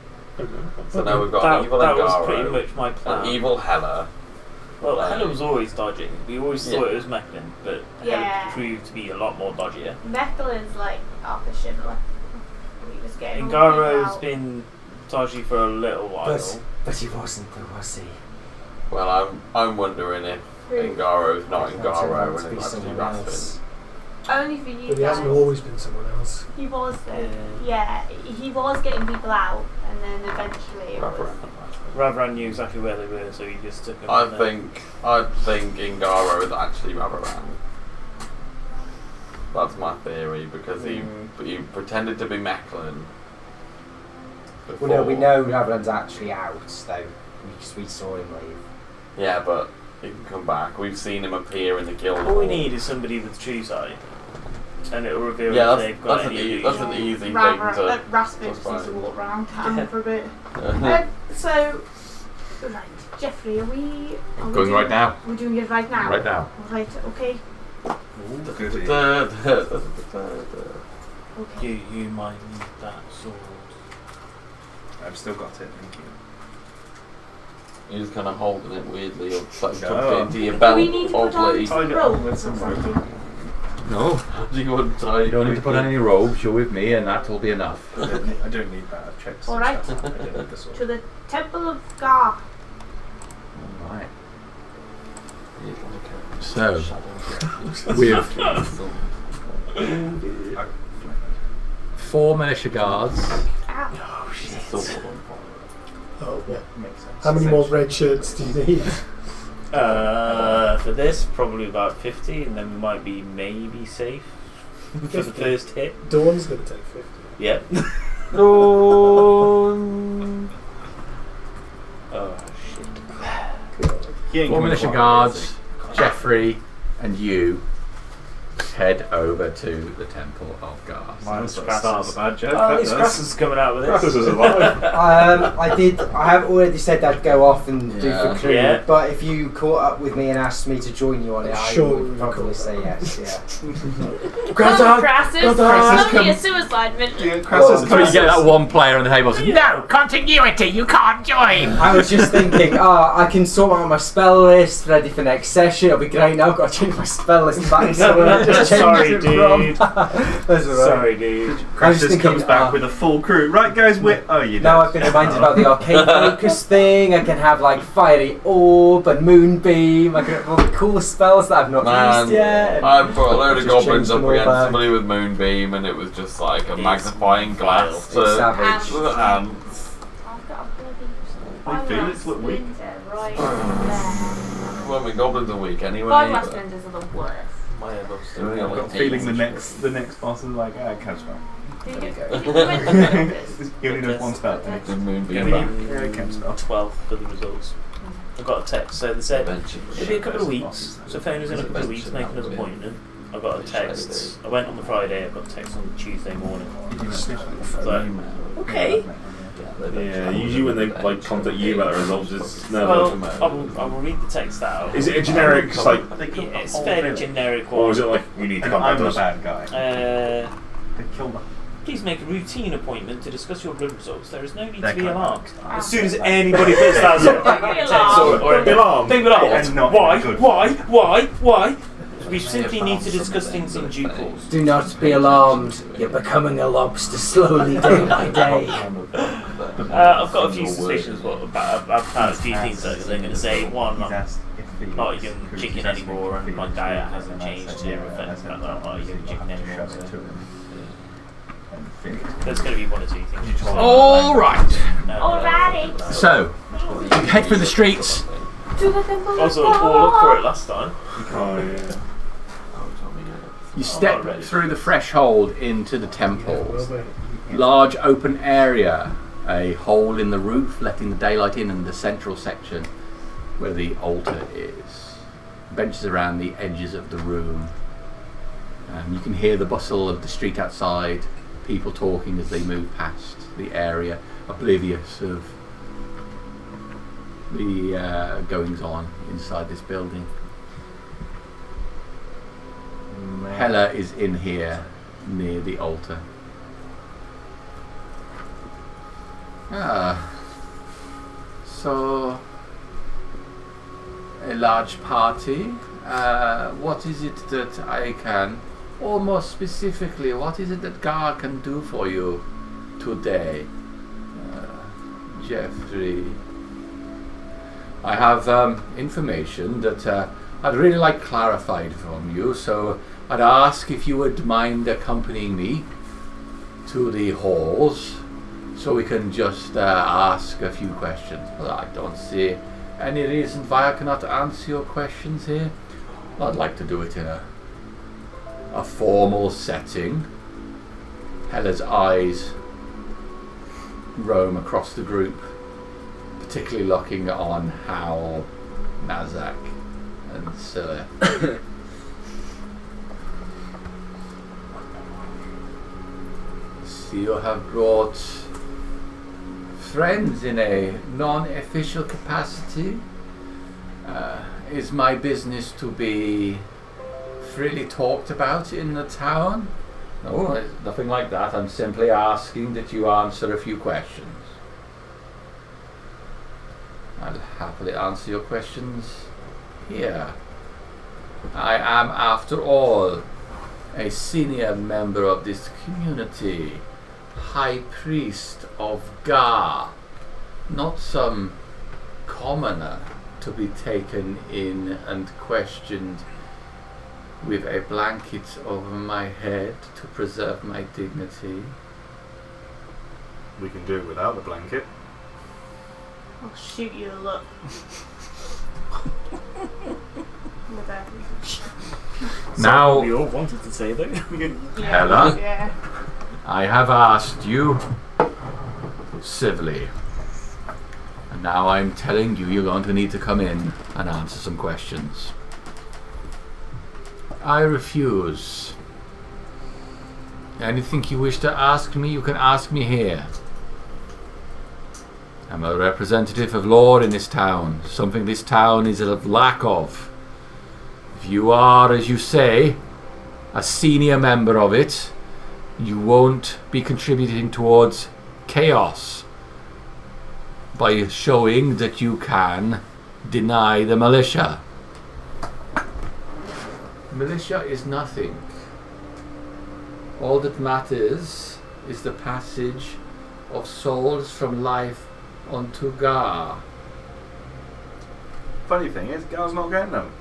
Speaker 8: Okay.
Speaker 1: So now we've got
Speaker 4: then.
Speaker 1: an evil
Speaker 4: That was pretty
Speaker 1: Angaro,
Speaker 4: much my plan.
Speaker 1: an evil Hela.
Speaker 4: Well, Hela was always dodging. We always thought it was Mechlin, but
Speaker 6: Yeah.
Speaker 4: Hela proved to be a lot more dodgier.
Speaker 6: Mechalin's like Arthur Schindler. He was getting all
Speaker 4: Angaro's
Speaker 6: out.
Speaker 4: been dodgy for a little while.
Speaker 7: But he wasn't, though, was he?
Speaker 1: Well, I'm wondering if
Speaker 6: Who?
Speaker 1: Angaro's not
Speaker 7: I
Speaker 1: Angaro
Speaker 7: to
Speaker 1: and
Speaker 7: be
Speaker 1: it's actually
Speaker 7: someone
Speaker 1: Rasfin.
Speaker 7: else.
Speaker 6: Only for you
Speaker 5: But he
Speaker 6: guys.
Speaker 5: hasn't always been someone else.
Speaker 6: He was though.
Speaker 4: Yeah.
Speaker 6: Yeah, he was getting people out, and then eventually it was.
Speaker 4: Ravran knew exactly where they were, so he just took them.
Speaker 1: I
Speaker 4: from there.
Speaker 1: think Ingaro is actually Ravaran. That's my theory because he pretended to be Mechlin.
Speaker 7: Well, no, we know Ravran's actually out, though, because we saw him leave.
Speaker 1: Yeah, but he can come back. We've seen him appear in the guild.
Speaker 4: All we need is somebody with true sight, and it will reveal
Speaker 1: Yeah,
Speaker 4: if they've got
Speaker 1: that's
Speaker 4: any
Speaker 1: an
Speaker 4: illusion.
Speaker 1: easy thing to.
Speaker 6: Raspin
Speaker 1: that's
Speaker 6: used to
Speaker 1: fine.
Speaker 6: walk around town
Speaker 4: Yeah.
Speaker 6: for a bit.
Speaker 1: Uh-huh.
Speaker 6: So, Right. Jeffrey, are we
Speaker 11: Going right now.
Speaker 6: We're doing it right now.
Speaker 11: Right now.
Speaker 6: Right. Okay. Okay.
Speaker 4: You might need that sword.
Speaker 9: I've still got it, thank you.
Speaker 1: You're just kind of holding it weirdly, or like
Speaker 9: No.
Speaker 1: tucked into your
Speaker 6: Do
Speaker 1: belt.
Speaker 6: we need to put on
Speaker 1: oddly.
Speaker 9: Tied it
Speaker 6: ropes
Speaker 9: on with
Speaker 6: or
Speaker 9: some
Speaker 6: something?
Speaker 11: No,
Speaker 1: Do you want to tie
Speaker 11: you don't need to put on any robes. You're with me, and that will be enough.
Speaker 9: I don't need that. I've checked.
Speaker 6: All right.
Speaker 9: Stuff. I don't need the sword.
Speaker 6: To the Temple of Gar.
Speaker 11: Right.
Speaker 1: Like
Speaker 11: So,
Speaker 1: a
Speaker 11: with 4 militia guards,
Speaker 6: Ow.
Speaker 5: Oh, yeah.
Speaker 9: Makes sense.
Speaker 5: How many more red shirts do you need?
Speaker 4: For this, probably about 50, and then we might be maybe safe for the
Speaker 5: 50?
Speaker 4: first hit.
Speaker 5: Dawn's going to take 50.
Speaker 4: Yep.
Speaker 1: Oh,
Speaker 4: Oh shit.
Speaker 9: He ain't
Speaker 11: 4
Speaker 9: coming
Speaker 11: militia
Speaker 9: far,
Speaker 11: guards,
Speaker 9: is
Speaker 11: Jeffrey, and you head over to the Temple of Gar.
Speaker 9: he?
Speaker 4: Mine's
Speaker 9: Start of a bad joke.
Speaker 4: Oh,
Speaker 9: that
Speaker 4: these
Speaker 9: does.
Speaker 4: Crassus coming out with
Speaker 8: Crassus
Speaker 4: this.
Speaker 8: is alive.
Speaker 7: I have already said I'd go off and do
Speaker 11: Yeah.
Speaker 7: for crew,
Speaker 4: Yeah.
Speaker 7: but if you caught up with me and asked me to join you on it, I
Speaker 5: Sure,
Speaker 7: would
Speaker 5: we
Speaker 7: probably
Speaker 5: could.
Speaker 7: say yes. Yeah.
Speaker 6: Come, Crassus. It's
Speaker 9: Crassus,
Speaker 6: only a
Speaker 9: come.
Speaker 6: suicide mission.
Speaker 9: Crassus
Speaker 11: So you get that one player on the table says, no, continuity, you can't join!
Speaker 7: I was just thinking, I can sort out my spell list, ready for next session. It'll be great now. I've got to change my spell list back. So I just changed
Speaker 4: Sorry,
Speaker 7: it
Speaker 4: dude.
Speaker 7: That's alright.
Speaker 4: Sorry, dude.
Speaker 7: I was
Speaker 9: Crassus
Speaker 7: thinking,
Speaker 9: comes back with a full crew. Right, guys, we're. Oh, you
Speaker 7: Now
Speaker 9: know.
Speaker 7: I've been reminded about the arcane focus thing. I can have like fiery orb and moonbeam. I can have all the cool spells that I've not
Speaker 1: man,
Speaker 7: used yet.
Speaker 1: I put a load of
Speaker 7: Just
Speaker 1: goblins
Speaker 7: changed
Speaker 1: up
Speaker 7: them all
Speaker 1: against
Speaker 7: back.
Speaker 1: somebody with Moonbeam, and it was just like a
Speaker 4: It's
Speaker 1: magnifying glass
Speaker 7: It's
Speaker 1: to
Speaker 7: savage.
Speaker 1: the ants.
Speaker 6: I've got a bloody
Speaker 9: They feel it's look weak.
Speaker 6: splinter right there.
Speaker 1: Well, I mean, goblins are weak anyway.
Speaker 6: Spyglass
Speaker 1: but-
Speaker 6: splinters are the worst.
Speaker 1: My elbows still
Speaker 9: I've
Speaker 1: got
Speaker 9: got a
Speaker 1: like
Speaker 9: feeling the
Speaker 1: 80.
Speaker 9: next boss is like, can't spell.
Speaker 6: Do you
Speaker 7: There you
Speaker 6: get
Speaker 7: go.
Speaker 6: you went to focus?
Speaker 9: He only knows one spell.
Speaker 6: Okay.
Speaker 1: The Moonbeam
Speaker 4: Give
Speaker 1: back.
Speaker 4: me
Speaker 9: Yeah, can't spell.
Speaker 4: 12 for the results. I got a text, so they said
Speaker 1: Eventually.
Speaker 4: it'll be a couple of weeks. So phone us in a couple of weeks, make another appointment. I got a text. I went on the Friday. I got a text on the Tuesday morning. So, okay.
Speaker 8: Yeah, usually when they like contact you about the results, it's
Speaker 4: Well,
Speaker 8: never.
Speaker 4: I will read the text out.
Speaker 8: Is it a generic like,
Speaker 4: Yeah, it's fairly generic one.
Speaker 8: or is it like you need to
Speaker 9: And
Speaker 8: contact
Speaker 9: I'm the
Speaker 8: us?
Speaker 9: bad guy.
Speaker 4: Uh,
Speaker 9: They killed them.
Speaker 4: Please make a routine appointment to discuss your blood results. There is no need
Speaker 9: That
Speaker 4: to be
Speaker 9: kind of
Speaker 4: alarmed.
Speaker 6: Ah.
Speaker 4: As soon as anybody puts that sort of
Speaker 6: Don't be
Speaker 4: text
Speaker 6: alarmed.
Speaker 4: or
Speaker 8: Be alarmed.
Speaker 4: Don't be alarmed.
Speaker 9: And not
Speaker 4: Why?
Speaker 9: in a good
Speaker 4: Why? We simply need to discuss things in due course.
Speaker 7: Do not be alarmed. You're becoming a lobster slowly, day by day.
Speaker 4: I've got a few suspicions, but I've found a few things that they're going to say. One,
Speaker 9: He's
Speaker 4: I'm
Speaker 9: asked if the
Speaker 4: not a young
Speaker 9: crew
Speaker 4: chicken
Speaker 9: is asking
Speaker 4: anymore,
Speaker 9: if
Speaker 4: and my
Speaker 9: he
Speaker 4: diet
Speaker 9: wants
Speaker 4: hasn't
Speaker 9: to, and I
Speaker 4: changed
Speaker 9: said,
Speaker 4: to
Speaker 9: yeah,
Speaker 4: reflect
Speaker 9: that's
Speaker 4: the fact
Speaker 9: not
Speaker 4: that I'm not a young chicken anymore.
Speaker 9: shove
Speaker 4: So
Speaker 9: it to him. And finish.
Speaker 4: there's going to be one or two things.
Speaker 11: Alright,
Speaker 6: Alrighty.
Speaker 11: so you head through the streets.
Speaker 6: To the Temple of
Speaker 4: Also, all up for it last time.
Speaker 8: Oh yeah.
Speaker 11: You step through the threshold into the temple. Large open area, a hole in the roof letting the daylight in the central section where the altar is. Benches around the edges of the room. You can hear the bustle of the street outside, people talking as they move past the area, oblivious of the goings on inside this building. Hela is in here near the altar. So a large party. What is it that I can, or more specifically, what is it that Gar can do for you today? Jeffrey, I have information that I'd really like clarified from you, so I'd ask if you would mind accompanying me to the halls so we can just ask a few questions. Well, I don't see any reason why I cannot answer your questions here. I'd like to do it in a formal setting. Hela's eyes roam across the group, particularly looking on Howl, Nazak, and Scylla. So you have brought
Speaker 2: friends in a non-official capacity. Is my business to be freely talked about in the town? No, nothing like that. I'm simply asking that you answer a few questions. I'll happily answer your questions here. I am, after all, a senior member of this community, High Priest of Gar, not some commoner to be taken in and questioned with a blanket over my head to preserve my dignity.
Speaker 9: We can do it without the blanket.
Speaker 6: I'll shoot you a look.
Speaker 2: Now,
Speaker 4: we all wanted to say though.
Speaker 2: Hella,
Speaker 6: Yeah.
Speaker 2: I have asked you civilly. And now I'm telling you, you're going to need to come in and answer some questions. I refuse. Anything you wish to ask me, you can ask me here. I'm a representative of law in this town, something this town is of lack of. If you are, as you say, a senior member of it, you won't be contributing towards chaos by showing that you can deny the militia. Militia is nothing. All that matters is the passage of souls from life onto Gar.
Speaker 9: Funny thing is, Gar's not getting them.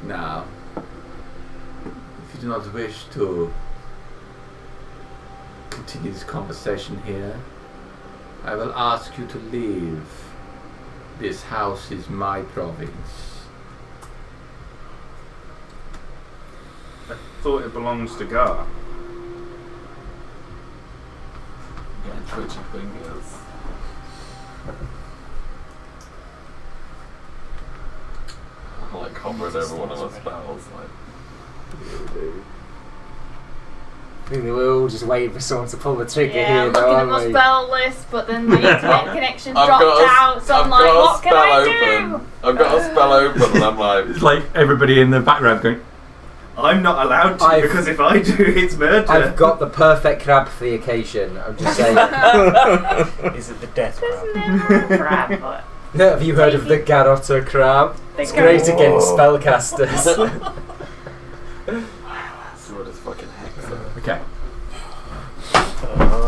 Speaker 2: Now, if you do not wish to continue this conversation here, I will ask you to leave. This house is my province.
Speaker 9: I thought it belongs to Gar.
Speaker 1: Getting twitchy fingers. I'm like hovering over one of my spells. Like.
Speaker 7: I think we're all just waiting for someone to pull the trigger
Speaker 6: Yeah,
Speaker 7: here,
Speaker 6: I'm
Speaker 7: though,
Speaker 6: looking at
Speaker 7: aren't
Speaker 6: my
Speaker 7: we?
Speaker 6: spell list, but then my internet connection
Speaker 1: I've
Speaker 6: dropped
Speaker 1: got a-
Speaker 6: out, so I'm
Speaker 1: I've
Speaker 6: like,
Speaker 1: got a
Speaker 6: what can I
Speaker 1: spell
Speaker 6: do?
Speaker 1: open. I've got a spell open and I'm like,
Speaker 2: It's like everybody in the background going,
Speaker 3: I'm not allowed to
Speaker 7: I've-
Speaker 3: because if I do, it's murder.
Speaker 7: I've got the perfect crab for the occasion. I'm just saying.
Speaker 4: Is it the death
Speaker 6: There's
Speaker 4: crab?
Speaker 6: never a crab, but
Speaker 7: Have you heard of the Garotta crab? It's great against spellcasters.
Speaker 1: sword is fucking hexer.
Speaker 2: okay.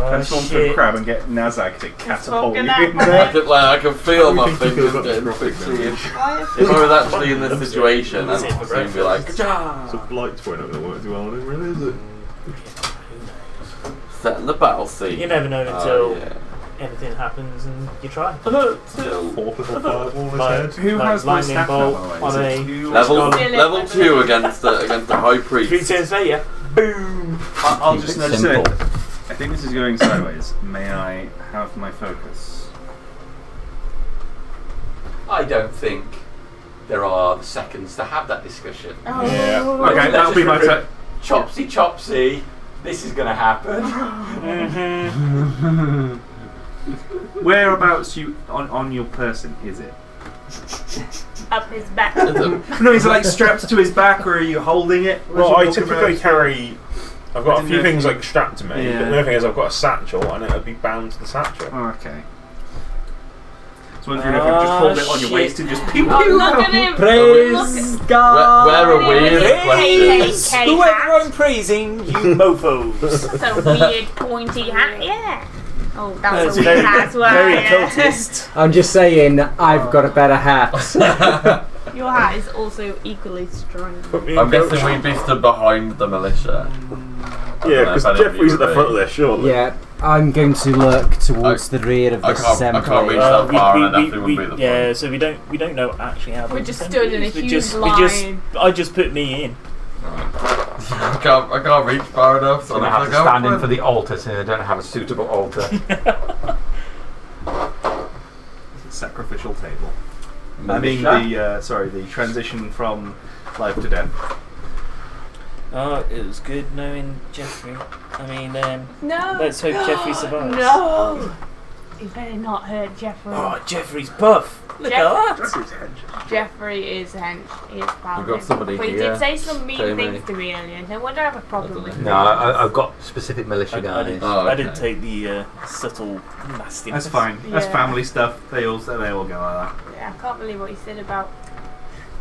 Speaker 3: Transform to a crab and get Nazak to catapult you
Speaker 6: talking
Speaker 3: in
Speaker 6: that
Speaker 3: there.
Speaker 1: I can feel my
Speaker 8: Everything
Speaker 1: fingers
Speaker 8: you
Speaker 1: getting
Speaker 8: feel
Speaker 1: twitchy. If
Speaker 6: why
Speaker 1: I was actually in this situation, I'd soon be like,
Speaker 8: It's a blight's point not going to work too well, really, is it?
Speaker 1: setting the battle scene.
Speaker 4: You never know until
Speaker 1: Oh, yeah.
Speaker 4: anything happens and you try.
Speaker 1: Till
Speaker 8: Fourth little fireball in his
Speaker 4: Like-
Speaker 8: head.
Speaker 3: Who
Speaker 4: Like
Speaker 3: has my
Speaker 4: lightning
Speaker 3: staff
Speaker 4: bolt
Speaker 3: now, by the way?
Speaker 4: on
Speaker 3: Is
Speaker 4: a
Speaker 3: it you or
Speaker 1: level
Speaker 3: Scott?
Speaker 1: level 2 against the high
Speaker 4: 3
Speaker 1: priest.
Speaker 4: turns later. Boom!
Speaker 3: I'll
Speaker 2: Keep
Speaker 3: just
Speaker 2: it
Speaker 3: notice
Speaker 2: simple.
Speaker 3: it. I think this is going sideways. May I have my focus?
Speaker 2: I don't think there are the seconds to have that discussion.
Speaker 6: Oh.
Speaker 3: Yeah.
Speaker 2: Let's
Speaker 3: Okay, that'll be my
Speaker 2: just
Speaker 3: turn.
Speaker 2: Chopsy chopsy. This is going to happen.
Speaker 3: Whereabouts you on your person is it?
Speaker 6: Up his back.
Speaker 3: No, is it like strapped to his back, or are you holding it?
Speaker 8: Well,
Speaker 3: as
Speaker 8: I
Speaker 3: you're walking
Speaker 8: typically
Speaker 3: around?
Speaker 8: carry. I've got a
Speaker 3: didn't
Speaker 8: few
Speaker 3: know
Speaker 8: things
Speaker 3: if you-
Speaker 8: like strapped to me,
Speaker 3: Yeah.
Speaker 8: but the other thing is I've got a satchel and it'll be bound to the satchel.
Speaker 3: Oh, okay. So wondering if I just hold it on your
Speaker 4: shit.
Speaker 3: waist and just pew
Speaker 6: Oh,
Speaker 3: pew.
Speaker 6: look at him!
Speaker 7: Praise God!
Speaker 1: Where are we? Is the question.
Speaker 6: KKK
Speaker 4: Whoever
Speaker 6: hat.
Speaker 4: I'm praising, you mofos.
Speaker 6: So weird pointy hat, yeah. Oh, that's
Speaker 4: That's
Speaker 6: a weird
Speaker 4: very,
Speaker 6: hat as well.
Speaker 4: very
Speaker 6: yeah.
Speaker 4: occultist.
Speaker 7: I'm just saying, I've got a better hat.
Speaker 6: Your hat is also equally strange.
Speaker 8: Put me in
Speaker 1: I'm guessing
Speaker 8: coach.
Speaker 1: we'd be stood behind the militia.
Speaker 8: Yeah, because
Speaker 1: I don't know if
Speaker 8: Jeffrey's
Speaker 1: you
Speaker 8: at the
Speaker 1: would
Speaker 8: front of
Speaker 1: be.
Speaker 8: this, surely.
Speaker 7: Yeah, I'm going to look towards the rear of
Speaker 1: I
Speaker 7: this
Speaker 1: can't
Speaker 7: assembly.
Speaker 1: reach that far, and I definitely wouldn't be at the
Speaker 4: yeah,
Speaker 1: front.
Speaker 4: so we don't know actually how.
Speaker 6: We're
Speaker 4: big
Speaker 6: just
Speaker 4: the
Speaker 6: stood in a
Speaker 4: temple is.
Speaker 6: huge
Speaker 4: I just put me in.
Speaker 1: I can't reach far enough, so
Speaker 2: I'm going to
Speaker 1: I'm
Speaker 2: have to
Speaker 1: gonna
Speaker 2: stand
Speaker 1: go
Speaker 2: in for the altar since I don't have a suitable altar.
Speaker 3: Sacrificial table. I mean the transition from life to death.
Speaker 4: Oh, it was good knowing Jeffrey. I mean,
Speaker 6: No.
Speaker 4: let's hope Jeffrey survives.
Speaker 6: No. You better not hurt Jeffrey.
Speaker 4: Oh, Jeffrey's buff. Look at that.
Speaker 6: Jeffrey is hench. He is
Speaker 1: We've got somebody
Speaker 6: But he
Speaker 1: here.
Speaker 6: did say some mean
Speaker 1: Jamie.
Speaker 6: things to me earlier. No wonder I have a problem with him.
Speaker 13: No, I've got specific militia
Speaker 4: I
Speaker 13: guys.
Speaker 4: didn't,
Speaker 1: Oh,
Speaker 4: I didn't
Speaker 1: okay.
Speaker 4: take the subtle nastiness.
Speaker 9: That's fine. That's
Speaker 6: Yeah.
Speaker 9: family stuff. They all go like that.
Speaker 6: Yeah, I can't believe what he said about.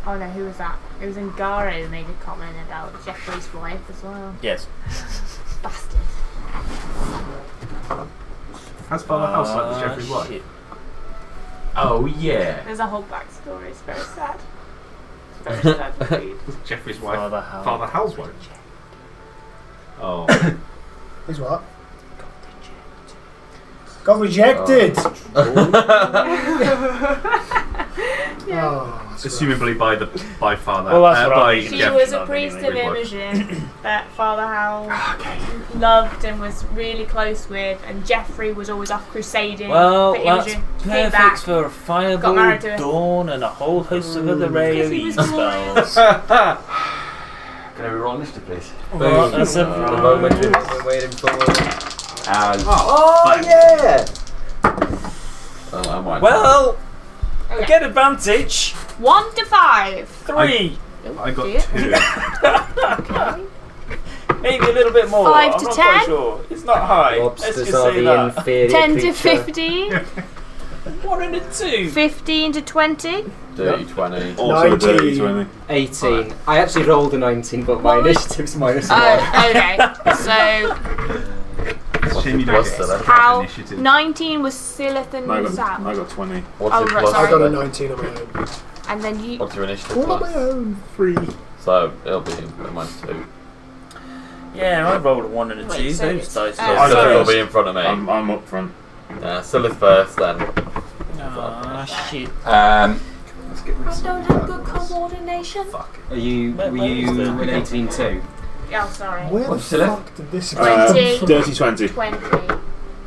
Speaker 6: Oh no, who was that? It was Ngara who made a comment about Jeffrey's wife as well.
Speaker 4: Yes.
Speaker 6: Bastard.
Speaker 9: Has Father House like the Jeffrey's wife?
Speaker 4: Shit.
Speaker 2: Oh yeah.
Speaker 6: There's a whole backstory. It's very sad. It's very sad to read.
Speaker 9: Jeffrey's wife.
Speaker 4: Father Hal.
Speaker 9: Father Hal's wife.
Speaker 8: Oh.
Speaker 5: He's what? Got rejected! Oh, that's
Speaker 9: Assumably by Father.
Speaker 4: Well, that's what
Speaker 9: by
Speaker 4: I mean.
Speaker 6: She
Speaker 9: Jeffrey.
Speaker 6: was a priest of Imogen that Father Hal loved and was really close with, and Jeffrey was always off crusading
Speaker 4: Well,
Speaker 6: for
Speaker 4: that's
Speaker 6: Imogen. Came back.
Speaker 4: perfect for a
Speaker 6: got
Speaker 4: Fireball,
Speaker 6: married to her.
Speaker 4: Dawn, and a whole host of other
Speaker 6: Because he
Speaker 4: AoE
Speaker 6: was
Speaker 4: spells.
Speaker 11: Can we roll initiative, please?
Speaker 4: Well, that's
Speaker 7: The moment we've been waiting for.
Speaker 2: As
Speaker 13: Oh yeah!
Speaker 1: I might.
Speaker 4: Well,
Speaker 6: Okay.
Speaker 4: get advantage.
Speaker 6: 1 to 5.
Speaker 4: 3.
Speaker 9: I got
Speaker 6: Dear.
Speaker 9: 2.
Speaker 6: Okay.
Speaker 4: Maybe a little bit more.
Speaker 6: 5
Speaker 4: I'm
Speaker 6: to
Speaker 4: not
Speaker 6: 10?
Speaker 4: quite sure. It's not high. Let's
Speaker 7: Lobsters
Speaker 4: just
Speaker 7: are
Speaker 4: say
Speaker 7: the
Speaker 4: that.
Speaker 7: inferior
Speaker 6: 10 to
Speaker 7: creature.
Speaker 6: 15.
Speaker 4: 1 and a 2.
Speaker 6: 15 to 20.
Speaker 1: Dirty 20.
Speaker 8: Also
Speaker 5: 19.
Speaker 8: dirty 20.
Speaker 7: 18. I actually rolled a 19, but my initiative's minus 1.
Speaker 6: Oh, okay. So,
Speaker 9: Shame you don't
Speaker 1: What's
Speaker 9: get
Speaker 1: the
Speaker 6: how?
Speaker 9: initiative.
Speaker 6: 19 was Silith and
Speaker 8: I
Speaker 6: Sal.
Speaker 8: got 20.
Speaker 1: What's
Speaker 6: Oh,
Speaker 1: your
Speaker 6: right,
Speaker 1: plus?
Speaker 6: sorry.
Speaker 5: I got a 19 on my own.
Speaker 6: And then you.
Speaker 1: What's your initiative
Speaker 5: All on my
Speaker 1: plus?
Speaker 5: own. 3.
Speaker 1: So it'll be a minus 2.
Speaker 4: Yeah, I rolled a 1 and a 2.
Speaker 6: Wait, so
Speaker 4: Those
Speaker 6: it's-
Speaker 4: dice.
Speaker 6: Oh,
Speaker 1: Yeah,
Speaker 6: sorry.
Speaker 1: Silith will be in front of me.
Speaker 8: I'm up front.
Speaker 1: Silith first, then.
Speaker 4: Ah, shit.
Speaker 9: Let's get rid
Speaker 6: I
Speaker 9: of
Speaker 6: don't
Speaker 9: some
Speaker 6: have good coordination.
Speaker 9: Fuck.
Speaker 7: Were you an 18 too?
Speaker 6: Oh, sorry.
Speaker 5: Where
Speaker 2: What's
Speaker 5: the
Speaker 2: Silith?
Speaker 5: fuck did this
Speaker 6: 20.
Speaker 8: Dirty 20.
Speaker 6: 20.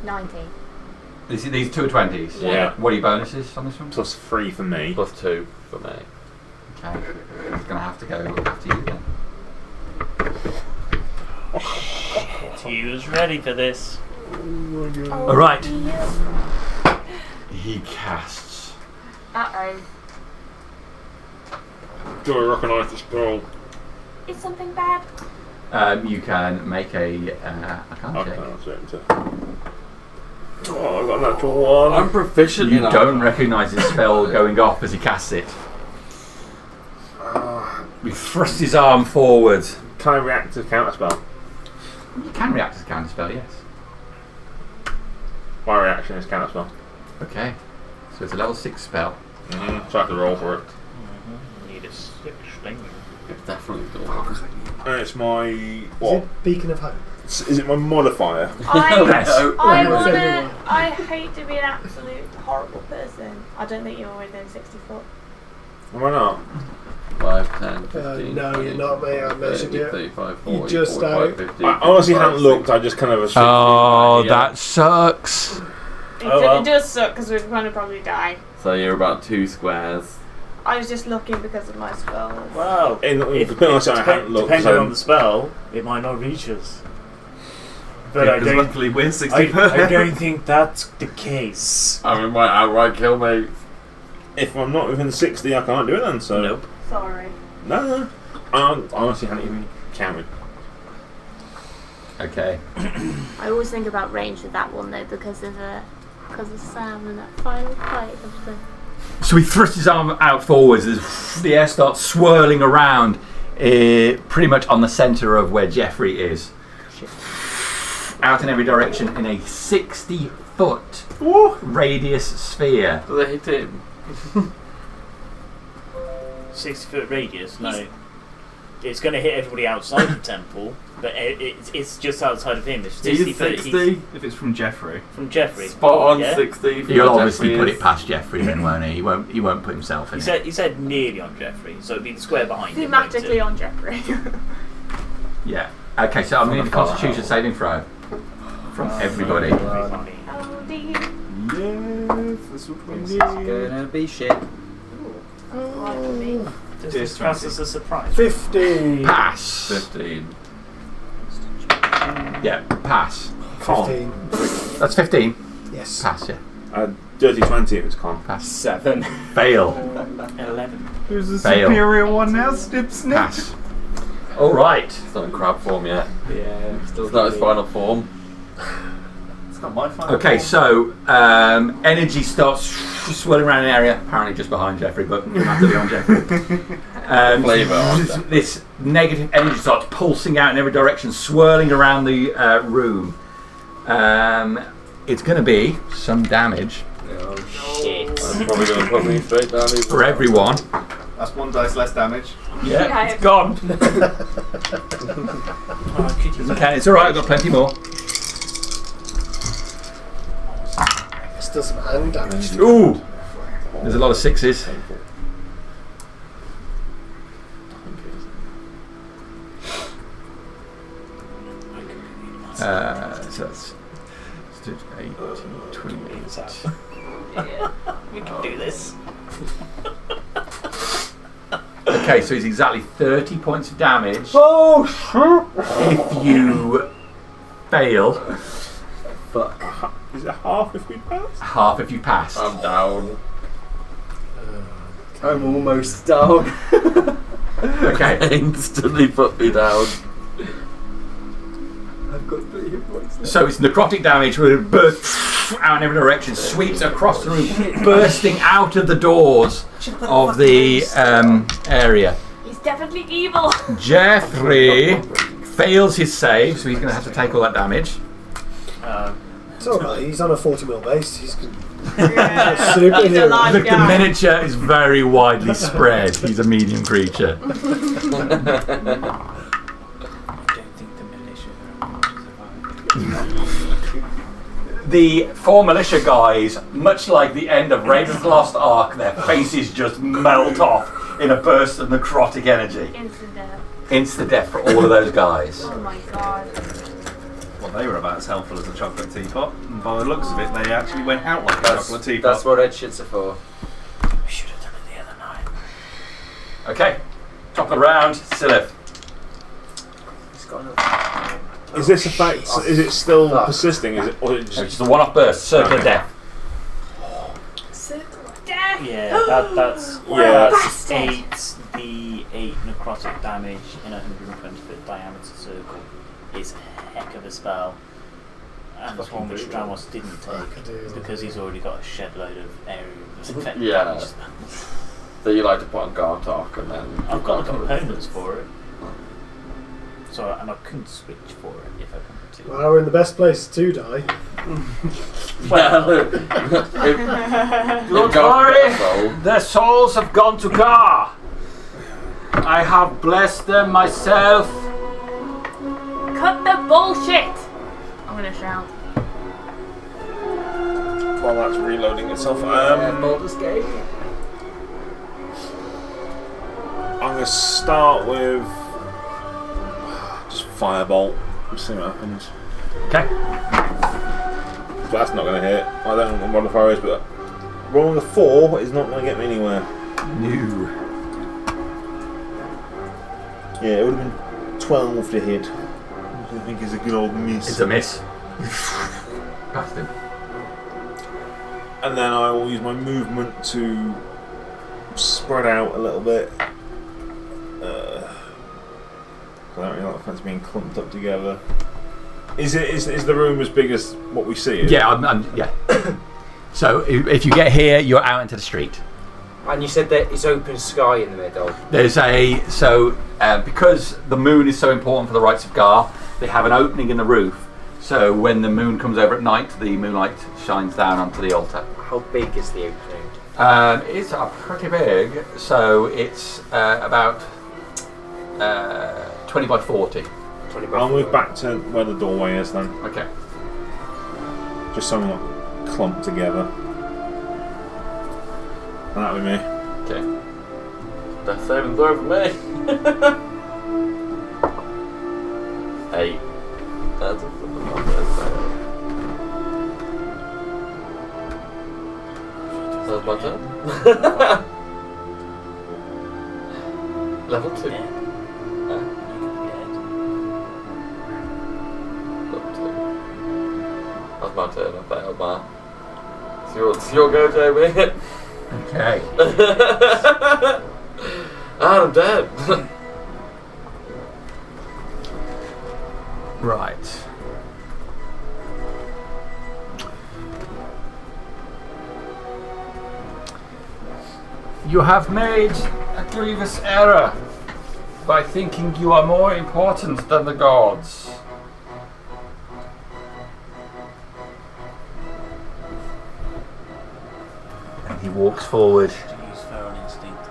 Speaker 6: 19.
Speaker 2: these two are 20s.
Speaker 8: Yeah.
Speaker 2: What are your bonuses on this one?
Speaker 8: Plus 3 for me.
Speaker 1: Plus 2 for me.
Speaker 2: Okay. It's gonna have to go after you then.
Speaker 4: He was ready for this.
Speaker 2: All right. He casts.
Speaker 6: Uh-oh.
Speaker 8: Do I recognise the spell?
Speaker 6: Is something bad?
Speaker 2: You can make a arcana check.
Speaker 8: Oh, I got a natural 1.
Speaker 1: I'm proficient
Speaker 2: You
Speaker 1: enough.
Speaker 2: don't recognise his spell going off as he casts it. He thrusts his arm forward.
Speaker 8: Can I react to counter spell?
Speaker 2: You can react as a counter spell, yes.
Speaker 8: My reaction is counter spell.
Speaker 2: Okay. So it's a level 6 spell.
Speaker 8: So I have to roll for it.
Speaker 4: Need a 16.
Speaker 1: It's definitely good.
Speaker 8: And it's my
Speaker 5: Is
Speaker 8: what?
Speaker 5: it Beacon of Hope?
Speaker 8: Is it my modifier?
Speaker 6: I hate to be an absolute horrible person. I don't think you're within 60 foot.
Speaker 8: Am I not?
Speaker 1: 5, 10, 15.
Speaker 5: No,
Speaker 1: 20,
Speaker 5: you're not, mate. I measured
Speaker 1: 30,
Speaker 5: you.
Speaker 1: 35,
Speaker 5: You
Speaker 1: 40,
Speaker 5: just
Speaker 1: 45,
Speaker 5: out.
Speaker 1: 50,
Speaker 8: I honestly
Speaker 1: 55,
Speaker 8: hadn't looked.
Speaker 1: 60.
Speaker 8: I just kind of assumed.
Speaker 2: Oh,
Speaker 1: Yeah.
Speaker 2: that sucks.
Speaker 6: It does suck because we're going to probably die.
Speaker 1: So you're about 2 squares.
Speaker 6: I was just looking because of my spells.
Speaker 4: Well,
Speaker 8: To be honest, I hadn't looked.
Speaker 4: depending
Speaker 8: So
Speaker 4: on the spell, it might not reach us. But
Speaker 9: Yeah,
Speaker 4: I
Speaker 9: 'cause
Speaker 4: don't.
Speaker 9: luckily we're 60
Speaker 4: I don't think that's the case.
Speaker 1: I mean, it might outright kill me.
Speaker 8: if I'm not within 60, I can't do it then. So
Speaker 4: Nope.
Speaker 6: Sorry.
Speaker 8: no. I honestly hadn't even counted.
Speaker 2: Okay.
Speaker 6: I always think about range with that one though because of Sam and that final fight of the.
Speaker 2: So he thrusts his arm out forwards as the air starts swirling around, pretty much on the centre of where Jeffrey is. Out in every direction in a 60-foot radius sphere.
Speaker 1: Do they hit him?
Speaker 4: 60-foot radius. No, it's going to hit everybody outside the temple, but it's just outside of him. It's 60
Speaker 1: He's
Speaker 4: foot.
Speaker 1: 60.
Speaker 9: If it's from Jeffrey.
Speaker 4: From Jeffrey.
Speaker 1: Spot on
Speaker 4: Yeah?
Speaker 1: 60. for
Speaker 2: He'll
Speaker 1: what
Speaker 2: obviously
Speaker 1: Jeffrey
Speaker 2: put
Speaker 1: is.
Speaker 2: it past Jeffrey then, won't he? He won't put himself in it.
Speaker 4: He said nearly on Jeffrey, so it'd be the square behind him. won't it?
Speaker 6: Thematically on Jeffrey.
Speaker 2: Yeah. Okay, so I'm going to need a
Speaker 1: From
Speaker 2: Constitution saving throw from everybody.
Speaker 4: Everybody.
Speaker 6: Oh dear.
Speaker 8: Yes, this will
Speaker 7: This is gonna be shit.
Speaker 6: Right for me.
Speaker 4: Does this pass as a surprise?
Speaker 5: 50.
Speaker 2: Pass.
Speaker 1: 15.
Speaker 2: Yeah, pass.
Speaker 5: 15.
Speaker 2: That's 15.
Speaker 5: Yes.
Speaker 2: Pass, yeah.
Speaker 8: Dirty 20 if it's con.
Speaker 2: Pass.
Speaker 7: 7.
Speaker 2: Fail.
Speaker 4: 11.
Speaker 9: Who's the
Speaker 2: Fail.
Speaker 9: superior one now? Snip, snip.
Speaker 2: Pass. All right.
Speaker 1: It's not in crab form yet.
Speaker 7: Yeah, still
Speaker 1: It's not its final form.
Speaker 3: It's not my final
Speaker 2: Okay,
Speaker 3: form.
Speaker 2: so energy starts swirling around an area, apparently just behind Jeffrey, but you have to be on Jeffrey.
Speaker 1: Flavour on there.
Speaker 2: This negative energy starts pulsing out in every direction, swirling around the room. It's going to be some damage
Speaker 7: Oh shit.
Speaker 1: I'm probably going to put me straight down even.
Speaker 2: for everyone.
Speaker 3: That's 1 dice less damage.
Speaker 2: Yeah, it's gone. Okay, it's alright, I've got plenty more.
Speaker 5: Still some hand damage.
Speaker 2: Ooh! There's a lot of 6s. So that's 18, 28.
Speaker 4: Yeah, we can do this.
Speaker 2: Okay, so it's exactly 30 points of damage.
Speaker 7: Oh
Speaker 2: If you fail,
Speaker 7: fuck.
Speaker 8: Is it half if we pass?
Speaker 2: half if you pass.
Speaker 1: I'm down.
Speaker 7: I'm almost down.
Speaker 2: Okay.
Speaker 1: Instantly put me down.
Speaker 7: I've got 3 hit points left.
Speaker 2: So it's necrotic damage where it bursts out in every direction, sweeps across the room, bursting out of the doors of the area.
Speaker 6: He's definitely evil.
Speaker 2: Jeffrey fails his save, so he's going to have to take all that damage.
Speaker 5: It's alright, he's on a 40mm base. He's good.
Speaker 6: Yeah.
Speaker 5: Super
Speaker 6: He's a
Speaker 5: hero.
Speaker 6: live
Speaker 2: Look, the
Speaker 6: guy.
Speaker 2: miniature is very widely spread. He's a medium creature.
Speaker 4: I don't think the militia are going to survive.
Speaker 2: The 4 militia guys, much like the end of Raven's Lost Ark, their faces just melt off in a burst of necrotic energy.
Speaker 6: Instant death.
Speaker 2: Insta death for all of those guys.
Speaker 6: Oh my god.
Speaker 3: Well, they were about as helpful as a chocolate teapot. And by the looks of it, they actually went out like a chocolate teapot.
Speaker 7: That's what red shits are for.
Speaker 4: We should have done it the other night.
Speaker 2: Okay, top of the round, Silith.
Speaker 7: It's got another.
Speaker 8: Is this effect? Is it still persisting? Is it? Or is it
Speaker 2: It's
Speaker 8: just,
Speaker 2: just a one-off burst, circle of
Speaker 8: Okay.
Speaker 2: death.
Speaker 6: Circle of death.
Speaker 4: Yeah, that's
Speaker 8: Yeah.
Speaker 4: that's 8 necrotic damage in a 120-foot diameter circle is a heck of a spell. And it's one which Dramos didn't take because he's already got a shed load of area of effect
Speaker 1: Yeah.
Speaker 4: damage.
Speaker 1: So you like to put on Gartok and then...
Speaker 4: I've got the components for it. So, and I couldn't switch for it if I wanted to.
Speaker 5: Well, we're in the best place to die.
Speaker 1: Well, if
Speaker 2: Don't worry, their souls have gone to Gar. I have blessed them myself.
Speaker 6: Cut the bullshit. I'm gonna shout.
Speaker 8: while that's reloading itself,
Speaker 7: Baldur's Gate.
Speaker 8: I'm going to start with just firebolt. See what happens.
Speaker 2: Okay.
Speaker 8: But that's not going to hit. I don't know what the modifier is, but rolling a 4 is not going to get me anywhere.
Speaker 2: No.
Speaker 8: Yeah, it would have been 12 to hit. Which I think is a good old miss.
Speaker 2: It's a miss. Past him.
Speaker 8: And then I will use my movement to spread out a little bit. I don't really like the fence being clumped up together. Is the room as big as what we see?
Speaker 2: Yeah, yeah. So if you get here, you're out into the street.
Speaker 7: And you said that it's open sky in the middle.
Speaker 2: There's because the moon is so important for the rites of Gar, they have an opening in the roof. So when the moon comes over at night, the moonlight shines down onto the altar.
Speaker 7: How big is the opening?
Speaker 2: It's pretty big. So it's about 20 by 40.
Speaker 7: 20 by
Speaker 8: I'll
Speaker 7: 40.
Speaker 8: move back to where the doorway is then.
Speaker 2: Okay.
Speaker 8: Just so I'm not clumped together. And that with me.
Speaker 1: Okay. Death saving throw for me. 8. That's a That's my turn. Level 2.
Speaker 4: Yeah.
Speaker 1: Got That's my turn. I failed, man. It's your go, Jamie.
Speaker 2: Okay.
Speaker 1: I'm dead.
Speaker 2: Right. You have made a grievous error by thinking you are more important than the gods. And he walks forward.
Speaker 4: To use feral instinct.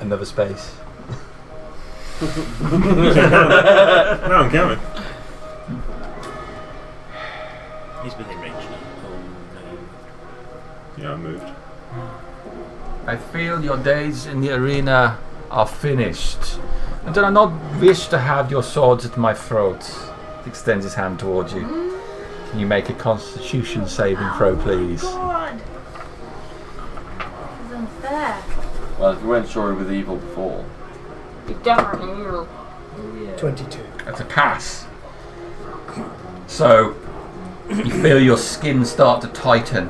Speaker 2: Another space.
Speaker 8: No, I'm coming.
Speaker 4: He's within range now. Oh no.
Speaker 8: Yeah, I moved.
Speaker 2: I feel your days in the arena are finished. And do I not wish to have your swords at my throat. He extends his hand towards you. Can you make a constitution saving throw, please?
Speaker 6: God! This is unfair.
Speaker 1: Well, if you weren't sure he was evil before.
Speaker 6: You're definitely evil.
Speaker 5: 22.
Speaker 2: That's a pass. So, you feel your skin start to tighten,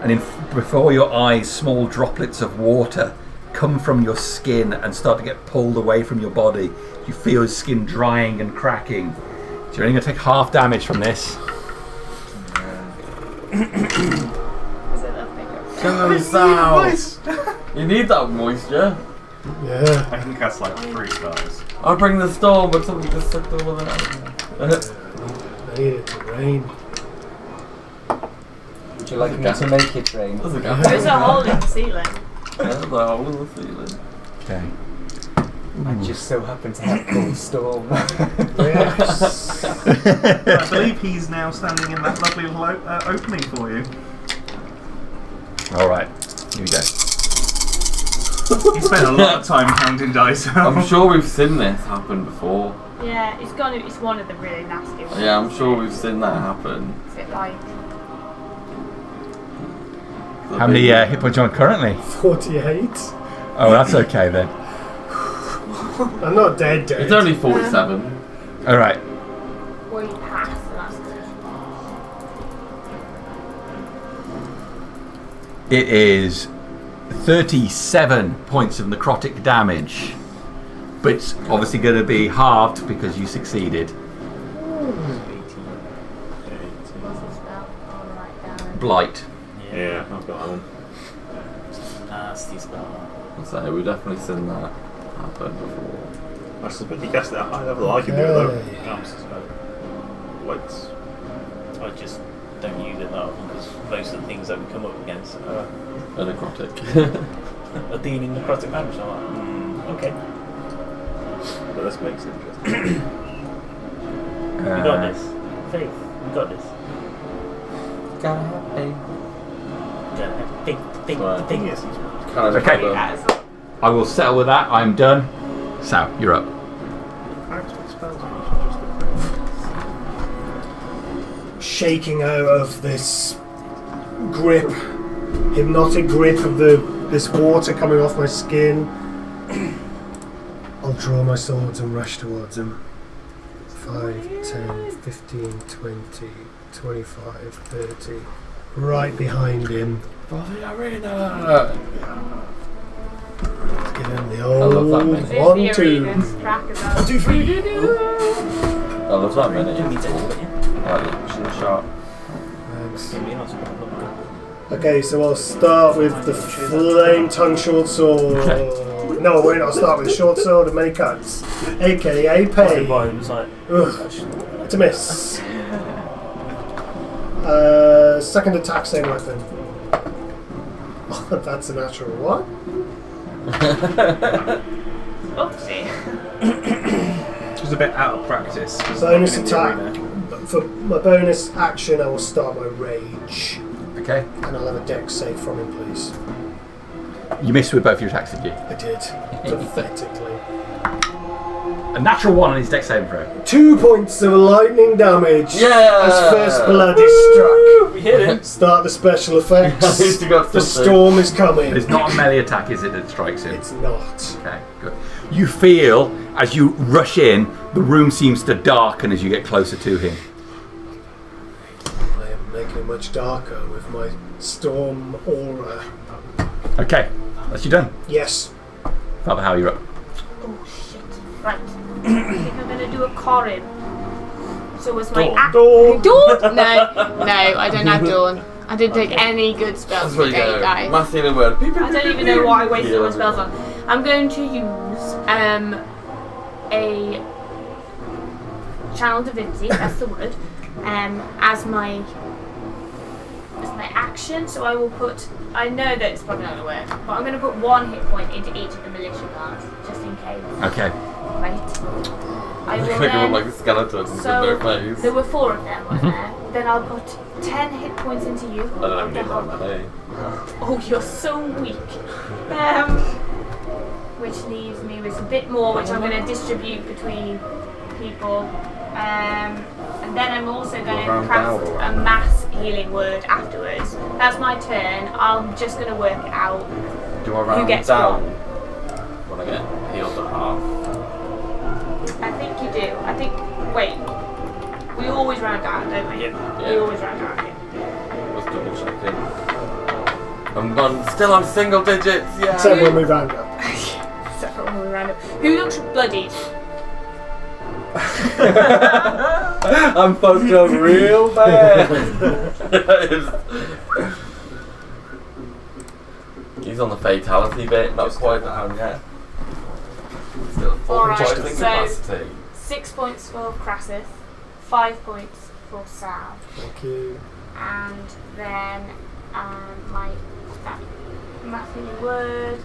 Speaker 2: and before your eyes, small droplets of water come from your skin and start to get pulled away from your body. You feel your skin drying and cracking. So you're only going to take half damage from this.
Speaker 1: Go south. You need that moisture.
Speaker 5: Yeah.
Speaker 9: I can cast like 3 spells.
Speaker 1: I'll bring the storm, but somebody just sucked all of it out.
Speaker 5: I need it to rain.
Speaker 7: Would you like me to make it rain?
Speaker 1: There's a gap.
Speaker 6: There's a hole in the ceiling.
Speaker 1: Yeah, there's a hole in the ceiling.
Speaker 2: Okay.
Speaker 7: I just so happen to have cold storm.
Speaker 5: Yes.
Speaker 9: I believe he's now standing in that lovely little opening for you.
Speaker 2: Alright, here we go.
Speaker 9: He spent a lot of time counting dice out.
Speaker 1: I'm sure we've seen this happen before.
Speaker 6: Yeah, it's one of the really nasty ones.
Speaker 1: Yeah, I'm sure we've seen that happen.
Speaker 6: Is it like
Speaker 2: How many hit points are you on currently?
Speaker 5: 48.
Speaker 2: Oh, that's okay then.
Speaker 5: I'm not dead.
Speaker 1: It's only 47.
Speaker 2: Alright.
Speaker 6: where you pass and that's good.
Speaker 2: It is 37 points of necrotic damage. But it's obviously going to be halved because you succeeded.
Speaker 6: What's the spell? I'll write down.
Speaker 2: Blight.
Speaker 8: Yeah, I've got that one.
Speaker 4: Nasty spell.
Speaker 1: So we've definitely seen that happen before.
Speaker 8: I suspect you cast it at a high level. I can do it though. Wait.
Speaker 4: I just don't use it that often because most of the things that we come up against are
Speaker 1: A necrotic.
Speaker 4: dealing necrotic damage. So I'm like, okay,
Speaker 8: But this makes it interesting.
Speaker 4: we got this. Faith, we got this.
Speaker 1: Gotta have faith.
Speaker 4: Gotta have faith.
Speaker 1: Right.
Speaker 8: Thing is,
Speaker 1: Kind of
Speaker 2: Okay.
Speaker 1: clever.
Speaker 2: I will settle with that. I'm done. Sal, you're up.
Speaker 5: Shaking out of this grip, hypnotic grip of this water coming off my skin, I'll draw my swords and rush towards him. 5, 10, 15, 20, 25, 30. Right behind him.
Speaker 1: For the arena!
Speaker 5: Give him the
Speaker 1: I love
Speaker 5: old
Speaker 1: that many.
Speaker 6: There's
Speaker 5: 1,
Speaker 6: the
Speaker 5: 2.
Speaker 6: arenas track as well.
Speaker 5: 1, 2, 3.
Speaker 1: I love that many.
Speaker 4: Do me to do it.
Speaker 1: Like the shot.
Speaker 5: Thanks.
Speaker 4: Give me another one.
Speaker 5: Okay, so I'll start with the flame tongue short sword. No, wait, I'll start with the short sword of many cuts, aka
Speaker 4: Everybody
Speaker 5: pain.
Speaker 4: was like,
Speaker 5: Ugh, it's a miss. Second attack, same weapon. That's a natural one.
Speaker 6: Oopsie.
Speaker 9: Just a bit out of practice.
Speaker 5: Bonus
Speaker 9: In the
Speaker 5: attack.
Speaker 9: arena.
Speaker 5: For my bonus action, I will start my rage,
Speaker 2: Okay.
Speaker 5: and I'll have a dex save from him, please.
Speaker 2: You missed with both your attacks, did you?
Speaker 5: I did, pathetically.
Speaker 2: A natural 1 on his dex saving throw.
Speaker 5: 2 points of lightning damage.
Speaker 1: Yeah!
Speaker 5: As first blood is struck.
Speaker 4: we hit him.
Speaker 5: Start the special effects.
Speaker 1: At least you got
Speaker 5: The
Speaker 1: something.
Speaker 5: storm is coming.
Speaker 2: But it's not a melee attack, is it, that strikes him?
Speaker 5: It's not.
Speaker 2: Okay, good. You feel As you rush in, the room seems to darken as you get closer to him.
Speaker 5: I am making it much darker with my storm aura.
Speaker 2: Okay, that's you done.
Speaker 5: Yes.
Speaker 2: Father Hal, you're up.
Speaker 6: Oh shit. Right. I think I'm going to do a Corin. So was my
Speaker 3: Dawn.
Speaker 6: Dawn? No, I don't have Dawn. I didn't take any good spells
Speaker 1: That's where you
Speaker 6: today,
Speaker 1: go.
Speaker 6: guys.
Speaker 1: Mass healing word.
Speaker 6: I don't even know what I wasted my spells on. I'm going to use a channel divinity, that's the word, as my action. So I will put, I know that it's probably not going to work, but I'm going to put 1 hit point into each of the militia guards, just in case.
Speaker 2: Okay.
Speaker 6: Right. I
Speaker 1: You're
Speaker 6: will
Speaker 1: going to
Speaker 6: then,
Speaker 1: look like a skeleton with
Speaker 6: so
Speaker 1: no face.
Speaker 6: there were 4 of them, wasn't there? Then I'll put 10 hit points into you.
Speaker 1: I don't need that many.
Speaker 6: Oh, you're so weak. Which leaves me with a bit more, which I'm going to distribute between people. And then I'm also going to cast a mass healing word afterwards. That's my turn. I'm just going to work it out.
Speaker 1: Do I round
Speaker 6: Who gets
Speaker 1: down
Speaker 6: what?
Speaker 1: when I get healed to half?
Speaker 6: I think you do. I think. Wait. We always round down, don't we?
Speaker 1: Yeah.
Speaker 6: We always round down. Yeah.
Speaker 1: Was double checking. I'm still on single digits. Yeah.
Speaker 5: Except when we round up.
Speaker 6: Except for when we round up. Who looks bloodied?
Speaker 13: I'm fucked up real bad.
Speaker 1: He's on the fatality bit, not quite down yet. Still at full
Speaker 6: Alright,
Speaker 1: poisoning
Speaker 6: so
Speaker 1: capacity.
Speaker 6: 6 points for Crassus, 5 points for Sal,
Speaker 5: Thank you.
Speaker 6: and then my mathing word.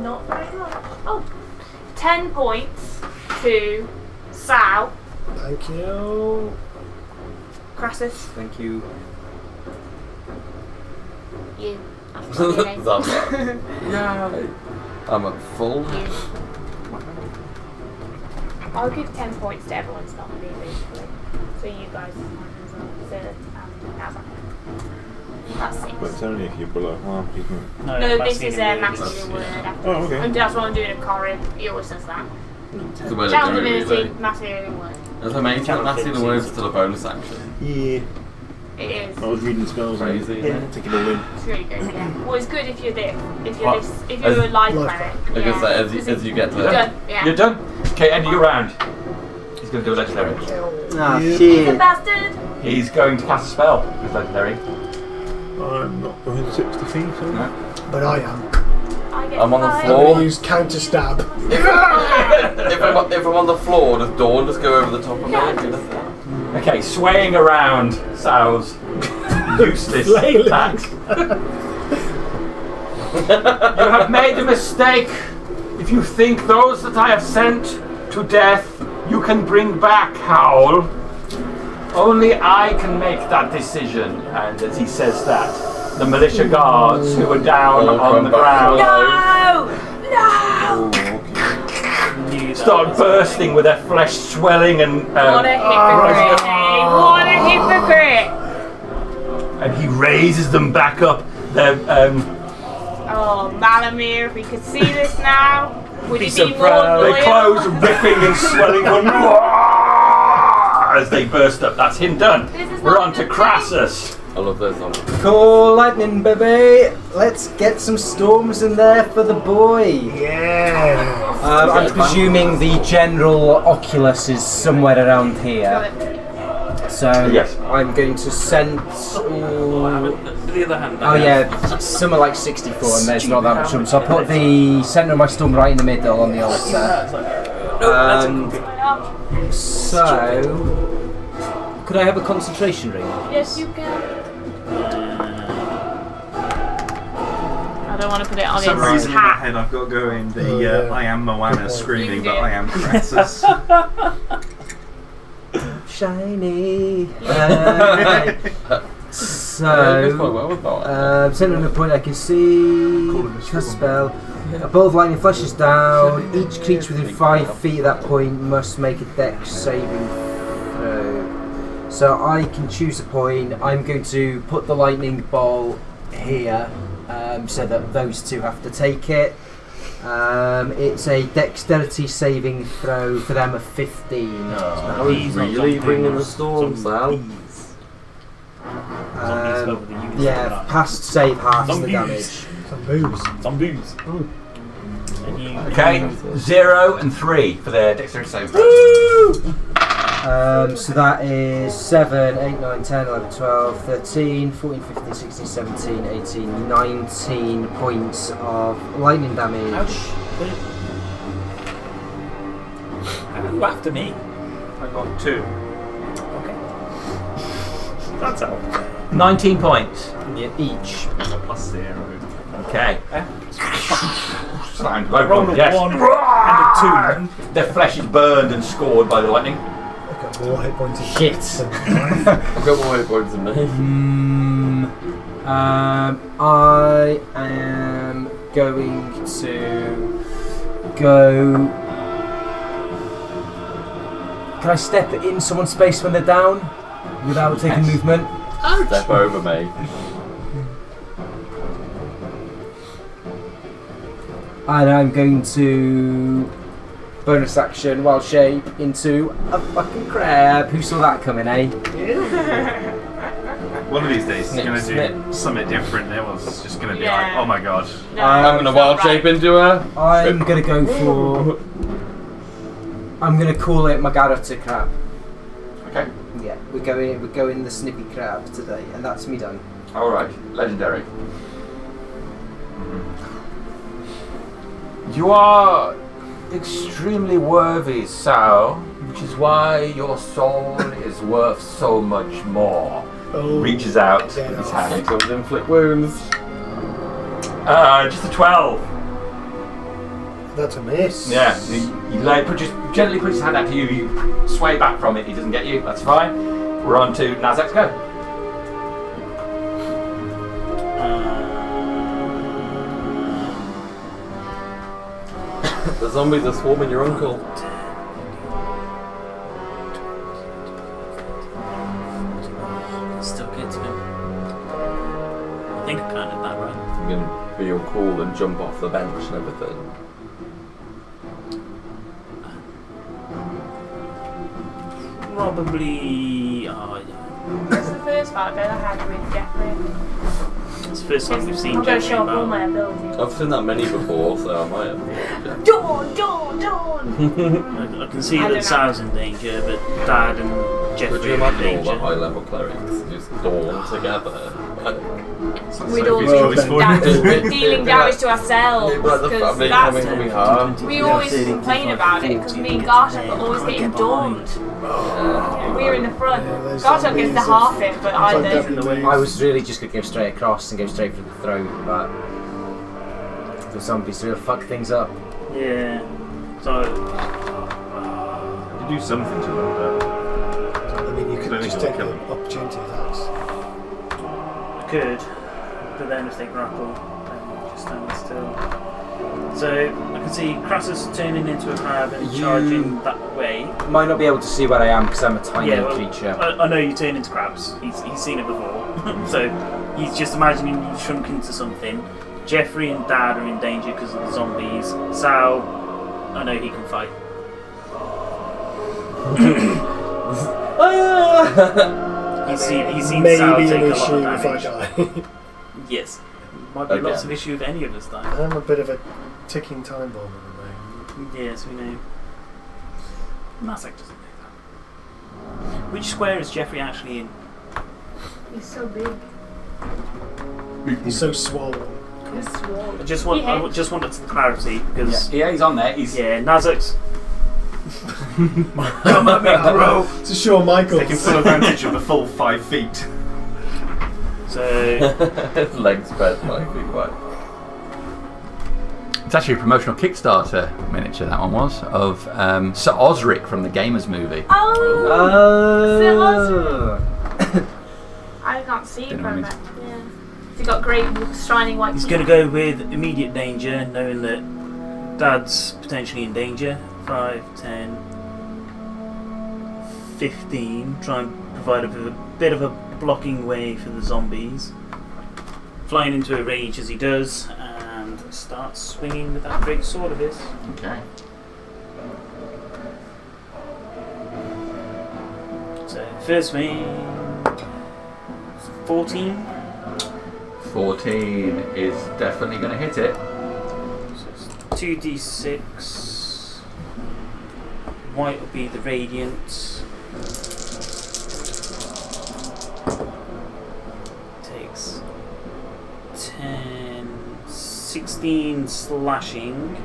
Speaker 6: Not very much. Oh, 10 points to Sal,
Speaker 5: Thank you.
Speaker 6: Crassus,
Speaker 13: Thank you.
Speaker 6: you.
Speaker 1: That's right. Yay! I'm at full.
Speaker 6: You. I'll give 10 points to everyone's not me, basically. So you guys as well. So that's okay. That's 6.
Speaker 8: But it's only if you're below harm, isn't it?
Speaker 6: No, this is a massive word. After.
Speaker 8: Oh, okay.
Speaker 6: And that's what I'm doing at Corin. He always says that.
Speaker 1: It's the word
Speaker 6: Channel
Speaker 1: of doing,
Speaker 6: divinity,
Speaker 1: really.
Speaker 6: massive healing word.
Speaker 1: As I mentioned, mass healing word is still a bonus action.
Speaker 8: Yeah.
Speaker 6: It is.
Speaker 8: I was reading spells and
Speaker 1: Crazy, isn't it?
Speaker 8: taking it all in.
Speaker 6: It's really good, yeah. Well, it's good if you're this. If you're
Speaker 1: What?
Speaker 6: this. If you're a life
Speaker 5: Life
Speaker 6: cleric.
Speaker 1: I guess that as you get to
Speaker 6: You're
Speaker 1: it.
Speaker 6: done. Yeah.
Speaker 2: You're done. Okay, end of your round. He's going to do a legendary.
Speaker 13: Ah,
Speaker 6: He's a
Speaker 13: shit.
Speaker 6: bastard.
Speaker 2: He's going to cast a spell with legendary.
Speaker 8: I'm not within 60 feet, so
Speaker 2: No.
Speaker 5: But I am.
Speaker 6: I get
Speaker 1: I'm on the
Speaker 6: 5.
Speaker 5: I'm
Speaker 1: floor.
Speaker 5: going to use counter stab.
Speaker 1: If I'm on the floor, does Dawn just go over the top of me?
Speaker 2: Okay, swaying around Sal's useless
Speaker 5: Flailing.
Speaker 2: attacks. You have made a mistake. If you think those that I have sent to death you can bring back, Howl, only I can make that decision. And as he says that, the militia guards who are down on the ground
Speaker 6: No! No!
Speaker 2: start bursting with their flesh swelling and
Speaker 6: What a hypocrite! Hey, what a hypocrite!
Speaker 2: and he raises them back up. They're,
Speaker 6: Oh, Malamir, if we could see this now, would
Speaker 13: Be
Speaker 6: you
Speaker 13: so
Speaker 6: be more
Speaker 13: proud.
Speaker 6: loyal?
Speaker 2: their clothes ripping and swelling going, as they burst up. That's him done.
Speaker 6: This is
Speaker 2: We're
Speaker 6: not
Speaker 2: on to
Speaker 6: good
Speaker 2: Crassus.
Speaker 1: I love those songs.
Speaker 13: Cool lightning, baby. Let's get some storms in there for the boy.
Speaker 5: Yeah.
Speaker 7: I'm presuming the general Oculus is somewhere around
Speaker 6: Got
Speaker 7: here.
Speaker 6: it.
Speaker 7: So
Speaker 2: Yes.
Speaker 7: I'm going to sense.
Speaker 10: The other hand.
Speaker 7: Oh yeah, somewhere like 64, and there's not that much room. So I'll put the centre of my storm right in the middle on the altar. So, could I have a concentration ring?
Speaker 6: Yes, you can. I don't want to put it on
Speaker 3: For some
Speaker 6: his
Speaker 3: reason in my
Speaker 6: hat.
Speaker 3: head I've got going the
Speaker 5: Oh, yeah.
Speaker 3: I am Moana screaming,
Speaker 6: You
Speaker 3: but
Speaker 6: do.
Speaker 3: I am Crassus.
Speaker 7: Shiny.
Speaker 1: Goes quite well with that.
Speaker 7: Centre of the point I can see. Cast spell. A ball of lightning flashes down. Each creature within 5 feet of that point must make a dex saving throw.
Speaker 13: So I can choose a point. I'm going to put the lightning ball here, so that those two have to take it. It's a dexterity saving throw for them of 15.
Speaker 1: I was really bringing the storm down.
Speaker 13: Yeah, past save halves the damage.
Speaker 3: Some booze.
Speaker 2: Okay, 0 and 3 for their dexterity save.
Speaker 13: So that is 7, 8, 9, 10, 11, 12, 13, 14, 15, 16, 17, 18, 19 points of lightning damage.
Speaker 4: Ouch. Who after me?
Speaker 9: I got 2.
Speaker 4: Okay. That's out.
Speaker 2: 19 points.
Speaker 13: Yeah, each.
Speaker 9: Plus 0.
Speaker 2: Okay. Slammed both
Speaker 3: Roll
Speaker 2: of
Speaker 3: a
Speaker 2: them, yes.
Speaker 3: 1 and a 2.
Speaker 2: Their flesh is burned and scored by the lightning.
Speaker 5: I've got more hit points in
Speaker 13: Shit.
Speaker 1: I've got more hit points than me.
Speaker 13: I am going to go. Can I step in someone's space when they're down without taking movement?
Speaker 1: Step over me.
Speaker 13: And I'm going to bonus action wild shape into a fucking crab. Who saw that coming, eh?
Speaker 9: One of these days he's going to
Speaker 13: Snip.
Speaker 9: do something different. It was just going to be
Speaker 6: Yeah.
Speaker 9: like, oh my god.
Speaker 6: No,
Speaker 1: I'm gonna
Speaker 6: it's
Speaker 1: wild
Speaker 6: not
Speaker 1: shape
Speaker 6: right.
Speaker 1: into her.
Speaker 13: I'm going to go for. I'm going to call it Magarata crab.
Speaker 2: Okay.
Speaker 13: Yeah, we're going the snippy crab today, and that's me done.
Speaker 2: Alright, legendary. You are extremely worthy, Sal, which is why your soul is worth so much more.
Speaker 5: Oh,
Speaker 2: Reaches out with
Speaker 5: yeah,
Speaker 2: his
Speaker 1: Here
Speaker 2: hand.
Speaker 1: comes inflict wounds.
Speaker 2: Just a 12.
Speaker 5: that's a miss.
Speaker 2: Yeah, he gently puts his hand out to you, you sway back from it, he doesn't get you, that's fine. We're on to Nazak's go.
Speaker 1: The zombies are swarming your uncle.
Speaker 4: Still gets him. I think I counted that right.
Speaker 1: You can feel cool and jump off the bench and everything.
Speaker 4: Probably.
Speaker 6: That's the first fight that I had with Jeffrey.
Speaker 4: It's the first time we've seen
Speaker 6: I'm going to
Speaker 4: Jeffrey
Speaker 6: show off all
Speaker 4: about.
Speaker 6: my abilities.
Speaker 1: I've seen that many before, so I might have.
Speaker 6: Dawn!
Speaker 4: I can see
Speaker 6: I
Speaker 4: that
Speaker 6: don't know.
Speaker 4: Sal's in danger, but Dad and
Speaker 1: Could
Speaker 4: Jeffrey
Speaker 1: you
Speaker 4: are in
Speaker 1: imagine all the
Speaker 4: danger.
Speaker 1: high level clerics just dawn together?
Speaker 6: We'd all
Speaker 9: Sophie's choice
Speaker 6: be
Speaker 9: for you.
Speaker 6: dealing damage to ourselves.
Speaker 1: Like the
Speaker 6: Because
Speaker 1: family
Speaker 6: that's
Speaker 1: coming from me hard.
Speaker 6: we always complain about it because me and Garshak are always getting dawned. We're in the front.
Speaker 5: Yeah, those
Speaker 6: Garshak gets the
Speaker 5: zombies
Speaker 6: half it, but I
Speaker 5: It's like
Speaker 6: don't.
Speaker 13: I was really just going to go straight across and go straight for the throat, but the zombies will fuck things up.
Speaker 4: Yeah. So.
Speaker 9: You do something to them,
Speaker 5: I mean, you
Speaker 9: I
Speaker 5: could
Speaker 9: don't
Speaker 5: just
Speaker 9: think
Speaker 5: take
Speaker 9: I'll
Speaker 5: the
Speaker 9: kill
Speaker 5: opportunity attacks.
Speaker 4: I could, but then if they grapple, then just stand still. So I can see Crassus turning into a crab and charging that way.
Speaker 13: Might not be able to see where I am because I'm a tiny
Speaker 4: Yeah, well,
Speaker 13: creature.
Speaker 4: I know you turn into crabs. He's seen it before, so he's just imagining you shrunk into something. Jeffrey and Dad are in danger because of the zombies. Sal, I know he can fight. He's seen
Speaker 5: Maybe
Speaker 4: Sal
Speaker 5: an
Speaker 4: take a lot
Speaker 5: issue
Speaker 4: of
Speaker 5: if I
Speaker 4: damage.
Speaker 5: die.
Speaker 4: Yes, might be lots
Speaker 1: Again.
Speaker 4: of issue if any of us die.
Speaker 5: I'm a bit of a ticking time bomb at the moment.
Speaker 4: Yes, we know. Mazak doesn't know that. Which square is Jeffrey actually in?
Speaker 6: He's so big.
Speaker 5: He's so swollen.
Speaker 6: He's swollen.
Speaker 4: I just want it to the clarity because
Speaker 2: Yeah, he's on there, he's...
Speaker 4: yeah, Nazak's. Come at me, bro.
Speaker 5: It's a Shawn Michaels.
Speaker 9: taking full advantage of the full 5 feet.
Speaker 4: So
Speaker 1: His legs spread 5 feet wide.
Speaker 2: It's actually a promotional Kickstarter miniature, that one was, of Sir Osric from the Gamers movie.
Speaker 6: Oh! I can't see
Speaker 2: Didn't
Speaker 6: from
Speaker 2: know
Speaker 6: that. Yeah. He's got great shining white
Speaker 4: he's
Speaker 6: teeth.
Speaker 4: going to go with immediate danger, knowing that Dad's potentially in danger. 5, 10, 15. Try and provide a bit of a blocking way for the zombies. Flying into a rage as he does, and starts swinging with that great sword of his.
Speaker 11: Okay.
Speaker 4: So first swing, 14.
Speaker 11: 14 is definitely going to hit it.
Speaker 4: So it's 2d6. White will be the radiant. Takes 10, 16 slashing.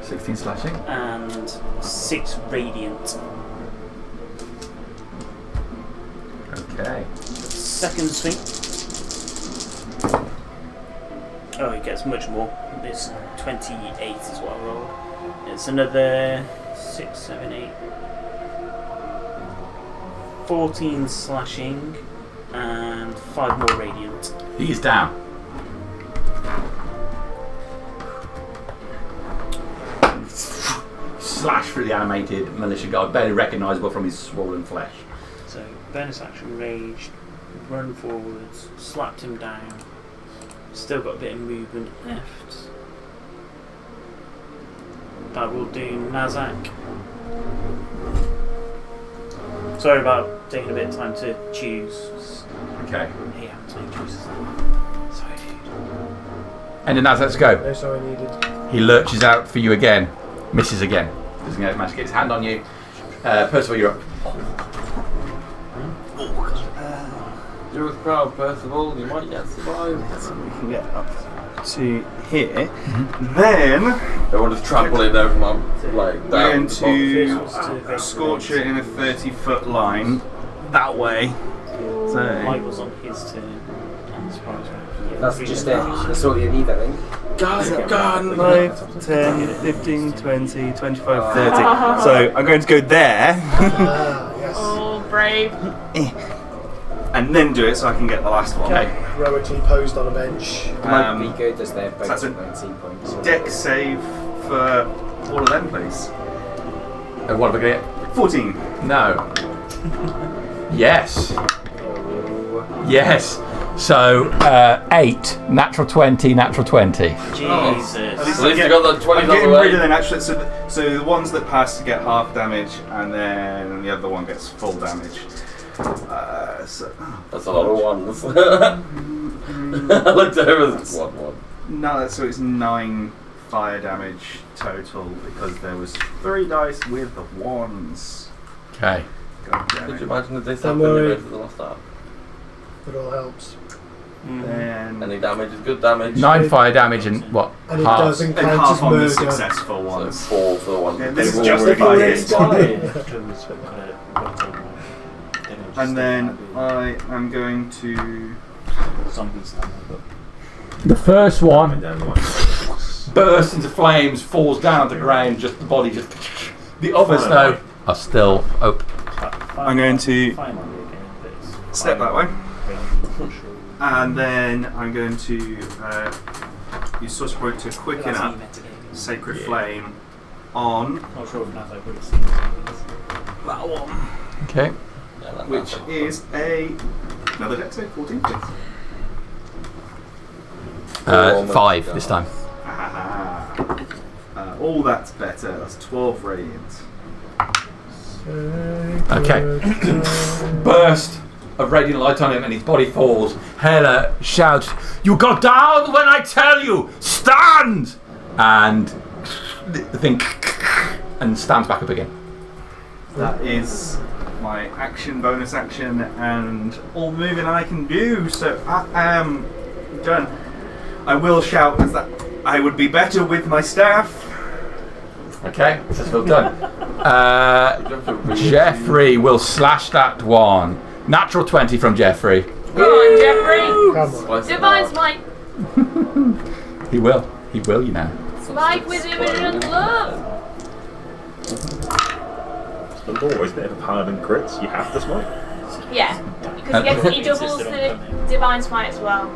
Speaker 11: 16 slashing.
Speaker 4: And 6 radiant.
Speaker 11: Okay.
Speaker 4: Second swing. Oh, it gets much more. It's 28 is what I rolled. It's another 6, 7, 8. 14 slashing and 5 more radiant.
Speaker 11: He's down. Slash through the animated militia guard, barely recognisable from his swollen flesh.
Speaker 4: So, bonus action rage, run forwards, slapped him down. Still got a bit of movement left. That will do Nazak. Sorry about taking a bit of time to choose.
Speaker 11: Okay.
Speaker 4: Hey, I'm playing choices. Sorry, dude.
Speaker 11: And then let's go.
Speaker 5: No, sorry, needed.
Speaker 11: He lurches out for you again. Misses again. Doesn't manage to get his hand on you. Percival, you're up.
Speaker 1: You're with crowd, Percival. You might yet survive.
Speaker 3: So we can get up to here. Then
Speaker 1: They want to trample it over my like
Speaker 3: we're
Speaker 1: down
Speaker 3: going
Speaker 1: the
Speaker 3: to scorch it in a 30-foot line that way. So
Speaker 4: Mike was on his turn. I'm surprised.
Speaker 7: That's just it. That's all you need, I think.
Speaker 1: box. God,
Speaker 3: 5, 10, 15, 20, 25, 30. So I'm going to go there
Speaker 5: Yes.
Speaker 6: Oh, brave.
Speaker 3: and then do it so I can get the last one.
Speaker 11: Okay.
Speaker 5: Heroically posed on a bench.
Speaker 7: Might be good as they're both
Speaker 3: that's a
Speaker 7: 19 points.
Speaker 3: Dex save for all of them, please.
Speaker 11: What have I got?
Speaker 3: 14.
Speaker 11: No. Yes. Yes. So 8, natural 20, natural 20.
Speaker 4: Jesus.
Speaker 1: At least you got the 20
Speaker 3: I'm
Speaker 1: on
Speaker 3: getting
Speaker 1: the way.
Speaker 3: rid of them actually. So the ones that pass get half damage, and then the other one gets full damage.
Speaker 1: That's a lot of ones. I looked over this one.
Speaker 3: No, so it's 9 fire damage total because there was 3 dice with the ones.
Speaker 11: Okay.
Speaker 3: God damn
Speaker 1: Could
Speaker 3: it.
Speaker 1: you imagine if this
Speaker 5: Don't
Speaker 1: happened
Speaker 5: worry.
Speaker 1: to the last time?
Speaker 5: It all helps.
Speaker 3: Then
Speaker 1: Any damage is good damage.
Speaker 11: 9 fire damage and what?
Speaker 5: And it
Speaker 11: Half.
Speaker 5: doesn't
Speaker 3: and
Speaker 5: count
Speaker 3: half
Speaker 5: as
Speaker 3: on the
Speaker 5: murder.
Speaker 3: successful
Speaker 1: So
Speaker 3: ones.
Speaker 1: 4 for the one.
Speaker 3: Yeah,
Speaker 1: They've
Speaker 3: this is
Speaker 1: already
Speaker 3: justified.
Speaker 1: died.
Speaker 3: And then I am going to.
Speaker 4: Zombies now.
Speaker 2: The first one
Speaker 8: Down the one.
Speaker 2: bursts into flames, falls down on the ground, just the body just. The others, though, are still open.
Speaker 3: I'm going to
Speaker 4: Fine on you again, but it's
Speaker 3: step that way.
Speaker 4: fine.
Speaker 3: And then I'm going to use Source Point to quicken
Speaker 4: That's how
Speaker 3: up
Speaker 4: you meant it, again.
Speaker 3: Sacred Flame on
Speaker 4: Not sure if Nazak would have seen zombies.
Speaker 3: that one,
Speaker 11: Okay.
Speaker 3: which is another dex save, 14.
Speaker 11: 5 this time.
Speaker 3: All that's better. That's 12 radiant.
Speaker 11: Okay. Burst of radiant light on him and his body falls. Hela shouts, "You go down when I tell you! Stand!" And the thing and stands back up again.
Speaker 3: That is my action, bonus action, and all moving I can do. So I am done. I will shout as that I would be better with my staff.
Speaker 11: Okay, that's well done. Jeffrey will slash that one. Natural 20 from Jeffrey.
Speaker 6: Go on, Jeffrey.
Speaker 5: Come on.
Speaker 6: Divine Smite.
Speaker 11: He will, you know.
Speaker 6: Smite with imminent love.
Speaker 8: The law, isn't it? If a paladin crits, you have to smite.
Speaker 6: Yeah, because he doubles the Divine Smite as well.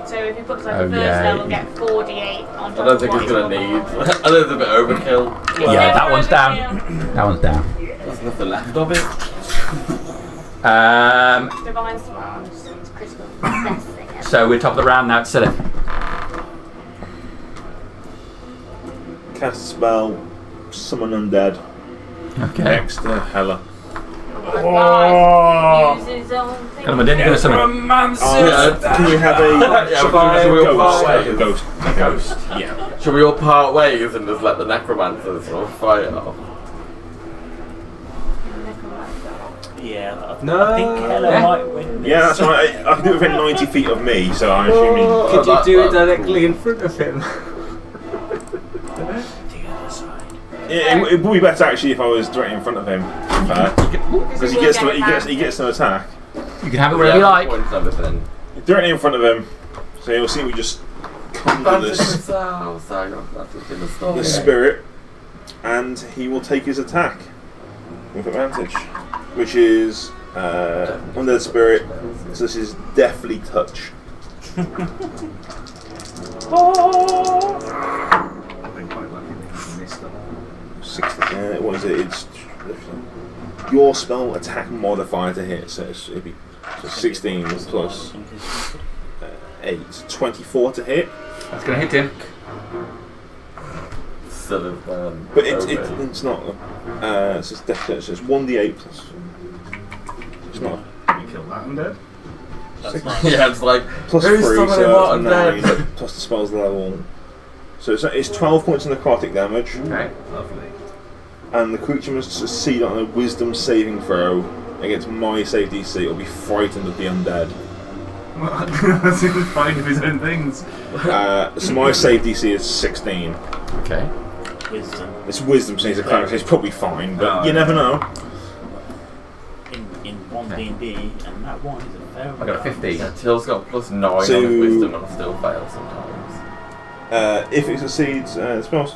Speaker 6: So if he puts like
Speaker 11: Oh,
Speaker 6: a first
Speaker 11: yeah.
Speaker 6: level, get 4d8 on top
Speaker 1: I don't
Speaker 6: of
Speaker 1: think
Speaker 6: what
Speaker 1: he's
Speaker 6: he's
Speaker 1: gonna
Speaker 6: got.
Speaker 1: need. I think it's a bit overkill.
Speaker 6: It's
Speaker 11: Yeah,
Speaker 6: never
Speaker 11: that one's down.
Speaker 6: overkill.
Speaker 11: That one's down.
Speaker 1: That's There's nothing left of it.
Speaker 6: Divine Smile. It's critical. Best thing ever.
Speaker 2: So we're top of the round now. It's Silith.
Speaker 8: Cast spell, summon undead.
Speaker 2: Okay.
Speaker 8: Next to Hela.
Speaker 6: Oh. Use his own thing.
Speaker 2: Come on, then you're going to summon.
Speaker 8: Can we have a ghost?
Speaker 2: Ghost.
Speaker 8: Yeah.
Speaker 1: Shall we all part ways and just let the necromancers sort of fight it off?
Speaker 4: Yeah,
Speaker 13: No.
Speaker 4: I think Hela might win this.
Speaker 8: Yeah, that's right. I can do it within 90 feet of me, so I'm assuming.
Speaker 13: Could you do it directly in front of him?
Speaker 8: It would be better actually if I was directly in front of him, because he gets no attack.
Speaker 2: You can have it wherever you like.
Speaker 8: Directly in front of him, so you'll see we just conjure the spirit, and he will take his attack with advantage, which is undead spirit. So this is deathly touch.
Speaker 9: I've been quite lucky making this stuff.
Speaker 8: 60, what is it? It's your spell attack modifier to hit, so it'd be 16 plus 8, 24 to hit.
Speaker 2: That's going to hit him.
Speaker 8: But it's not. So it's death touch. So it's 1d8 plus. It's not.
Speaker 9: You kill that undead?
Speaker 4: That's nice.
Speaker 1: Yeah, it's like
Speaker 8: Plus
Speaker 1: who's
Speaker 8: 3,
Speaker 1: summoning
Speaker 8: so
Speaker 1: what
Speaker 8: it's 9 plus the spell's level. So it's 12 points of necrotic damage.
Speaker 2: Okay.
Speaker 9: Lovely.
Speaker 8: And the creature must succeed on a wisdom saving throw against my save DC or be frightened of the undead.
Speaker 9: That's even fine of his own things.
Speaker 8: So my save DC is 16.
Speaker 2: Okay.
Speaker 4: Wisdom.
Speaker 8: It's wisdom, so he's a cleric, so he's probably fine, but you never know.
Speaker 4: In one D&D, and that one is a very.
Speaker 2: I got a 50.
Speaker 1: Yeah, Till's got plus 9 on his wisdom and still fails sometimes.
Speaker 8: If it succeeds, spells.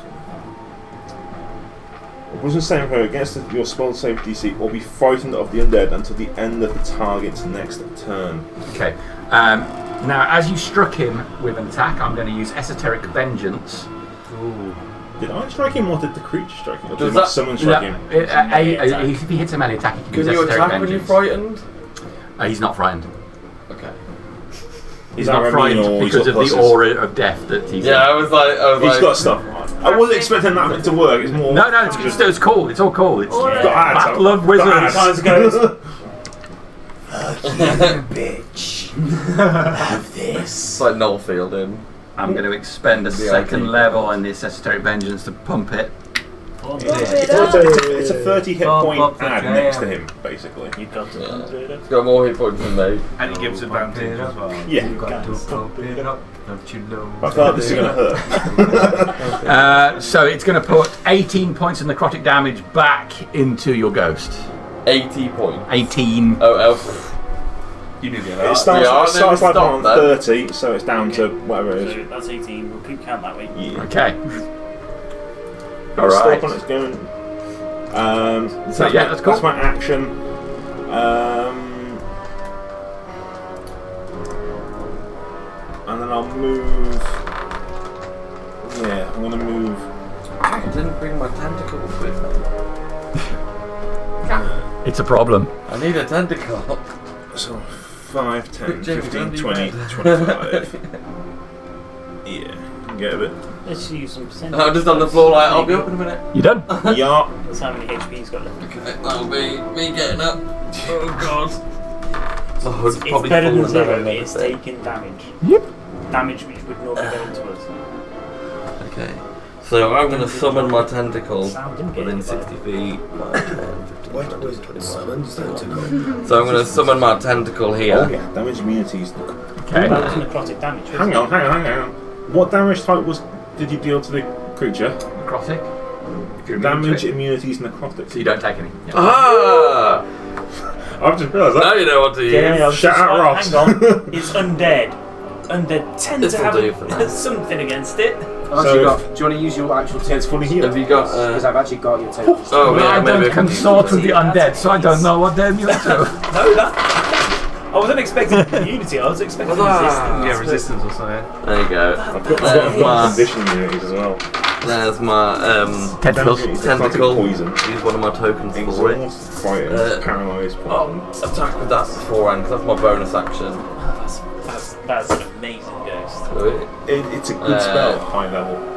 Speaker 8: Wisdom saving throw against your spell save DC or be frightened of the undead until the end of the target's next turn.
Speaker 2: Okay. Now, as you struck him with an attack, I'm going to use Esoteric Vengeance.
Speaker 8: Ooh. Did I strike him or did the creature strike him? Or
Speaker 1: Does
Speaker 8: did
Speaker 1: that-
Speaker 8: someone strike him?
Speaker 2: If he hits a melee attack, he can use
Speaker 1: Can you
Speaker 2: Esoteric
Speaker 1: attack when you're
Speaker 2: Vengeance.
Speaker 1: frightened?
Speaker 2: He's not frightened.
Speaker 1: Okay.
Speaker 2: He's not frightened because of the aura of death that he's in.
Speaker 1: Yeah, I was like,
Speaker 8: He's got stuff. I wasn't expecting that to work. It's more.
Speaker 2: No, it's cool. It's all cool. It's Battle of Wizards.
Speaker 4: Bitch. Have this.
Speaker 1: It's like Noel Fielding.
Speaker 2: I'm going to expend a second level on this Esoteric Vengeance to pump it.
Speaker 8: It's a 30 hit point add next to him, basically.
Speaker 4: You've got to pump it up.
Speaker 1: He's got more hit points than me.
Speaker 9: And it gives advantage as well.
Speaker 8: Yeah.
Speaker 13: You've got to pump it up, don't you know?
Speaker 8: I feel like this is going to hurt.
Speaker 2: So it's going to put 18 points of necrotic damage back into your ghost.
Speaker 1: 80 points.
Speaker 2: 18.
Speaker 1: Oh,
Speaker 9: You knew the
Speaker 8: It
Speaker 9: other.
Speaker 8: starts like on
Speaker 1: that.
Speaker 8: 30, so it's down to whatever it is.
Speaker 4: So that's 18. We'll keep count that way.
Speaker 8: Yeah.
Speaker 2: Okay.
Speaker 8: All
Speaker 2: Alright.
Speaker 8: Stop on its going.
Speaker 2: So yeah, that's cool.
Speaker 8: That's my action. And then I'll move. Yeah, I'm gonna move.
Speaker 1: I didn't bring my tentacles with me.
Speaker 2: It's a problem.
Speaker 1: I need a tentacle.
Speaker 8: So 5, 10,
Speaker 1: Jamie,
Speaker 8: 15,
Speaker 1: don't do
Speaker 8: 20,
Speaker 1: that.
Speaker 8: 25. Yeah, get a bit.
Speaker 4: Let's use some percentage.
Speaker 1: I'm just on the floor like, I'll be up in a minute.
Speaker 2: You done?
Speaker 8: Yeah.
Speaker 4: That's how many HP he's got left.
Speaker 1: Okay, that'll be me getting up. Oh god. Oh,
Speaker 4: It's better than zero, mate. It's taking damage.
Speaker 2: Yep.
Speaker 4: Damage which would normally go into us.
Speaker 1: Okay. So I'm going to summon my tentacle
Speaker 4: Sound didn't get
Speaker 1: within
Speaker 4: any
Speaker 1: 60 feet. 5, 10, 15,
Speaker 5: What
Speaker 1: 20,
Speaker 5: was it?
Speaker 1: 25.
Speaker 5: Summons tentacle.
Speaker 1: So I'm going to summon my tentacle
Speaker 8: Oh
Speaker 1: here.
Speaker 8: yeah, damage immunities.
Speaker 2: Okay.
Speaker 4: That was necrotic damage.
Speaker 8: Hang on. What damage type did you deal to the creature?
Speaker 2: Necrotic. If you're immune to
Speaker 8: Damage,
Speaker 2: it.
Speaker 8: immunities, necrotic.
Speaker 2: So you don't take any. Yeah.
Speaker 1: Ah!
Speaker 8: I've just realised
Speaker 1: Now
Speaker 8: that.
Speaker 1: you know what to use.
Speaker 4: Yeah, I was
Speaker 8: Shout
Speaker 4: just
Speaker 8: out,
Speaker 4: like,
Speaker 8: Ross.
Speaker 4: hang on, it's undead. Undead tend to
Speaker 1: This'll do for now.
Speaker 4: have something against it.
Speaker 13: I've actually got. Do you want to use your actual
Speaker 8: It's fully healed.
Speaker 1: Have you got...
Speaker 13: Because I've actually got your tape.
Speaker 1: oh,
Speaker 2: Well,
Speaker 1: yeah,
Speaker 2: I
Speaker 1: maybe
Speaker 2: don't
Speaker 1: I can use
Speaker 2: consort with
Speaker 1: it.
Speaker 2: the undead, so I don't know what they're immune to.
Speaker 4: No, that. I wasn't expecting immunity, I was expecting
Speaker 1: Ah.
Speaker 4: resistance.
Speaker 9: Yeah, resistance or something.
Speaker 1: There you go.
Speaker 8: I've got
Speaker 1: There's my-
Speaker 8: condition immunities as well.
Speaker 1: There's my
Speaker 11: Tentacles.
Speaker 1: tentacle.
Speaker 8: Poison.
Speaker 1: Use one of my tokens for it.
Speaker 8: Exhaust, frightened, paralysed, poison.
Speaker 1: Attack with that beforehand, because that's my bonus action.
Speaker 4: That's an amazing ghost.
Speaker 1: So
Speaker 8: It's a good spell, high level.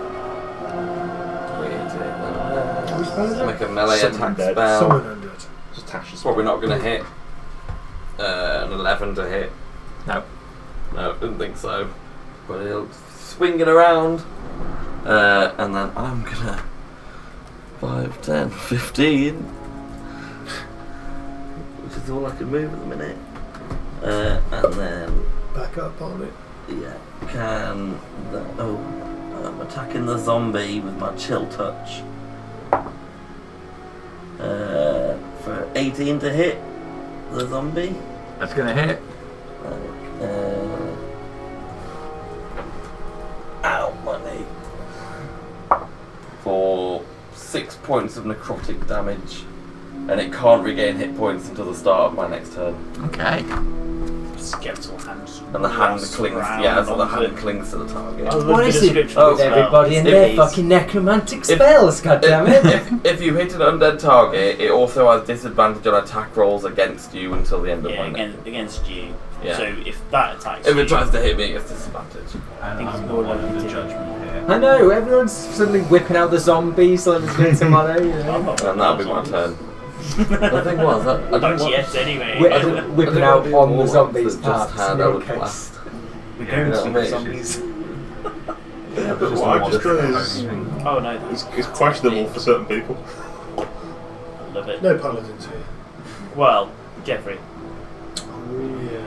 Speaker 1: Make a melee
Speaker 8: Summon
Speaker 1: attack
Speaker 8: dead.
Speaker 1: spell.
Speaker 5: Someone under it.
Speaker 8: Just attach
Speaker 1: It's probably not going to hit. An 11 to hit.
Speaker 11: No.
Speaker 1: No, didn't think so. But he'll swing it around. And then I'm gonna 5, 10, 15. Which is all I can move at the minute. And then
Speaker 5: Back up on it.
Speaker 1: I'm attacking the zombie with my chill touch. For 18 to hit the zombie.
Speaker 11: That's going to hit.
Speaker 1: Ow, my knee. For 6 points of necrotic damage. And it can't regain hit points until the start of my next turn.
Speaker 11: Okay.
Speaker 4: Skeletal hands.
Speaker 1: And the hand clings, the hand clings to the target.
Speaker 13: What is it with
Speaker 1: Oh,
Speaker 13: everybody and their fucking necromantic spells, goddammit?
Speaker 1: If you hit an undead target, it also has disadvantage on attack rolls against you until the end of my next.
Speaker 4: Against you.
Speaker 1: Yeah.
Speaker 4: So if that attacks
Speaker 1: If
Speaker 4: you,
Speaker 1: it tries to hit me, it's disadvantage.
Speaker 9: And
Speaker 4: think it's
Speaker 9: I'm
Speaker 4: more
Speaker 9: not
Speaker 4: likely
Speaker 9: under
Speaker 4: to-
Speaker 9: judgment here.
Speaker 13: I know, everyone's suddenly whipping out the zombies like there's been tomorrow, you know.
Speaker 1: And that'll be my turn. The thing was, I didn't
Speaker 4: Not
Speaker 1: want
Speaker 4: yet, anyway.
Speaker 13: Whip-
Speaker 1: I didn't
Speaker 13: whipping
Speaker 1: want
Speaker 13: out
Speaker 1: to do
Speaker 13: on
Speaker 1: more
Speaker 13: the zombies'
Speaker 1: ones that
Speaker 13: parts,
Speaker 1: just had
Speaker 13: in your
Speaker 1: Eldritch
Speaker 13: case.
Speaker 1: Blast.
Speaker 9: We're
Speaker 1: going to
Speaker 9: the
Speaker 1: see
Speaker 9: zombies.
Speaker 8: Yeah, but what I've just done is
Speaker 4: Oh no, that's
Speaker 8: it's questionable for certain people.
Speaker 4: I love it.
Speaker 5: No paladins here.
Speaker 4: Well, Jeffrey.
Speaker 5: Oh yeah.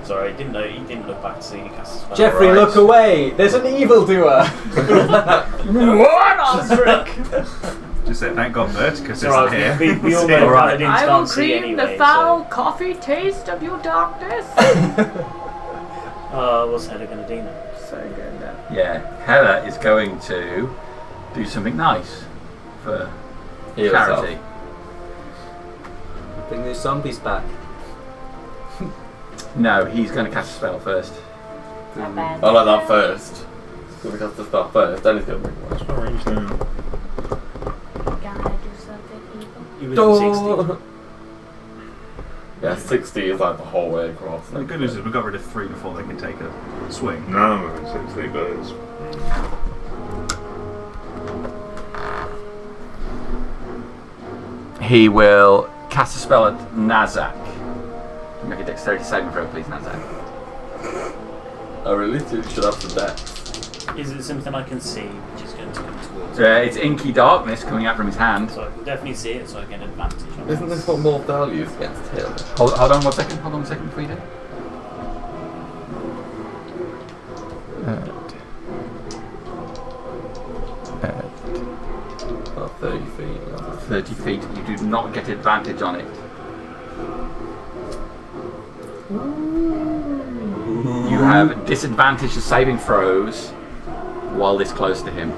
Speaker 4: Sorry, he didn't look back to see you cast a spell.
Speaker 13: Jeffrey,
Speaker 1: Right.
Speaker 13: look away! There's an evildoer! What on frick?
Speaker 9: Just say thank God Verticus
Speaker 4: So
Speaker 9: isn't here.
Speaker 4: we all know
Speaker 1: Alright.
Speaker 4: paladins can't see anyway.
Speaker 6: coffee taste of your darkness.
Speaker 4: What's Heather gonna do now?
Speaker 6: So good.
Speaker 11: Yeah, Heather is going to do something nice for
Speaker 1: Heal
Speaker 11: charity.
Speaker 1: yourself.
Speaker 13: Bring those zombies back.
Speaker 11: No, he's going to cast a spell first.
Speaker 1: I like that first. He's going to cast the spell first, then he's going to bring one.
Speaker 8: What's my range now?
Speaker 6: Gonna do something evil.
Speaker 4: You was 60.
Speaker 1: Yeah, 60 is like the whole way across.
Speaker 9: The good news is we got rid of 3 before they can take a swing.
Speaker 8: No, I'm moving 60 birds.
Speaker 11: He will cast a spell at Nazak. Make a dexterity saving throw, please, Nazak.
Speaker 1: I really should have the dex.
Speaker 4: Is it something I can see which is going to come towards?
Speaker 11: It's inky darkness coming out from his hand.
Speaker 4: So I can definitely see it, so I get an advantage on
Speaker 1: Isn't this what more values against him?
Speaker 11: Hold on 1 second. Hold on 1 second before you do.
Speaker 1: About 30 feet.
Speaker 11: 30 feet. You do not get advantage on it. You have disadvantage to saving throws while this close to him.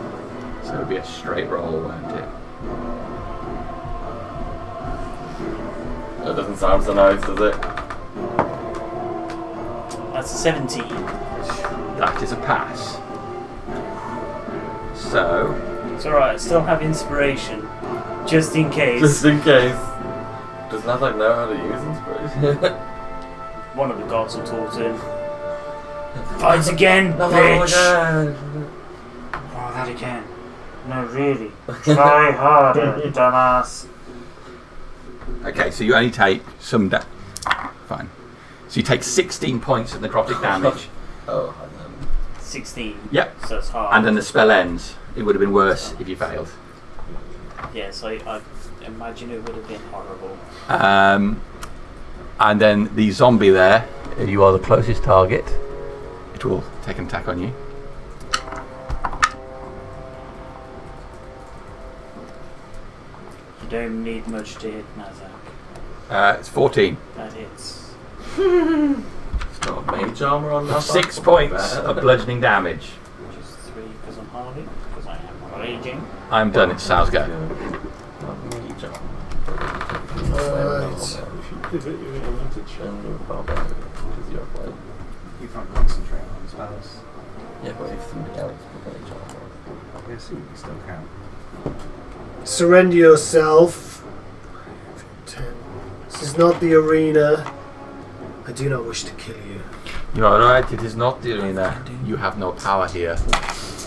Speaker 11: So it would be a straight roll, won't it?
Speaker 1: That doesn't sound so nice, does it?
Speaker 4: That's a 17.
Speaker 11: That is a pass. So,
Speaker 4: It's alright, I still have inspiration. Just in case.
Speaker 1: Just in case. Does Nazak know how to use inspiration?
Speaker 4: One of the gods will talk to him. Fight again,
Speaker 1: Oh
Speaker 4: bitch!
Speaker 1: my
Speaker 4: Oh, that again. No, really. Try harder, dumbass.
Speaker 11: okay, so you only take some fine. So you take 16 points of necrotic damage.
Speaker 1: Oh,
Speaker 4: 16.
Speaker 11: Yep.
Speaker 4: So it's hard.
Speaker 11: And then the spell ends. It would have been worse if you failed.
Speaker 4: Yes, I imagine it would have been horrible.
Speaker 11: And then the zombie there, you are the closest target. It will take an attack on you.
Speaker 4: You don't need much to hit Nazak.
Speaker 11: It's 14.
Speaker 4: That hits.
Speaker 1: It's got mage armor on that.
Speaker 11: 6 points of bludgeoning damage.
Speaker 4: Which is 3 because I'm hardy. Because I am raging.
Speaker 11: I'm done. It's Sal's go.
Speaker 1: Mage armor.
Speaker 5: Alright.
Speaker 8: If you pivot, you get advantage.
Speaker 1: And you're barbarian, because you're like...
Speaker 9: You can't concentrate on spells.
Speaker 1: Yeah, but if somebody else put mage armor on.
Speaker 9: I assume we still can.
Speaker 5: Surrender yourself. 10. This is not the arena. I do not wish to kill you.
Speaker 11: You are right, it is not the arena. You have no power here.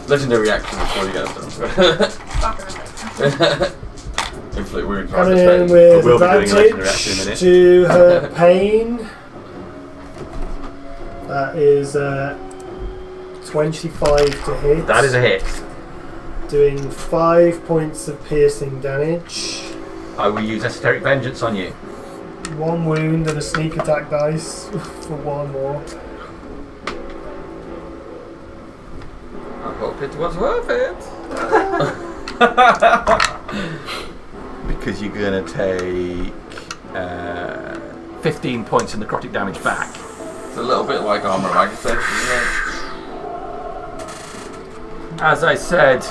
Speaker 1: Legendary action before you get done. Inflict wounds.
Speaker 5: Coming in with
Speaker 11: We'll be doing a legendary action in a
Speaker 5: advantage
Speaker 11: minute.
Speaker 5: to her pain. That is 25 to hit.
Speaker 11: That is a hit.
Speaker 5: Doing 5 points of piercing damage.
Speaker 11: I will use Esoteric Vengeance on you.
Speaker 5: 1 wound and a sneak attack dice for 1 more.
Speaker 11: I hope it was worth it. Because you're going to take 15 points of necrotic damage back.
Speaker 1: It's a little bit like Armor Magus, isn't it?
Speaker 11: As I said,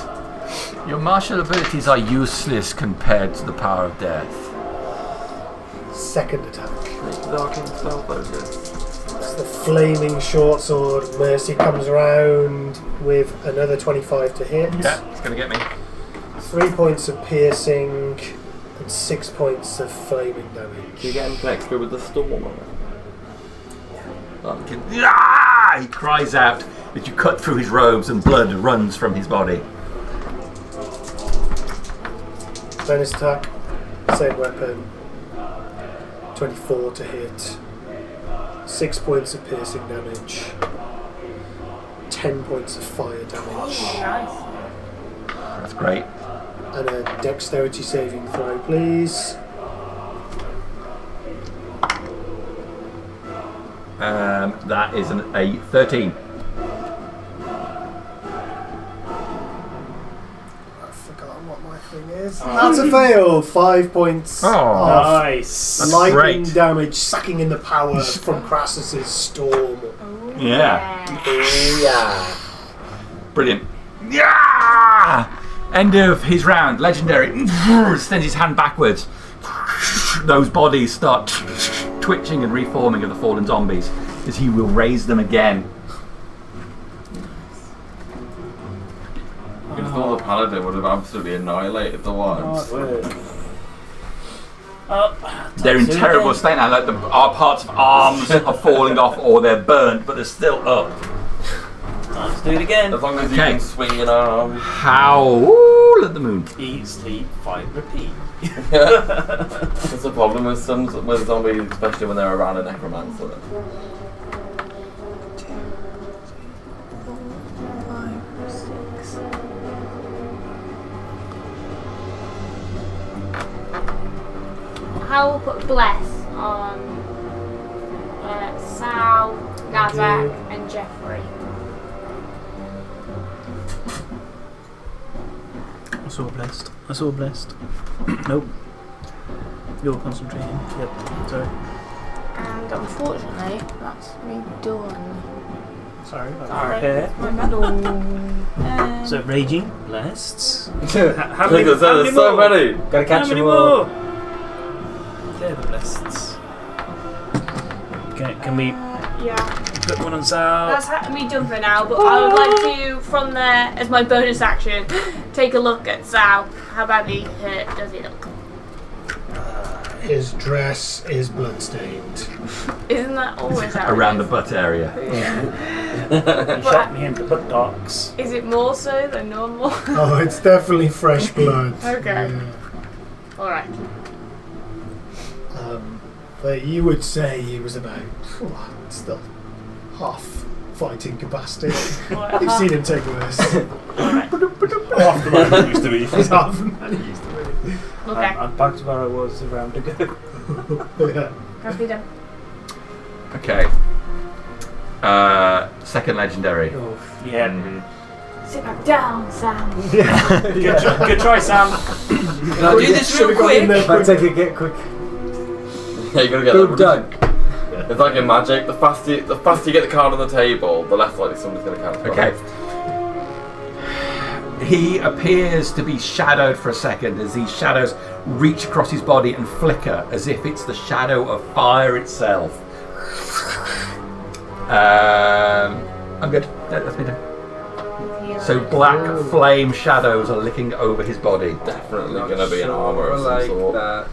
Speaker 11: your martial abilities are useless compared to the power of death.
Speaker 5: Second attack.
Speaker 1: Dark spell focus.
Speaker 5: It's the flaming short sword. Mercy comes around with another 25 to hit.
Speaker 11: Yeah, it's going to get me.
Speaker 5: 3 points of piercing and 6 points of flaming damage.
Speaker 1: Do you get him extra with the storm on it?
Speaker 11: Ah! He cries out as you cut through his robes and blood runs from his body.
Speaker 5: Bonus attack, same weapon. 24 to hit. 6 points of piercing damage. 10 points of fire damage.
Speaker 6: Nice.
Speaker 11: That's great.
Speaker 5: And a dexterity saving throw, please.
Speaker 11: That is a 13.
Speaker 5: I've forgotten what my thing is. That's a fail. 5 points
Speaker 11: Oh,
Speaker 5: of
Speaker 4: Nice.
Speaker 11: That's
Speaker 5: lightning
Speaker 11: great.
Speaker 5: damage, sucking in the power from Crassus's storm.
Speaker 11: Yeah.
Speaker 7: Yeah.
Speaker 11: Brilliant. Yeah! End of his round. Legendary. Extends his hand backwards. Those bodies start twitching and reforming of the fallen zombies as he will raise them again.
Speaker 1: You thought the paladin would have absolutely annihilated the ones.
Speaker 11: They're in terrible state now. Like our parts of arms are falling off or they're burnt, but they're still up.
Speaker 4: Let's do it again.
Speaker 1: As long as you
Speaker 11: Okay.
Speaker 1: can swing an arm.
Speaker 11: Howl at the moon.
Speaker 4: Eat, sleep, fight, repeat.
Speaker 1: That's the problem with with zombies, especially when they're around a necromancer.
Speaker 6: How will put bless on Sal, Nazak, and Jeffrey.
Speaker 4: That's all blessed. That's all blessed. Nope. You're concentrating. Yep. Sorry.
Speaker 6: And unfortunately, that's me done.
Speaker 4: Sorry.
Speaker 6: Sorry. My medal.
Speaker 4: So raging, blessed.
Speaker 1: Look, there's so many.
Speaker 7: Gotta catch
Speaker 4: How many
Speaker 7: them all.
Speaker 4: more? They're the blessed. Can we
Speaker 6: Yeah.
Speaker 4: put one on Sal?
Speaker 6: That's me done for now, but I would like to, from there, as my bonus action, take a look at Sal. How badly hurt does he look?
Speaker 5: His dress is bloodstained.
Speaker 6: Isn't that always how it
Speaker 11: Around the
Speaker 6: is?
Speaker 11: butt area.
Speaker 4: He shot me in the buttocks.
Speaker 6: Is it more so than normal?
Speaker 5: Oh, it's definitely fresh blood.
Speaker 6: Okay.
Speaker 5: Yeah.
Speaker 6: Alright.
Speaker 5: But you would say he was about still half fighting capacity. You've seen him take worse.
Speaker 6: Alright.
Speaker 3: Half the man he used to be.
Speaker 5: He's half the man he used to
Speaker 6: Okay.
Speaker 4: I'm back to where I was a round ago.
Speaker 5: be. Yeah.
Speaker 6: How's me done?
Speaker 11: Okay. Second legendary.
Speaker 4: Yeah.
Speaker 6: Sit back down, Sam.
Speaker 4: Good try, Sam.
Speaker 1: Can I do this real quick?
Speaker 7: Might take a get quick.
Speaker 1: Yeah, you gotta get
Speaker 7: Boom,
Speaker 1: that.
Speaker 7: done.
Speaker 1: It's like in Magic. The faster you get the card on the table, the less likely somebody's gonna cast.
Speaker 11: Okay. He appears to be shadowed for a second as these shadows reach across his body and flicker as if it's the shadow of fire itself. I'm good. That's me done. So
Speaker 2: So black flame shadows are licking over his body.
Speaker 1: Definitely going to be an armor of some
Speaker 13: like
Speaker 1: sort.
Speaker 13: that.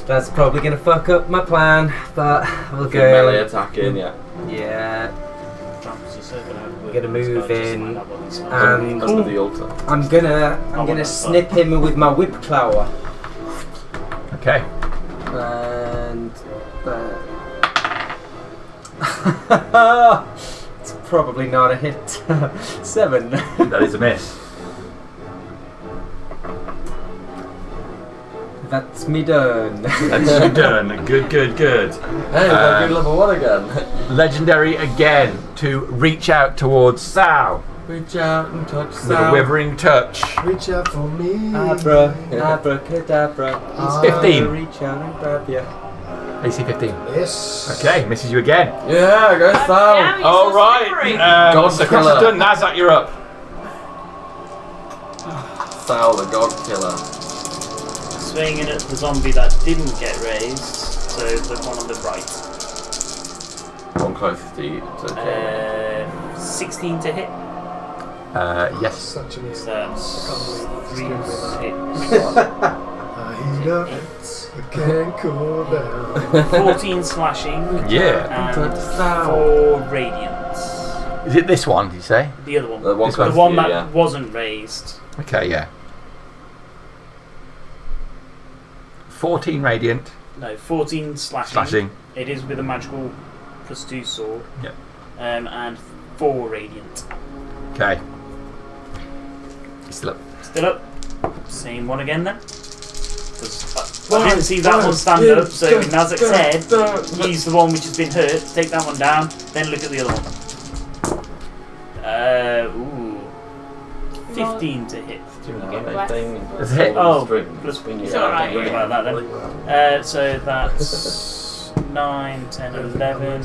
Speaker 13: That's probably going to fuck up my plan, but we'll go.
Speaker 1: Melee attacking, yeah.
Speaker 13: Yeah.
Speaker 4: I'm
Speaker 13: gonna move in,
Speaker 1: Under the altar.
Speaker 13: I'm gonna snip him with my whip claw.
Speaker 2: Okay.
Speaker 13: And it's probably not a hit. 7.
Speaker 2: That is a miss.
Speaker 13: That's me done.
Speaker 2: That's you done. Good.
Speaker 1: Hey, we're good level 1 again.
Speaker 2: Legendary again to reach out towards Sal.
Speaker 1: Reach out and touch
Speaker 2: With a withering touch.
Speaker 5: Reach out for me.
Speaker 13: Abracadabra.
Speaker 2: It's 15.
Speaker 13: Reach out and grab you.
Speaker 2: AC 15.
Speaker 5: Yes.
Speaker 2: Okay, misses you again.
Speaker 1: Yeah, go Sal.
Speaker 6: Damn, you're
Speaker 2: All
Speaker 6: so
Speaker 2: right.
Speaker 6: slippery.
Speaker 1: God
Speaker 2: The crush is
Speaker 1: killer.
Speaker 2: done. Nazak, you're up.
Speaker 1: Sal, the god killer.
Speaker 4: Swinging at the zombie that didn't get raised, so the one on the right.
Speaker 1: One closest to you. To
Speaker 4: 16 to hit.
Speaker 2: Yes.
Speaker 5: Such an
Speaker 4: So that's 3 hits.
Speaker 5: I can't cool down.
Speaker 4: 14 slashing.
Speaker 2: Yeah.
Speaker 4: And 4 radiant.
Speaker 2: Is it this one, did you say?
Speaker 4: The other one.
Speaker 1: The one
Speaker 2: This one.
Speaker 4: The
Speaker 1: closest
Speaker 4: one
Speaker 1: to you,
Speaker 4: that
Speaker 1: yeah.
Speaker 4: wasn't raised.
Speaker 2: Okay, yeah. 14 radiant.
Speaker 4: No, 14 slashing.
Speaker 2: Slashing.
Speaker 4: It is with a magical +2 sword.
Speaker 2: Yep.
Speaker 4: And 4 radiant.
Speaker 2: Okay. He's still up.
Speaker 4: Still up. Same one again then. 'Cause I didn't see that one stand up, so Nazak said, he's the one which has been hurt, take that one down, then look at the other one. 15 to hit.
Speaker 2: Does it hit?
Speaker 4: Oh, plus
Speaker 6: It's alright.
Speaker 4: Don't worry about that then. So that's 9, 10, 11.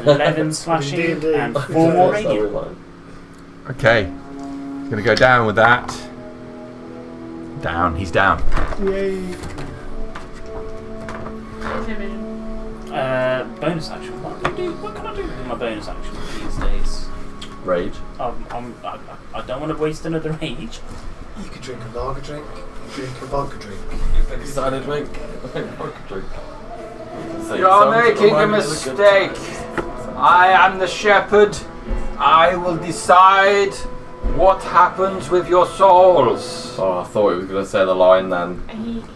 Speaker 4: 11 slashing and 4 more radiant.
Speaker 2: Okay. He's going to go down with that. Down. He's down.
Speaker 5: Yay.
Speaker 4: Bonus action. What can I do with my bonus action these days?
Speaker 1: Rage.
Speaker 4: I don't want to waste another rage.
Speaker 5: You could drink a lager drink. You could drink a vodka drink.
Speaker 1: Cider drink. Vodka drink.
Speaker 2: You're making a mistake. I am the shepherd. I will decide what happens with your souls.
Speaker 1: Oh, I thought he was going to say the line then.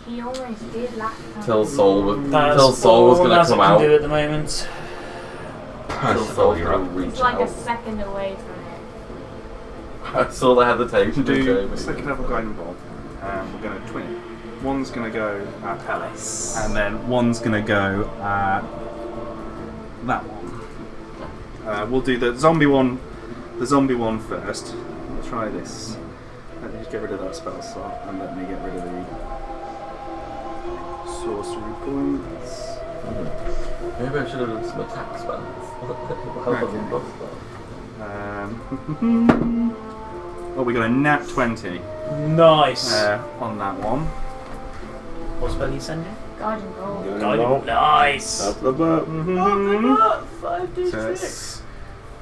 Speaker 6: He almost did last time.
Speaker 1: Till Soul was going
Speaker 4: Nazak
Speaker 1: to come
Speaker 4: can
Speaker 1: out.
Speaker 4: do at the moment.
Speaker 1: Till Soul
Speaker 2: You're up.
Speaker 1: will reach
Speaker 6: It's like a
Speaker 1: out.
Speaker 6: second away from it.
Speaker 1: I saw the hesitation.
Speaker 9: Do
Speaker 1: Jamie.
Speaker 9: second level guiding bolt. We're going to twin it. One's going to go at Palace, and then one's going to go at that one. We'll do the zombie one. The zombie one first. We'll try this. Let me just get rid of that spell slot, and let me get rid of the sorcery points.
Speaker 1: Maybe I should have done some attack spells. Rather than buff spells.
Speaker 9: Oh, we got a nat 20
Speaker 4: Nice.
Speaker 9: on that one.
Speaker 4: What spell are you sending?
Speaker 6: Guiding roll.
Speaker 4: Guiding. Nice.
Speaker 9: So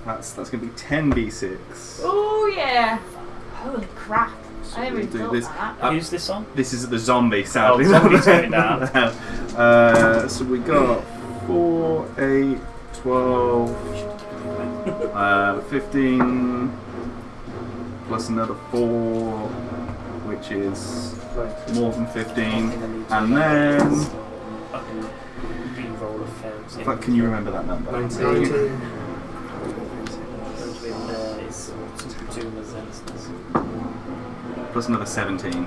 Speaker 9: that's going to be 10d6.
Speaker 6: Oh yeah. Holy crap. I never
Speaker 9: we'll
Speaker 6: even
Speaker 9: do
Speaker 6: thought
Speaker 9: this.
Speaker 6: about that.
Speaker 4: Who's this on?
Speaker 9: This is the zombie, sadly.
Speaker 4: Oh, zombie's going down.
Speaker 9: So we got 4, 8, 12, 15, plus another 4, which is more than 15, and then.
Speaker 4: Re-roll of fails.
Speaker 9: Can you remember that number?
Speaker 5: 19.
Speaker 4: It's 2 resistance.
Speaker 9: Plus another 17.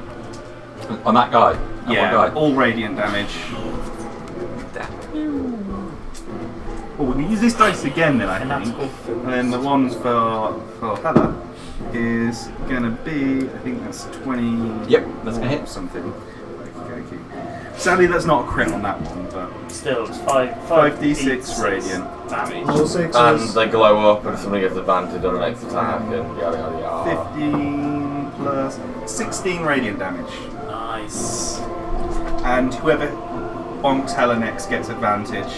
Speaker 2: On that guy? That
Speaker 9: Yeah,
Speaker 2: one guy?
Speaker 9: all radiant damage. Well, we can use this dice again then, I think. And then the ones for Heather is going to be, I think that's 20.
Speaker 2: Yep, that's going to hit.
Speaker 9: Something. Okay. Sadly, that's not a crit on that one, but
Speaker 4: Still, it's
Speaker 9: 5d6 radiant.
Speaker 4: damage.
Speaker 5: All sixes.
Speaker 1: And they glow up and somebody gets advantage on the next attack and yada yada yada.
Speaker 9: 15 plus 16 radiant damage.
Speaker 4: Nice.
Speaker 9: And whoever bonks Hella next gets advantage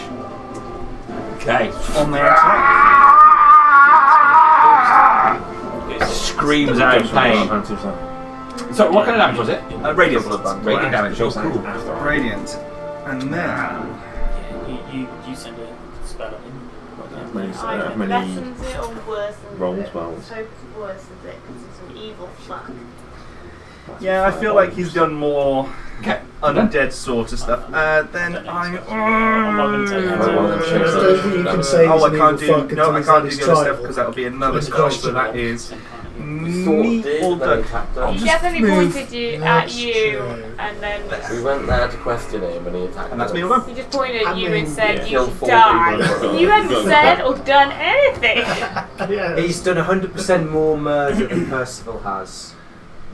Speaker 2: Okay.
Speaker 9: on their attack.
Speaker 2: screams out in pain. So, what kind of damage was it?
Speaker 9: Radiant.
Speaker 2: Radiant damage.
Speaker 8: Sure.
Speaker 2: Cool.
Speaker 9: Radiant. And then.
Speaker 4: Yeah, you send a spell at him.
Speaker 6: Either
Speaker 8: many
Speaker 6: lessens it or worsens
Speaker 8: rolls
Speaker 6: it.
Speaker 8: well.
Speaker 6: Let's hope it worsens it because he's an evil fuck.
Speaker 9: Yeah, I feel like he's done more
Speaker 2: Okay.
Speaker 9: undead sort of stuff. Then
Speaker 4: I'm not going to tell you
Speaker 5: I
Speaker 4: how
Speaker 5: don't think you can say he's
Speaker 9: I
Speaker 5: an
Speaker 9: can't
Speaker 5: evil
Speaker 9: do.
Speaker 5: fuck
Speaker 9: No,
Speaker 5: until
Speaker 9: I
Speaker 5: he's
Speaker 9: can't
Speaker 5: had
Speaker 9: do
Speaker 5: his
Speaker 9: the other stuff
Speaker 5: trial.
Speaker 9: because that'll be another
Speaker 5: It's
Speaker 9: spell. So
Speaker 5: questionable.
Speaker 9: that is
Speaker 1: You
Speaker 9: me
Speaker 1: did,
Speaker 9: all
Speaker 1: then
Speaker 9: done.
Speaker 1: attacked
Speaker 9: I'll
Speaker 1: us.
Speaker 6: He
Speaker 9: just
Speaker 6: definitely
Speaker 9: move.
Speaker 6: pointed you at
Speaker 5: That's
Speaker 6: you,
Speaker 5: true.
Speaker 6: and then
Speaker 1: We went there to question him and he attacked
Speaker 9: And that's
Speaker 1: us.
Speaker 9: me all done.
Speaker 6: he just pointed
Speaker 5: I
Speaker 6: at you
Speaker 5: mean,
Speaker 6: and said
Speaker 1: yeah.
Speaker 6: you
Speaker 1: Killed
Speaker 6: should
Speaker 1: 4
Speaker 6: die.
Speaker 1: people.
Speaker 6: You hadn't said or done anything.
Speaker 5: Yeah.
Speaker 13: He's done 100% more murder than Percival has.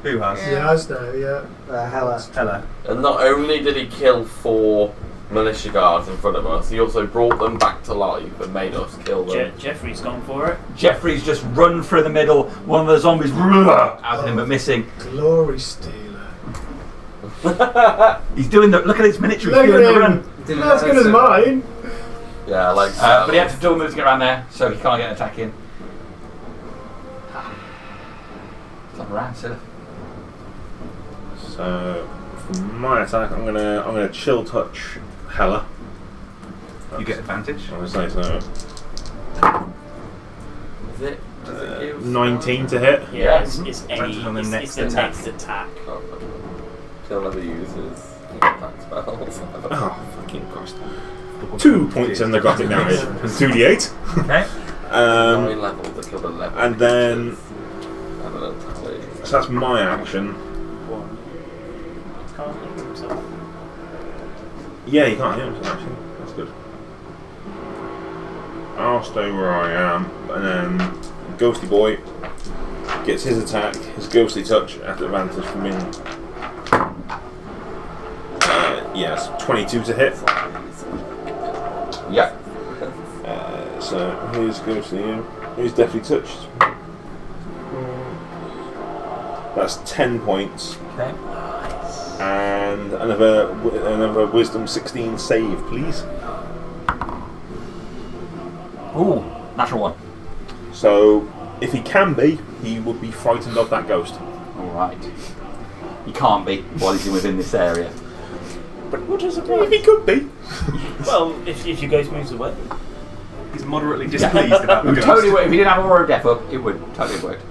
Speaker 9: Who has?
Speaker 5: He has now, yeah.
Speaker 13: Hella.
Speaker 9: Ella.
Speaker 1: And not only did he kill 4 militia guards in front of us, he also brought them back to life and made us kill them.
Speaker 4: Jeffrey's gone for it.
Speaker 2: Jeffrey's just run through the middle. One of the zombies out of him, but missing.
Speaker 5: Glory stealer.
Speaker 2: He's doing the. Look at his miniature.
Speaker 5: Look
Speaker 2: He's doing
Speaker 5: at
Speaker 2: the
Speaker 5: him.
Speaker 2: run.
Speaker 5: Not as good as mine.
Speaker 1: Yeah, like.
Speaker 2: But he had to double move to get around there, so he can't get an attack in. It's not around, silly.
Speaker 8: So for my attack, I'm gonna chill touch Hella.
Speaker 9: You get advantage.
Speaker 8: I'm gonna say so.
Speaker 1: Is it? Does it give
Speaker 8: 19 to hit.
Speaker 4: Yeah, it's
Speaker 9: Depends on the next
Speaker 4: the
Speaker 9: attack.
Speaker 4: next attack.
Speaker 1: Oh, he'll never use his attack spells.
Speaker 8: Oh fucking Christ! 2 points in necrotic damage. 2d8.
Speaker 2: Okay.
Speaker 1: 9 levels, I killed 11.
Speaker 8: And then
Speaker 1: I don't know, tally.
Speaker 8: so that's my action.
Speaker 4: One. Can't heal himself.
Speaker 8: Yeah, you can't heal himself actually. That's good. I'll stay where I am, and then Ghosty Boy gets his attack, his ghostly touch at advantage from in. Yes, 22 to hit.
Speaker 2: Yep.
Speaker 8: So here's ghostly in. He's definitely touched. That's 10 points.
Speaker 2: Okay.
Speaker 8: And another wisdom 16 save, please.
Speaker 2: Ooh, natural one.
Speaker 8: So if he can be, he would be frightened of that ghost.
Speaker 2: All right. He can't be while he's within this area.
Speaker 8: But what does it mean if he could be?
Speaker 4: Well, if you guys moves away.
Speaker 9: He's moderately displeased about
Speaker 2: It
Speaker 9: the
Speaker 2: would
Speaker 9: ghost.
Speaker 2: totally work. If he didn't have a Aura of Death up, it would totally have worked.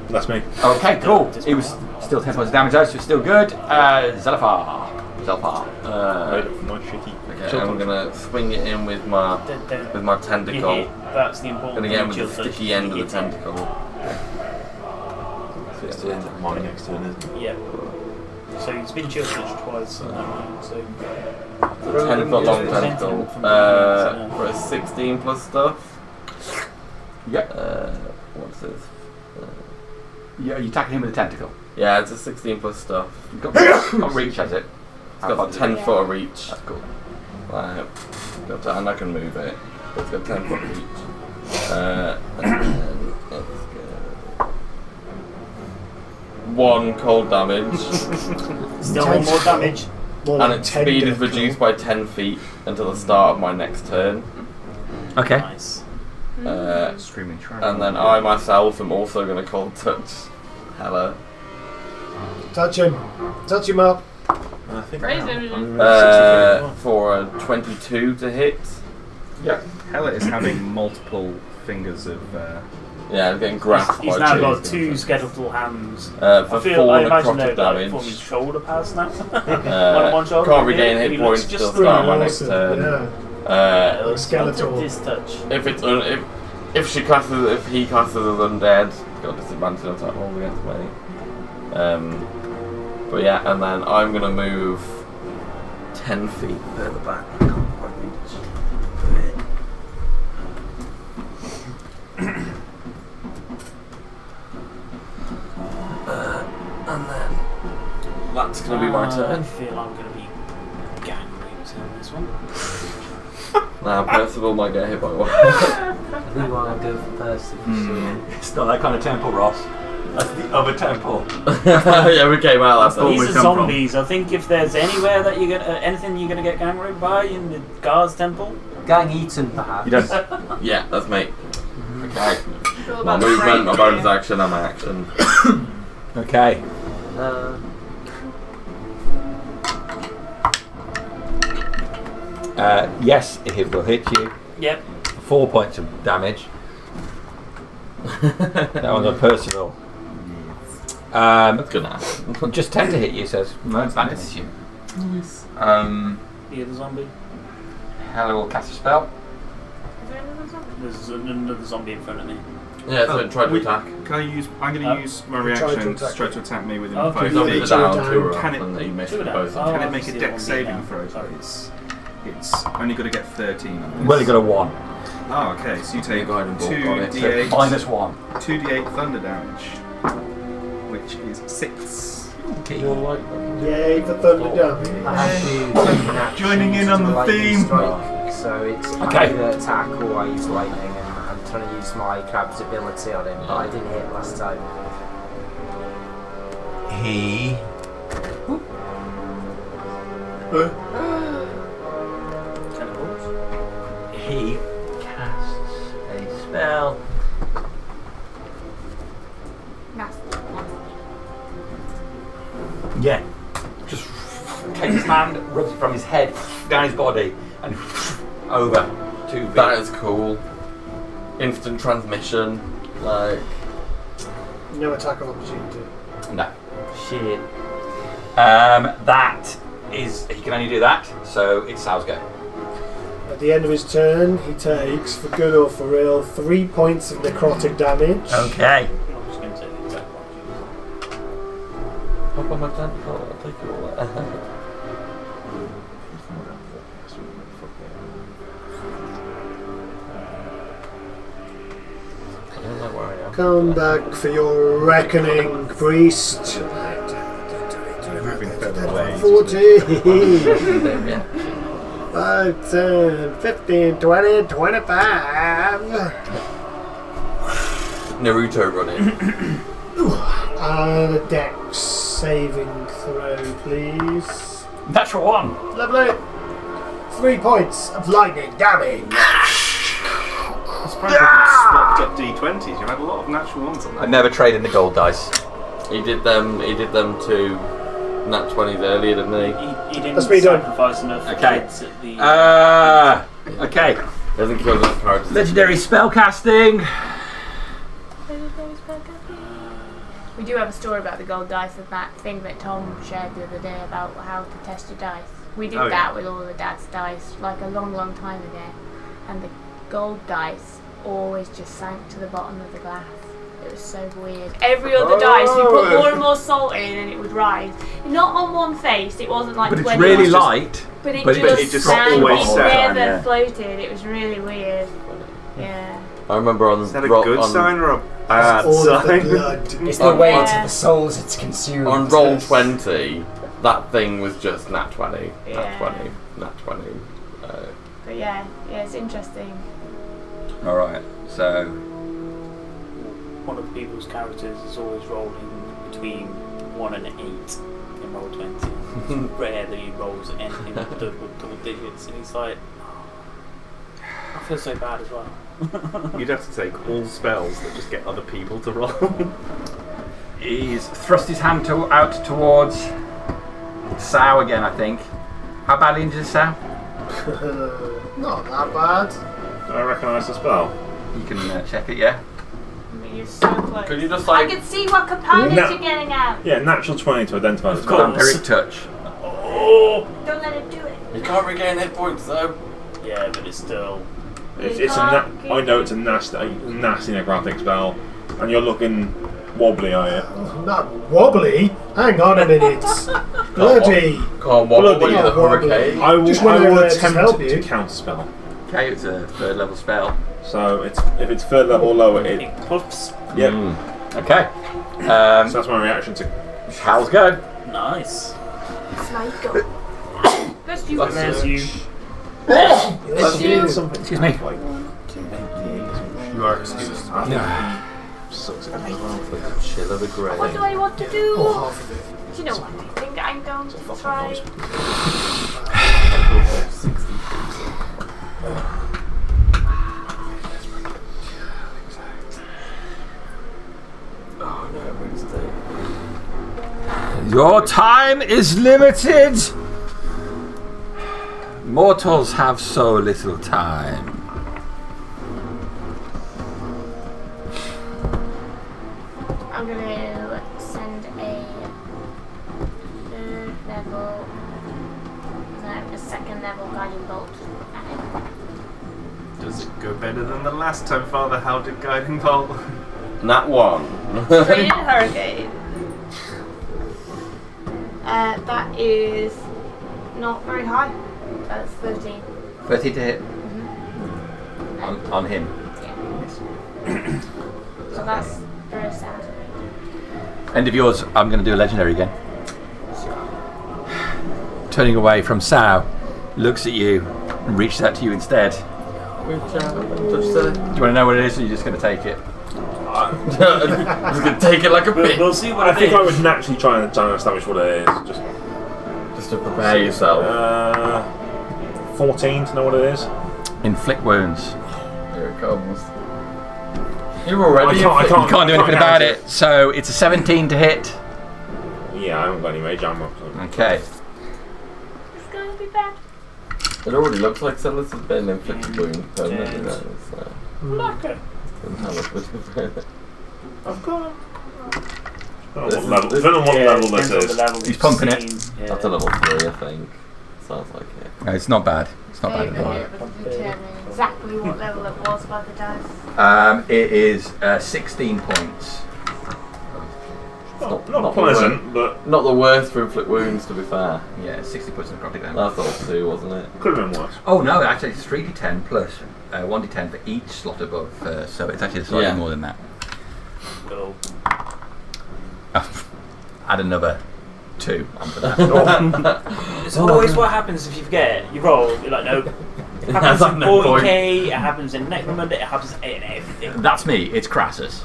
Speaker 8: That's me.
Speaker 2: Okay, cool. It was still 10 points of damage though, so it's still good. Zelafar.
Speaker 8: My shitty.
Speaker 1: Okay, I'm gonna swing it in with my tentacle.
Speaker 4: You hit. That's the important
Speaker 1: Gonna
Speaker 4: thing.
Speaker 1: get him with
Speaker 4: Chill
Speaker 1: the
Speaker 4: touch.
Speaker 1: sticky end of
Speaker 4: You
Speaker 1: the
Speaker 4: hit it.
Speaker 1: tentacle.
Speaker 8: So it's the end of mine next to it, isn't it?
Speaker 4: Yeah. So it's been chill touched twice. So
Speaker 1: 10 foot long tentacle. For a 16 plus stuff.
Speaker 2: Yep.
Speaker 1: What's this?
Speaker 2: You're attacking him with a tentacle.
Speaker 1: Yeah, it's a 16 plus stuff.
Speaker 2: You've got reach, has it?
Speaker 1: It's got 10 foot of reach.
Speaker 2: That's cool.
Speaker 1: And I can move it. It's got 10 foot reach. And then it's got 1 cold damage.
Speaker 4: still 1 more damage.
Speaker 5: More
Speaker 1: And
Speaker 5: like
Speaker 1: its
Speaker 5: 10
Speaker 1: speed is
Speaker 5: death
Speaker 1: reduced
Speaker 5: roll.
Speaker 1: by 10 feet until the start of my next turn.
Speaker 2: Okay.
Speaker 4: Nice.
Speaker 9: Screaming
Speaker 1: And then I myself am also going to cold touch Hella.
Speaker 5: Touch him. Touch him up.
Speaker 8: I think
Speaker 6: Praise
Speaker 8: I'm
Speaker 6: him.
Speaker 8: 60 feet.
Speaker 1: For a 22 to hit.
Speaker 9: Hella is having multiple fingers of.
Speaker 1: Yeah, I'm getting grasped
Speaker 4: He's
Speaker 1: by
Speaker 4: now
Speaker 1: two.
Speaker 4: got 2 skeletal hands.
Speaker 1: For
Speaker 4: I
Speaker 1: 4
Speaker 4: imagine
Speaker 1: necrotic
Speaker 4: they're like
Speaker 1: damage.
Speaker 4: from his shoulder pads now. One shoulder.
Speaker 1: Can't regain
Speaker 4: He
Speaker 1: hit
Speaker 4: looks
Speaker 1: points
Speaker 4: just
Speaker 1: till start my
Speaker 5: Pretty
Speaker 1: next
Speaker 5: awesome,
Speaker 1: turn.
Speaker 5: yeah.
Speaker 4: Like
Speaker 5: Skeletal.
Speaker 4: His touch.
Speaker 1: If it's if he classes as undead, got disadvantage on attack roll against me. But yeah, and then I'm gonna move 10 feet further back. I can't quite reach. And then that's gonna be my
Speaker 4: I
Speaker 1: turn.
Speaker 4: feel I'm going to be gang raped in this one.
Speaker 1: Now Percival might get hit by one.
Speaker 13: I think you want to go for Percival.
Speaker 2: It's not that kind of temple, Ross. That's the other temple.
Speaker 1: Yeah, we came out last
Speaker 2: That's
Speaker 1: time.
Speaker 2: where
Speaker 4: These
Speaker 2: we
Speaker 4: are
Speaker 2: come from.
Speaker 4: zombies. I think if there's anywhere that you're gonna, anything you're gonna get gang raped by in the guards temple.
Speaker 13: Gang eaten, perhaps.
Speaker 2: You don't.
Speaker 1: Yeah, that's me. Okay. My movement, my bonus action, and my action.
Speaker 2: Okay. Yes, it will hit you.
Speaker 4: Yep.
Speaker 2: 4 points of damage. That one's on Percival.
Speaker 1: That's good enough.
Speaker 2: Just 10 to hit you, says no advantage you.
Speaker 1: Nice.
Speaker 4: The other zombie.
Speaker 2: Hello, will cast a spell.
Speaker 6: Is there another zombie?
Speaker 4: There's another zombie in front of me.
Speaker 1: Yeah, so try to attack.
Speaker 9: Can I use? I'm going to use my
Speaker 5: You tried to
Speaker 9: reaction to
Speaker 5: attack
Speaker 9: try
Speaker 5: me.
Speaker 9: to attack me within
Speaker 4: Okay.
Speaker 9: 5
Speaker 1: Two zombies
Speaker 9: feet.
Speaker 1: are down,
Speaker 5: Down.
Speaker 1: two are
Speaker 9: Can
Speaker 1: up,
Speaker 9: it-
Speaker 1: and you missed
Speaker 4: two are down.
Speaker 1: both.
Speaker 4: Oh.
Speaker 9: Can it make a
Speaker 4: see
Speaker 9: dex
Speaker 4: one
Speaker 9: saving
Speaker 4: down.
Speaker 9: throw?
Speaker 4: Sorry.
Speaker 9: It's only going to get 13 on this.
Speaker 2: Well, you got a 1.
Speaker 9: Oh, okay. So you take
Speaker 1: Go ahead and bulk on it.
Speaker 9: 2d8,
Speaker 2: So -1.
Speaker 9: 2d8 thunder damage, which is 6.
Speaker 2: Okay.
Speaker 5: Yay for thunder damage.
Speaker 13: I have to take an action
Speaker 9: Joining in
Speaker 13: to
Speaker 9: on
Speaker 13: do a
Speaker 9: the
Speaker 13: lightning
Speaker 9: theme.
Speaker 13: strike, so it's
Speaker 2: Okay.
Speaker 13: either attack or I use lightning, and I'm trying to use my crab's ability on him, but I didn't hit last time.
Speaker 2: He
Speaker 4: Teleports.
Speaker 2: he casts a spell.
Speaker 6: Nasty.
Speaker 2: Yeah. Just takes his hand, rubs it from his head down his body, and over to
Speaker 1: That is cool. Instant transmission. Like,
Speaker 5: No attack of opportunity.
Speaker 2: No. Shit. That is. He can only do that, so it's Sal's go.
Speaker 5: At the end of his turn, he takes, for good or for ill, 3 points of necrotic damage.
Speaker 2: Okay.
Speaker 4: I'm just going to take the attack one.
Speaker 1: hop on my tent. Oh, I'll take it all there. I don't know where I am.
Speaker 5: Come back for your reckoning, priest.
Speaker 8: Moving further away.
Speaker 5: 40.
Speaker 1: Yeah.
Speaker 5: 5, 10, 15, 20, 25.
Speaker 1: Naruto running.
Speaker 5: And a dex saving throw, please.
Speaker 2: Natural 1.
Speaker 5: Lovely. 3 points of lightning damage.
Speaker 3: I'm surprised you swapped up d20s. You had a lot of natural ones on
Speaker 2: I
Speaker 3: that.
Speaker 2: never trade in the gold dice.
Speaker 1: He did them to nat 20s earlier, didn't he?
Speaker 4: He didn't
Speaker 5: That's me done.
Speaker 4: sacrifice enough
Speaker 2: Okay.
Speaker 4: kids at the.
Speaker 2: Okay.
Speaker 1: He hasn't killed enough characters.
Speaker 2: Legendary spell casting.
Speaker 6: We do have a story about the gold dice of that thing that Tom shared the other day about how to test your dice. We did
Speaker 3: Oh,
Speaker 6: that
Speaker 3: yeah.
Speaker 6: with all the dad's dice like a long, long time ago. And the gold dice always just sank to the bottom of the glass. It was so weird. Every other dice, we put more and more salt in and it would rise. Not on one face, it wasn't like
Speaker 2: But it's
Speaker 6: 20
Speaker 2: really
Speaker 6: just-
Speaker 2: light.
Speaker 6: But it
Speaker 2: but
Speaker 6: just,
Speaker 3: it just
Speaker 6: sank,
Speaker 3: always
Speaker 6: it
Speaker 3: sat,
Speaker 6: never
Speaker 2: yeah.
Speaker 6: floated. It was really weird. Yeah.
Speaker 1: I remember on
Speaker 3: Is that a
Speaker 1: ro-
Speaker 3: good
Speaker 1: on,
Speaker 3: sign or a bad
Speaker 5: All of the
Speaker 3: sign?
Speaker 5: blood.
Speaker 13: It's
Speaker 1: Oh,
Speaker 13: the weight
Speaker 6: yeah.
Speaker 13: of the souls it's consumed.
Speaker 1: on roll 20. That thing was just nat 20,
Speaker 6: Yeah.
Speaker 1: nat 20, nat 20.
Speaker 6: But yeah, it's interesting.
Speaker 2: Alright, so.
Speaker 4: One of the people's characters is always rolling between 1 and 8 in roll 20. It's rare that he rolls anything with double digits, and he's like, I feel so bad as well.
Speaker 3: You'd have to take all spells that just get other people to roll.
Speaker 2: He's thrust his hand out towards Sow again, I think. How badly injured is Sow?
Speaker 5: Not that bad.
Speaker 8: Do I recognise the spell?
Speaker 2: You can check it, yeah?
Speaker 6: I mean, you're so close.
Speaker 1: Could you just
Speaker 6: I
Speaker 1: like.
Speaker 6: can see what components
Speaker 8: No.
Speaker 6: you're getting at.
Speaker 8: Yeah, natural 20 to identify the
Speaker 4: Of
Speaker 8: spell.
Speaker 4: course.
Speaker 2: Vampiric touch.
Speaker 6: Don't let it do it.
Speaker 1: You can't regain hit points though.
Speaker 4: Yeah, but it's still.
Speaker 8: It's I know it's a nasty necrotic spell, and you're looking wobbly, are you?
Speaker 5: Not wobbly. Hang on a minute. Bloody.
Speaker 1: Come on, what
Speaker 8: Bloody
Speaker 1: are you, the
Speaker 5: hell.
Speaker 1: hurricane?
Speaker 8: I will,
Speaker 5: Just went
Speaker 8: I will
Speaker 5: over there to
Speaker 8: attempt
Speaker 5: help
Speaker 8: to
Speaker 5: you.
Speaker 8: counterspell.
Speaker 2: Okay, it's a 3rd level spell.
Speaker 8: So if it's 3rd level or lower, it.
Speaker 4: It puffs.
Speaker 8: Yep.
Speaker 2: Okay.
Speaker 8: So that's my reaction to.
Speaker 2: Hal's go.
Speaker 4: Nice.
Speaker 6: Slide go. That's you.
Speaker 4: There's you.
Speaker 5: Yes, you.
Speaker 2: Excuse me.
Speaker 8: You are excused.
Speaker 3: Sucks at it as well.
Speaker 1: Chill of the grey.
Speaker 6: What do I want to do?
Speaker 5: Oh, half of it.
Speaker 6: Do you know what I think I'm going to try?
Speaker 11: Your time is limited. Mortals have so little time.
Speaker 6: I'm going to send a third level, no, a second level guiding bolt at him.
Speaker 3: Does it go better than the last time, Father? How did guiding bolt?
Speaker 1: Nat 1.
Speaker 6: Straight in hurricane. That is not very high. That's 13.
Speaker 11: 30 to hit. On him.
Speaker 6: Yeah. So that's very sad.
Speaker 11: End of yours. I'm going to do a legendary again. Turning away from Sao, looks at you and reaches out to you instead. Do you want to know what it is, or are you just going to take it?
Speaker 1: I'm just going to take it like a bitch.
Speaker 3: We'll see what
Speaker 8: I think I would naturally try and establish what it is.
Speaker 1: Just to prepare yourself.
Speaker 8: 14 to know what it is.
Speaker 11: Inflict wounds.
Speaker 1: Here it comes. You're already.
Speaker 11: You can't do anything about it. So it's a 17 to hit.
Speaker 8: Yeah, I haven't got any mage armor.
Speaker 11: Okay.
Speaker 6: It's going to be bad.
Speaker 1: It already looks like Silas has been inflicted wounds permanently now. So.
Speaker 6: Lekker.
Speaker 3: I've got.
Speaker 8: Don't know what level this is.
Speaker 11: He's pumping it.
Speaker 4: Yeah.
Speaker 1: That's a level 3, I think. Sounds like it.
Speaker 11: No, it's not bad. It's not bad at all.
Speaker 6: It was determining exactly what level it was by the dice.
Speaker 11: It is 16 points.
Speaker 8: Not pleasant, but
Speaker 1: not the worst for inflict wounds, to be fair.
Speaker 11: Yeah, 60 points of necrotic damage.
Speaker 1: That's all 2, wasn't it?
Speaker 8: could have been worse.
Speaker 11: Oh no, actually it's 3d10 plus 1d10 for each slot above, so it's actually slightly more than that.
Speaker 4: Go.
Speaker 11: Add another 2 onto that.
Speaker 4: It's always what happens if you forget. You roll, you're like, nope. It happens in 40k, it happens in Necromunda, it happens in everything.
Speaker 11: That's me, it's Crassus.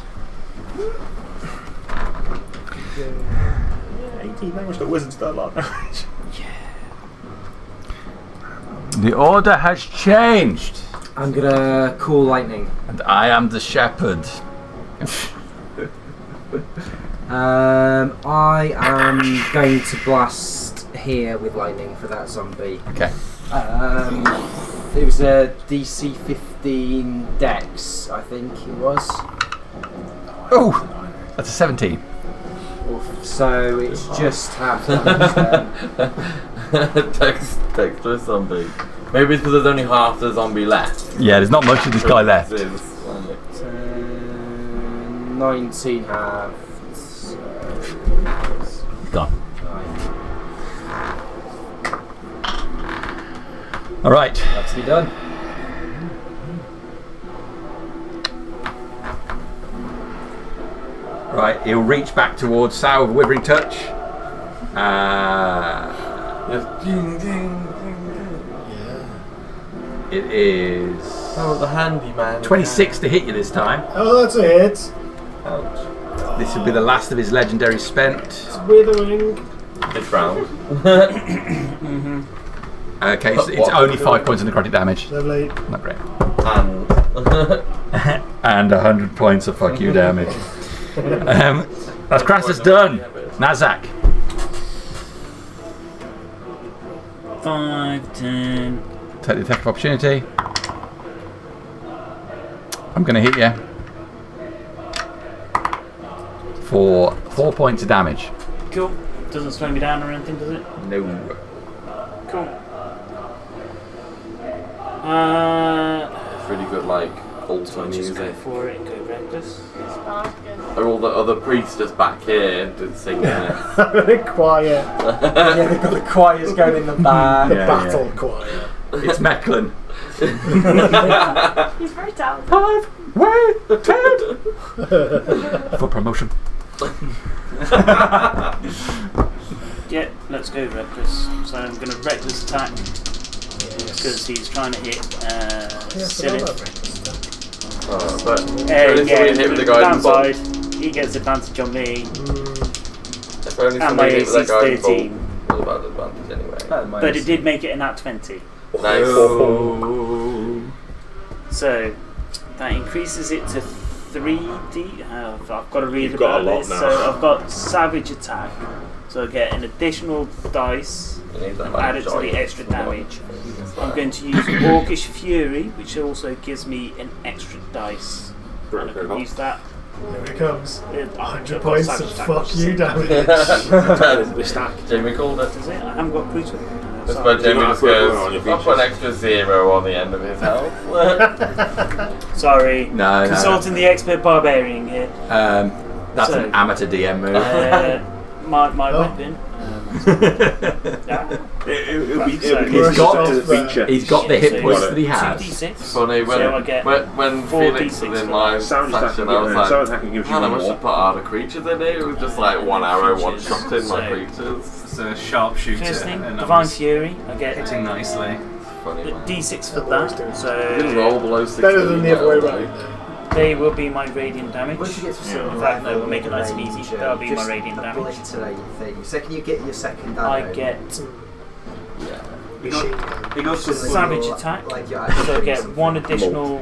Speaker 8: 18 damage, the wizard's done a lot of damage.
Speaker 11: The order has changed,
Speaker 13: I'm gonna call lightning.
Speaker 11: and I am the shepherd.
Speaker 13: I am going to blast here with lightning for that zombie.
Speaker 11: Okay.
Speaker 13: It was a DC 15 Dex, I think it was.
Speaker 11: Oh, that's a 17.
Speaker 13: So it's just half damage then.
Speaker 1: Text to a zombie. Maybe it's because there's only half the zombie left.
Speaker 11: Yeah, there's not much of this guy left.
Speaker 13: 19 half.
Speaker 11: Gone. All right.
Speaker 13: That's me done.
Speaker 11: Right, he'll reach back towards Sal with a withering touch.
Speaker 1: Yes. Ding, ding, ding, ding.
Speaker 5: Yeah.
Speaker 11: It is
Speaker 1: Oh, the handyman.
Speaker 11: 26 to hit you this time.
Speaker 5: Oh, that's a hit.
Speaker 1: Ouch.
Speaker 11: This will be the last of his legendary spent.
Speaker 5: It's withering.
Speaker 1: It's round.
Speaker 11: Okay, so it's only 5 points of necrotic damage.
Speaker 5: Lovely.
Speaker 11: Not great.
Speaker 1: And
Speaker 11: And 100 points of fuck you damage. That's Crassus done. Nazak.
Speaker 4: 5, 10.
Speaker 11: Take the attack of opportunity. I'm going to hit you for 4 points of damage.
Speaker 4: Cool. Doesn't slow me down or anything, does it?
Speaker 11: No.
Speaker 4: Cool.
Speaker 1: it's really good, like, altar
Speaker 4: Just go
Speaker 1: music.
Speaker 4: for it, go reckless.
Speaker 1: Are all the other priests just back here singing it?
Speaker 5: Very quiet.
Speaker 13: Yeah, they've got the choirs going in the back.
Speaker 5: The
Speaker 11: Yeah,
Speaker 5: battle quiet.
Speaker 11: It's Mecklin.
Speaker 6: He's very talented.
Speaker 11: I've waited for promotion.
Speaker 4: Yeah, let's go reckless. So I'm going to reckless attack because he's trying to hit
Speaker 5: Yes, I
Speaker 4: Silith.
Speaker 5: love reckless stuff.
Speaker 1: But
Speaker 4: Yeah,
Speaker 1: hit with the guidance
Speaker 4: downside, he gets advantage on me,
Speaker 1: If only
Speaker 4: and my
Speaker 1: somebody hit
Speaker 4: AC
Speaker 1: with
Speaker 4: is
Speaker 1: their guidance bolt.
Speaker 4: 13.
Speaker 1: What about advantage anyway?
Speaker 4: But it did make it a nat 20.
Speaker 1: Nice.
Speaker 4: So that increases it to 3d. I've got to read
Speaker 8: You've got
Speaker 4: about
Speaker 8: a lot
Speaker 4: this.
Speaker 8: now.
Speaker 4: So I've got savage attack, So I get an additional dice
Speaker 1: You need that,
Speaker 4: and
Speaker 1: like,
Speaker 4: add it to the
Speaker 1: giant
Speaker 4: extra
Speaker 1: sword.
Speaker 4: damage. I'm going to use Orcish Fury, which also gives me an extra dice. And I can use that.
Speaker 5: Here it comes. 100 points of
Speaker 4: Savage
Speaker 5: fuck you damage.
Speaker 8: We stack.
Speaker 1: Jamie called it.
Speaker 4: Does it? I haven't got brutal.
Speaker 1: That's why Jamie just goes,
Speaker 8: on your
Speaker 1: I'll put an extra 0 on the end of his health.
Speaker 4: Sorry.
Speaker 2: No, no.
Speaker 4: Consulting the expert barbarian here.
Speaker 2: That's
Speaker 4: So,
Speaker 2: an amateur DM move.
Speaker 4: My
Speaker 5: Oh.
Speaker 4: weapon. Yeah.
Speaker 8: It'll be
Speaker 4: So-
Speaker 8: he's got a feature.
Speaker 2: He's got the hit
Speaker 4: So
Speaker 2: points
Speaker 4: it's
Speaker 2: that he has.
Speaker 4: 2d6.
Speaker 1: Funny, when,
Speaker 4: So I get
Speaker 1: when
Speaker 4: 4
Speaker 1: Felix
Speaker 4: D6
Speaker 1: was in
Speaker 4: for
Speaker 1: my
Speaker 4: that.
Speaker 8: Sound
Speaker 1: section, I was
Speaker 8: sound
Speaker 1: like,
Speaker 8: attacking gives you
Speaker 1: man, I
Speaker 8: one
Speaker 1: must
Speaker 8: more.
Speaker 1: have put harder creatures in here. It was just like one arrow, one
Speaker 4: Features.
Speaker 1: shot in my
Speaker 4: So-
Speaker 1: creatures.
Speaker 9: It's a sharpshooter.
Speaker 4: First thing,
Speaker 9: and
Speaker 4: Divine
Speaker 9: I'm
Speaker 4: Fury. I get
Speaker 9: hitting nicely.
Speaker 1: Funny, man.
Speaker 4: D6 for that.
Speaker 1: You didn't
Speaker 4: So
Speaker 1: roll below 16.
Speaker 5: Better than the other way
Speaker 1: now,
Speaker 5: around.
Speaker 4: they will be my radiant damage.
Speaker 13: Once you get to a certain
Speaker 4: In fact,
Speaker 13: level
Speaker 4: no, we'll make it nice and
Speaker 13: range,
Speaker 4: easy. That'll be my
Speaker 13: just
Speaker 4: radiant damage.
Speaker 13: obliterate things. So can you get your second
Speaker 4: I
Speaker 13: ammo?
Speaker 4: get
Speaker 5: Machine gun.
Speaker 9: It got to a
Speaker 4: Savage
Speaker 9: point,
Speaker 4: attack.
Speaker 13: Like your
Speaker 4: So I get one additional.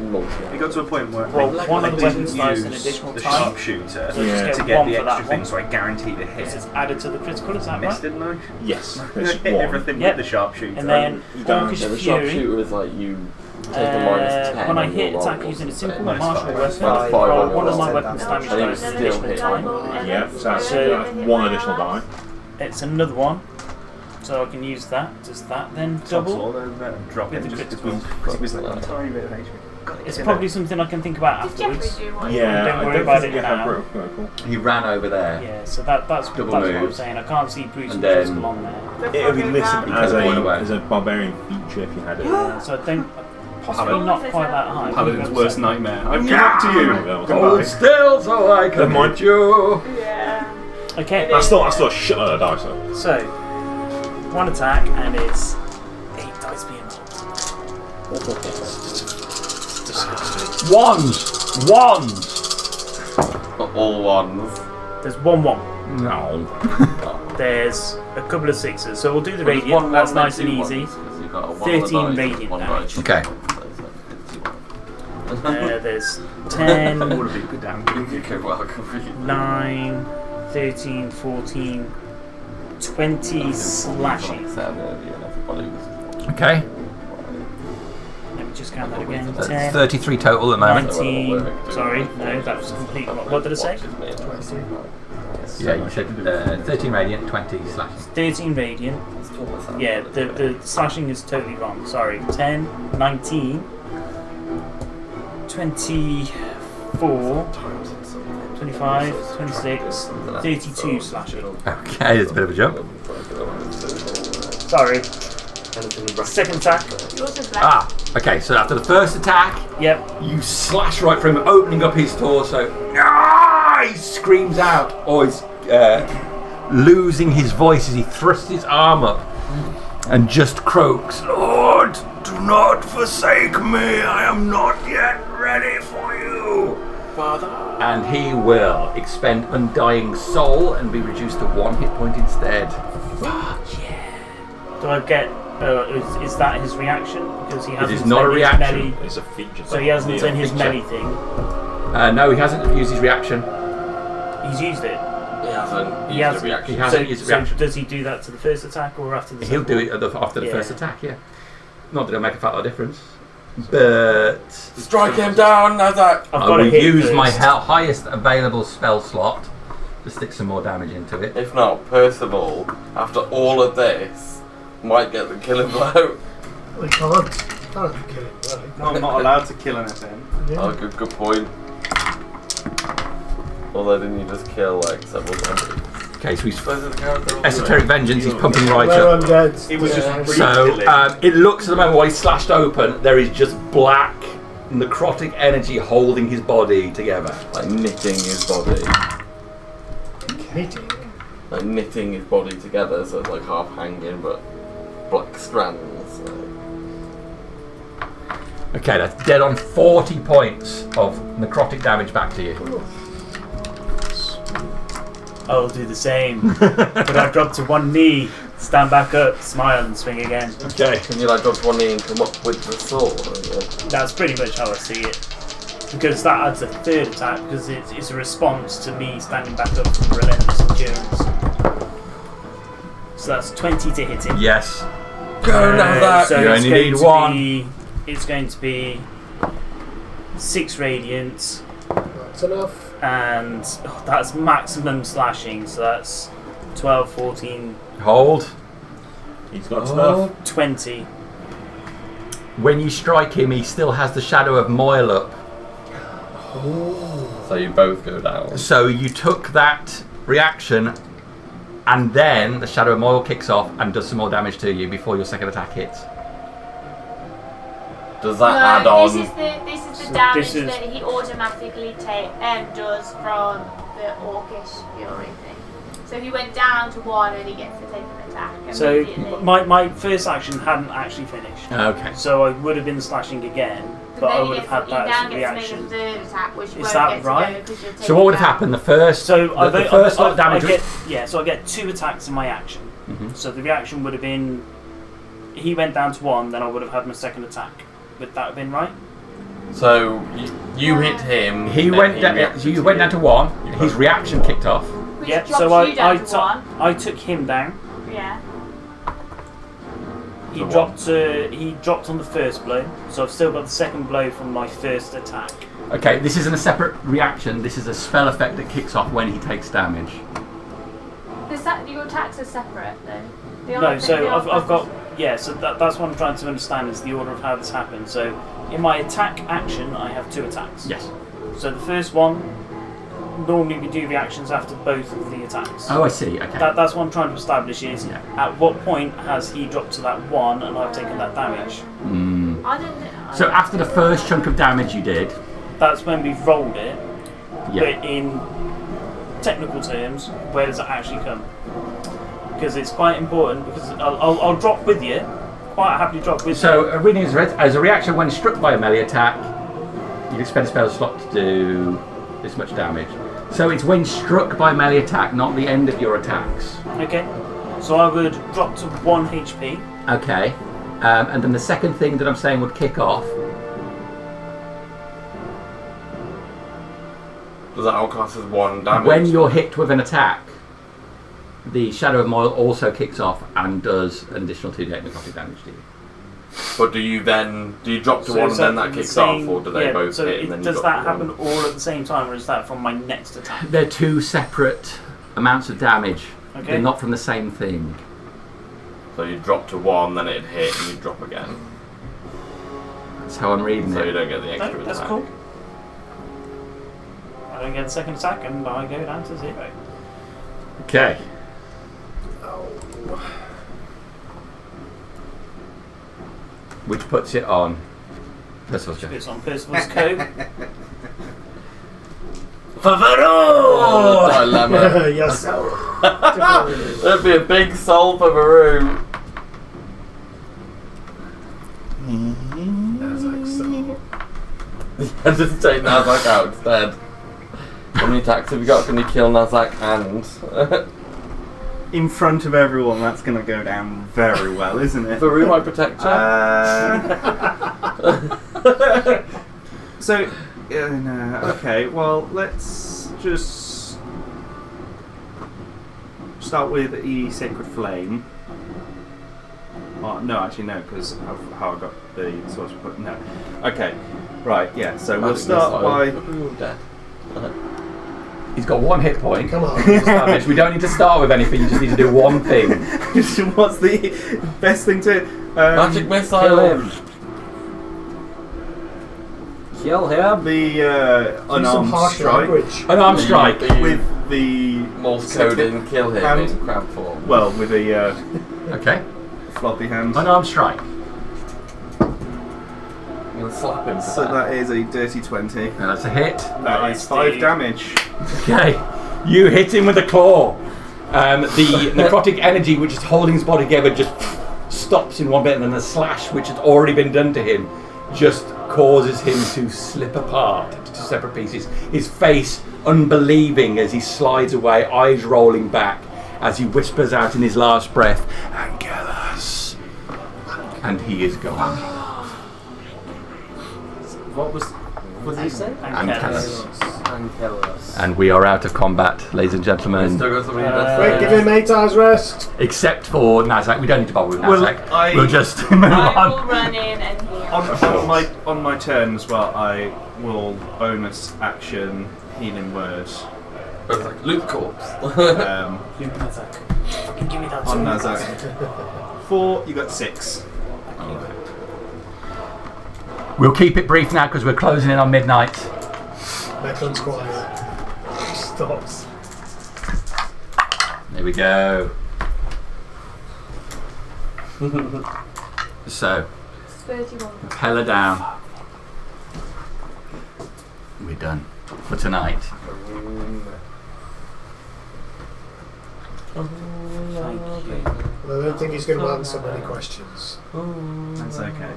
Speaker 9: it got to a point where
Speaker 4: Well, one
Speaker 9: I
Speaker 4: of the
Speaker 9: didn't
Speaker 4: weapons dice an
Speaker 9: use
Speaker 4: additional
Speaker 9: the
Speaker 4: time.
Speaker 9: sharpshooter
Speaker 4: So I just
Speaker 9: to
Speaker 4: get
Speaker 9: get
Speaker 4: one
Speaker 9: the
Speaker 4: for that
Speaker 9: extra thing,
Speaker 4: one.
Speaker 9: so I guaranteed a
Speaker 4: This
Speaker 9: hit.
Speaker 4: is added to the critical, is that
Speaker 9: Missed,
Speaker 4: right?
Speaker 9: didn't I?
Speaker 8: Yes.
Speaker 9: I
Speaker 8: There's
Speaker 9: hit
Speaker 8: one.
Speaker 9: everything
Speaker 4: Yep.
Speaker 9: with the sharpshooter.
Speaker 4: And then
Speaker 8: You don't-
Speaker 4: Orcish
Speaker 1: Yeah, the
Speaker 4: Fury.
Speaker 1: sharpshooter is like you take a minus 10.
Speaker 4: When I
Speaker 1: on
Speaker 4: hit
Speaker 1: your
Speaker 4: attack
Speaker 1: roll.
Speaker 4: using a simple
Speaker 9: Minus
Speaker 4: martial
Speaker 9: 5.
Speaker 4: weapon,
Speaker 1: Minus 5
Speaker 4: roll
Speaker 1: on
Speaker 4: one
Speaker 1: your
Speaker 4: of my
Speaker 1: roll.
Speaker 4: weapons damage
Speaker 1: And you
Speaker 4: dice an
Speaker 1: still
Speaker 4: additional
Speaker 1: hit.
Speaker 4: time.
Speaker 8: Yeah, so that's
Speaker 4: So-
Speaker 8: one additional die.
Speaker 4: It's another one. So I can use that. Does that then double?
Speaker 9: Drop
Speaker 4: With
Speaker 9: it
Speaker 4: the
Speaker 9: just
Speaker 4: critical.
Speaker 9: because it was like a tiny bit of HP.
Speaker 4: It's probably something I can think about
Speaker 6: Did Jeffrey
Speaker 4: afterwards.
Speaker 6: do one?
Speaker 8: Yeah,
Speaker 4: Don't
Speaker 8: I
Speaker 4: worry
Speaker 8: don't
Speaker 4: about
Speaker 8: think
Speaker 4: it
Speaker 8: you have
Speaker 4: now.
Speaker 8: broke. Oh, cool.
Speaker 2: He ran over there.
Speaker 4: Yeah, so that's
Speaker 2: Double
Speaker 4: what I'm
Speaker 2: moves.
Speaker 4: saying. I can't see Bruce
Speaker 2: And
Speaker 4: and
Speaker 2: then-
Speaker 4: Crystal on there.
Speaker 8: It'll be listed
Speaker 2: Because of one away.
Speaker 8: as a barbarian feature if you had it.
Speaker 4: Yeah, so I don't. Possibly not quite that high.
Speaker 9: Paladin's worst nightmare. I've come up to you.
Speaker 8: Hold
Speaker 2: Hold still so I can
Speaker 8: Never mind.
Speaker 2: hit you.
Speaker 6: Yeah.
Speaker 4: Okay,
Speaker 8: That's still a shitload of dice though.
Speaker 4: so one attack and it's 8 dice being rolled.
Speaker 2: Wands.
Speaker 1: All ones.
Speaker 4: There's 1-1.
Speaker 2: No.
Speaker 4: There's a couple of 6s. So we'll do the
Speaker 1: Well, there's
Speaker 4: radiant.
Speaker 1: one
Speaker 4: That's
Speaker 1: one,
Speaker 4: nice and
Speaker 1: two
Speaker 4: easy.
Speaker 1: ones, 'cause you've got a one
Speaker 4: 13
Speaker 1: on the dice,
Speaker 4: radiant
Speaker 1: one
Speaker 4: damage.
Speaker 1: dice.
Speaker 2: Okay.
Speaker 4: There's 10,
Speaker 9: All of it, good damn.
Speaker 1: Okay, welcome.
Speaker 4: 9, 13, 14, 20 slashing.
Speaker 2: Okay.
Speaker 4: Let me just count that again.
Speaker 2: That's
Speaker 4: 10,
Speaker 2: 33 total at the moment.
Speaker 4: 19. Sorry, no, that was complete. What did I say?
Speaker 2: Yeah, you said 13 radiant, 20 slashing.
Speaker 4: 13 radiant. Yeah, the slashing is totally wrong. Sorry. 10, 19, 24, 25, 26, 32 slashing.
Speaker 2: Okay, there's a bit of a jump.
Speaker 4: Sorry. Second attack.
Speaker 6: Yours is left.
Speaker 2: Ah, okay, so after the first attack,
Speaker 4: Yep.
Speaker 2: you slash right through him, opening up his torso. Ah! He screams out, or he's losing his voice as he thrusts his arm up and just croaks, Lord, do not forsake me. I am not yet ready for you.
Speaker 1: Father.
Speaker 2: And he will expend Undying Soul and be reduced to 1 hit point instead.
Speaker 4: Do I get? Is that his reaction? Because he hasn't.
Speaker 2: is not a
Speaker 4: done his
Speaker 2: reaction.
Speaker 4: melee-
Speaker 8: It's a feature.
Speaker 4: So he hasn't done his melee thing.
Speaker 2: No, he hasn't used his reaction.
Speaker 4: He's used it.
Speaker 1: He hasn't
Speaker 4: He
Speaker 1: used
Speaker 4: hasn't.
Speaker 1: a reaction.
Speaker 2: He hasn't
Speaker 4: So,
Speaker 2: used a
Speaker 4: so
Speaker 2: reaction.
Speaker 4: does he do that to the first attack or after the
Speaker 2: He'll
Speaker 4: second?
Speaker 2: do it after the
Speaker 4: Yeah.
Speaker 2: first attack, yeah. Not that it'll make a fat lot of difference. But
Speaker 1: Strike him down, Nazak!
Speaker 4: I've
Speaker 2: I
Speaker 4: got
Speaker 2: will
Speaker 4: to hit
Speaker 2: use my
Speaker 4: first.
Speaker 2: highest available spell slot to stick some more damage into it.
Speaker 1: If not, Percival, after all of this, might get the killing blow.
Speaker 5: We can't. Can't kill it, right?
Speaker 9: No, I'm not allowed to kill anything.
Speaker 5: Yeah.
Speaker 1: Oh, good point. Although didn't you just kill like several zombies?
Speaker 2: Okay, so he's
Speaker 1: Those are the characters.
Speaker 2: Esoteric Vengeance, he's pumping right
Speaker 5: Well,
Speaker 2: up.
Speaker 5: I'm dead.
Speaker 3: It was just
Speaker 5: Yeah.
Speaker 3: really
Speaker 2: So
Speaker 3: killing.
Speaker 2: it looks at the moment while he's slashed open, there is just black necrotic energy holding his body together.
Speaker 1: Like knitting his body.
Speaker 5: Knitting.
Speaker 1: Like knitting his body together, so it's like half hanging, but black strands.
Speaker 2: Okay, that's dead on 40 points of necrotic damage back to you.
Speaker 4: I'll do the same. But I drop to one knee, stand back up, smile, and swing again.
Speaker 2: Okay.
Speaker 1: Can you like drop to one knee and come up with the sword?
Speaker 4: That's pretty much how I see it. Because that adds a third attack, because it's a response to me standing back up from relentless endurance. So that's 20 to hit him.
Speaker 2: Yes.
Speaker 1: Go now, that.
Speaker 4: So
Speaker 2: You
Speaker 4: it's
Speaker 2: only
Speaker 4: going
Speaker 2: need
Speaker 4: to
Speaker 2: one.
Speaker 4: It's going to be 6 radiant,
Speaker 5: That's enough.
Speaker 4: and that's maximum slashing. So that's 12, 14,
Speaker 2: Hold.
Speaker 8: He's got enough.
Speaker 4: 20.
Speaker 2: When you strike him, he still has the shadow of Moyle up.
Speaker 1: So you both go down.
Speaker 2: So you took that reaction, and then the shadow of Moyle kicks off and does some more damage to you before your second attack hits.
Speaker 1: Does that add on?
Speaker 6: This is the
Speaker 4: So
Speaker 6: damage
Speaker 4: this is-
Speaker 6: that he automatically does from the orcish fury thing. So he went down to 1 and he gets to take an attack
Speaker 4: So
Speaker 6: immediately.
Speaker 4: my first action hadn't actually finished.
Speaker 2: Okay.
Speaker 4: So I would have been slashing again, but I
Speaker 6: then
Speaker 4: would have had
Speaker 6: he
Speaker 4: that
Speaker 6: now
Speaker 4: as a
Speaker 6: gets to make
Speaker 4: reaction.
Speaker 6: a third attack, which
Speaker 4: Is
Speaker 6: won't
Speaker 4: that
Speaker 6: get to
Speaker 4: right?
Speaker 6: go because you're
Speaker 2: So
Speaker 6: taking
Speaker 2: what would have
Speaker 6: down-
Speaker 2: happened? The first,
Speaker 4: So
Speaker 2: the first lot of damage.
Speaker 4: So I get 2 attacks in my action.
Speaker 2: Mhm.
Speaker 4: So the reaction would have been, he went down to 1, then I would have had my second attack. Would that have been right?
Speaker 1: So you hit him.
Speaker 2: He
Speaker 1: then
Speaker 2: went down.
Speaker 1: reacted
Speaker 2: You
Speaker 1: to
Speaker 2: went
Speaker 1: you.
Speaker 2: down to 1.
Speaker 1: You
Speaker 2: His
Speaker 1: both
Speaker 2: reaction
Speaker 1: went
Speaker 2: kicked off.
Speaker 6: Which
Speaker 4: Yeah.
Speaker 6: drops
Speaker 4: So
Speaker 6: you down to 1.
Speaker 4: I took him down.
Speaker 6: Yeah.
Speaker 4: He
Speaker 1: To
Speaker 4: dropped on the first blow. So I've still got the second blow from my first attack.
Speaker 2: Okay, this isn't a separate reaction. This is a spell effect that kicks off when he takes damage.
Speaker 6: Your attacks are separate though. They
Speaker 4: No,
Speaker 6: aren't-
Speaker 4: so
Speaker 6: they aren't
Speaker 4: I've got
Speaker 6: classes.
Speaker 4: So that's what I'm trying to understand is the order of how this happened. So in my attack action, I have 2 attacks.
Speaker 2: Yes.
Speaker 4: So the first one, normally we do reactions after both of the attacks.
Speaker 2: Oh, I see. Okay.
Speaker 4: That's what I'm trying to establish is
Speaker 2: Yeah.
Speaker 4: at what point has he dropped to that 1 and I've taken that damage.
Speaker 2: Mm.
Speaker 6: I don't know.
Speaker 2: So after the first chunk of damage you did,
Speaker 4: That's when we've rolled it.
Speaker 2: yeah.
Speaker 4: But in technical terms, where does it actually come? Because it's quite important. Because I'll drop with you. Quite happily drop with you.
Speaker 2: So reading as a reaction when struck by a melee attack, you expend a spell slot to do this much damage. So it's when struck by a melee attack, not the end of your attacks.
Speaker 4: Okay. So I would drop to 1 HP.
Speaker 2: Okay. And then the second thing that I'm saying would kick off.
Speaker 1: Does that all class as 1 damage?
Speaker 2: When you're hit with an attack, the Shadow of Moyle also kicks off and does an additional 2d8 necrotic damage to you.
Speaker 1: But do you drop to 1 and then that kicks off, or do they both
Speaker 4: so
Speaker 1: hit and then you
Speaker 4: does
Speaker 1: drop
Speaker 4: that
Speaker 1: to 1?
Speaker 4: happen all at the same time, or is that from my next attack?
Speaker 2: They're 2 separate amounts of damage.
Speaker 4: Okay.
Speaker 2: They're not from the same thing.
Speaker 1: So you drop to 1, then it'd hit, and you drop again.
Speaker 2: That's how I'm reading
Speaker 1: So you
Speaker 2: it.
Speaker 1: don't get the extra
Speaker 4: No, that's
Speaker 1: attack.
Speaker 4: cool. I don't get the second attack, and I go down to 0.
Speaker 2: Okay. Which puts it on Percival's go.
Speaker 4: It's on Percival's Co.
Speaker 1: Oh, dilemma.
Speaker 5: Yes.
Speaker 1: That'd be a big soul for Varoo. Just take Nazak out instead. How many attacks have you got? Can you kill Nazak and
Speaker 3: In front of everyone, that's going to go down very well, isn't it?
Speaker 1: Varoo, my protector?
Speaker 3: So, no, okay, well, let's just start with the Sacred Flame. Oh, no, actually, no, because of how I got the source put. No. Okay, right, yeah, so we'll start by.
Speaker 1: Ooh, dead.
Speaker 2: He's got 1 hit point.
Speaker 5: Come on.
Speaker 2: Damage. We don't need to start with anything, you just need to do one thing.
Speaker 3: What's the best thing to.
Speaker 1: Magic missile.
Speaker 7: Kill him. Kill him.
Speaker 3: The
Speaker 5: Use some
Speaker 3: unarmed
Speaker 5: harsh
Speaker 3: strike
Speaker 5: language.
Speaker 2: Unarmed strike.
Speaker 3: with the.
Speaker 1: Morse coding, kill him
Speaker 3: Hand.
Speaker 1: in crab form.
Speaker 3: Well, with a
Speaker 2: Okay.
Speaker 3: floppy hand.
Speaker 2: Unarmed strike.
Speaker 1: I'm gonna slap him.
Speaker 3: So that is a dirty 20.
Speaker 2: Now that's a hit.
Speaker 3: That
Speaker 4: Nice,
Speaker 3: is 5
Speaker 4: dude.
Speaker 3: damage.
Speaker 2: Okay. You hit him with a claw. The necrotic energy which is holding his body together just stops in one bit, and then the slash which has already been done to him just causes him to slip apart into 2 separate pieces. His face unbelieving as he slides away, eyes rolling back as he whispers out in his last breath, "Angelus." And he is gone.
Speaker 7: What did he say?
Speaker 2: Angelus.
Speaker 7: and kill us.
Speaker 2: And we are out of combat, ladies and gentlemen.
Speaker 1: Still got something
Speaker 5: Quick, give him 8 hours rest.
Speaker 2: Except for Nazak. We don't need to bother with
Speaker 3: Well,
Speaker 2: Nazak. We'll just move
Speaker 6: I will
Speaker 2: on.
Speaker 6: run in and heal.
Speaker 3: On my turn as well, I will bonus action healing word
Speaker 1: It's like loot the corpse.
Speaker 4: Luke Nazak. Fucking give me that
Speaker 3: on
Speaker 4: sword.
Speaker 3: Nazak. 4, you got 6.
Speaker 2: We'll keep it brief now because we're closing in on midnight.
Speaker 5: Mecklen's quiet. Stops.
Speaker 2: There we go. So,
Speaker 6: 31.
Speaker 2: Peller down. We're done for tonight.
Speaker 4: Thank you.
Speaker 5: Well, I don't think he's going to answer many questions.
Speaker 3: That's okay.